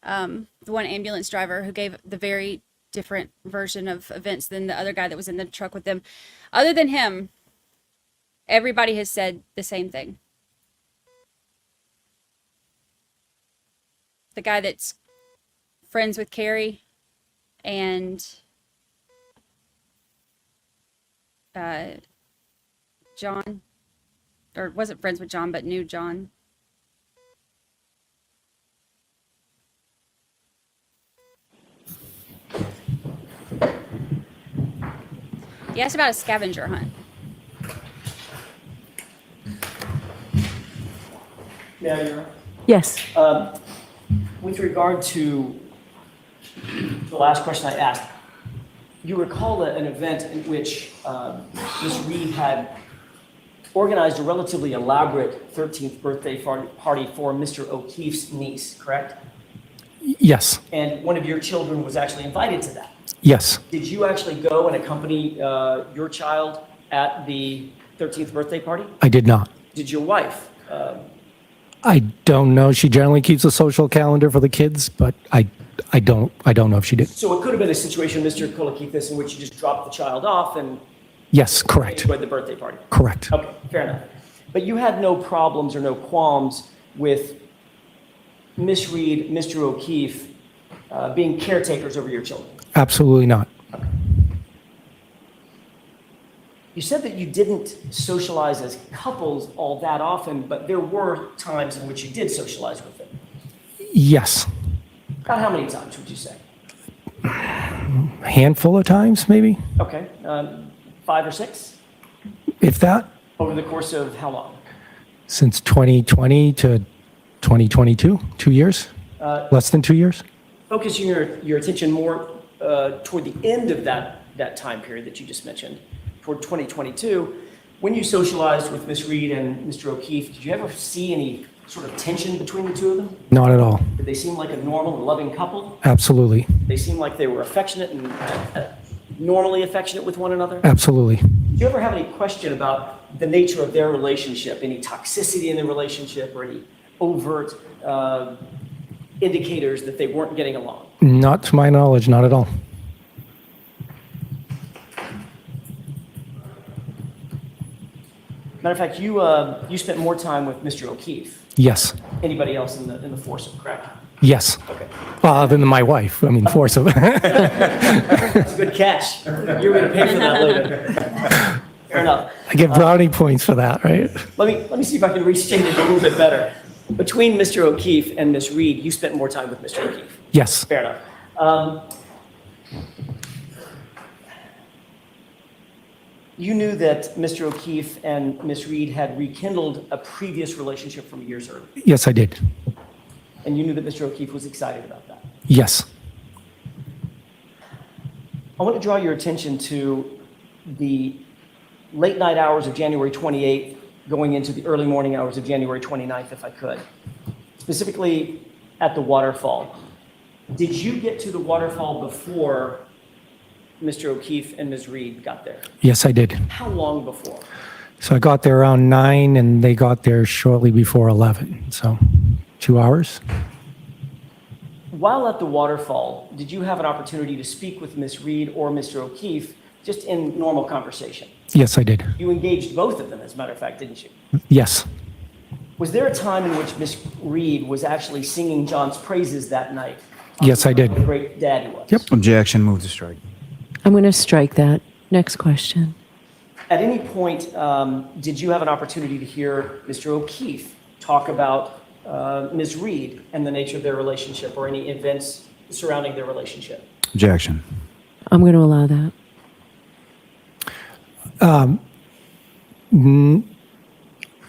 the one ambulance driver who gave the very different version of events than the other guy that was in the truck with them. Other than him, everybody has said the same thing. The guy that's friends with Carrie and John, or wasn't friends with John, but knew John. He asked about a scavenger hunt. Yeah, you're right. Yes. With regard to the last question I asked, you recall an event in which Ms. Reed had organized a relatively elaborate 13th birthday party for Mr. O'Keefe's niece, correct? Yes. And one of your children was actually invited to that. Yes. Did you actually go and accompany your child at the 13th birthday party? I did not. Did your wife? I don't know. She generally keeps a social calendar for the kids, but I don't know if she did. So it could have been a situation, Mr. Kokkiotis, in which you just dropped the child off and Yes, correct. enjoyed the birthday party. Correct. Okay, fair enough. But you had no problems or no qualms with Miss Reed, Mr. O'Keefe being caretakers over your children? Absolutely not. You said that you didn't socialize as couples all that often, but there were times in which you did socialize with them. Yes. About how many times would you say? A handful of times, maybe, Okay, 5 or 6? if that, Over the course of how long? since 2020 to 2022, 2 years, less than 2 years. Focusing your attention more toward the end of that time period that you just mentioned, toward 2022, when you socialized with Miss Reed and Mr. O'Keefe, did you ever see any sort of tension between the two of them? Not at all. Did they seem like a normal and loving couple? Absolutely. They seemed like they were affectionate and normally affectionate with one another? Absolutely. Did you ever have any question about the nature of their relationship, any toxicity in the relationship or any overt indicators that they weren't getting along? Not to my knowledge, not at all. Matter of fact, you spent more time with Mr. O'Keefe. Yes. Anybody else in the foursome, correct? Yes. Okay. Well, other than my wife, I mean, foursome. That's a good catch. You're going to pay for that later. Fair enough. I get brownie points for that, right? Let me see if I can restate it a little bit better. Between Mr. O'Keefe and Miss Reed, you spent more time with Mr. O'Keefe. Yes. Fair enough. You knew that Mr. O'Keefe and Miss Reed had rekindled a previous relationship from years earlier, Yes, I did. and you knew that Mr. O'Keefe was excited about that. Yes. I want to draw your attention to the late night hours of January 28th, going into the early morning hours of January 29th, if I could. Specifically at the waterfall. Did you get to the waterfall before Mr. O'Keefe and Ms. Reed got there? Yes, I did. How long before? So I got there around 9 and they got there shortly before 11. So 2 hours. While at the waterfall, did you have an opportunity to speak with Ms. Reed or Mr. O'Keefe just in normal conversation? Yes, I did. You engaged both of them, as a matter of fact, didn't you? Yes. Was there a time in which Ms. Reed was actually singing John's praises that night? Yes, I did. What a great dad he was. Yep. Objection, move to strike. I'm going to strike that. Next question. At any point, did you have an opportunity to hear Mr. O'Keefe talk about Ms. Reed and the nature of their relationship or any events surrounding their relationship? Objection. I'm going to allow that.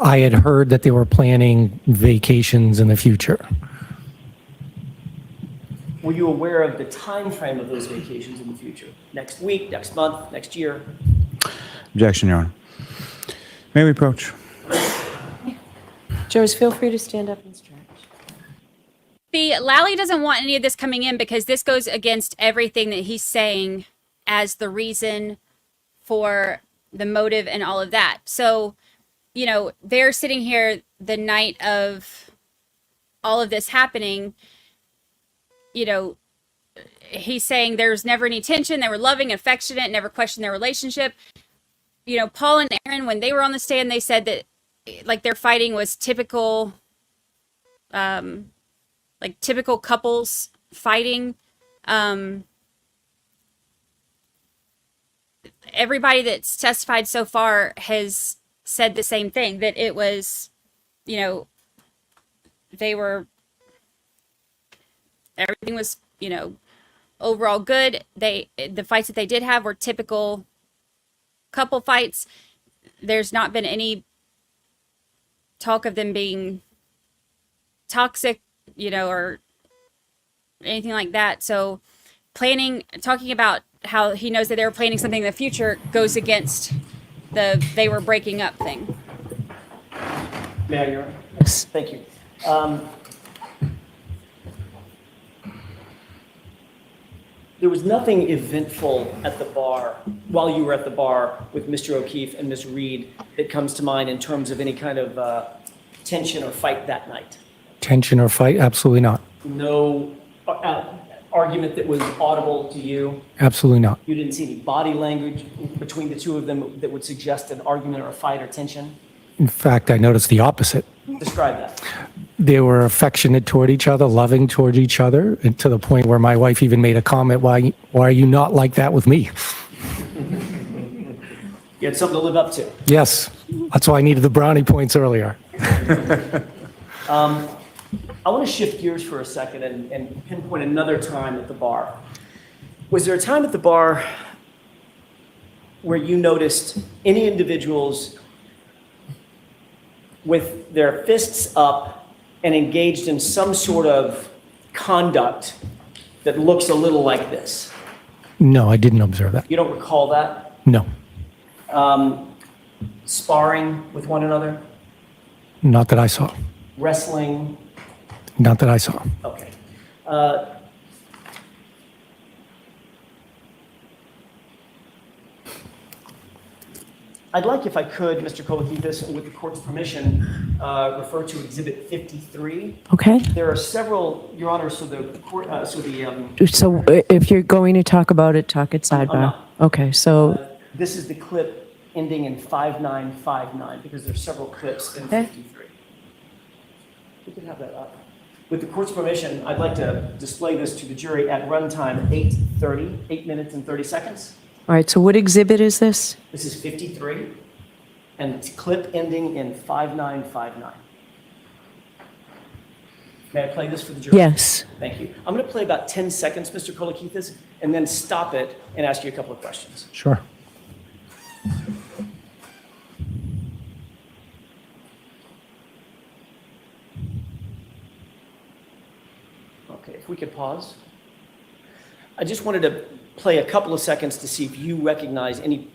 I had heard that they were planning vacations in the future. Were you aware of the time frame of those vacations in the future? Next week, next month, next year? Objection, Your Honor. May we approach? Jurors, feel free to stand up and stretch. See, Lally doesn't want any of this coming in because this goes against everything that he's saying as the reason for the motive and all of that. So, you know, they're sitting here the night of all of this happening. You know, he's saying there's never any tension. They were loving, affectionate, never questioned their relationship. You know, Paul and Aaron, when they were on the stand, they said that like their fighting was typical, like typical couples fighting. And everybody that's testified so far has said the same thing, that it was, you know, everything was, you know, overall good. The fights that they did have were typical couple fights. There's not been any talk of them being toxic, you know, or anything like that. So talking about how he knows that they were planning something in the future goes against they were breaking up thing. May I, Your Honor? Yes. Thank you. There was nothing eventful at the bar, while you were at the bar with Mr. O'Keefe and Ms. Reed, that comes to mind in terms of any kind of tension or fight that night? Tension or fight? Absolutely not. No argument that was audible to you? Absolutely not. You didn't see any body language between the two of them that would suggest an argument or a fight or tension? In fact, I noticed the opposite. Describe that. They were affectionate toward each other, loving toward each other, and to the point where my wife even made a comment, why are you not like that with me? You had something to live up to. Yes, that's why I needed the brownie points earlier. I want to shift gears for a second and pinpoint another time at the bar. Was there a time at the bar where you noticed any individuals with their fists up and engaged in some sort of conduct that looks a little like this? No, I didn't observe that. You don't recall that? No, Sparring with one another? not that I saw. Wrestling? Not that I saw. Okay. I'd like, if I could, Mr. Kokkiotis, with the court's permission, refer to Exhibit 53. Okay. There are several, Your Honor, so the court, So if you're going to talk about it, talk it sidebar. not. Okay, so, this is the clip ending in 5959, because there's several clips in Okay. 53. We could have that up. With the court's permission, I'd like to display this to the jury at runtime 8:30, 8 minutes and 30 seconds. all right, so what exhibit is this? This is 53, and it's clip ending in 5959. May I play this for the jury? Yes. Thank you. I'm going to play about 10 seconds, Mr. Kokkiotis, and then stop it and ask you a couple of questions. Sure. Okay, if we could pause. I just wanted to play a couple of seconds to see if you recognize any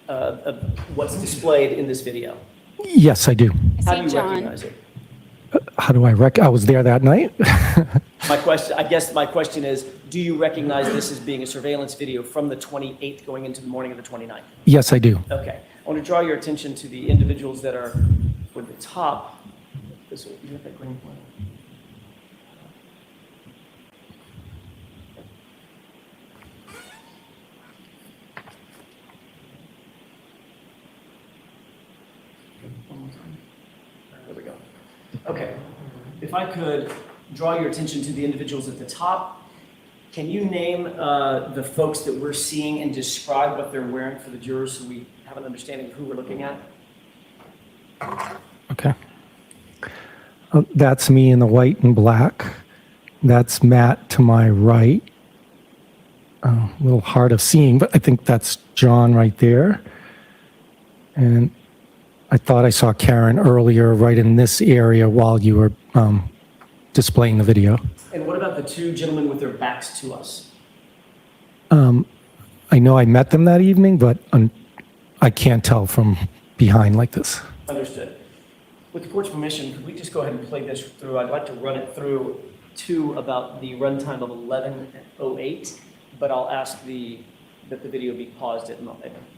of what's displayed in this video. Yes, I do. How do you recognize it? How do I was there that night. I guess my question is, do you recognize this as being a surveillance video from the 28th going into the morning of the 29th? Yes, I do. Okay. I want to draw your attention to the individuals that are with the top. You have that green flag? There we go. Okay. If I could draw your attention to the individuals at the top, can you name the folks that we're seeing and describe what they're wearing for the jurors so we have an understanding of who we're looking at? Okay. That's me in the white and black. That's Matt to my right. A little hard of seeing, but I think that's John right there. And I thought I saw Karen earlier right in this area while you were displaying the video. And what about the two gentlemen with their backs to us? I know I met them that evening, but I can't tell from behind like this. Understood. With the court's permission, could we just go ahead and play this through? I'd like to run it through to about the runtime of 11:08, but I'll ask that the video be paused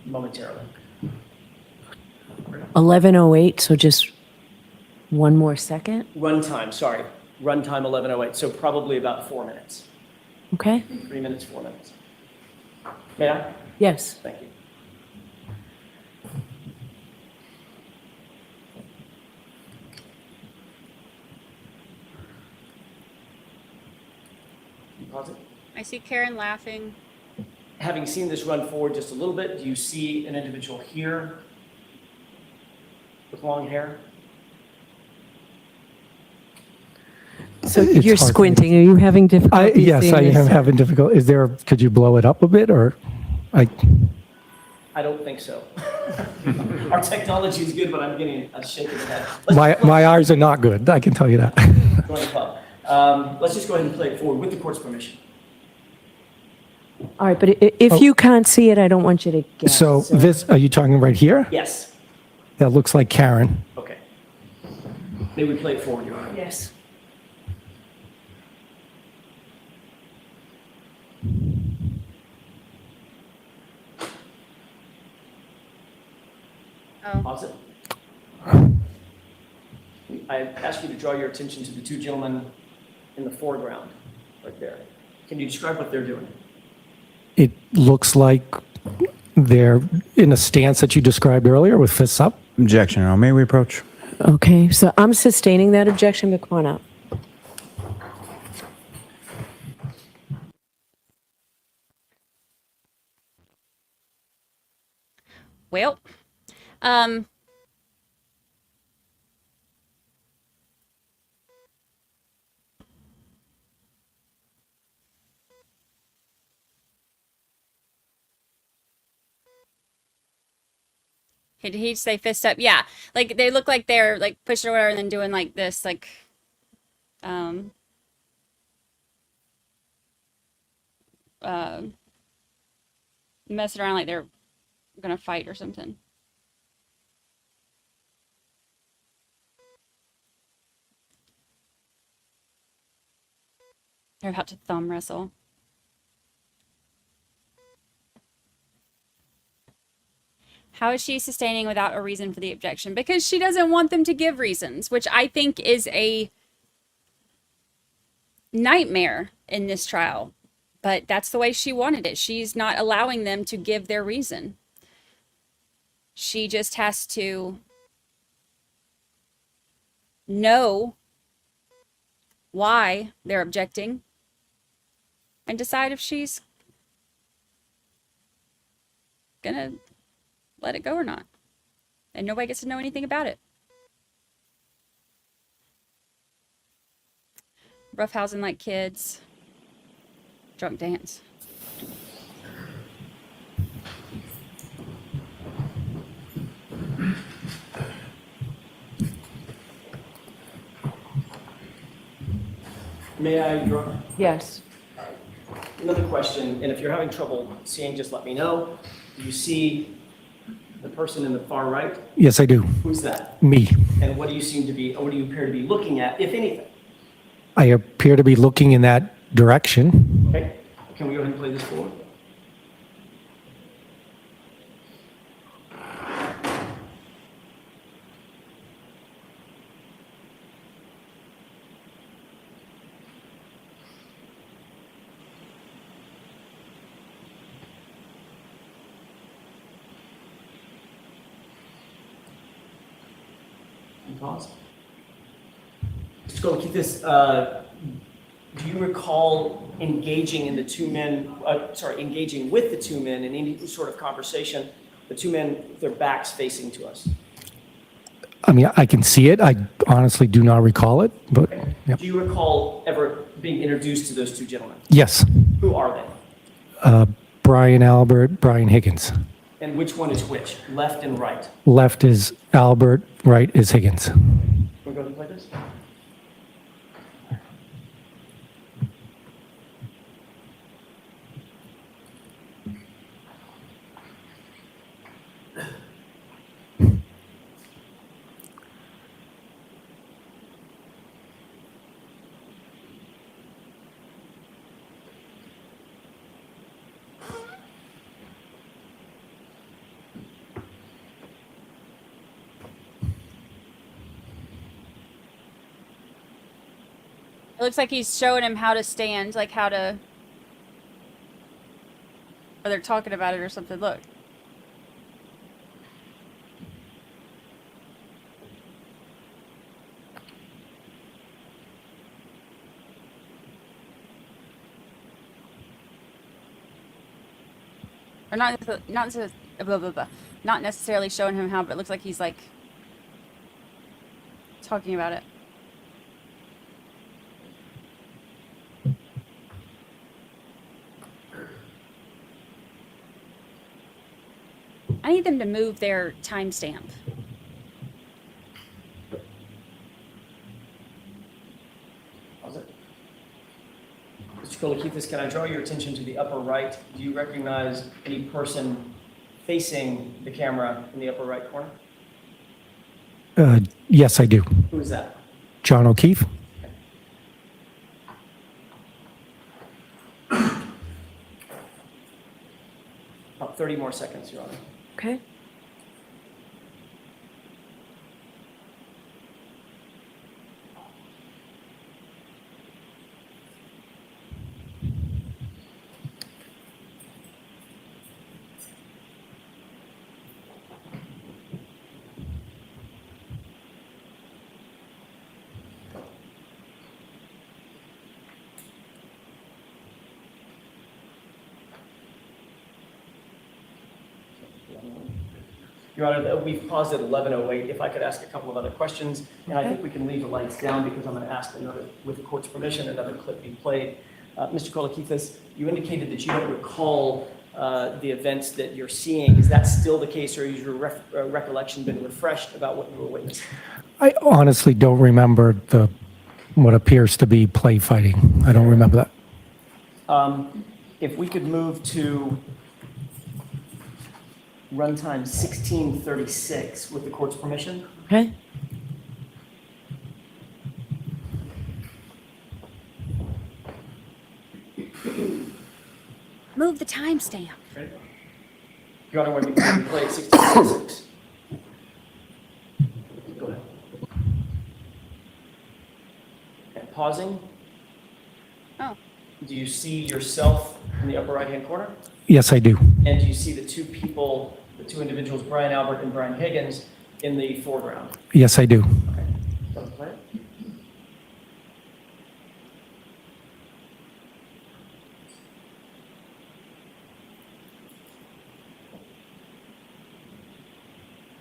momentarily. 11:08, so just one more second? Runtime, sorry. Runtime 11:08, so probably about 4 minutes. Okay. 3 minutes, 4 minutes. May I? Yes. Thank you. Can you pause it? I see Karen laughing. having seen this run forward just a little bit, do you see an individual here with long hair? So It's you're hard for me. squinting. Are you having difficulty Yes, seeing I this? am having difficulty. Could you blow it up a bit or? I don't think so. Our technology is good, but I'm getting a shake of the head. My eyes are not good, I can tell you that. Join the club. Let's just go ahead and play it forward with the court's permission. All right, but if you can't see it, I don't want you to guess. So this, are you talking right here? Yes. That looks like Karen. Okay. May we play it forward, Your Honor? Yes. Pause it. I ask you to draw your attention to the two gentlemen in the foreground, right there. Can you describe what they're doing? It looks like they're in a stance that you described earlier with fists up. Objection, Your Honor. May we approach? Okay, so I'm sustaining that objection, but come on up. Well, did he say fist up? Yeah, like they look like they're like pushing or whatever, and then doing like this, like, messing around like they're gonna fight or something. They're about to thumb wrestle. How is she sustaining without a reason for the objection? Because she doesn't want them to give reasons, which I think is a nightmare in this trial. But that's the way she wanted it. She's not allowing them to give their reason. She just has to know why they're objecting and decide if she's gonna let it go or not. And nobody gets to know anything about it. Roughhousing like kids. Drunk dance. May I, Your Honor? Yes. Another question, and if you're having trouble seeing, just let me know. Do you see the person in the far right? Yes, I do. Who's that? Me. And what do you appear to be looking at, if anything? I appear to be looking in that direction. Okay, can we go ahead and play this forward? Pause. Just go keep this. Do you recall engaging with the two men in any sort of conversation? The two men with their backs facing to us. I mean, I can see it. I honestly do not recall it, but Okay. yeah. Do you recall ever being introduced to those two gentlemen? Yes. Who are they? Brian Albert, Brian Higgins. And which one is which? Left and right. Left is Albert, right is Higgins. Can we go ahead and play this? It looks like he's showing him how to stand, like how to... Or they're talking about it or something. Look. Or not necessarily showing him how, but it looks like he's like talking about it. I need them to move their timestamp. How's it? Mr. Kokkiotis, can I draw your attention to the upper right? Do you recognize any person facing the camera in the upper right corner? Yes, I do. Who is that? John O'Keefe. About 30 more seconds, Your Honor. Okay. Your Honor, we've paused at 11:08. If I could ask a couple of other questions, and I think we can leave the lights down because I'm going to ask another, with the court's permission, another clip be played. Mr. Kokkiotis, you indicated that you don't recall the events that you're seeing. Is that still the case, or has your recollection been refreshed about what you were witnessing? I honestly don't remember what appears to be play fighting. I don't remember that. If we could move to runtime 1636 with the court's permission. Okay. Move the timestamp. Your Honor, when we play 1636. Go ahead. And pausing. Oh. Do you see yourself in the upper right-hand corner? Yes, I do. And do you see the two people, the two individuals, Brian Albert and Brian Higgins, in the foreground? Yes, I do. Okay. Don't play it.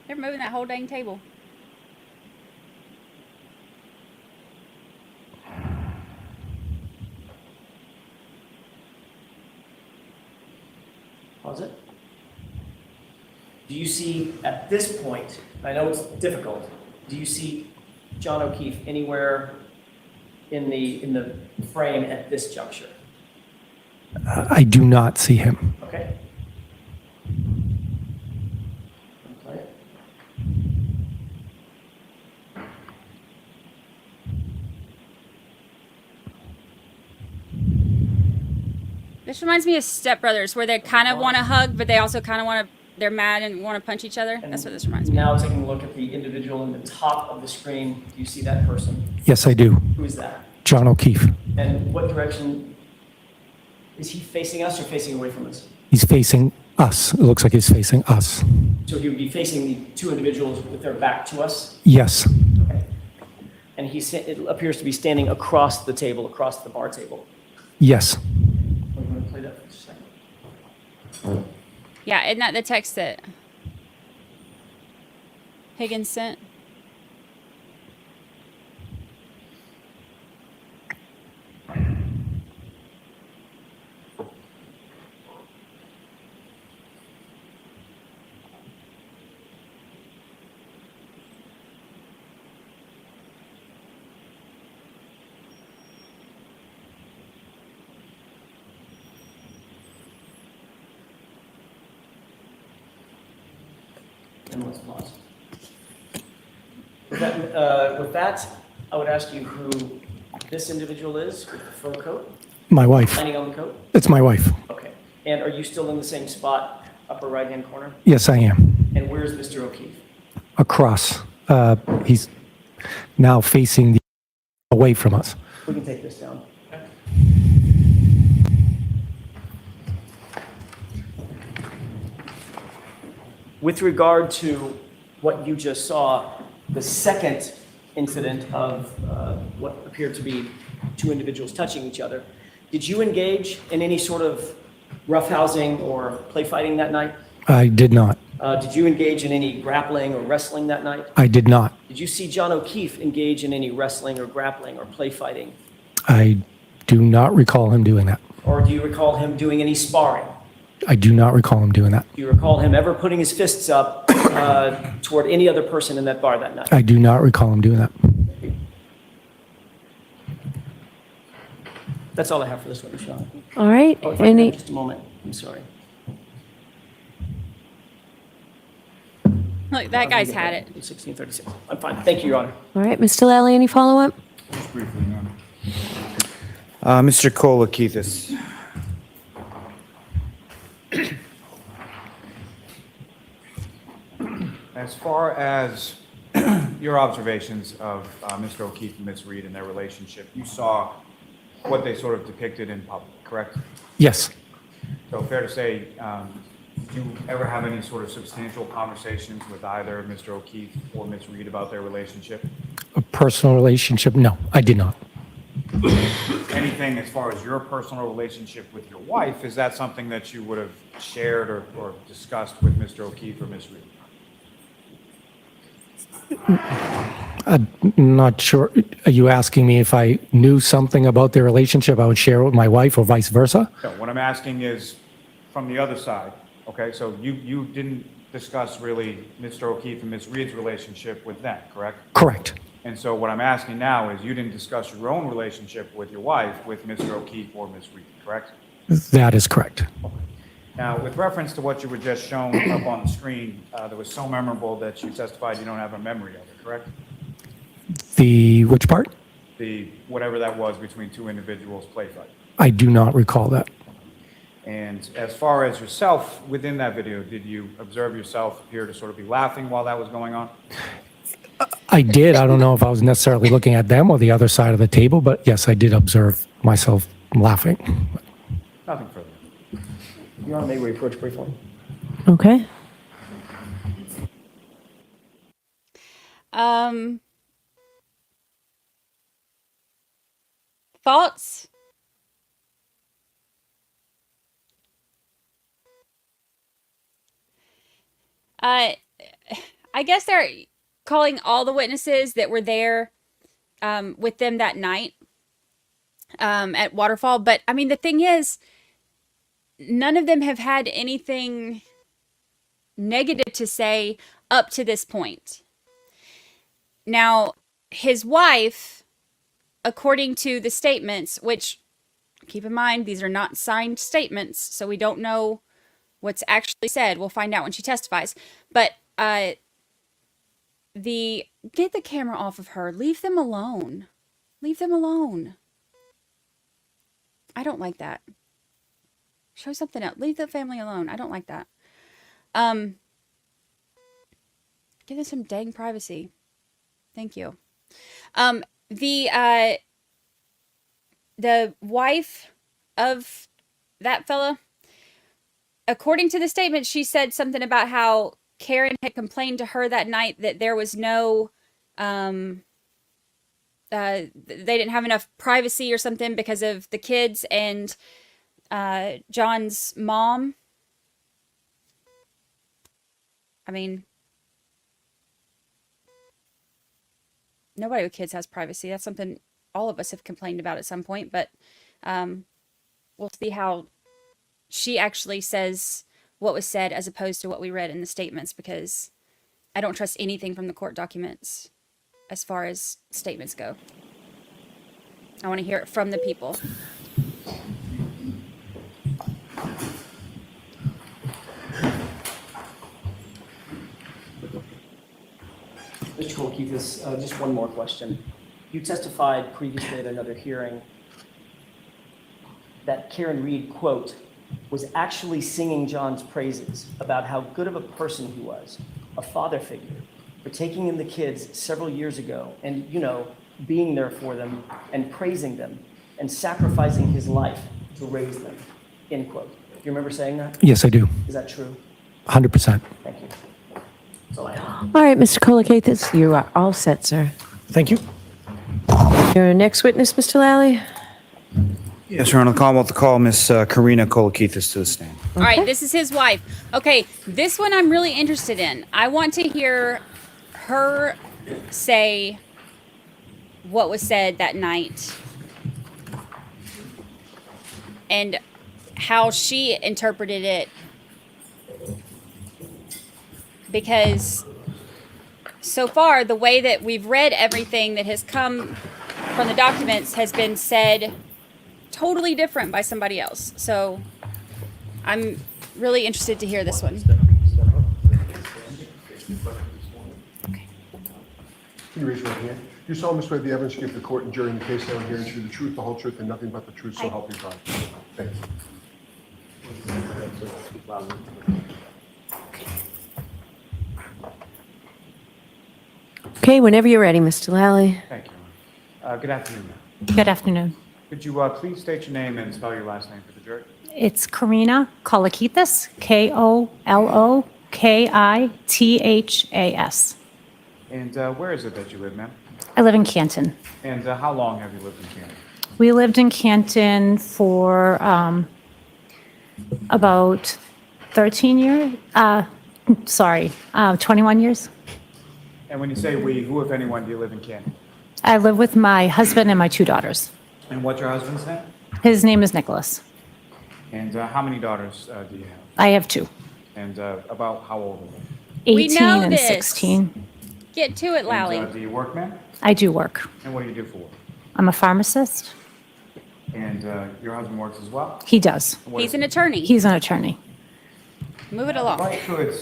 They're moving that whole dang table. Pause it. Do you see at this point, I know it's difficult, do you see John O'Keefe anywhere in the frame at this juncture? I do not see him. Okay. Play it. This reminds me of Step Brothers, where they kind of want to hug, but they also kind of want to, they're mad and want to punch each other. That's what this reminds me of. Now taking a look at the individual in the top of the screen, do you see that person? Yes, I do. Who is that? John O'Keefe. And what direction, is he facing us or facing away from us? He's facing us. It looks like he's facing us. So he would be facing the two individuals with their back to us? Yes. Okay. And it appears to be standing across the table, across the bar table. Yes. I'm going to play that for just a second. Yeah, isn't that the text that Higgins sent? And let's pause. With that, I would ask you who this individual is with the fur coat, My wife. lining on the coat? It's my wife. Okay. And are you still in the same spot, upper right-hand corner? Yes, I am. And where's Mr. O'Keefe? Across. He's now facing away from us. We can take this down. With regard to what you just saw, the second incident of what appeared to be two individuals touching each other, did you engage in any sort of roughhousing or play fighting that night? I did not. Did you engage in any grappling or wrestling that night? I did not. Did you see John O'Keefe engage in any wrestling or grappling or play fighting? I do not recall him doing that. Or do you recall him doing any sparring? I do not recall him doing that. Do you recall him ever putting his fists up toward any other person in that bar that night? I do not recall him doing that. That's all I have for this witness, Sean. All right. Oh, if I could have Any, just a moment, I'm sorry. Look, that guy's had it. 1636. I'm fine. Thank you, Your Honor. all right, Mr. Lally, any follow-up? Mr. Kokkiotis. As far as your observations of Mr. O'Keefe and Ms. Reed and their relationship, you saw what they sort of depicted in public, correct? Yes. So fair to say, did you ever have any sort of substantial conversations with either Mr. O'Keefe or Ms. Reed about their relationship? A personal relationship? No, I did not. Anything as far as your personal relationship with your wife, is that something that you would have shared or discussed with Mr. O'Keefe or Ms. Reed? I'm not sure. Are you asking me if I knew something about their relationship I would share it with my wife or vice versa? No, what I'm asking is from the other side, okay? So you didn't discuss really Mr. O'Keefe and Ms. Reed's relationship with them, correct? Correct. And so what I'm asking now is you didn't discuss your own relationship with your wife with Mr. O'Keefe or Ms. Reed, correct? That is correct. Now, with reference to what you were just shown up on the screen, that was so memorable that you testified you don't have a memory of it, correct? The which part? The whatever that was between two individuals play fight. I do not recall that. And as far as yourself within that video, did you observe yourself appear to sort of be laughing while that was going on? I did. I don't know if I was necessarily looking at them or the other side of the table, but yes, I did observe myself laughing. Nothing further. Your Honor, may we approach briefly? Okay. Thoughts? I guess they're calling all the witnesses that were there with them that night at Waterfall. But I mean, the thing is, none of them have had anything negative to say up to this point. Now, his wife, according to the statements, which, keep in mind, these are not signed statements, so we don't know what's actually said. We'll find out when she testifies. But get the camera off of her. Leave them alone. Leave them alone. I don't like that. Show something else. Leave the family alone. I don't like that. Give them some dang privacy. Thank you. The wife of that fella, according to the statement, she said something about how Karen had complained to her that night that there was no, they didn't have enough privacy or something because of the kids and John's mom. I mean, nobody with kids has privacy. That's something all of us have complained about at some point, but we'll see how she actually says what was said as opposed to what we read in the statements, because I don't trust anything from the court documents as far as statements go. I want to hear it from the people. Mr. Kokkiotis, just one more question. You testified previously at another hearing that Karen Reed, quote, was actually singing John's praises about how good of a person he was, a father figure, for taking in the kids several years ago and, you know, being there for them and praising them and sacrificing his life to raise them, end quote. Do you remember saying that? Yes, I do. Is that true? 100%. Thank you. That's all I have. All right, Mr. Kokkiotis, you are all set, sir. Thank you. Your next witness, Mr. Lally? Yes, Your Honor, the Commonwealth to call Miss Karina Kokkiotis to the stand. All right, this is his wife. Okay, this one I'm really interested in. I want to hear her say what was said that night and how she interpreted it. Because so far, the way that we've read everything that has come from the documents has been said totally different by somebody else. So I'm really interested to hear this one. Can you raise your right hand? You solemnly swear the evidence you give the court and jury in the case now and hearing should be the truth, the whole truth, and nothing but the truth, so help you God. Thank you. Okay, whenever you're ready, Mr. Lally. Thank you. Good afternoon, ma'am. Good afternoon. Could you please state your name and spell your last name for the jury? It's Karina Kokkiotis, Kollokithas. And where is it that you live, ma'am? I live in Canton. And how long have you lived in Canada? We lived in Canton for about 13 years. 21 years. And when you say we, who, if anyone, do you live in Canada? I live with my husband and my 2 daughters. And what's your husband's name? His name is Nicholas. And how many daughters do you have? I have 2. And about how old are they? 18 We know and this. 16. Get to it, Lally. And, do you work, ma'am? I do work. And what do you do for work? I'm a pharmacist. And your husband works as well? He does. He's an attorney. He's an attorney. Move it along. If I could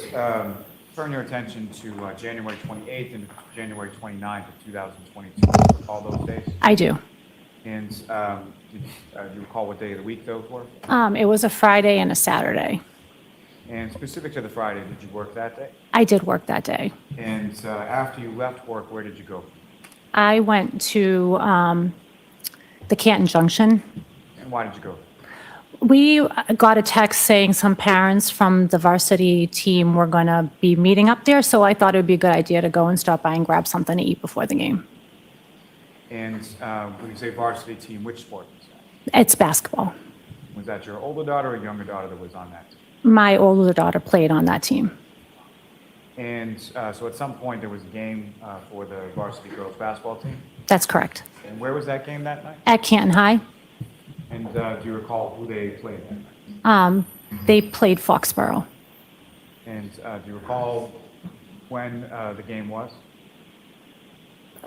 turn your attention to January 28th and January 29th of 2022, all those days. I do. And do you recall what day of the week those were? It was a Friday and a Saturday. And specific to the Friday, did you work that day? I did work that day. And after you left work, where did you go? I went to the Canton Junction. And why did you go? We got a text saying some parents from the varsity team were going to be meeting up there, so I thought it would be a good idea to go and stop by and grab something to eat before the game. And when you say varsity team, which sport was that? It's basketball. Was that your older daughter or younger daughter that was on that team? My older daughter played on that team. And so at some point there was a game for the varsity girls basketball team? That's correct. And where was that game that night? At Canton High. And do you recall who they played that night? They played Foxborough. And do you recall when the game was?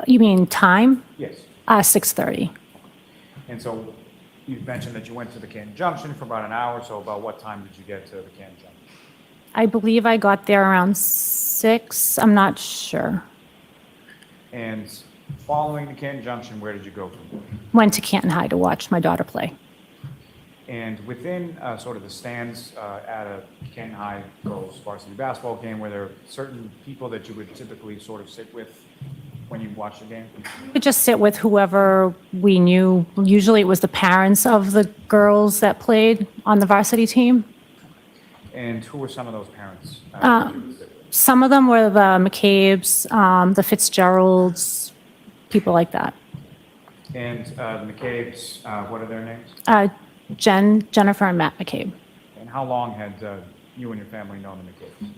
You mean time? Yes. 6:30. And so you mentioned that you went to the Canton Junction for about an hour, so about what time did you get to the Canton Junction? I believe I got there around 6. I'm not sure. And following the Canton Junction, where did you go from there? Went to Canton High to watch my daughter play. And within sort of the stands at a Canton High girls varsity basketball game, were there certain people that you would typically sort of sit with when you watch the game? We would just sit with whoever we knew. Usually it was the parents of the girls that played on the varsity team. And who were some of those parents? Some of them were the McCabe's, the Fitzgeralds, people like that. And the McCabe's, what are their names? Jennifer and Matt McCabe. And how long had you and your family known the McCabe's?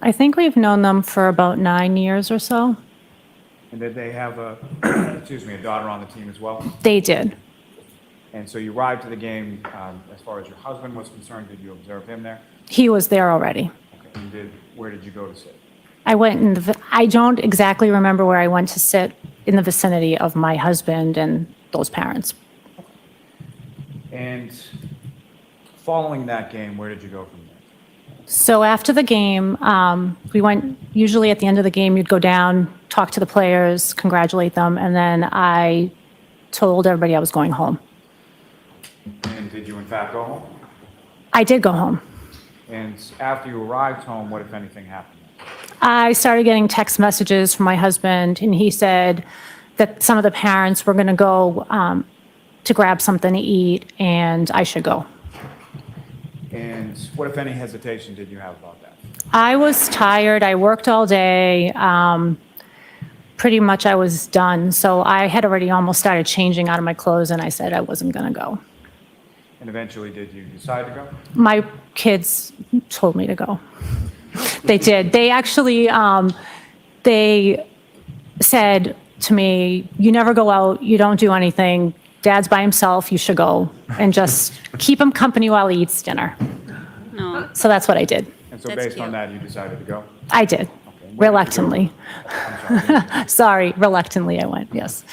I think we've known them for about 9 years or so. And did they have a, excuse me, a daughter on the team as well? They did. And so you arrived to the game, as far as your husband was concerned, did you observe him there? He was there already. Okay. And where did you go to sit? I went in I don't exactly remember where I went to sit in the vicinity of my husband and those parents. And following that game, where did you go from there? So after the game, we went, usually at the end of the game, you'd go down, talk to the players, congratulate them, and then I told everybody I was going home. And did you in fact go home? I did go home. And after you arrived home, what, if anything, happened? I started getting text messages from my husband, and he said that some of the parents were going to go to grab something to eat, and I should go. And what, if any, hesitation did you have about that? I was tired. I worked all day. Pretty much I was done. So I had already almost started changing out of my clothes, and I said I wasn't going to go. And eventually, did you decide to go? My kids told me to go. They did. They actually, they said to me, you never go out, you don't do anything. Dad's by himself, you should go and just keep him company while he eats dinner. No. So that's what I did. And so That's based on cute. that, you decided to go? I did, Okay. Where did you go? reluctantly. I'm sorry. Sorry, reluctantly I went, yes.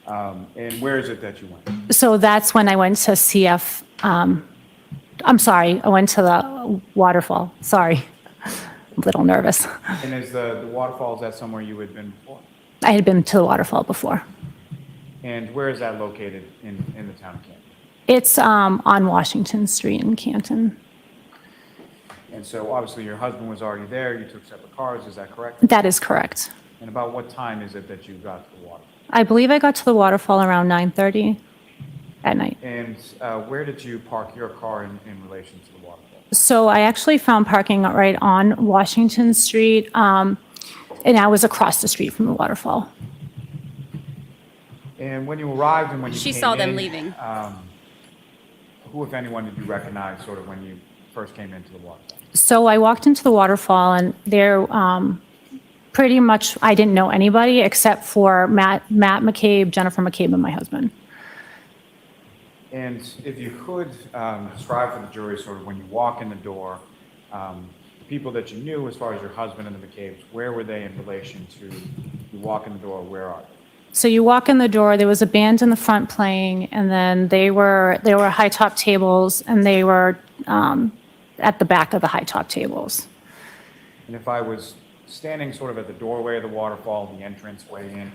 And where is it that you went? So that's when I went to CF, I'm sorry, I went to the waterfall. Sorry, I'm a little nervous. And is the waterfall, is that somewhere you had been before? I had been to the waterfall before. And where is that located in the town of Canton? It's on Washington Street in Canton. And so obviously your husband was already there, you took separate cars, is that correct? That is correct. And about what time is it that you got to the waterfall? I believe I got to the waterfall around 9:30 at night. And where did you park your car in relation to the waterfall? So I actually found parking right on Washington Street, and I was across the street from the waterfall. And when you arrived and when you She came saw them in, leaving. Who, if anyone, did you recognize sort of when you first came into the waterfall? So I walked into the waterfall, and there, pretty much, I didn't know anybody except for Matt McCabe, Jennifer McCabe, and my husband. And if you could describe for the jury sort of when you walk in the door, the people that you knew as far as your husband and the McCabes, where were they in relation to you walk in the door, where are they? So you walk in the door, there was a band in the front playing, and then there were high top tables, and they were at the back of the high top tables. And if I was standing sort of at the doorway of the waterfall, the entrance way in,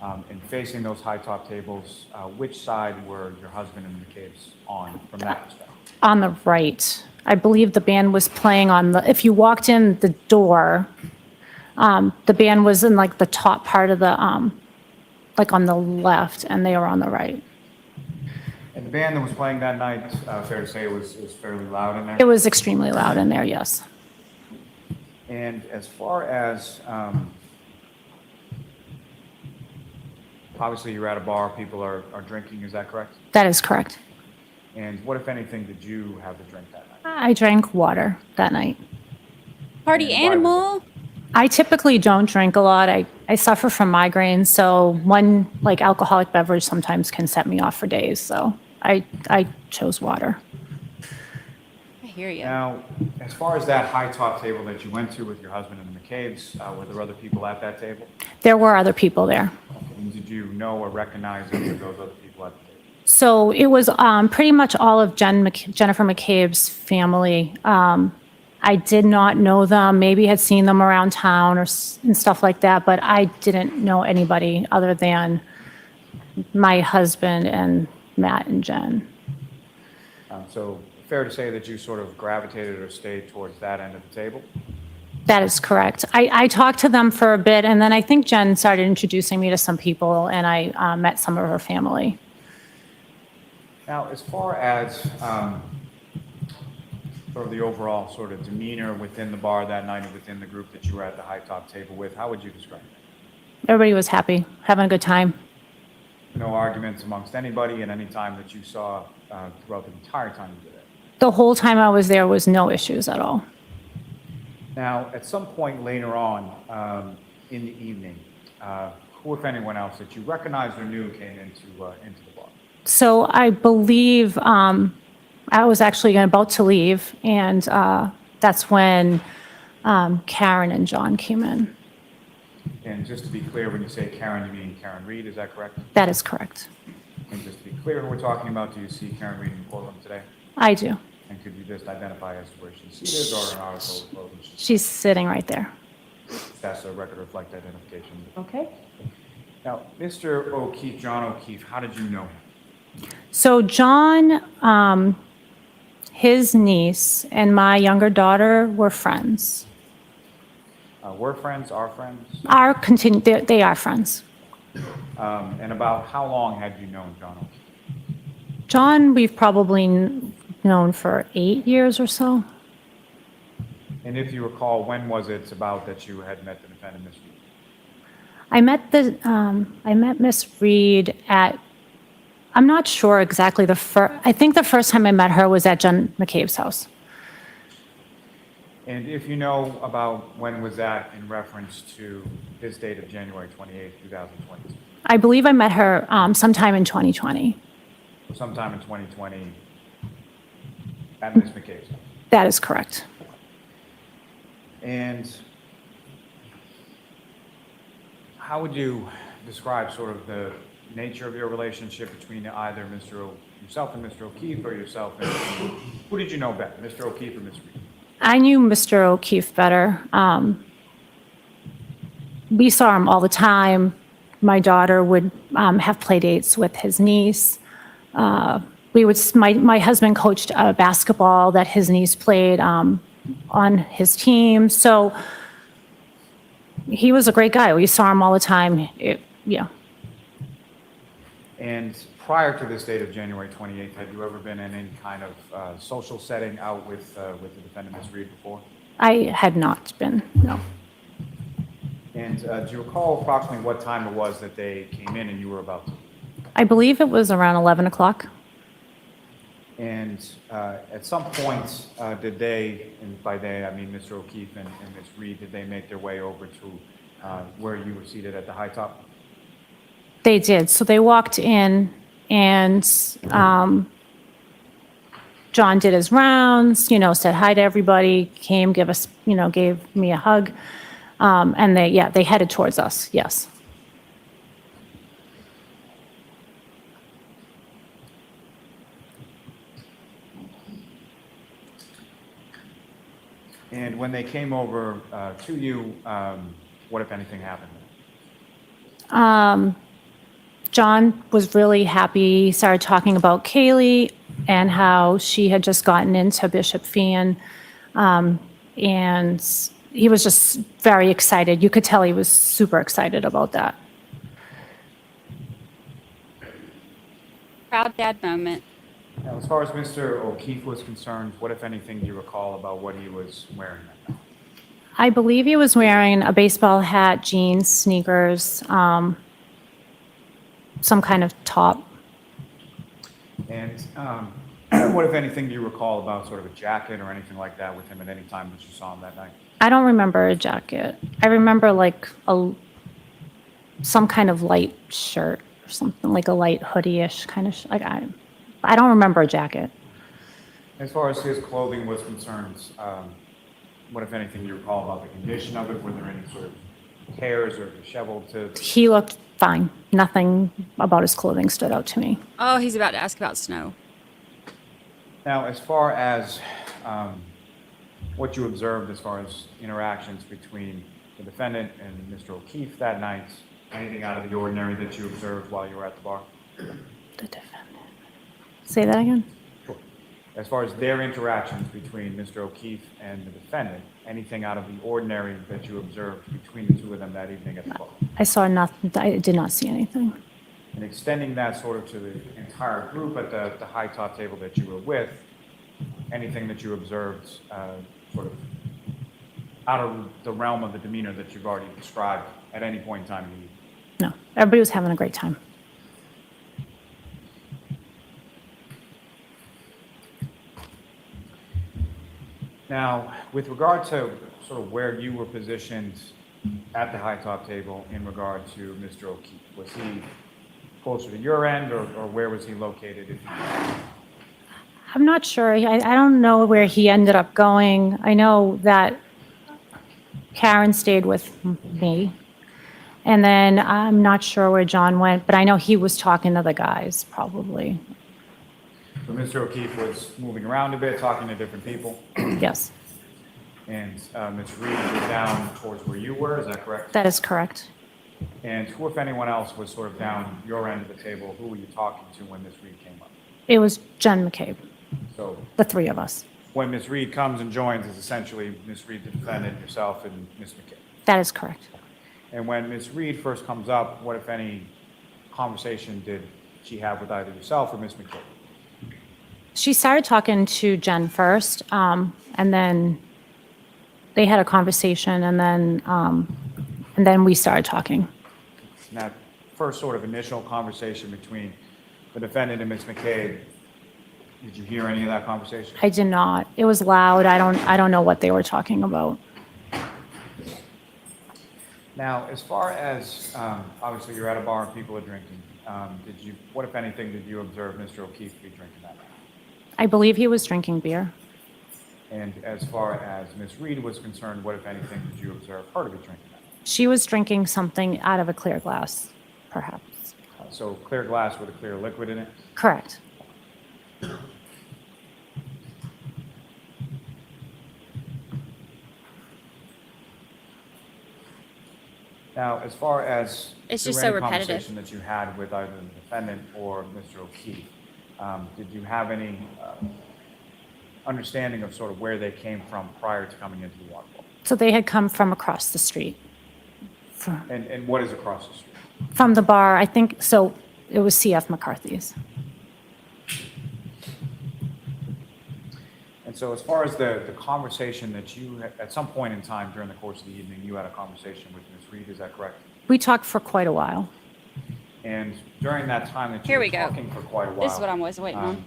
and facing those high top tables, which side were your husband and the McCabes on from that perspective? On the right. I believe the band was playing on the, if you walked in the door, the band was in like the top part of the, like on the left, and they were on the right. And the band that was playing that night, fair to say, it was fairly loud in there? It was extremely loud in there, yes. And as far as, obviously you're at a bar, people are drinking, is that correct? That is correct. And what, if anything, did you have to drink that night? I drank water that night. Party And why was animal. I typically don't drink a lot. I suffer from migraines, so one like alcoholic beverage sometimes can set me off for days. So I chose water. I hear you. Now, as far as that high top table that you went to with your husband and the McCabes, were there other people at that table? There were other people there. And did you know or recognize any of those other people at the table? So it was pretty much all of Jennifer McCabe's family. I did not know them, maybe had seen them around town and stuff like that, but I didn't know anybody other than my husband and Matt and Jen. So fair to say that you sort of gravitated or stayed towards that end of the table? That is correct. I talked to them for a bit, and then I think Jen started introducing me to some people, and I met some of her family. Now, as far as sort of the overall sort of demeanor within the bar that night and within the group that you were at the high top table with, how would you describe it? Everybody was happy, having a good time. No arguments amongst anybody at any time that you saw throughout the entire time you were there? The whole time I was there was no issues at all. Now, at some point later on in the evening, who, if anyone else, that you recognized or knew came into the bar? So I believe I was actually about to leave, and that's when Karen and John came in. And just to be clear, when you say Karen, you mean Karen Reed, is that correct? That is correct. And just to be clear who we're talking about, do you see Karen Reed in the courtroom today? I do. And could you just identify as to where she's seated or an article of clothing? She's sitting right there. That's a record reflect identification. Okay. Now, Mr. O'Keefe, John O'Keefe, how did you know him? So John, his niece and my younger daughter were friends. Were friends, are friends? They are friends. And about how long had you known John O'Keefe? John, we've probably known for 8 years or so. And if you recall, when was it about that you had met the defendant, Ms. Reed? I met Miss Reed at I'm not sure exactly I think the first time I met her was at Jen McCabe's house. And if you know about when was that in reference to this date of January 28th, 2022? I believe I met her sometime in 2020. Sometime in 2020 at Ms. McCabe's house. That is correct. And how would you describe sort of the nature of your relationship between either yourself and Mr. O'Keefe, or yourself and who did you know better, Mr. O'Keefe or Ms. Reed? I knew Mr. O'Keefe better. We saw him all the time. My daughter would have play dates with his niece. My husband coached basketball that his niece played on his team. So he was a great guy. We saw him all the time. Yeah. And prior to this date of January 28th, had you ever been in any kind of social setting out with the defendant, Ms. Reed, before? I had not been, no. And do you recall approximately what time it was that they came in and you were about to? I believe it was around 11 o'clock. And at some point, did they, and by they I mean Mr. O'Keefe and Ms. Reed, did they make their way over to where you were seated at the high top? They did. So they walked in, and John did his rounds, said hi to everybody, came, gave me a hug. And they headed towards us. Yes. And when they came over to you, what, if anything, happened? John was really happy. He started talking about Kaylee and how she had just gotten into Bishop Fan. And he was just very excited. You could tell he was super excited about that. Proud dad moment. Now, as far as Mr. O'Keefe was concerned, what, if anything, do you recall about what he was wearing that night? I believe he was wearing a baseball hat, jeans, sneakers, some kind of top. And what, if anything, do you recall about sort of a jacket or anything like that with him at any time that you saw him that night? I don't remember a jacket. I remember like some kind of light shirt or something, like a light hoodie-ish kind of, I don't remember a jacket. As far as his clothing was concerned, what, if anything, do you recall about the condition of it? Were there any sort of tears or disheveled to? He looked fine. Nothing about his clothing stood out to me. Oh, he's about to ask about snow. Now, as far as what you observed as far as interactions between the defendant and Mr. O'Keefe that night, anything out of the ordinary that you observed while you were at the bar? The defendant. Say that again? Sure. As far as their interactions between Mr. O'Keefe and the defendant, anything out of the ordinary that you observed between the two of them that evening at the bar? I saw nothing. I did not see anything. And extending that sort of to the entire group at the high top table that you were with, anything that you observed sort of out of the realm of the demeanor that you've already described at any point in time in the evening? No, everybody was having a great time. Now, with regard to sort of where you were positioned at the high top table in regard to Mr. O'Keefe, was he closer to your end, or where was he located? If you I'm not sure. I don't know where he ended up going. I know that Karen stayed with me. And then I'm not sure where John went, but I know he was talking to the guys, probably. So Mr. O'Keefe was moving around a bit, talking to different people, Yes, and Ms. Reed was down towards where you were, is that correct? that is correct. And who, if anyone else, was sort of down your end of the table? Who were you talking to when Ms. Reed came up? It was Jen McCabe, So the three of us. when Ms. Reed comes and joins, is essentially Ms. Reed, the defendant, yourself, and Ms. McCabe. That is correct. And when Ms. Reed first comes up, what, if any, conversation did she have with either yourself or Ms. McCabe? She started talking to Jen first, and then they had a conversation, and then we started talking. And that first sort of initial conversation between The defendant and Ms. McCabe, did you hear any of that conversation? I did not. It was loud. I don't know what they were talking about. Now, as far as, obviously you're at a bar and people are drinking, what if anything did you observe Mr. O'Keefe to be drinking that night? I believe he was drinking beer. And as far as Ms. Reed was concerned, what if anything did you observe her to be drinking that night? She was drinking something out of a clear glass, perhaps. So clear glass with a clear liquid in it? Correct. Now, as far as It's the just so repetitive. conversation that you had with either the defendant or Mr. O'Keefe, did you have any understanding of sort of where they came from prior to coming into the water bowl? So they had come from across the street. And what is across the street? From the bar, I think, so it was C.F. McCarthy's. And so as far as the conversation that you, at some point in time during the course of the evening, you had a conversation with Ms. Reed, is that correct? We talked for quite a while. And during that time that you Here were we go. talking for quite a while. This is what I'm always waiting on.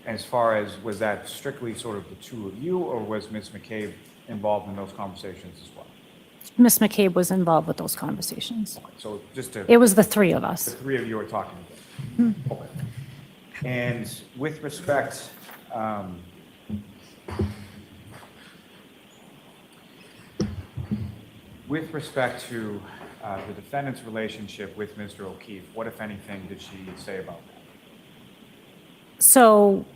As far as, was that strictly sort of the two of you, or was Ms. McCabe involved in those conversations as well? Miss McCabe was involved with those conversations. So just to... It was the three of The us. three of you are talking about. Okay. And with respect, to the defendant's relationship with Mr. O'Keefe, what, if anything, did she say about that? So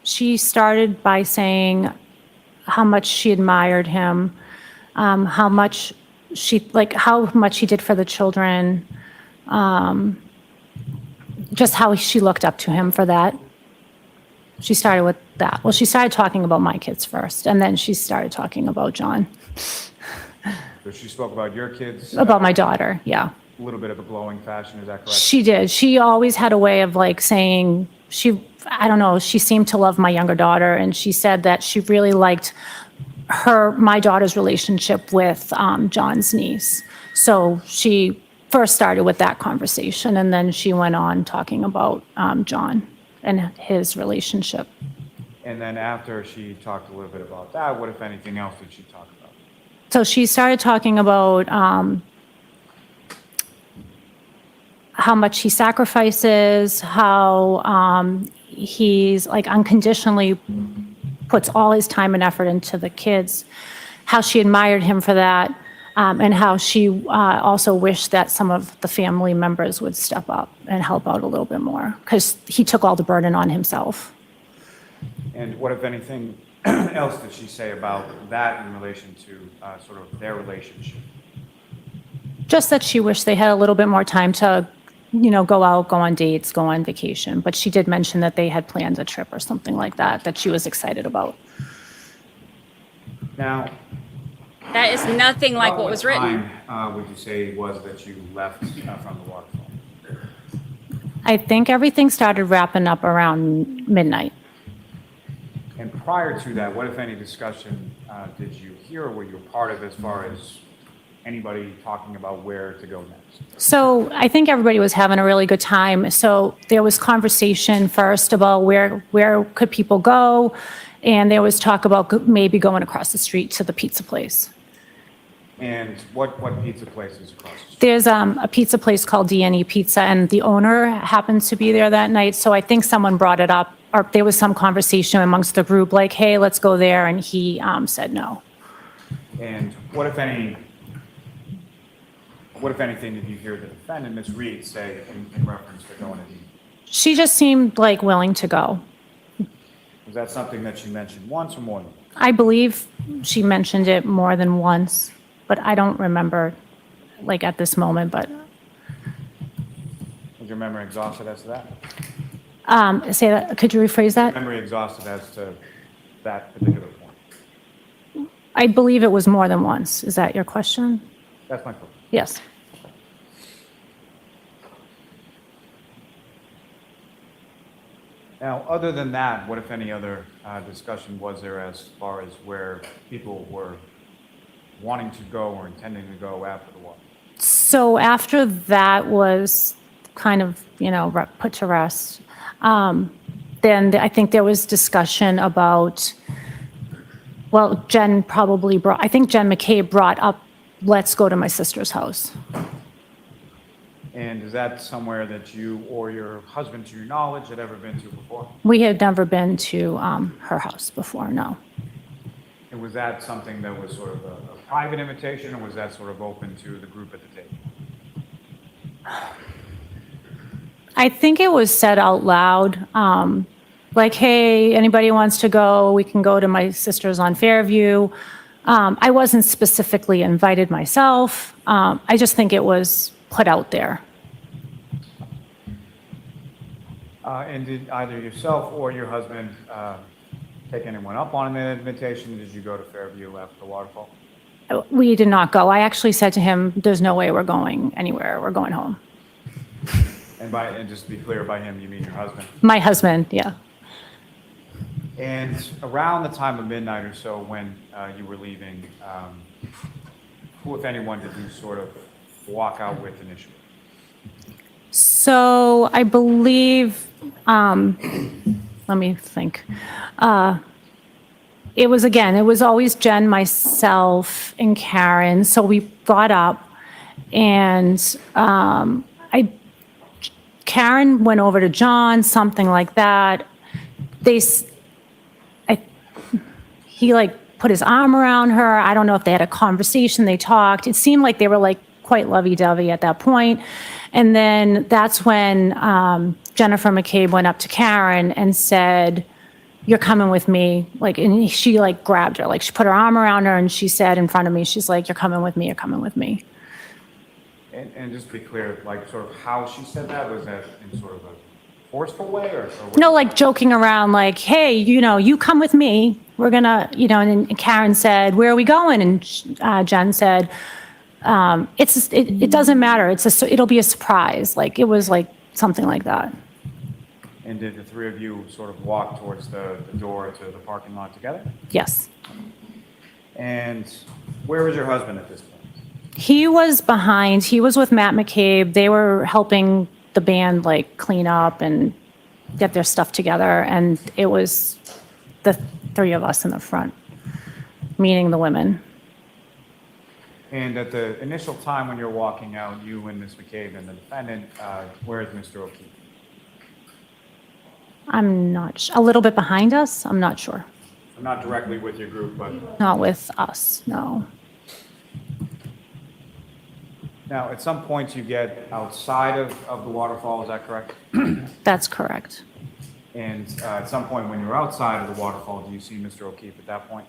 she started by saying how much she admired him, how much he did for the children, just how she looked up to him for that. She started with that. Well, she started talking about my kids first, and then she started talking about John. So she spoke about your kids? About my daughter, yeah. A little bit of a glowing fashion, is that correct? She did. She always had a way of like saying, I don't know, she seemed to love my younger daughter, and she said that she really liked my daughter's relationship with John's niece. So she first started with that conversation, and then she went on talking about John and his relationship. And then after she talked a little bit about that, what, if anything else, did she talk about? So she started talking about how much he sacrifices, how he's like unconditionally puts all his time and effort into the kids, how she admired him for that, and how she also wished that some of the family members would step up and help out a little bit more, because he took all the burden on himself. And what, if anything, else did she say about that in relation to sort of their relationship? Just that she wished they had a little bit more time to, go out, go on dates, go on vacation. But she did mention that they had planned a trip or something like that she was excited about. Now, That is nothing like about what was written. time would you say was that you left from the waterfall? I think everything started wrapping up around midnight. And prior to that, what, if any, discussion did you hear or were you a part of as far as anybody talking about where to go next? So I think everybody was having a really good time. So there was conversation first about where could people go, and there was talk about maybe going across the street to the pizza place. And what pizza place is across the street? There's a pizza place called D&E Pizza, and the owner happens to be there that night. So I think someone brought it up, or there was some conversation amongst the group, like, hey, let's go there, and he said no. And what, if anything, did you hear the defendant, Ms. Reed, say in reference to going to D? She just seemed like willing to go. Was that something that she mentioned once or more than once? I believe she mentioned it more than once, but I don't remember, like, at this moment, but. Was your memory exhausted as to that? Say that, could you rephrase that? Memory exhausted as to that particular point? I believe it was more than once. Is that your question? That's my question. Yes. Now, other than that, what, if any, other discussion was there as far as where people were wanting to go or intending to go after the walk? So after that was kind of, put to rest. Then I think there was discussion about, well, Jen McCabe brought up, let's go to my sister's house. And is that somewhere that you or your husband, to your knowledge, had ever been to before? We had never been to her house before, no. And was that something that was sort of a private invitation, or was that sort of open to the group at the table? I think it was said out loud, like, hey, anybody wants to go, we can go to my sister's on Fairview. I wasn't specifically invited myself. I just think it was put out there. And did either yourself or your husband take anyone up on an invitation? Did you go to Fairview after the waterfall? We did not go. I actually said to him, there's no way we're going anywhere. We're going home. And just to be clear, by him, you mean your husband? My husband, yeah. And around the time of midnight or so when you were leaving, who, if anyone, did you sort of walk out with initially? So I believe, let me think. It was always Jen, myself, and Karen. So we brought up, and Karen went over to John, something like that. He put his arm around her. I don't know if they had a conversation, they talked. It seemed like they were quite lovey-dovey at that point. And then that's when Jennifer McCabe went up to Karen and said, you're coming with me. And she grabbed her, she put her arm around her and she said in front of me, she's like, you're coming with me, you're coming with me. And just to be clear, sort of how she said that, was that in sort of a forceful way or no, joking around, hey, you come with me. We're gonna, and Karen said, where are we going? And Jen said, it doesn't matter. It'll be a surprise. It was something like that. And did the three of you sort of walk towards the door to the parking lot together? Yes. And where was your husband at this point? He was behind. He was with Matt McCabe. They were helping the band clean up and get their stuff together. And it was the three of us in the front, meaning the women. And at the initial time when you're walking out, you and Ms. McCabe and the defendant, where is Mr. O'Keefe? I'm not a little bit behind us. I'm not sure. I'm not directly with your group, but... Not with us, no. Now, at some point you get outside of the waterfall, is that correct? That's correct. And at some point when you're outside of the waterfall, do you see Mr. O'Keefe at that point?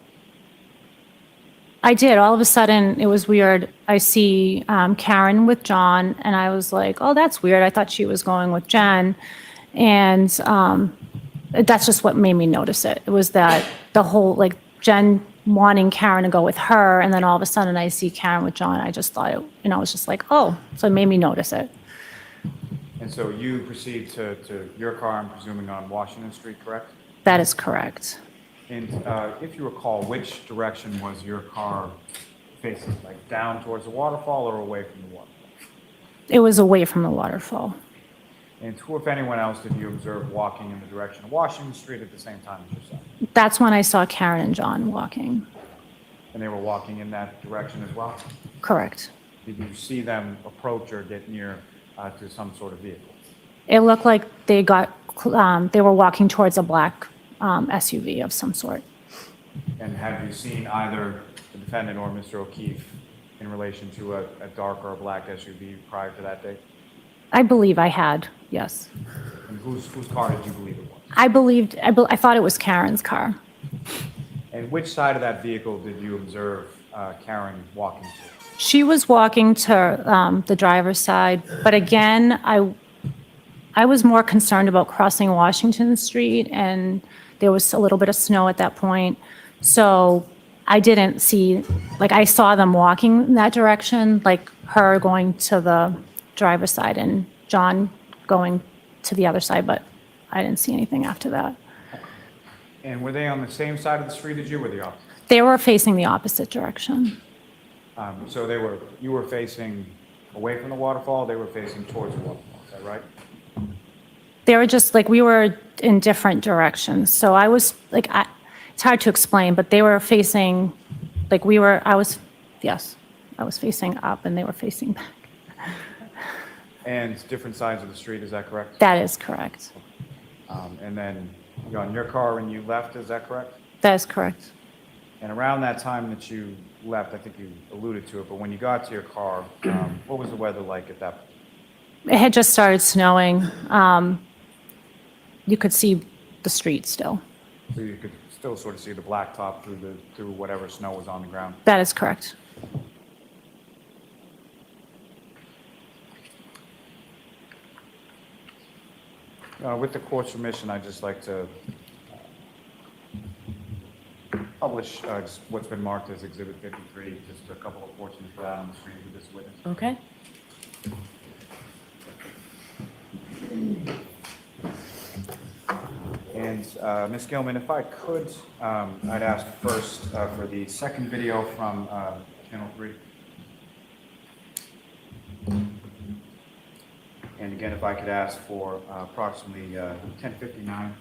I did. All of a sudden, it was weird. I see Karen with John, and I was like, oh, that's weird. I thought she was going with Jen. And that's just what made me notice it. It was that the whole, Jen wanting Karen to go with her, and then all of a sudden I see Karen with John. I just thought, it was just oh, so it made me notice it. And so you proceed to your car, I'm presuming on Washington Street, correct? That is correct. And if you recall, which direction was your car facing, down towards the waterfall or away from the waterfall? It was away from the waterfall. And who, if anyone else, did you observe walking in the direction of Washington Street at the same time as yourself? That's when I saw Karen and John walking. And they were walking in that direction as well? Correct. Did you see them approach or get near to some sort of vehicle? It looked like they were walking towards a black SUV of some sort. And have you seen either the defendant or Mr. O'Keefe in relation to a dark or a black SUV prior to that date? I believe I had, yes. And whose car did you believe it was? I thought it was Karen's car. And which side of that vehicle did you observe Karen walking to? She was walking to the driver's side, but again, I was more concerned about crossing Washington Street, and there was a little bit of snow at that point. So I didn't see, I saw them walking in that direction, her going to the driver's side and John going to the other side, but I didn't see anything after that. And were they on the same side of the street as you, or the opposite? They were facing the opposite direction. So you were facing away from the waterfall, they were facing towards the waterfall. that right? They were just like, we were in different directions. So I was like, it's hard to explain, but they were facing, like I was facing up and they were facing back. And different sides of the street, is that correct? That is correct. And then you're on your car when you left, is that correct? That is correct. And around that time that you left, I think you alluded to it, but when you got to your car, what was the weather like at that point? It had just started snowing. You could see the street still. So you could still sort of see the blacktop through whatever snow was on the ground? That is correct. With the court's permission, I'd just like to publish just what's been marked as Exhibit 53, just a couple of portions of that on the screen for this witness. Okay. And Ms. Gilman, if I could, I'd ask first for the second video from Channel 3. And again, if I could ask for approximately 10:59.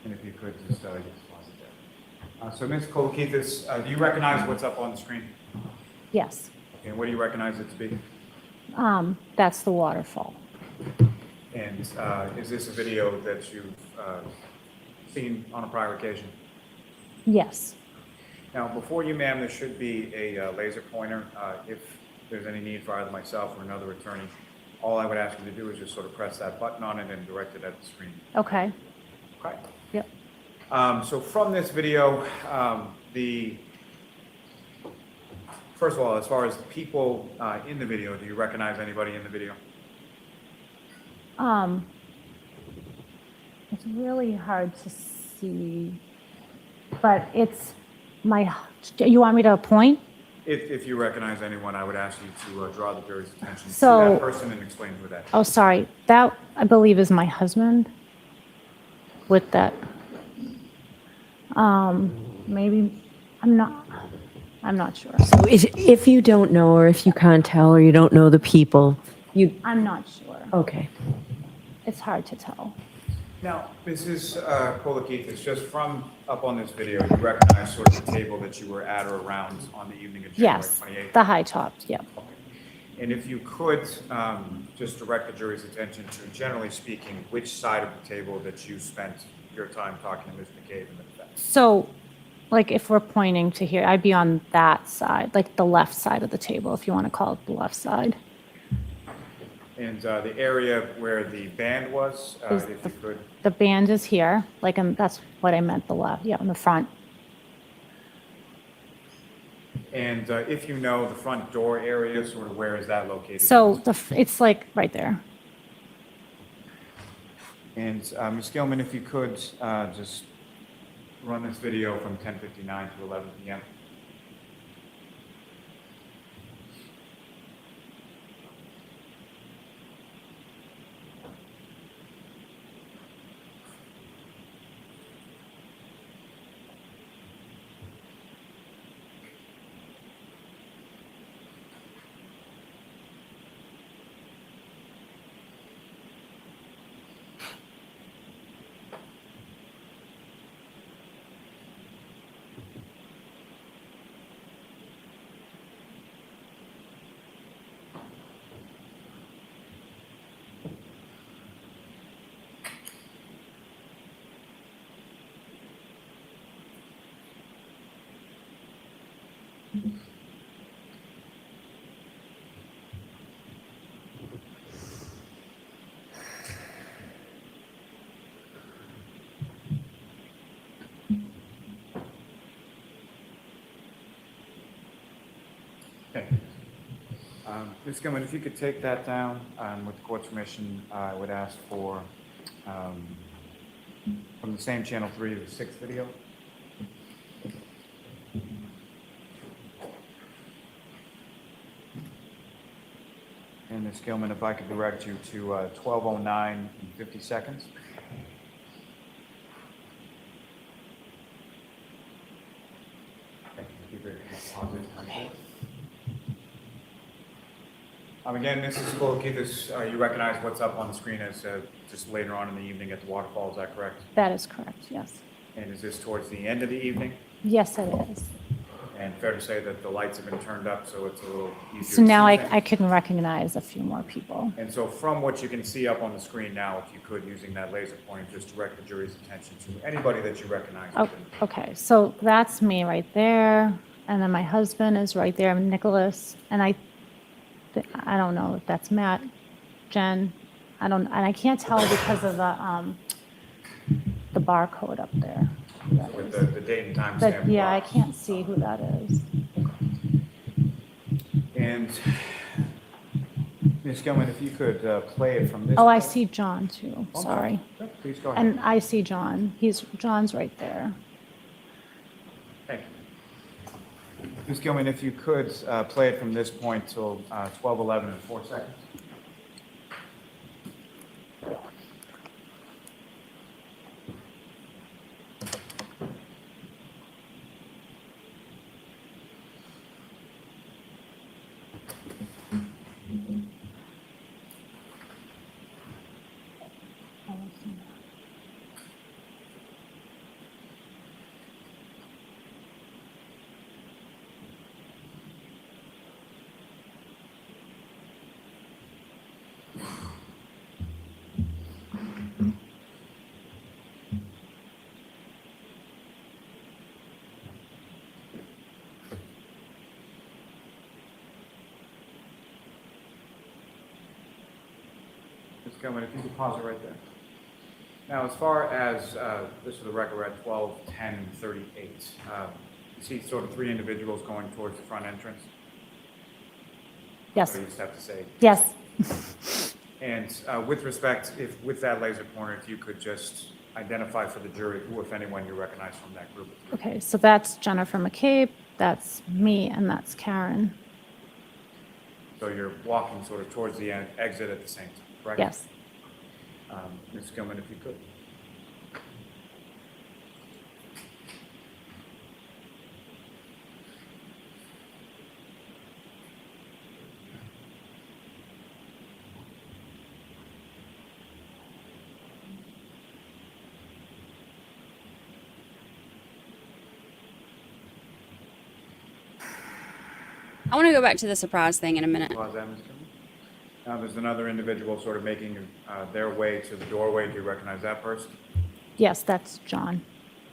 And if you could just get deposit there. So Ms. Kokkiotis, do you recognize what's up on the screen? Yes. Okay, and what do you recognize it to be? That's the waterfall. And is this a video that you've seen on a prior occasion? Yes. Now, before you, ma'am, there should be a laser pointer. If there's any need for either myself or another attorney, all I would ask you to do is just sort of press that button on it and direct it at the screen. Okay. Okay. Yep. So from this video, first of all, as far as the people in the video, do you recognize anybody in the video? It's really hard to see, but you want me to point? If you recognize anyone, I would ask you to draw the jury's attention to So- that person and explain who that is. Oh, sorry. That, I believe, is my husband with that. Maybe, I'm not sure. So if you don't know, or if you can't tell, or you don't know the people, I'm not sure. okay. It's hard to tell. Now, Mrs. Kokkiotis, just from up on this video, you recognize sort of the table that you were at or around on the evening of January Yes, 28th? the high topped, yeah. And if you could just direct the jury's attention to, generally speaking, which side of the table that you spent your time talking to Ms. McCabe and the defense? So, like, if we're pointing to here, I'd be on that side, like the left side of the table, if you want to call it the left side. And the area where the band was, if you could. The band is here, like, that's what I meant, the left, yeah, in the front. And if you know the front door area, sort of where is that located? So it's like right there. And Ms. Gilman, if you could just run this video from 10:59 to 11 p.m. Okay. Ms. Gilman, if you could take that down, with the court's permission, I would ask for, from the same Channel 3, the 6th video. And Ms. Gilman, if I could direct you to 12:09 and 50 seconds. Okay, keep it positive. Again, Mrs. Kokkiotis, you recognize what's up on the screen as just later on in the evening at the waterfall, is that correct? That is correct, yes. And is this towards the end of the evening? Yes, it is. And fair to say that the lights have been turned up, so it's a little easier So to now see things? I can recognize a few more people. And so from what you can see up on the screen now, if you could, using that laser pointer, just direct the jury's attention to anybody that you recognize. Oh, okay, so that's me right there, and then my husband is right there, Nicholas, and I don't know if that's Matt, Jen, and I can't tell because of the barcode up there. With the date and time But stamp. yeah, I can't see who that is. And Ms. Gilman, if you could play it from this. Oh, I see John too, Okay. sorry. Yep, please go ahead. And I see John, John's right there. Thank you. Ms. Gilman, if you could play it from this point till 12:11 and 4 seconds. Ms. Gilman, if you could pause it right there. Now, as far as, this for the record, we're at 12, 10, and 38. You see sort of three individuals going towards the front entrance? Yes. So you just have to say. Yes. And with respect, if with that laser pointer, if you could just identify for the jury who, if anyone, you recognize from that group. Okay, so that's Jennifer McCabe, that's me, and that's Karen. So you're walking sort of towards the exit at the same time, correct? Yes. Ms. Gilman, if you could. I want to go back to the surprise thing in a minute. Pause that, Ms. Gilman. Now, there's another individual sort of making their way to the doorway. Do you recognize that person? Yes, that's John.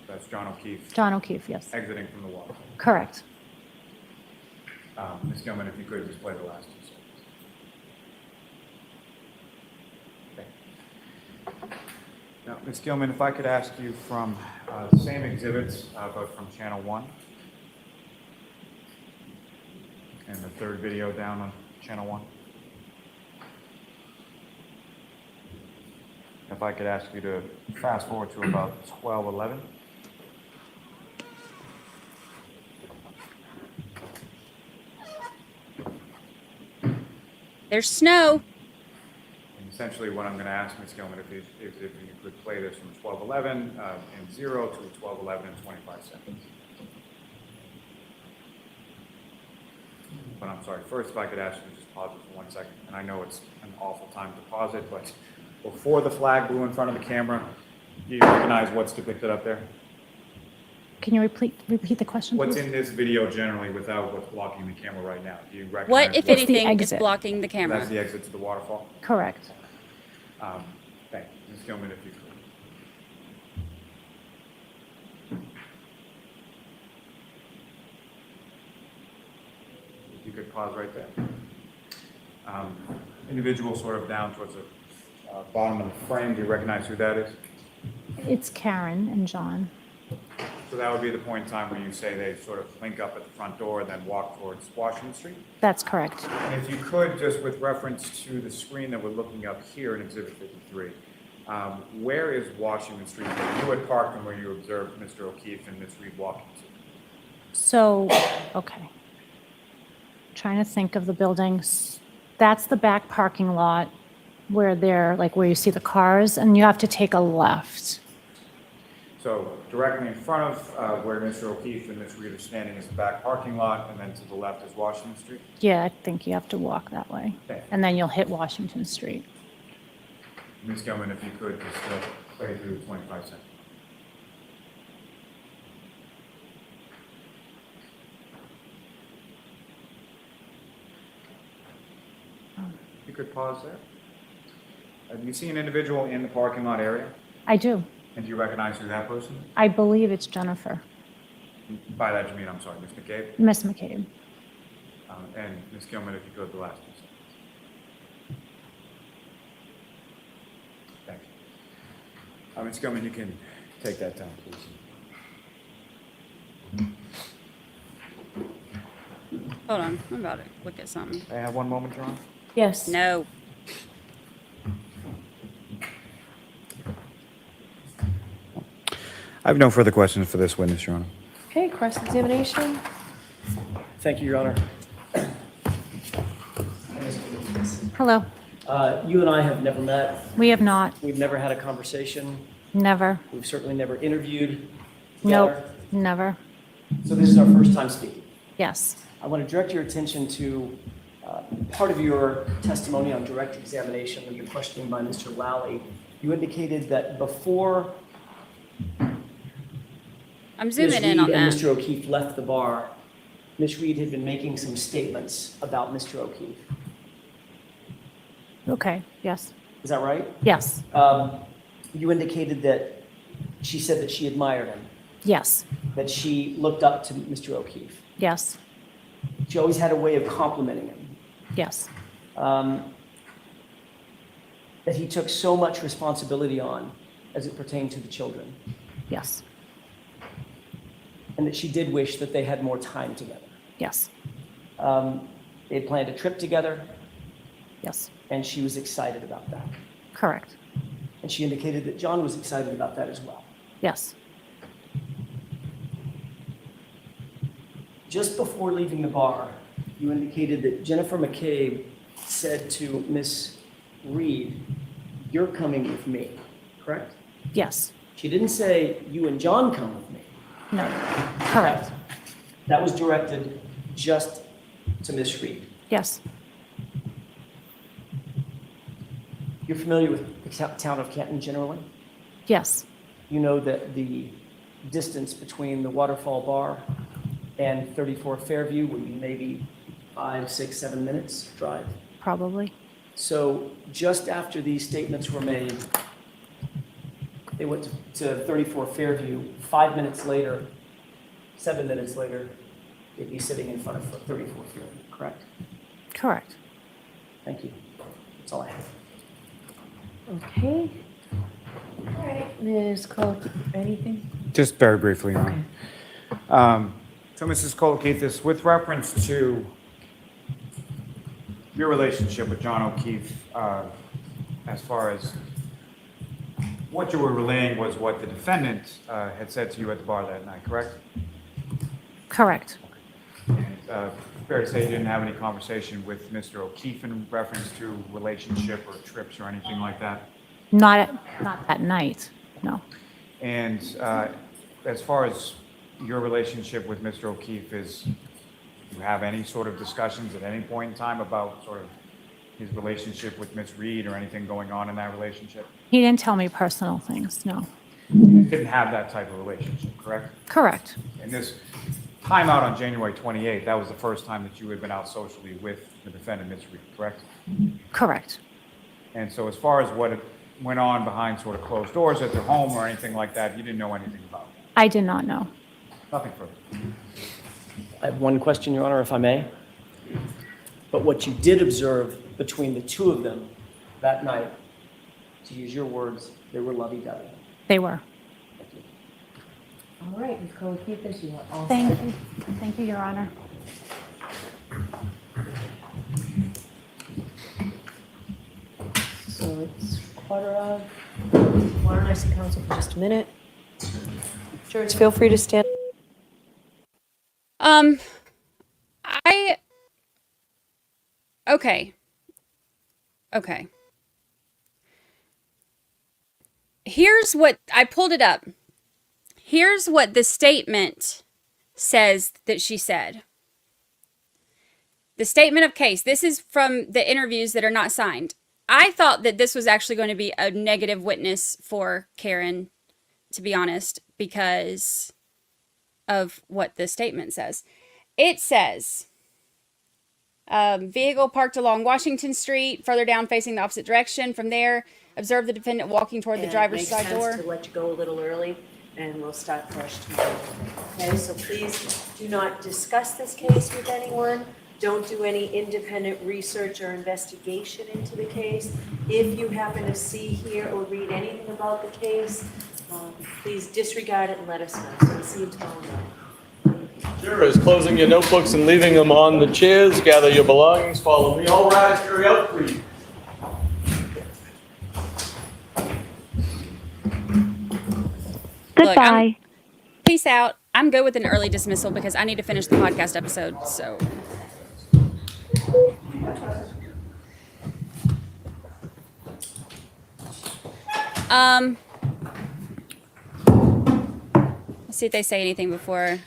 That's John O'Keefe. John O'Keefe, yes. Exiting from the wall. Correct. Ms. Gilman, if you could just play the last 2 seconds. Okay. Now, Ms. Gilman, if I could ask you from the same exhibits, but from channel 1, and the third video down on channel 1. If I could ask you to fast forward to about 12:11. There's snow. And essentially what I'm going to ask Ms. Gilman if you could play this from 12:11 and 0 to 12:11 and 25 seconds. But I'm sorry, first if I could ask you to just pause it for 1 second. And I know it's an awful time to pause it, but before the flag blew in front of the camera, do you recognize what's depicted up there? Can you repeat the question, What's please? in this video generally without what's blocking the camera right now? Do you recognize? What, if It's the anything, is exit. blocking the camera? That's the exit to the waterfall? Correct. Thank you. Ms. Gilman, if you could. If you could pause right there. Individual sort of down towards the bottom of the frame, do you recognize who that is? It's Karen and John. So that would be the point in time where you say they sort of link up at the front door and then walk towards Washington Street? That's correct. And if you could, just with reference to the screen that we're looking up here in Exhibit 53, where is Washington Street? You had parked and where you observed Mr. O'Keefe and Ms. Reed walking to. So, okay. Trying to think of the buildings. That's the back parking lot where you see the cars, and you have to take a left. So directly in front of where Mr. O'Keefe and Ms. Reed are standing is the back parking lot, and then to the left is Washington Street? Yeah, I think you have to walk that way. Okay. And then you'll hit Washington Street. Ms. Gilman, if you could just play through 25 seconds. You could pause there. Do you see an individual in the parking lot area? I do. And do you recognize who that person is? I believe it's Jennifer, By that you mean, I'm sorry, Ms. McCabe? Miss McCabe. And Ms. Gilman, if you could, the last 2 seconds. Thank you. Ms. Gilman, you can take that down, please. Hold on, I'm about to look at something. May I have one moment, John? Yes. No. I have no further questions for this witness, Your Honor. Okay, cross-examination. Thank you, Your Honor. Hello. You and I have never met. We have not. We've never had a conversation. Never. We've certainly never interviewed Nope. together. Never. So this is our first time speaking. Yes. I want to direct your attention to part of your testimony on direct examination when you're questioning by Mr. Lally. You indicated that before I'm Ms. zooming in Reed on and that. Mr. O'Keefe left the bar, Ms. Reed had been making some statements about Mr. O'Keefe. Okay. Yes. Is that right? Yes. You indicated that she said that she admired him, Yes. that she looked up to Mr. O'Keefe. Yes. She always had a way of complimenting him. Yes. That he took so much responsibility on as it pertained to the children, Yes. and that she did wish that they had more time together. Yes. They had planned a trip together, Yes. and she was excited about that. Correct. And she indicated that John was excited about that as well. Yes. Just before leaving the bar, you indicated that Jennifer McCabe said to Miss Reed, "You're coming with me," correct? Yes. She didn't say, "You and John come with me." No. Correct. That was directed just to Miss Reed. Yes. You're familiar with the town of Canton generally? Yes. You know that the distance between the Waterfall Bar and 34 Fairview would be maybe 5, 6, 7 minutes drive. Probably. So just after these statements were made, they went to 34 Fairview. 5 minutes later, 7 minutes later, they'd be sitting in front of 34 Fairview, correct? Correct. Thank you. That's all I have. Okay. All right, Ms. Cole, anything? Just very briefly, Your Honor. So, Mrs. Kokkiotis, with reference to your relationship with John O'Keefe, as far as what you were relaying was what the defendant had said to you at the bar that night, correct? Correct. And fair to say you didn't have any conversation with Mr. O'Keefe in reference to relationship or trips or anything like that? Not that night. No. And as far as your relationship with Mr. O'Keefe is, do you have any sort of discussions at any point in time about sort of his relationship with Miss Reed or anything going on in that relationship? He didn't tell me personal things. No. You didn't have that type of relationship, correct? Correct. And this time out on January 28th, that was the first time that you had been out socially with the defendant, Miss Reed, correct? Correct. And so as far as what went on behind sort of closed doors at their home or anything like that, you didn't know anything about that? I did not know. Nothing further. I have one question, Your Honor, if I may. But what you did observe between the two of them that night, to use your words, they were lovey-dovey. They were. All right, Ms. Cole, keep this, you are all Thank set. you. Thank you, Your Honor. So it's quarter to I see counsel for just a minute. Jurors, feel free to stand. Okay. Here's what I pulled it up. Here's what the statement says that she said. The statement of case. This is from the interviews that are not signed. I thought that this was actually going to be a negative witness for Karen, to be honest, because of what the statement says. It says, vehicle parked along Washington Street, further down facing the opposite direction. From there, observe the defendant walking toward the driver's side door. It makes sense to let you go a little early, and we'll start fresh tomorrow. Okay, so please do not discuss this case with anyone. Don't do any independent research or investigation into the case. If you happen to see, hear, or read anything about the case, please disregard it and let us know. So we'll see you tomorrow night. Jurors, closing your notebooks and leaving them on the chairs. Gather your belongings. Follow me. All rise. Hurry up, please. Goodbye. Peace out. I'm good with an early dismissal because I need to finish the podcast episode. So. Let's see if they say anything before.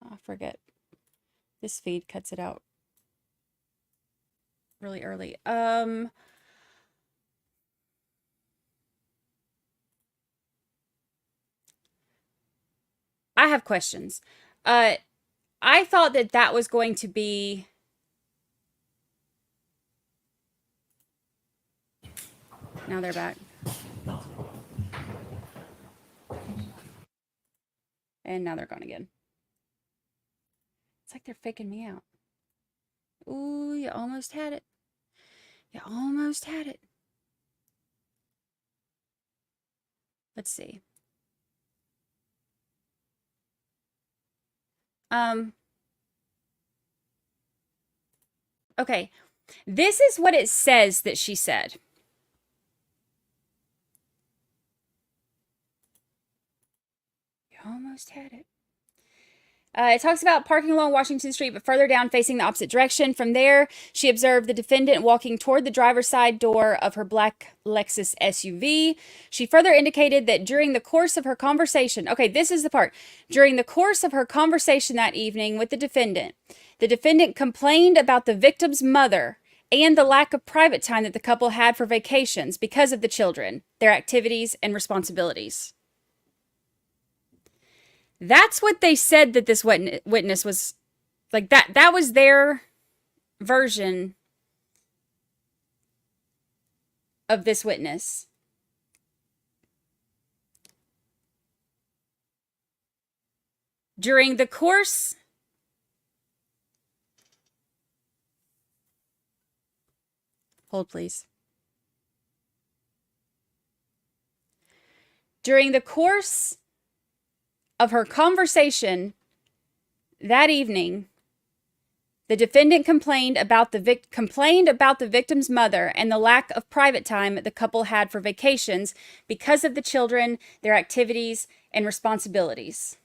I forget. This feed cuts it out really early. I have questions. I thought that that was going to be now they're back. And now they're gone again. It's like they're faking me out. Ooh, you almost had it. You almost had it. Let's see. Okay. This is what it says that she said. You almost had it. It talks about parking along Washington Street, but further down facing the opposite direction. From there, she observed the defendant walking toward the driver's side door of her black Lexus SUV. She further indicated that during the course of her conversation, okay, this is the part. During the course of her conversation that evening with the defendant complained about the victim's mother and the lack of private time that the couple had for vacations because of the children, their activities, and responsibilities. That's what they said that this witness was like. That was their version of this witness. During the course hold please. During the course of her conversation that evening, the defendant complained about the victim's mother and the lack of private time the couple had for vacations because of the children, their activities, and responsibilities.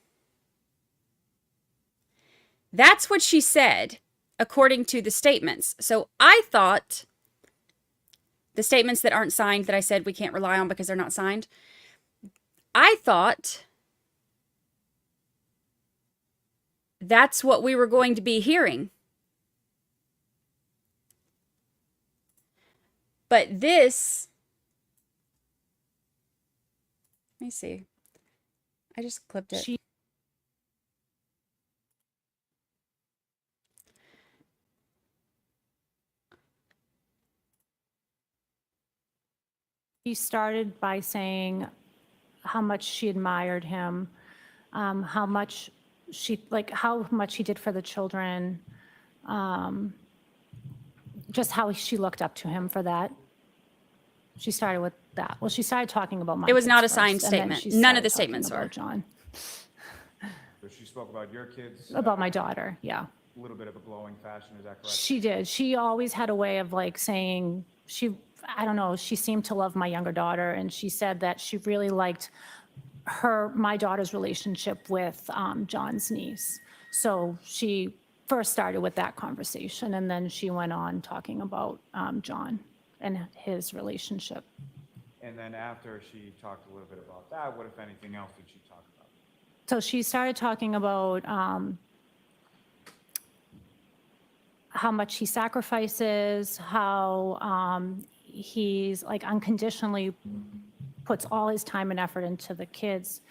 That's what she said, according to the statements. So I thought the statements that aren't signed that I said we can't rely on because they're not signed, I thought that's what we were going to be hearing. But this, let me see. I just clipped it. She started by saying how much she admired him, how much he did for the children, just how she looked up to him for that. She started with that. Well, she started talking about my It was kids not a first, signed and then statement. she None of the started statements talking were. about John. So she spoke about your kids? About my daughter, yeah. A little bit of a glowing fashion, is that correct? She did. She always had a way of saying I don't know, she seemed to love my younger daughter, and she said that she really liked my daughter's relationship with John's niece. So she first started with that conversation, and then she went on talking about John. and his relationship. And then after she talked a little bit about that, what, if anything else, did she talk about? So she started talking about how much he sacrifices, how he's like unconditionally puts all his time and effort into the kids,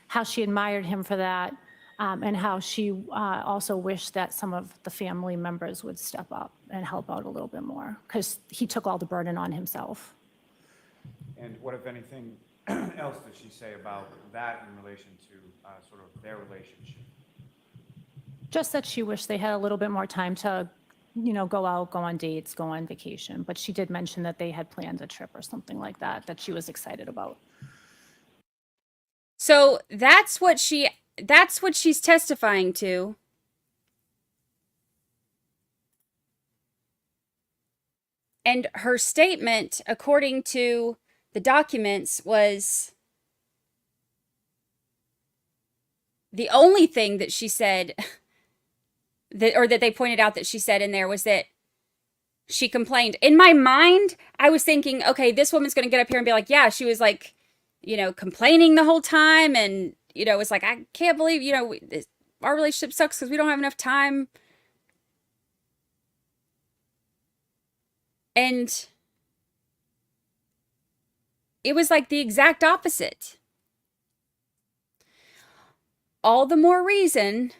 how she admired him for that, and how she also wished that some of the family members would step up and help out a little bit more, because he took all the burden on himself. And what, if anything, else did she say about that in relation to sort of their relationship? Just that she wished they had a little bit more time to, you know, go out, go on dates, go on vacation. But she did mention that they had planned a trip or something like that, that she was excited about. So that's what she's testifying to. And her statement, according to the documents, was the only thing that she said that they pointed out that she said in there was that she complained. In my mind, I was thinking, okay, this woman's going to get up here and be like, yeah, she was like, you know, complaining the whole time. And, you know, it's like, I can't believe, you know, our relationship sucks because we don't have enough time. And it was like the exact opposite. All the more reason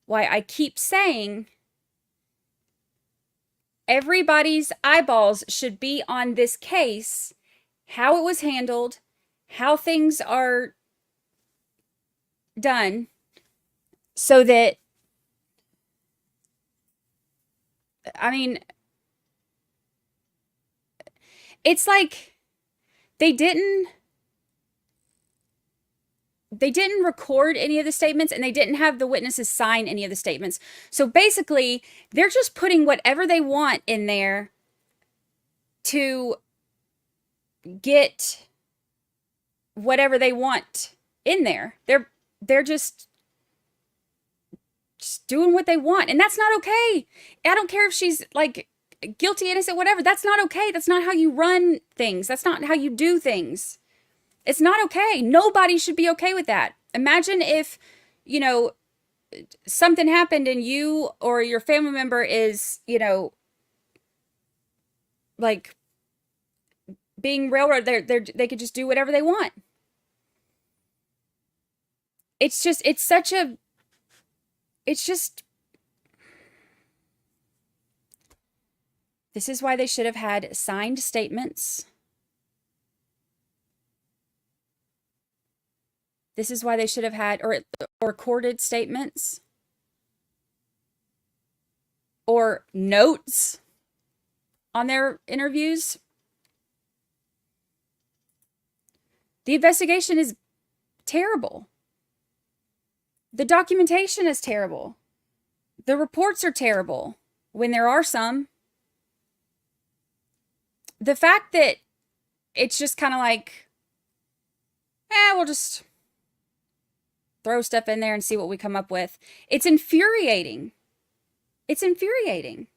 why I keep saying everybody's eyeballs should be on this case, how it was handled, how things are done, so that, I mean, it's like they didn't record any of the statements, and they didn't have the witnesses sign any of the statements. So basically, they're just putting whatever they want in there to get whatever they want in there. They're just doing what they want, and that's not okay. I don't care if she's like guilty, innocent, whatever. That's not okay. That's not how you run things. That's not how you do things. It's not okay. Nobody should be okay with that. Imagine if, you know, something happened and you or your family member is, you know, like being railroaded. They could just do whatever they want. It's just this is why they should have had signed statements. This is why they should have had or recorded statements or notes on their interviews. The investigation is terrible. The documentation is terrible. The reports are terrible when there are some. The fact that it's just kind of like, we'll just throw stuff in there and see what we come up with. It's infuriating. It's infuriating.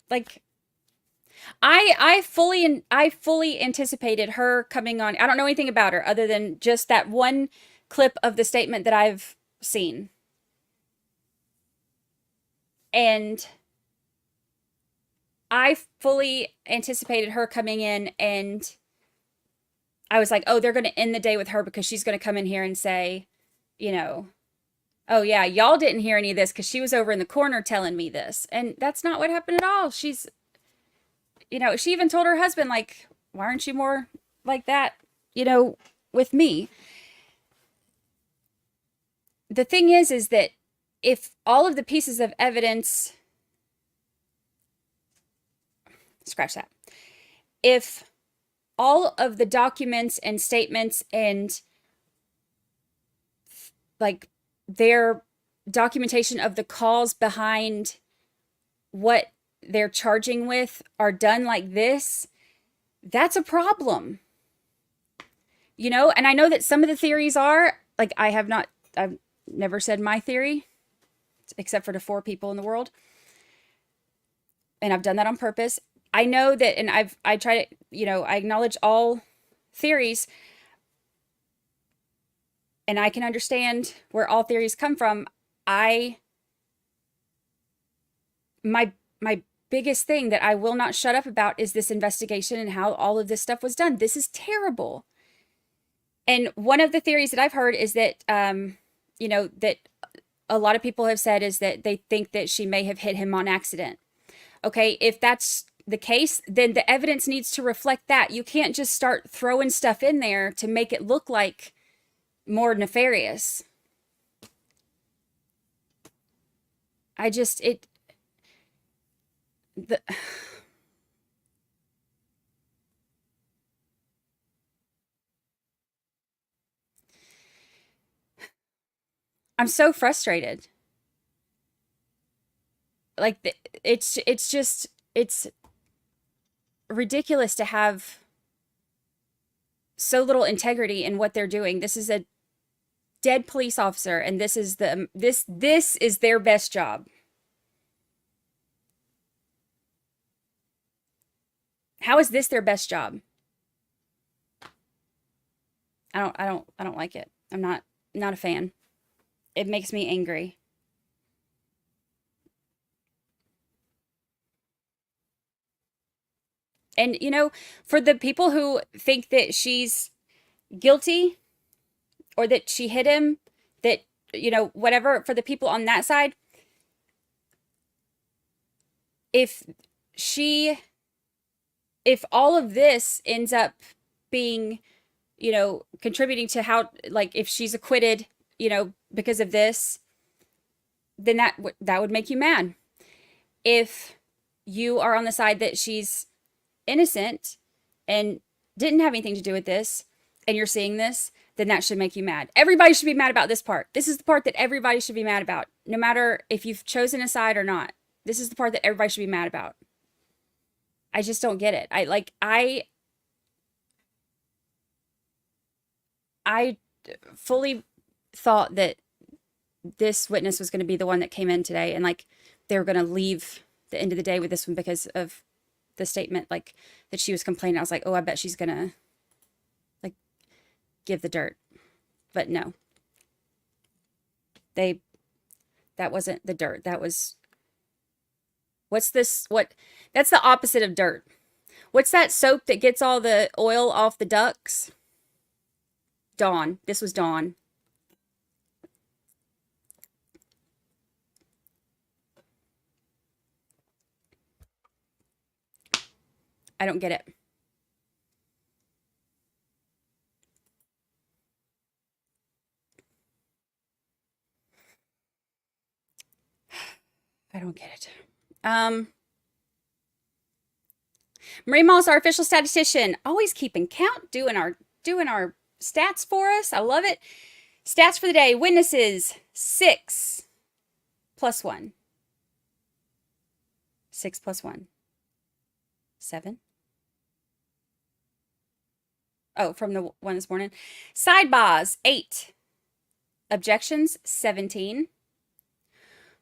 Like, I fully anticipated her coming on. I don't know anything about her other than just that one clip of the statement that I've seen. And I fully anticipated her coming in, and I was like, oh, they're going to end the day with her because she's going to come in here and say, you know, oh yeah, y'all didn't hear any of this because she was over in the corner telling me this. And that's not what happened at all. She's, you know, she even told her husband, like, why aren't you more like that, you know, with me? The thing is that if all of the pieces of evidence, scratch that, if all of the documents and statements and like their documentation of the calls behind what they're charging with are done like this, that's a problem. You know, and I know that some of the theories are, like, I've never said my theory, except for to 4 people in the world. And I've done that on purpose. I know that, and I try to, I acknowledge all theories, and I can understand where all theories come from. My biggest thing that I will not shut up about is this investigation and how all of this stuff was done. This is terrible. And one of the theories that I've heard is that, that a lot of people have said is that they think that she may have hit him on accident. Okay, if that's the case, then the evidence needs to reflect that. You can't just start throwing stuff in there to make it look like more nefarious. I'm so frustrated. Like, it's ridiculous to have so little integrity in what they're doing. This is a dead police officer, and this is their best job. How is this their best job? I don't like it. I'm not a fan. It makes me angry. And, for the people who think that she's guilty or that she hit him, that, whatever, for the people on that side, if all of this ends up being, contributing to how, like, if she's acquitted, because of this, then that would make you mad. If you are on the side that she's innocent and didn't have anything to do with this, and you're seeing this, then that should make you mad. Everybody should be mad about this part. This is the part that everybody should be mad about, no matter if you've chosen a side or not. This is the part that everybody should be mad about. I just don't get it. I fully thought that this witness was going to be the one that came in today, and like they were going to leave the end of the day with this one because of the statement, like, that she was complaining. I was like, oh, I bet she's going to, like, give the dirt. But no. That wasn't the dirt. That was, that's the opposite of dirt. What's that soap that gets all the oil off the ducks? Dawn. This was Dawn. I don't get it. I don't get it. Marie Moss, our official statistician, always keeping count, doing our stats for us. I love it. Stats for the day. Witnesses, 6 plus 1. 6 plus 1. 7. Oh, from the one this morning. Sidebars, 8. Objections, 17.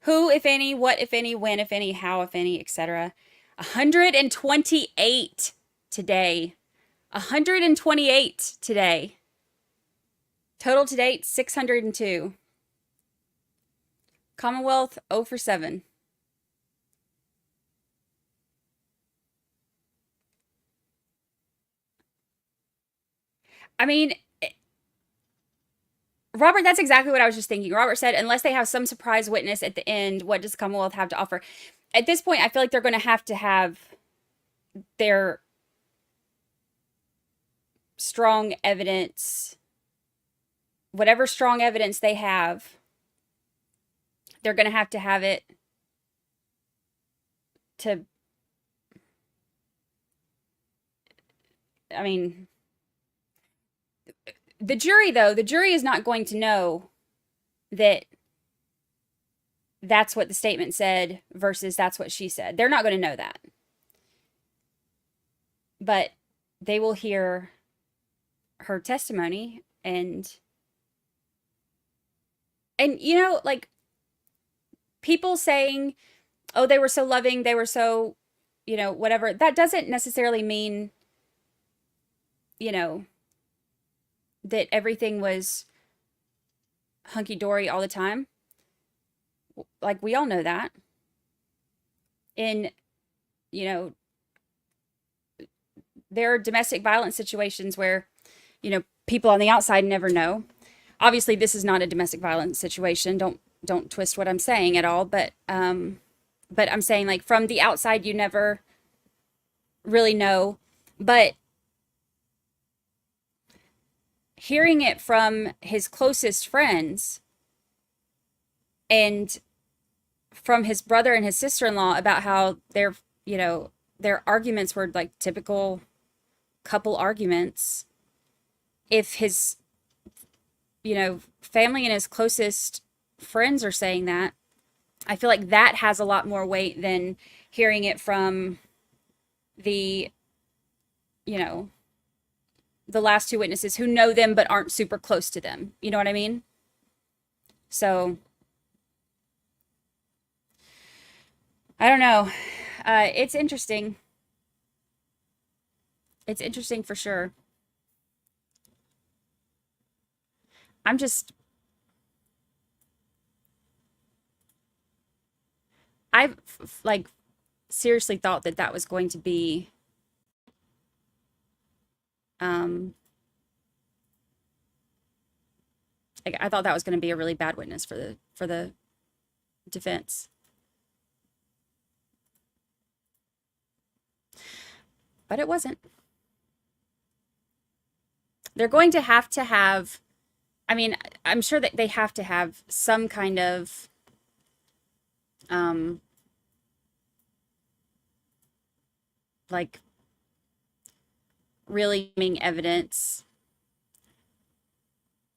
Who, if any, what, if any, when, if any, how, if any, etc. 128 today. 128 today. Total to date, 602. Commonwealth, 0 for 7. I mean, Robert, that's exactly what I was just thinking. Robert said, unless they have some surprise witness at the end, what does Commonwealth have to offer? At this point, I feel like they're going to have their strong evidence, whatever strong evidence they have, they're going to have it to, I mean, the jury, though, the jury is not going to know that that's what the statement said versus that's what she said. They're not going to know that. But they will hear her testimony, and And, you know, like people saying, oh, they were so loving, they were so, you know, whatever, that doesn't necessarily mean, you know, that everything was hunky-dory all the time. Like, we all know that. In, you know, there are domestic violence situations where, you know, people on the outside never know. Obviously, this is not a domestic violence situation. Don't twist what I'm saying at all. But I'm saying, like, from the outside, you never really know. But hearing it from his closest friends and from his brother and his sister-in-law about how their, you know, their arguments were like typical couple arguments. If his, you know, family and his closest friends are saying that, I feel like that has a lot more weight than hearing it from the, you know, the last two witnesses who know them but aren't super close to them. You know what I mean? So, I don't know. It's interesting. It's interesting for sure. I've like seriously thought that that was going to be like I thought that was going to be a really bad witness for the defense. But it wasn't. They're going to have, I mean, I'm sure that they have to have some kind of like really evidence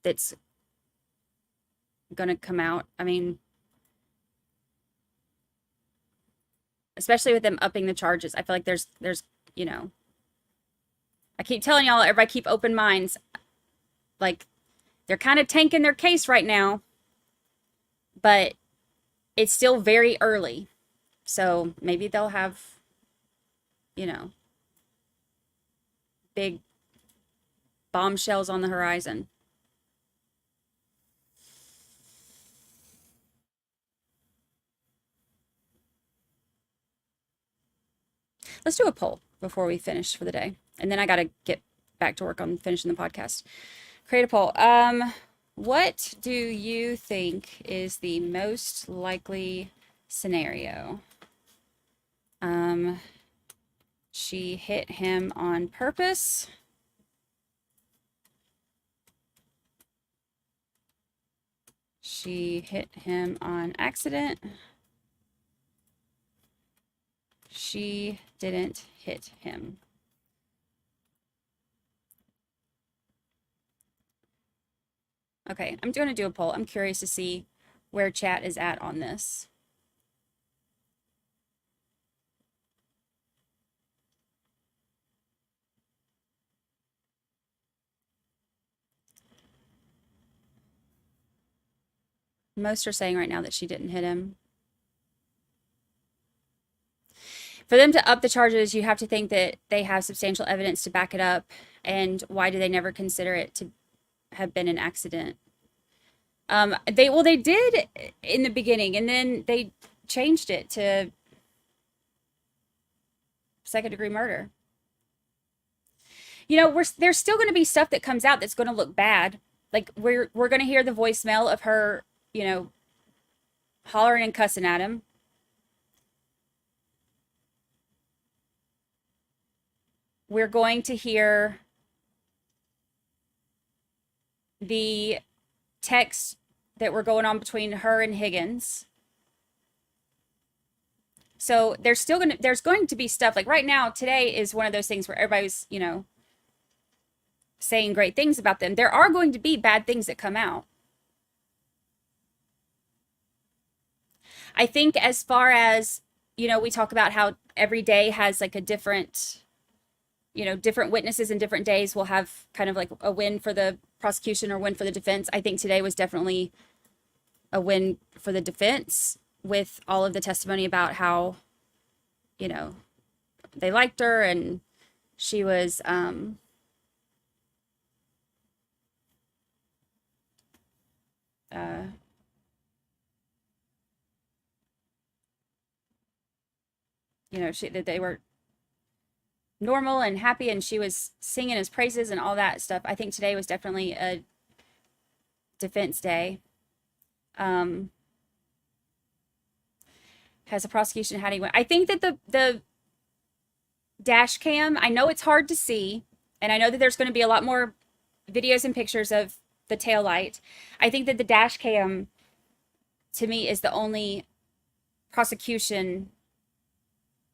that's gonna come out. I mean, especially with them upping the charges, I feel like there's, you know, I keep telling y'all, everybody keep open minds. Like, they're kind of tanking their case right now, but it's still very early. So maybe they'll have, you know, big bombshells on the horizon. Let's do a poll before we finish for the day. And then I got to get back to work on finishing the podcast. Create a poll. What do you think is the most likely scenario? She hit him on purpose. She hit him on accident. She didn't hit him. Okay, I'm going to do a poll. I'm curious to see where chat is at on this. Most are saying right now that she didn't hit him. For them to up the charges, you have to think that they have substantial evidence to back it up. And why do they never consider it to have been an accident? They did in the beginning, and then they changed it to second-degree murder. You know, there's still going to be stuff that comes out that's going to look bad. Like, we're going to hear the voicemail of her, you know, hollering and cussing at him. We're going to hear the texts that were going on between her and Higgins. So there's going to be stuff like right now, today is one of those things where everybody's, you know, saying great things about them. There are going to be bad things that come out. I think as far as, you know, we talk about how every day has like a different, you know, different witnesses and different days will have kind of like a win for the prosecution or win for the defense. I think today was definitely a win for the defense with all of the testimony about how, you know, they liked her and she was, you know, that they were normal and happy and she was singing his praises and all that stuff. I think today was definitely a defense day. Has the prosecution had anyone? I think that the dash cam, I know it's hard to see, and I know that there's going to be a lot more videos and pictures of the tail light. I think that the dash cam, to me, is the only prosecution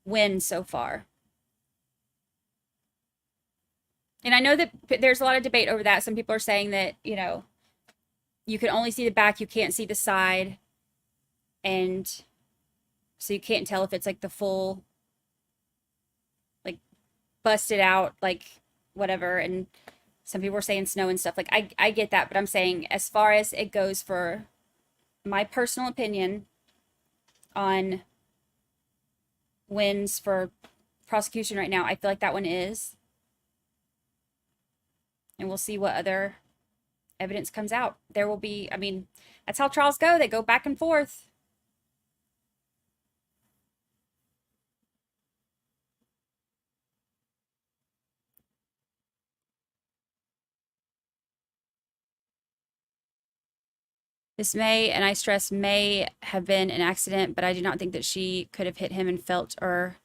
win so far. And I know that there's a lot of debate over that. Some people are saying that, you know, you can only see the back, you can't see the side, and so you can't tell if it's like the full, like, busted out, like, whatever. And some people are saying snow and stuff. Like, I get that, but I'm saying as far as it goes for my personal opinion on wins for prosecution right now, I feel like that one is. And we'll see what other evidence comes out. There will be, I mean, that's how trials go. They go back and forth. This may, and I stress may have been an accident, but I do not think that she could have hit him and felt or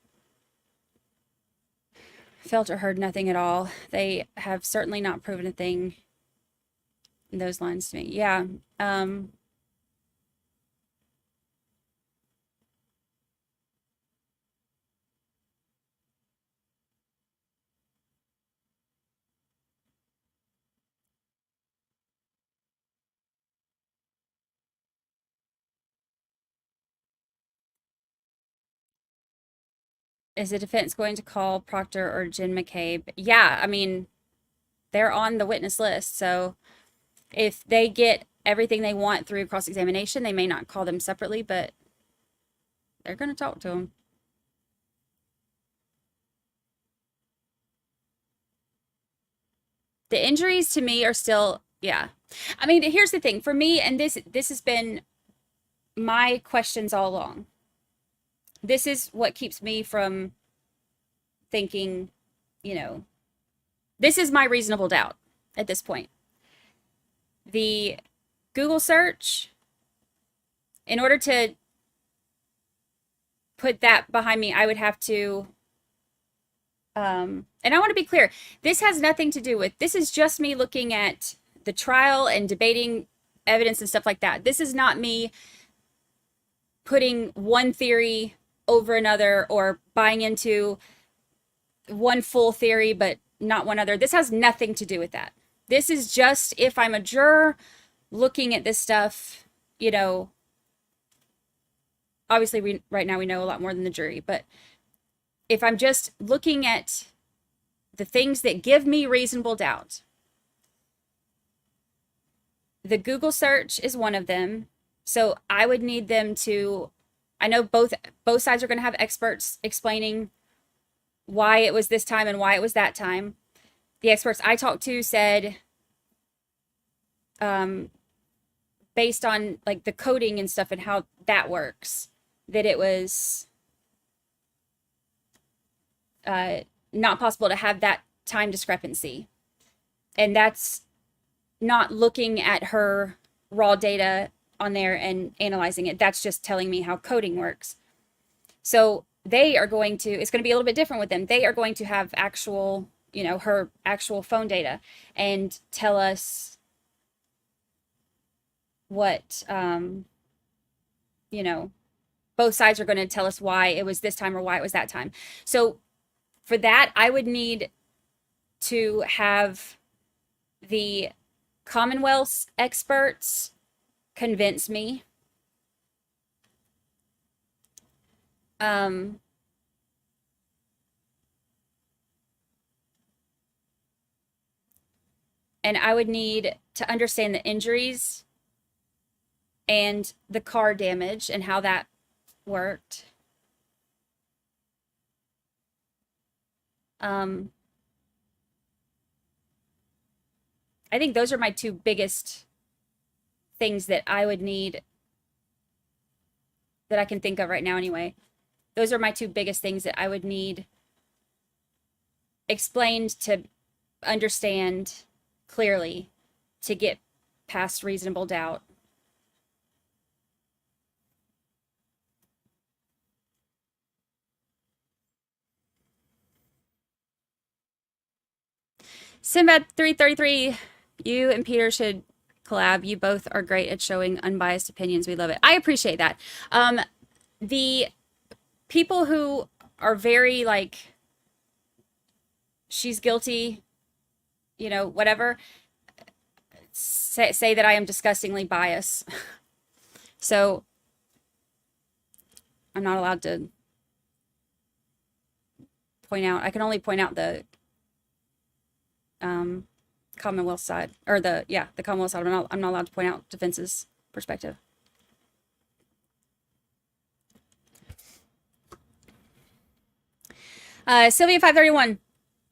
heard nothing at all. They have certainly not proven a thing in those lines to me. Yeah. Is the defense going to call Proctor or Jen McCabe? Yeah, I mean, they're on the witness list. So if they get everything they want through cross-examination, they may not call them separately, but they're going to talk to them. The injuries to me are still, yeah. I mean, here's the thing for me, and this has been my questions all along. This is what keeps me from thinking, you know, this is my reasonable doubt at this point. The Google search, in order to put that behind me, I would have to, and I want to be clear, this has nothing to do with, this is just me looking at the trial and debating evidence and stuff like that. This is not me putting one theory over another or buying into one full theory but not one other. This has nothing to do with that. This is just if I'm a juror looking at this stuff, you know, obviously right now we know a lot more than the jury, but if I'm just looking at the things that give me reasonable doubt, the Google search is one of them. So I would need them to, I know both sides are going to have experts explaining why it was this time and why it was that time. The experts I talked to said, based on like the coding and stuff and how that works, that it was not possible to have that time discrepancy. And that's not looking at her raw data on there and analyzing it. That's just telling me how coding works. So they are going to, it's going to be a little bit different with them. They are going to have actual, you know, her actual phone data and tell us what, you know, both sides are going to tell us why it was this time or why it was that time. So for that, I would need to have the Commonwealth's experts convince me. And I would need to understand the injuries and the car damage and how that worked. I think those are my two biggest things that I would need, that I can think of right now anyway. Those are my two biggest things that I would need explained to understand clearly to get past reasonable doubt. Sinbad 333, you and Peter should collab. You both are great at showing unbiased opinions. We love it. I appreciate that. The people who are very like, she's guilty, you know, whatever, say that I am disgustingly biased. So I'm not allowed to point out, I can only point out the Commonwealth side, or the Commonwealth side. I'm not allowed to point out defense's perspective. Sylvia 531,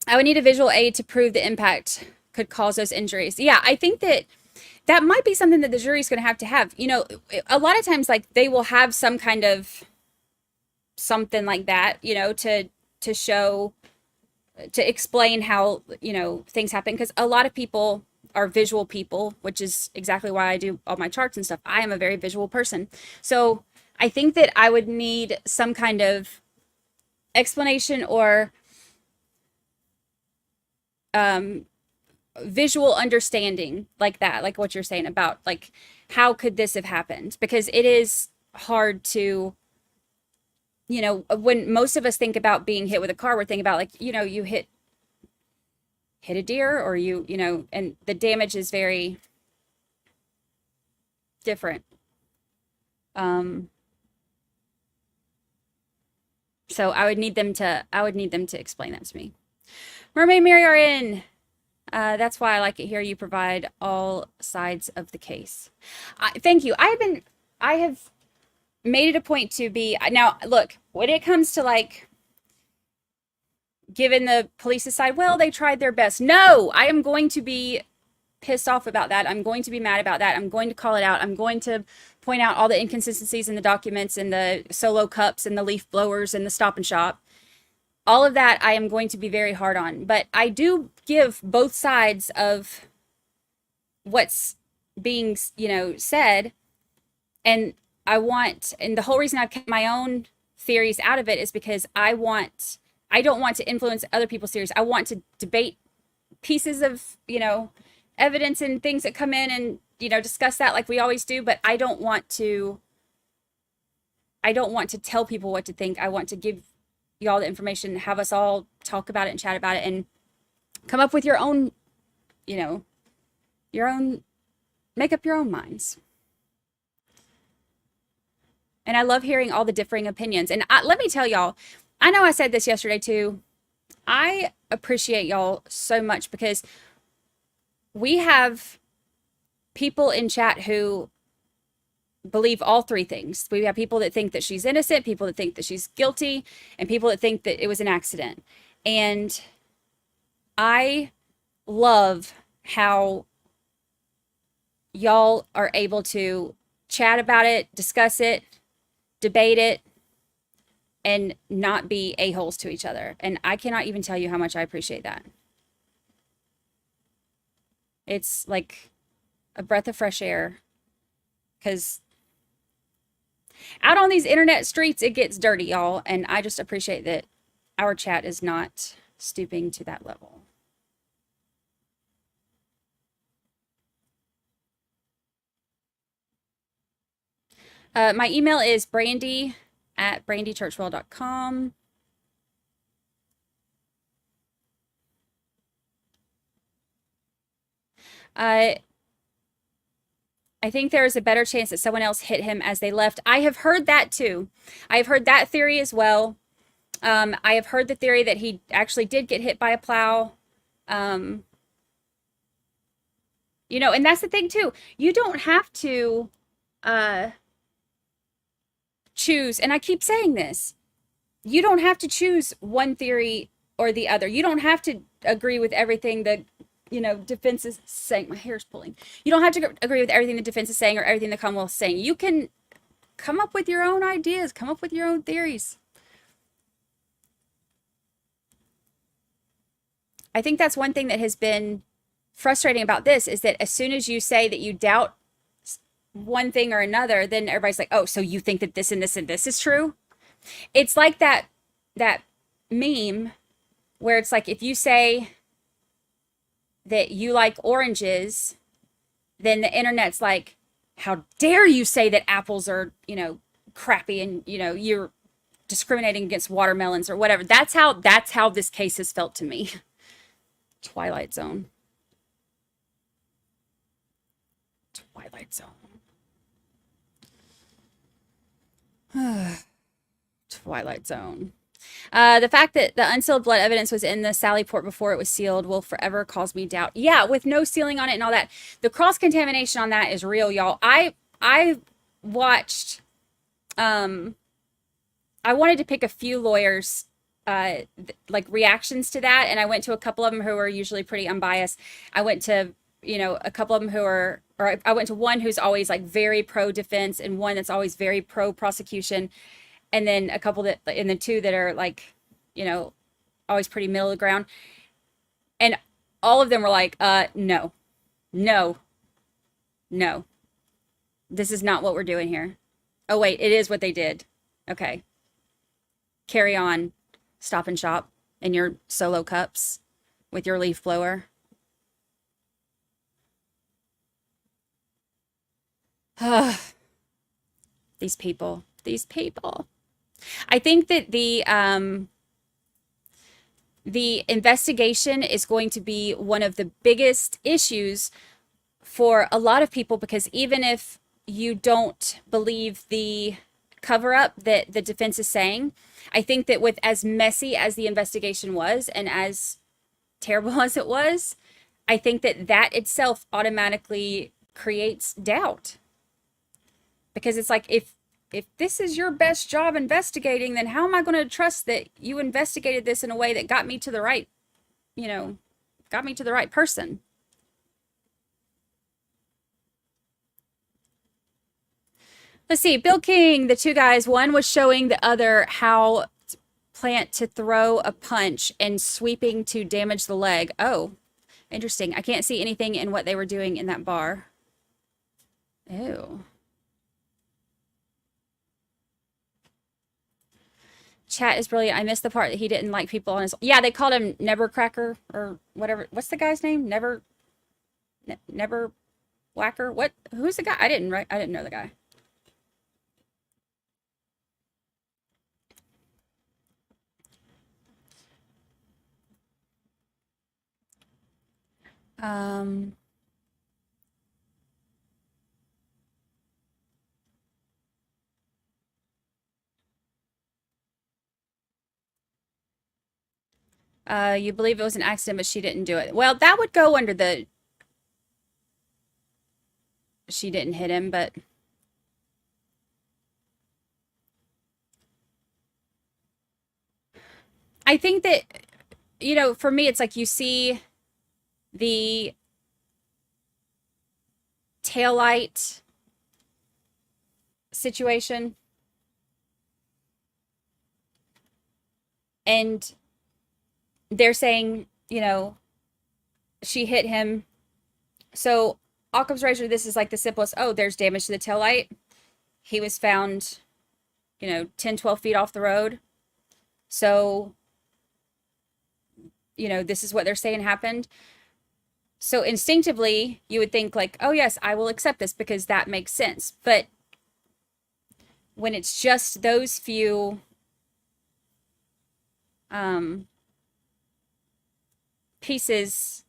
I would need a visual aid to prove the impact could cause those injuries. Yeah, I think that might be something that the jury's going to have. You know, a lot of times, like, they will have some kind of something like that, you know, to show, to explain how, you know, things happen. Because a lot of people are visual people, which is exactly why I do all my charts and stuff. I am a very visual person. So I think that I would need some kind of explanation or visual understanding like that, like what you're saying about, like, how could this have happened? Because it is hard to, you know, when most of us think about being hit with a car, we're thinking about, like, you know, you hit a deer, or you know, and the damage is very different. So I would need them to explain that to me. Mermaid Mary are in. That's why I like it here. You provide all sides of the case. Thank you. I have made it a point to be, now look, when it comes to, like, given the police's side, well, they tried their best. No, I am going to be pissed off about that. I'm going to be mad about that. I'm going to call it out. I'm going to point out all the inconsistencies in the documents and the solo cups and the leaf blowers and the Stop and Shop. All of that I am going to be very hard on. But I do give both sides of what's being, you know, said. And and the whole reason I've kept my own theories out of it is because I don't want to influence other people's theories. I want to debate pieces of, you know, evidence and things that come in and, you know, discuss that like we always do. But I don't want to tell people what to think. I want to give you all the information, have us all talk about it and chat about it and come up with your own, you know, make up your own minds. And I love hearing all the differing opinions. And let me tell y'all, I know I said this yesterday too. I appreciate y'all so much because we have people in chat who believe all three things. We have people that think that she's innocent, people that think that she's guilty, and people that think that it was an accident. And I love how y'all are able to chat about it, discuss it, debate it, and not be a-holes to each other. And I cannot even tell you how much I appreciate that. It's like a breath of fresh air, because out on these internet streets, it gets dirty, y'all. And I just appreciate that our chat is not stooping to that level. My email is brandy@brandychurchwell.com. I think there is a better chance that someone else hit him as they left. I have heard that too. I have heard that theory as well. I have heard the theory that he actually did get hit by a plow. You know, and that's the thing too. You don't have to choose, and I keep saying this, you don't have to choose one theory or the other. You don't have to agree with everything the defense is saying. My hair's pulling. You don't have to agree with everything the defense is saying or everything the Commonwealth is saying. You can come up with your own ideas, come up with your own theories. I think that's one thing that has been frustrating about this, is that as soon as you say that you doubt one thing or another, then everybody's like, oh, so you think that this and this and this is true? It's like that meme where it's like, if you say that you like oranges, then the internet's like, how dare you say that apples are, crappy, and, you're discriminating against watermelons or whatever. That's how this case has felt to me. Twilight Zone. Twilight Zone. Twilight Zone. The fact that the unsealed blood evidence was in the Sally port before it was sealed will forever cause me doubt. Yeah, with no sealing on it and all that. The cross-contamination on that is real, y'all. I watched, I wanted to pick a few lawyers, like reactions to that, and I went to a couple of them who are usually pretty unbiased. I went to, a couple of them who are, or I went to one who's always like very pro-defense and one that's always very pro-prosecution. And then a couple that, and then two that are like, always pretty middle of the ground. And all of them were like, no. This is not what we're doing here. Oh, wait, it is what they did. Okay. Carry on. Stop and Shop in your solo cups with your leaf blower. These people. I think that the investigation is going to be one of the biggest issues for a lot of people, because even if you don't believe the cover-up that the defense is saying, I think that with as messy as the investigation was and as terrible as it was, I think that itself automatically creates doubt. Because it's like, if this is your best job investigating, then how am I going to trust that you investigated this in a way that got me to the right, person? Let's see, Bill King, the two guys, one was showing the other how plant to throw a punch and sweeping to damage the leg. Oh, interesting. I can't see anything in what they were doing in that bar. Ew. Chat is brilliant. I missed the part that he didn't like people on his... Yeah, they called him Nevercracker or whatever. What's the guy's name? Never Whacker? What? Who's the guy? I didn't know the guy. You believe it was an accident, but she didn't do it. Well, that would go under the... She didn't hit him, but... I think that, for me, it's like you see the taillight situation, and they're saying, she hit him. So Occam's razor, this is like the simplest. Oh, there's damage to the taillight. He was found, 10, 12 feet off the road. So, this is what they're saying happened. So instinctively, you would think like, oh yes, I will accept this because that makes sense. But when it's just those few pieces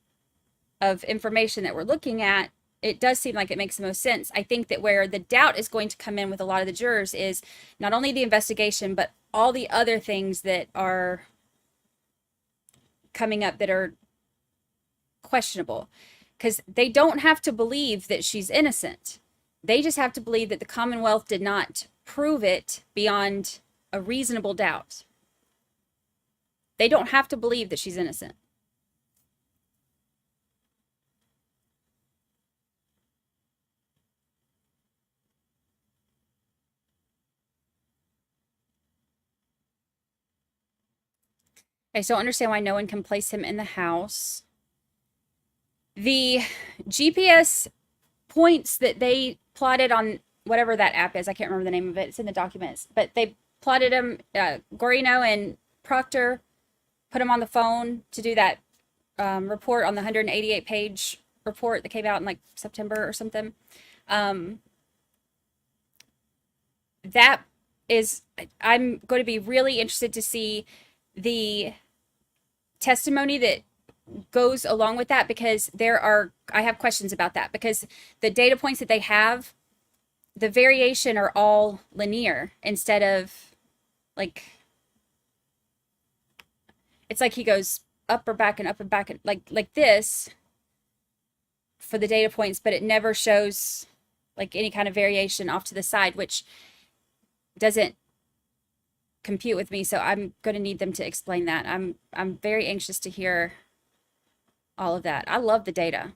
of information that we're looking at, it does seem like it makes the most sense. I think that where the doubt is going to come in with a lot of the jurors is not only the investigation, but all the other things that are coming up that are questionable, because they don't have to believe that she's innocent. They just have to believe that the Commonwealth did not prove it beyond a reasonable doubt. They don't have to believe that she's innocent. I still don't understand why no one can place him in the house. The GPS points that they plotted on whatever that app is, I can't remember the name of it, it's in the documents, but they plotted him, Gorino and Proctor put him on the phone to do that report on the 188-page report that came out in like September or something. That is, I'm going to be really interested to see the testimony that goes along with that, because I have questions about that, because the data points that they have, the variation are all linear instead of like, it's like he goes up or back and up and back, and like this for the data points, but it never shows like any kind of variation off to the side, which doesn't compute with me. So I'm going to need them to explain that. I'm very anxious to hear all of that. I love the data.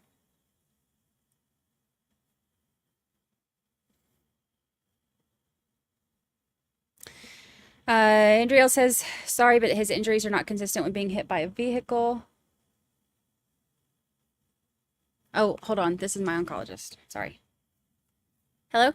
Andriel says, sorry, but his injuries are not consistent with being hit by a vehicle. Oh, hold on. This is my oncologist. Sorry. Hello?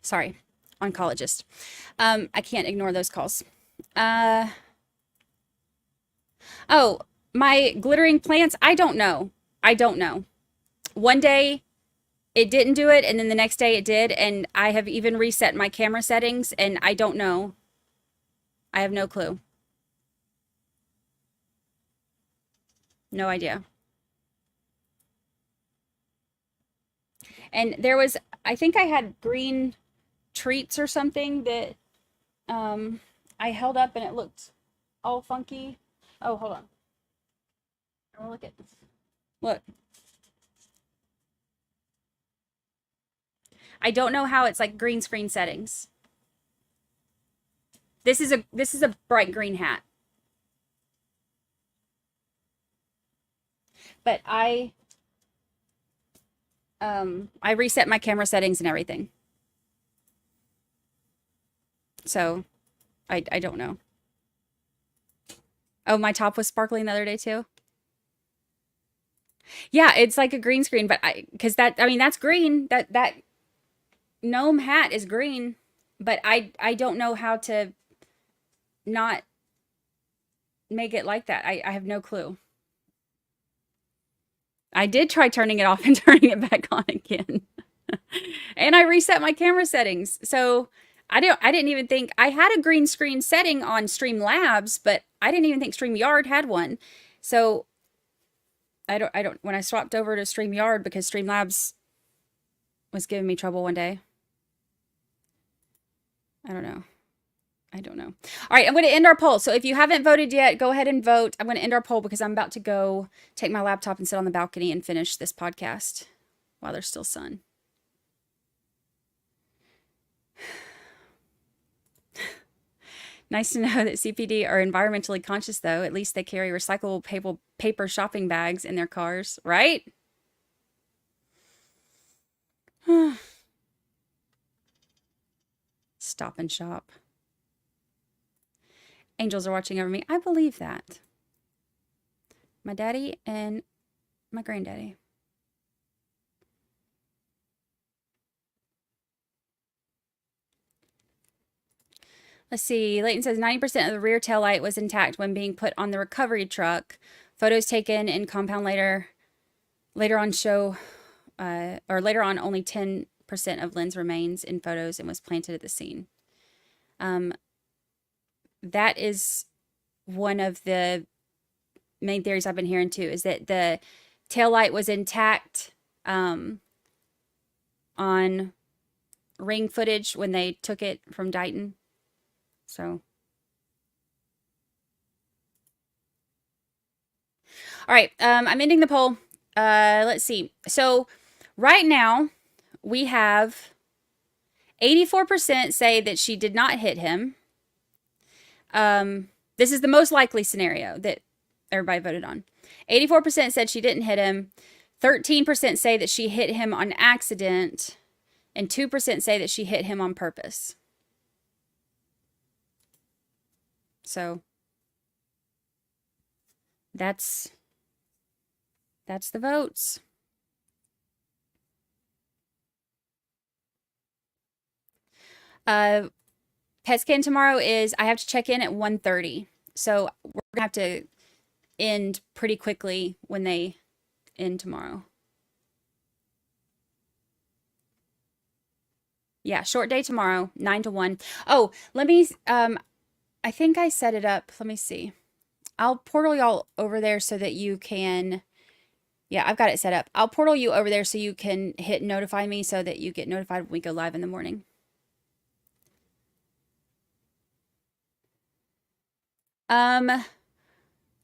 Sorry, oncologist. I can't ignore those calls. Oh, my glittering plants, I don't know. I don't know. One day it didn't do it, and then the next day it did, and I have even reset my camera settings, and I don't know. I have no clue. No idea. And there was, I think I had green treats or something that I held up and it looked all funky. Oh, hold on. Oh, look at this. Look. I don't know how it's like green screen settings. This is a bright green hat. But I reset my camera settings and everything. So I don't know. Oh, my top was sparkling the other day too. Yeah, it's like a green screen, but that's green. That gnome hat is green, but I don't know how to not make it like that. I have no clue. I did try turning it off and turning it back on again. And I reset my camera settings. So I didn't even think I had a green screen setting on Streamlabs, but I didn't even think StreamYard had one. So I don't when I swapped over to StreamYard because Streamlabs was giving me trouble one day. I don't know. All right, I'm going to end our poll. So if you haven't voted yet, go ahead and vote. I'm going to end our poll because I'm about to go take my laptop and sit on the balcony and finish this podcast while there's still sun. Nice to know that CPD are environmentally conscious, though. At least they carry recyclable paper shopping bags in their cars, right? Stop and Shop. Angels are watching over me. I believe that. My daddy and my granddaddy. Let's see. Leighton says 90% of the rear tail light was intact when being put on the recovery truck. Photos taken in compound later on show, or later on, only 10% of lens remains in photos and was planted at the scene. That is one of the main theories I've been hearing too, is that the tail light was intact on ring footage when they took it from Dighton. So, all right, I'm ending the poll. Let's see. So right now we have 84% say that she did not hit him. This is the most likely scenario that everybody voted on. 84% said she didn't hit him. 13% say that she hit him on accident. And 2% say that she hit him on purpose. So that's the votes. PET scan tomorrow is, I have to check in at 1:30. So we're gonna have to end pretty quickly when they end tomorrow. Yeah, short day tomorrow, 9 to 1. Oh, let me, I think I set it up. Let me see. I'll portal y'all over there so that you can, yeah, I've got it set up. I'll portal you over there so you can hit notify me so that you get notified when we go live in the morning.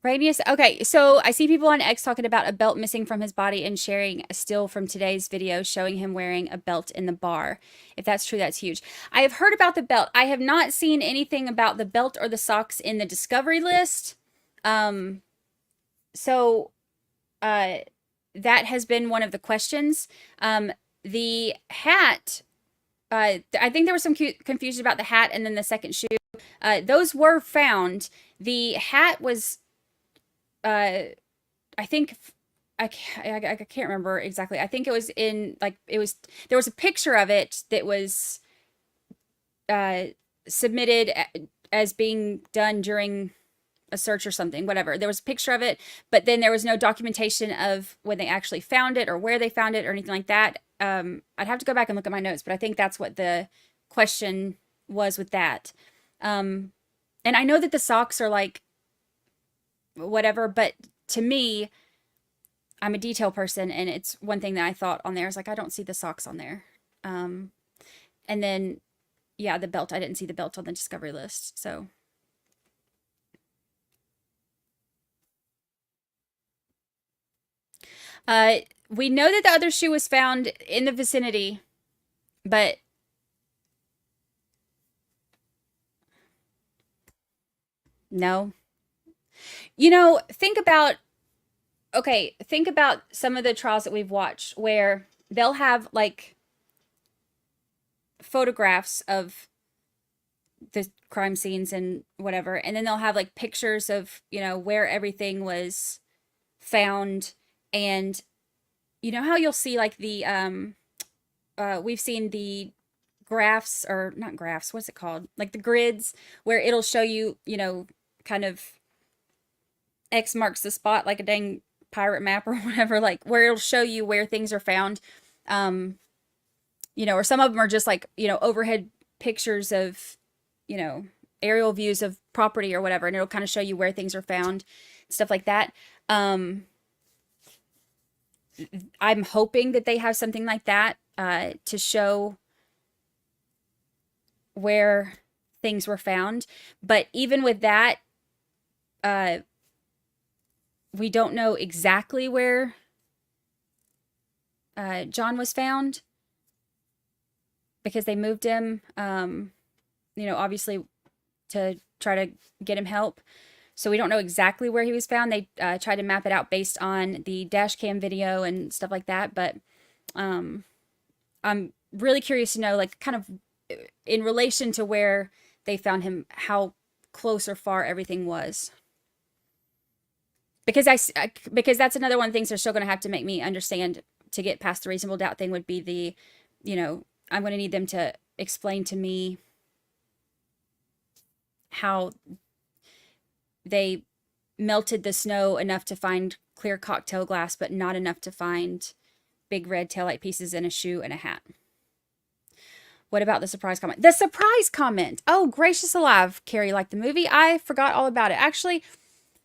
Radius. Okay, so I see people on X talking about a belt missing from his body and sharing a still from today's video showing him wearing a belt in the bar. If that's true, that's huge. I have heard about the belt. I have not seen anything about the belt or the socks in the discovery list. So that has been one of the questions. The hat, I think there was some confusion about the hat and then the second shoe. Those were found. The hat was, I think, I can't remember exactly. I think it was in, like, there was a picture of it that was submitted as being done during a search or something, whatever. There was a picture of it, but then there was no documentation of when they actually found it or where they found it or anything like that. I'd have to go back and look at my notes, but I think that's what the question was with that. And I know that the socks are like whatever, but to me, I'm a detail person, and it's one thing that I thought on there is like, I don't see the socks on there. And then, yeah, the belt, I didn't see the belt on the discovery list. So we know that the other shoe was found in the vicinity, but no. You know, think about some of the trials that we've watched where they'll have like photographs of the crime scenes and whatever, and then they'll have like pictures of, you know, where everything was found. And you know how you'll see like the we've seen the graphs, or not graphs, what's it called, like the grids, where it'll show you, you know, kind of X marks the spot, like a dang pirate map or whatever, like where it'll show you where things are found. You know, or some of them are just like, you know, overhead pictures of, you know, aerial views of property or whatever, and it'll kind of show you where things are found, stuff like that. I'm hoping that they have something like that to show where things were found. But even with that, we don't know exactly where John was found, because they moved him, you know, obviously to try to get him help. So we don't know exactly where he was found. They tried to map it out based on the dash cam video and stuff like that. But I'm really curious to know, like, kind of in relation to where they found him, how close or far everything was. Because because that's another one of the things they're still going to have to make me understand to get past the reasonable doubt thing, would be the, you know, I'm going to need them to explain to me how they melted the snow enough to find clear cocktail glass, but not enough to find big red taillight pieces in a shoe and a hat. What about the surprise comment? The surprise comment! Oh, gracious alive, Carrie liked the movie. I forgot all about it. Actually,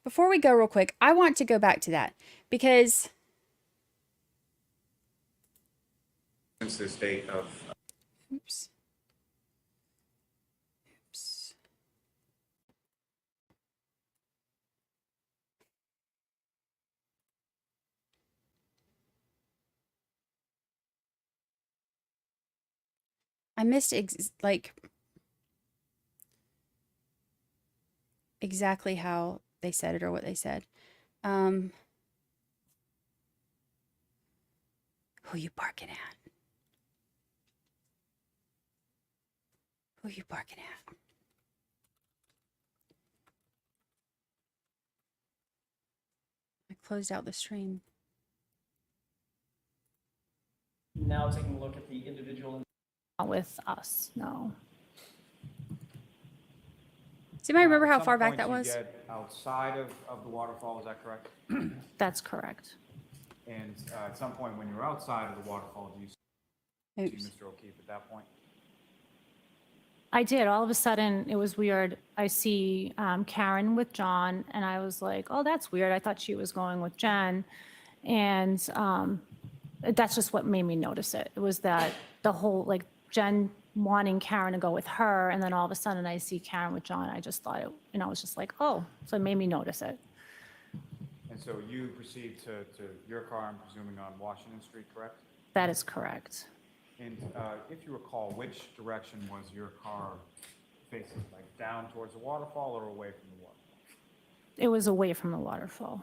before we go real quick, I want to go back to that, because Since this date of oops. I missed exactly how they said it or what they said. Who you barking at? Who you barking at? I closed out the stream. Now taking a look at the individual. Not with us, no. Does anybody remember how At some far back point that you was? get outside of the waterfall, is that correct? That's correct. And at some point when you're outside of the waterfall, do you see Mr. O'Keefe at that point? I did. All of a sudden, it was weird. I see Karen with John, and I was like, oh, that's weird. I thought she was going with Jen. And that's just what made me notice it. It was that the whole, like, Jen wanting Karen to go with her, and then all of a sudden I see Karen with John. I just thought it, and I was just like, oh, so it made me notice it. And so you proceed to your car, I'm presuming on Washington Street, correct? That is correct. And if you recall, which direction was your car facing, like down towards the waterfall or away from the waterfall? It was away from the waterfall.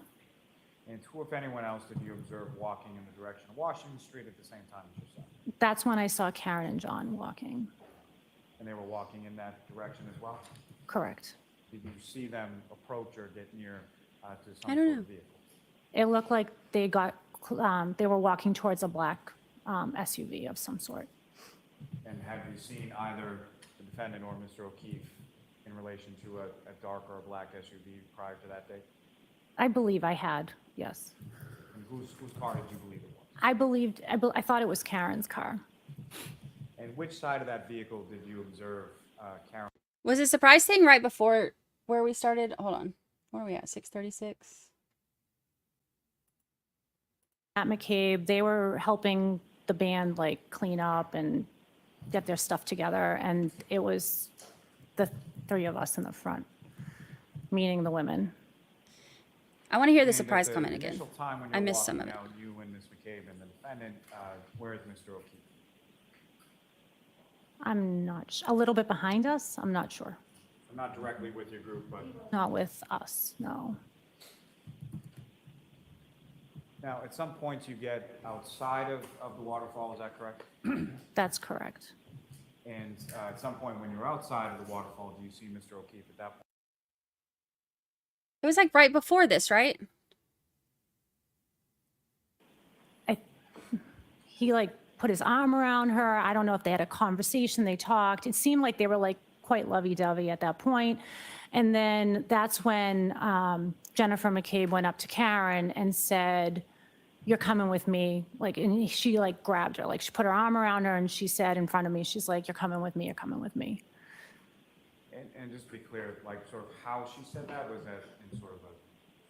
And who, if anyone else, did you observe walking in the direction of Washington Street at the same time as yourself? That's when I saw Karen and John walking. And they were walking in that direction as well? Correct. Did you see them approach or get near to some I don't sort know. of vehicle? It looked like they were walking towards a black SUV of some sort. And have you seen either the defendant or Mr. O'Keefe in relation to a dark or a black SUV prior to that date? I believe I had, yes. And whose car did you believe it was? I thought it was Karen's car. And which side of that vehicle did you observe Karen? Was the surprise thing right before where we started? Hold on. Where are we at? 6:36? At McCabe, they were helping the band like clean up and get their stuff together, and it was the three of us in the front, meaning the women. I want to hear the And surprise at the comment again. initial time when I you're missed some of walking it. out, you and Ms. McCabe and the defendant, where is Mr. O'Keefe? I'm not, a little bit behind us, I'm not sure. So not directly with your group, but... Not with us, no. Now, at some point, you get outside of the waterfall, is that correct? That's correct. And at some point, when you're outside of the waterfall, do you see Mr. O'Keefe at that point? It was like right before this, right? He like put his arm around her. I don't know if they had a conversation, they talked. It seemed like they were like quite lovey-dovey at that point. And then that's when Jennifer McCabe went up to Karen and said, "You're coming with me." Like, and she like grabbed her, like she put her arm around her and she said in front of me, she's like, "You're coming with me, you're coming with me." And just to be clear, like sort of how she said that, was that in sort of a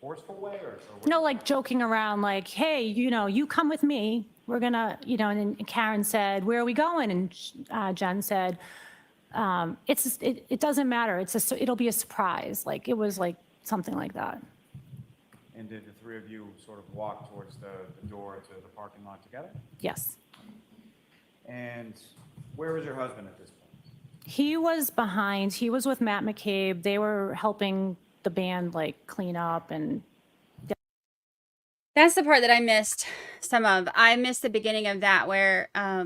forceful way or No, like joking around, like, "Hey, you know, you come with me. We're gonna, you know," and then Karen said, "Where are we going?" And Jen said, it doesn't matter. It'll be a surprise." Like, it was like something like that. And did the three of you sort of walk towards the door to the parking lot together? Yes. And where was your husband at this point? He was behind. He was with Matt McCabe. They were helping the band like clean up and. That's the part that I missed some of. I missed the beginning of that where I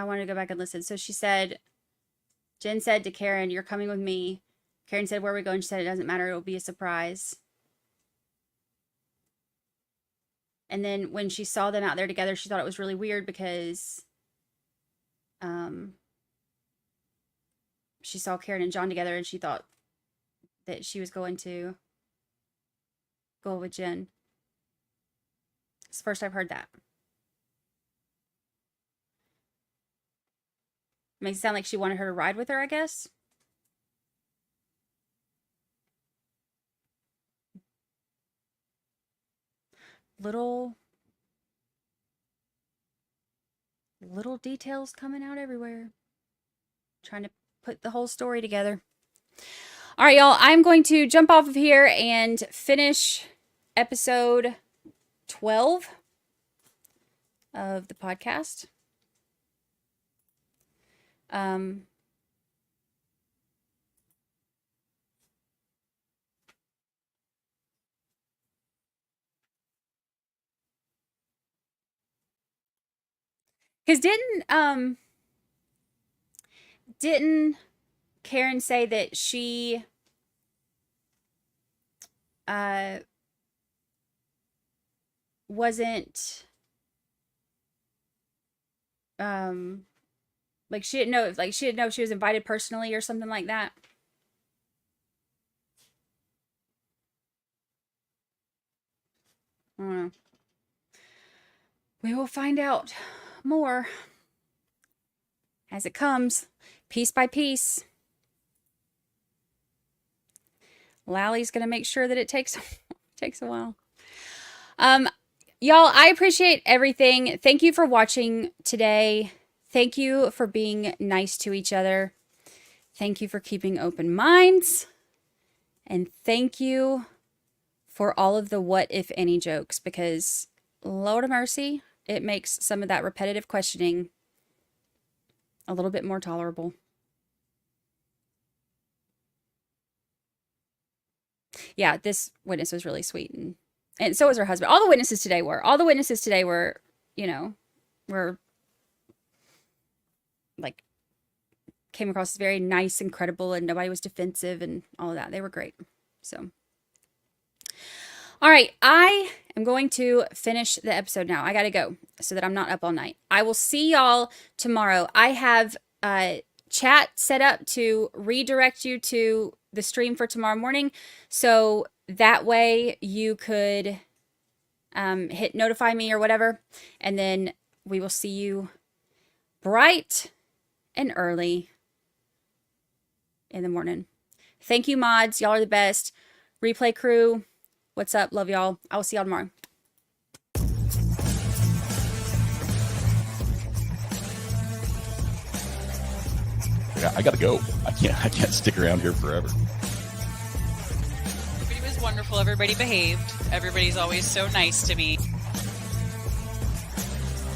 wanted to go back and listen. So she said, Jen said to Karen, "You're coming with me." Karen said, "Where are we going?" She said, "It doesn't matter. It will be a surprise." And then when she saw them out there together, she thought it was really weird because she saw Karen and John together and she thought that she was going to go with Jen. It's the first I've heard that. Makes it sound like she wanted her to ride with her, I guess. Little details coming out everywhere. Trying to put the whole story together. All right, y'all, I'm going to jump off of here and finish episode 12 of the podcast. Because didn't Karen say that she wasn't like she didn't know if she was invited personally or something like that? I don't know. We will find out more as it comes, piece by piece. Lally's gonna make sure that it takes a while. Y'all, I appreciate everything. Thank you for watching today. Thank you for being nice to each other. Thank you for keeping open minds. And thank you for all of the what if any jokes, because Lord of mercy, it makes some of that repetitive questioning a little bit more tolerable. Yeah, this witness was really sweet, and so was her husband. All the witnesses today were, you know, were like, came across as very nice and credible, and nobody was defensive and all of that. They were great. So, all right, I am going to finish the episode now. I got to go so that I'm not up all night. I will see y'all tomorrow. I have chat set up to redirect you to the stream for tomorrow morning. So that way you could hit notify me or whatever. And then we will see you bright and early in the morning. Thank you, mods. Y'all are the best. Replay crew, what's up? Love y'all. I will see y'all tomorrow. I gotta go. I can't stick around here forever. Everybody was wonderful. Everybody behaved. Everybody's always so nice to me.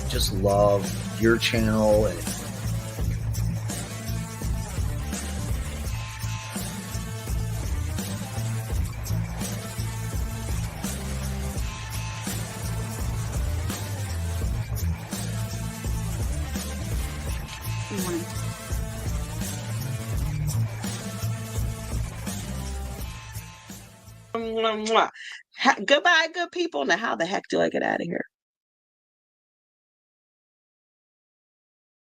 Just love your channel and Goodbye, good people. Now, how the heck do I get out of here?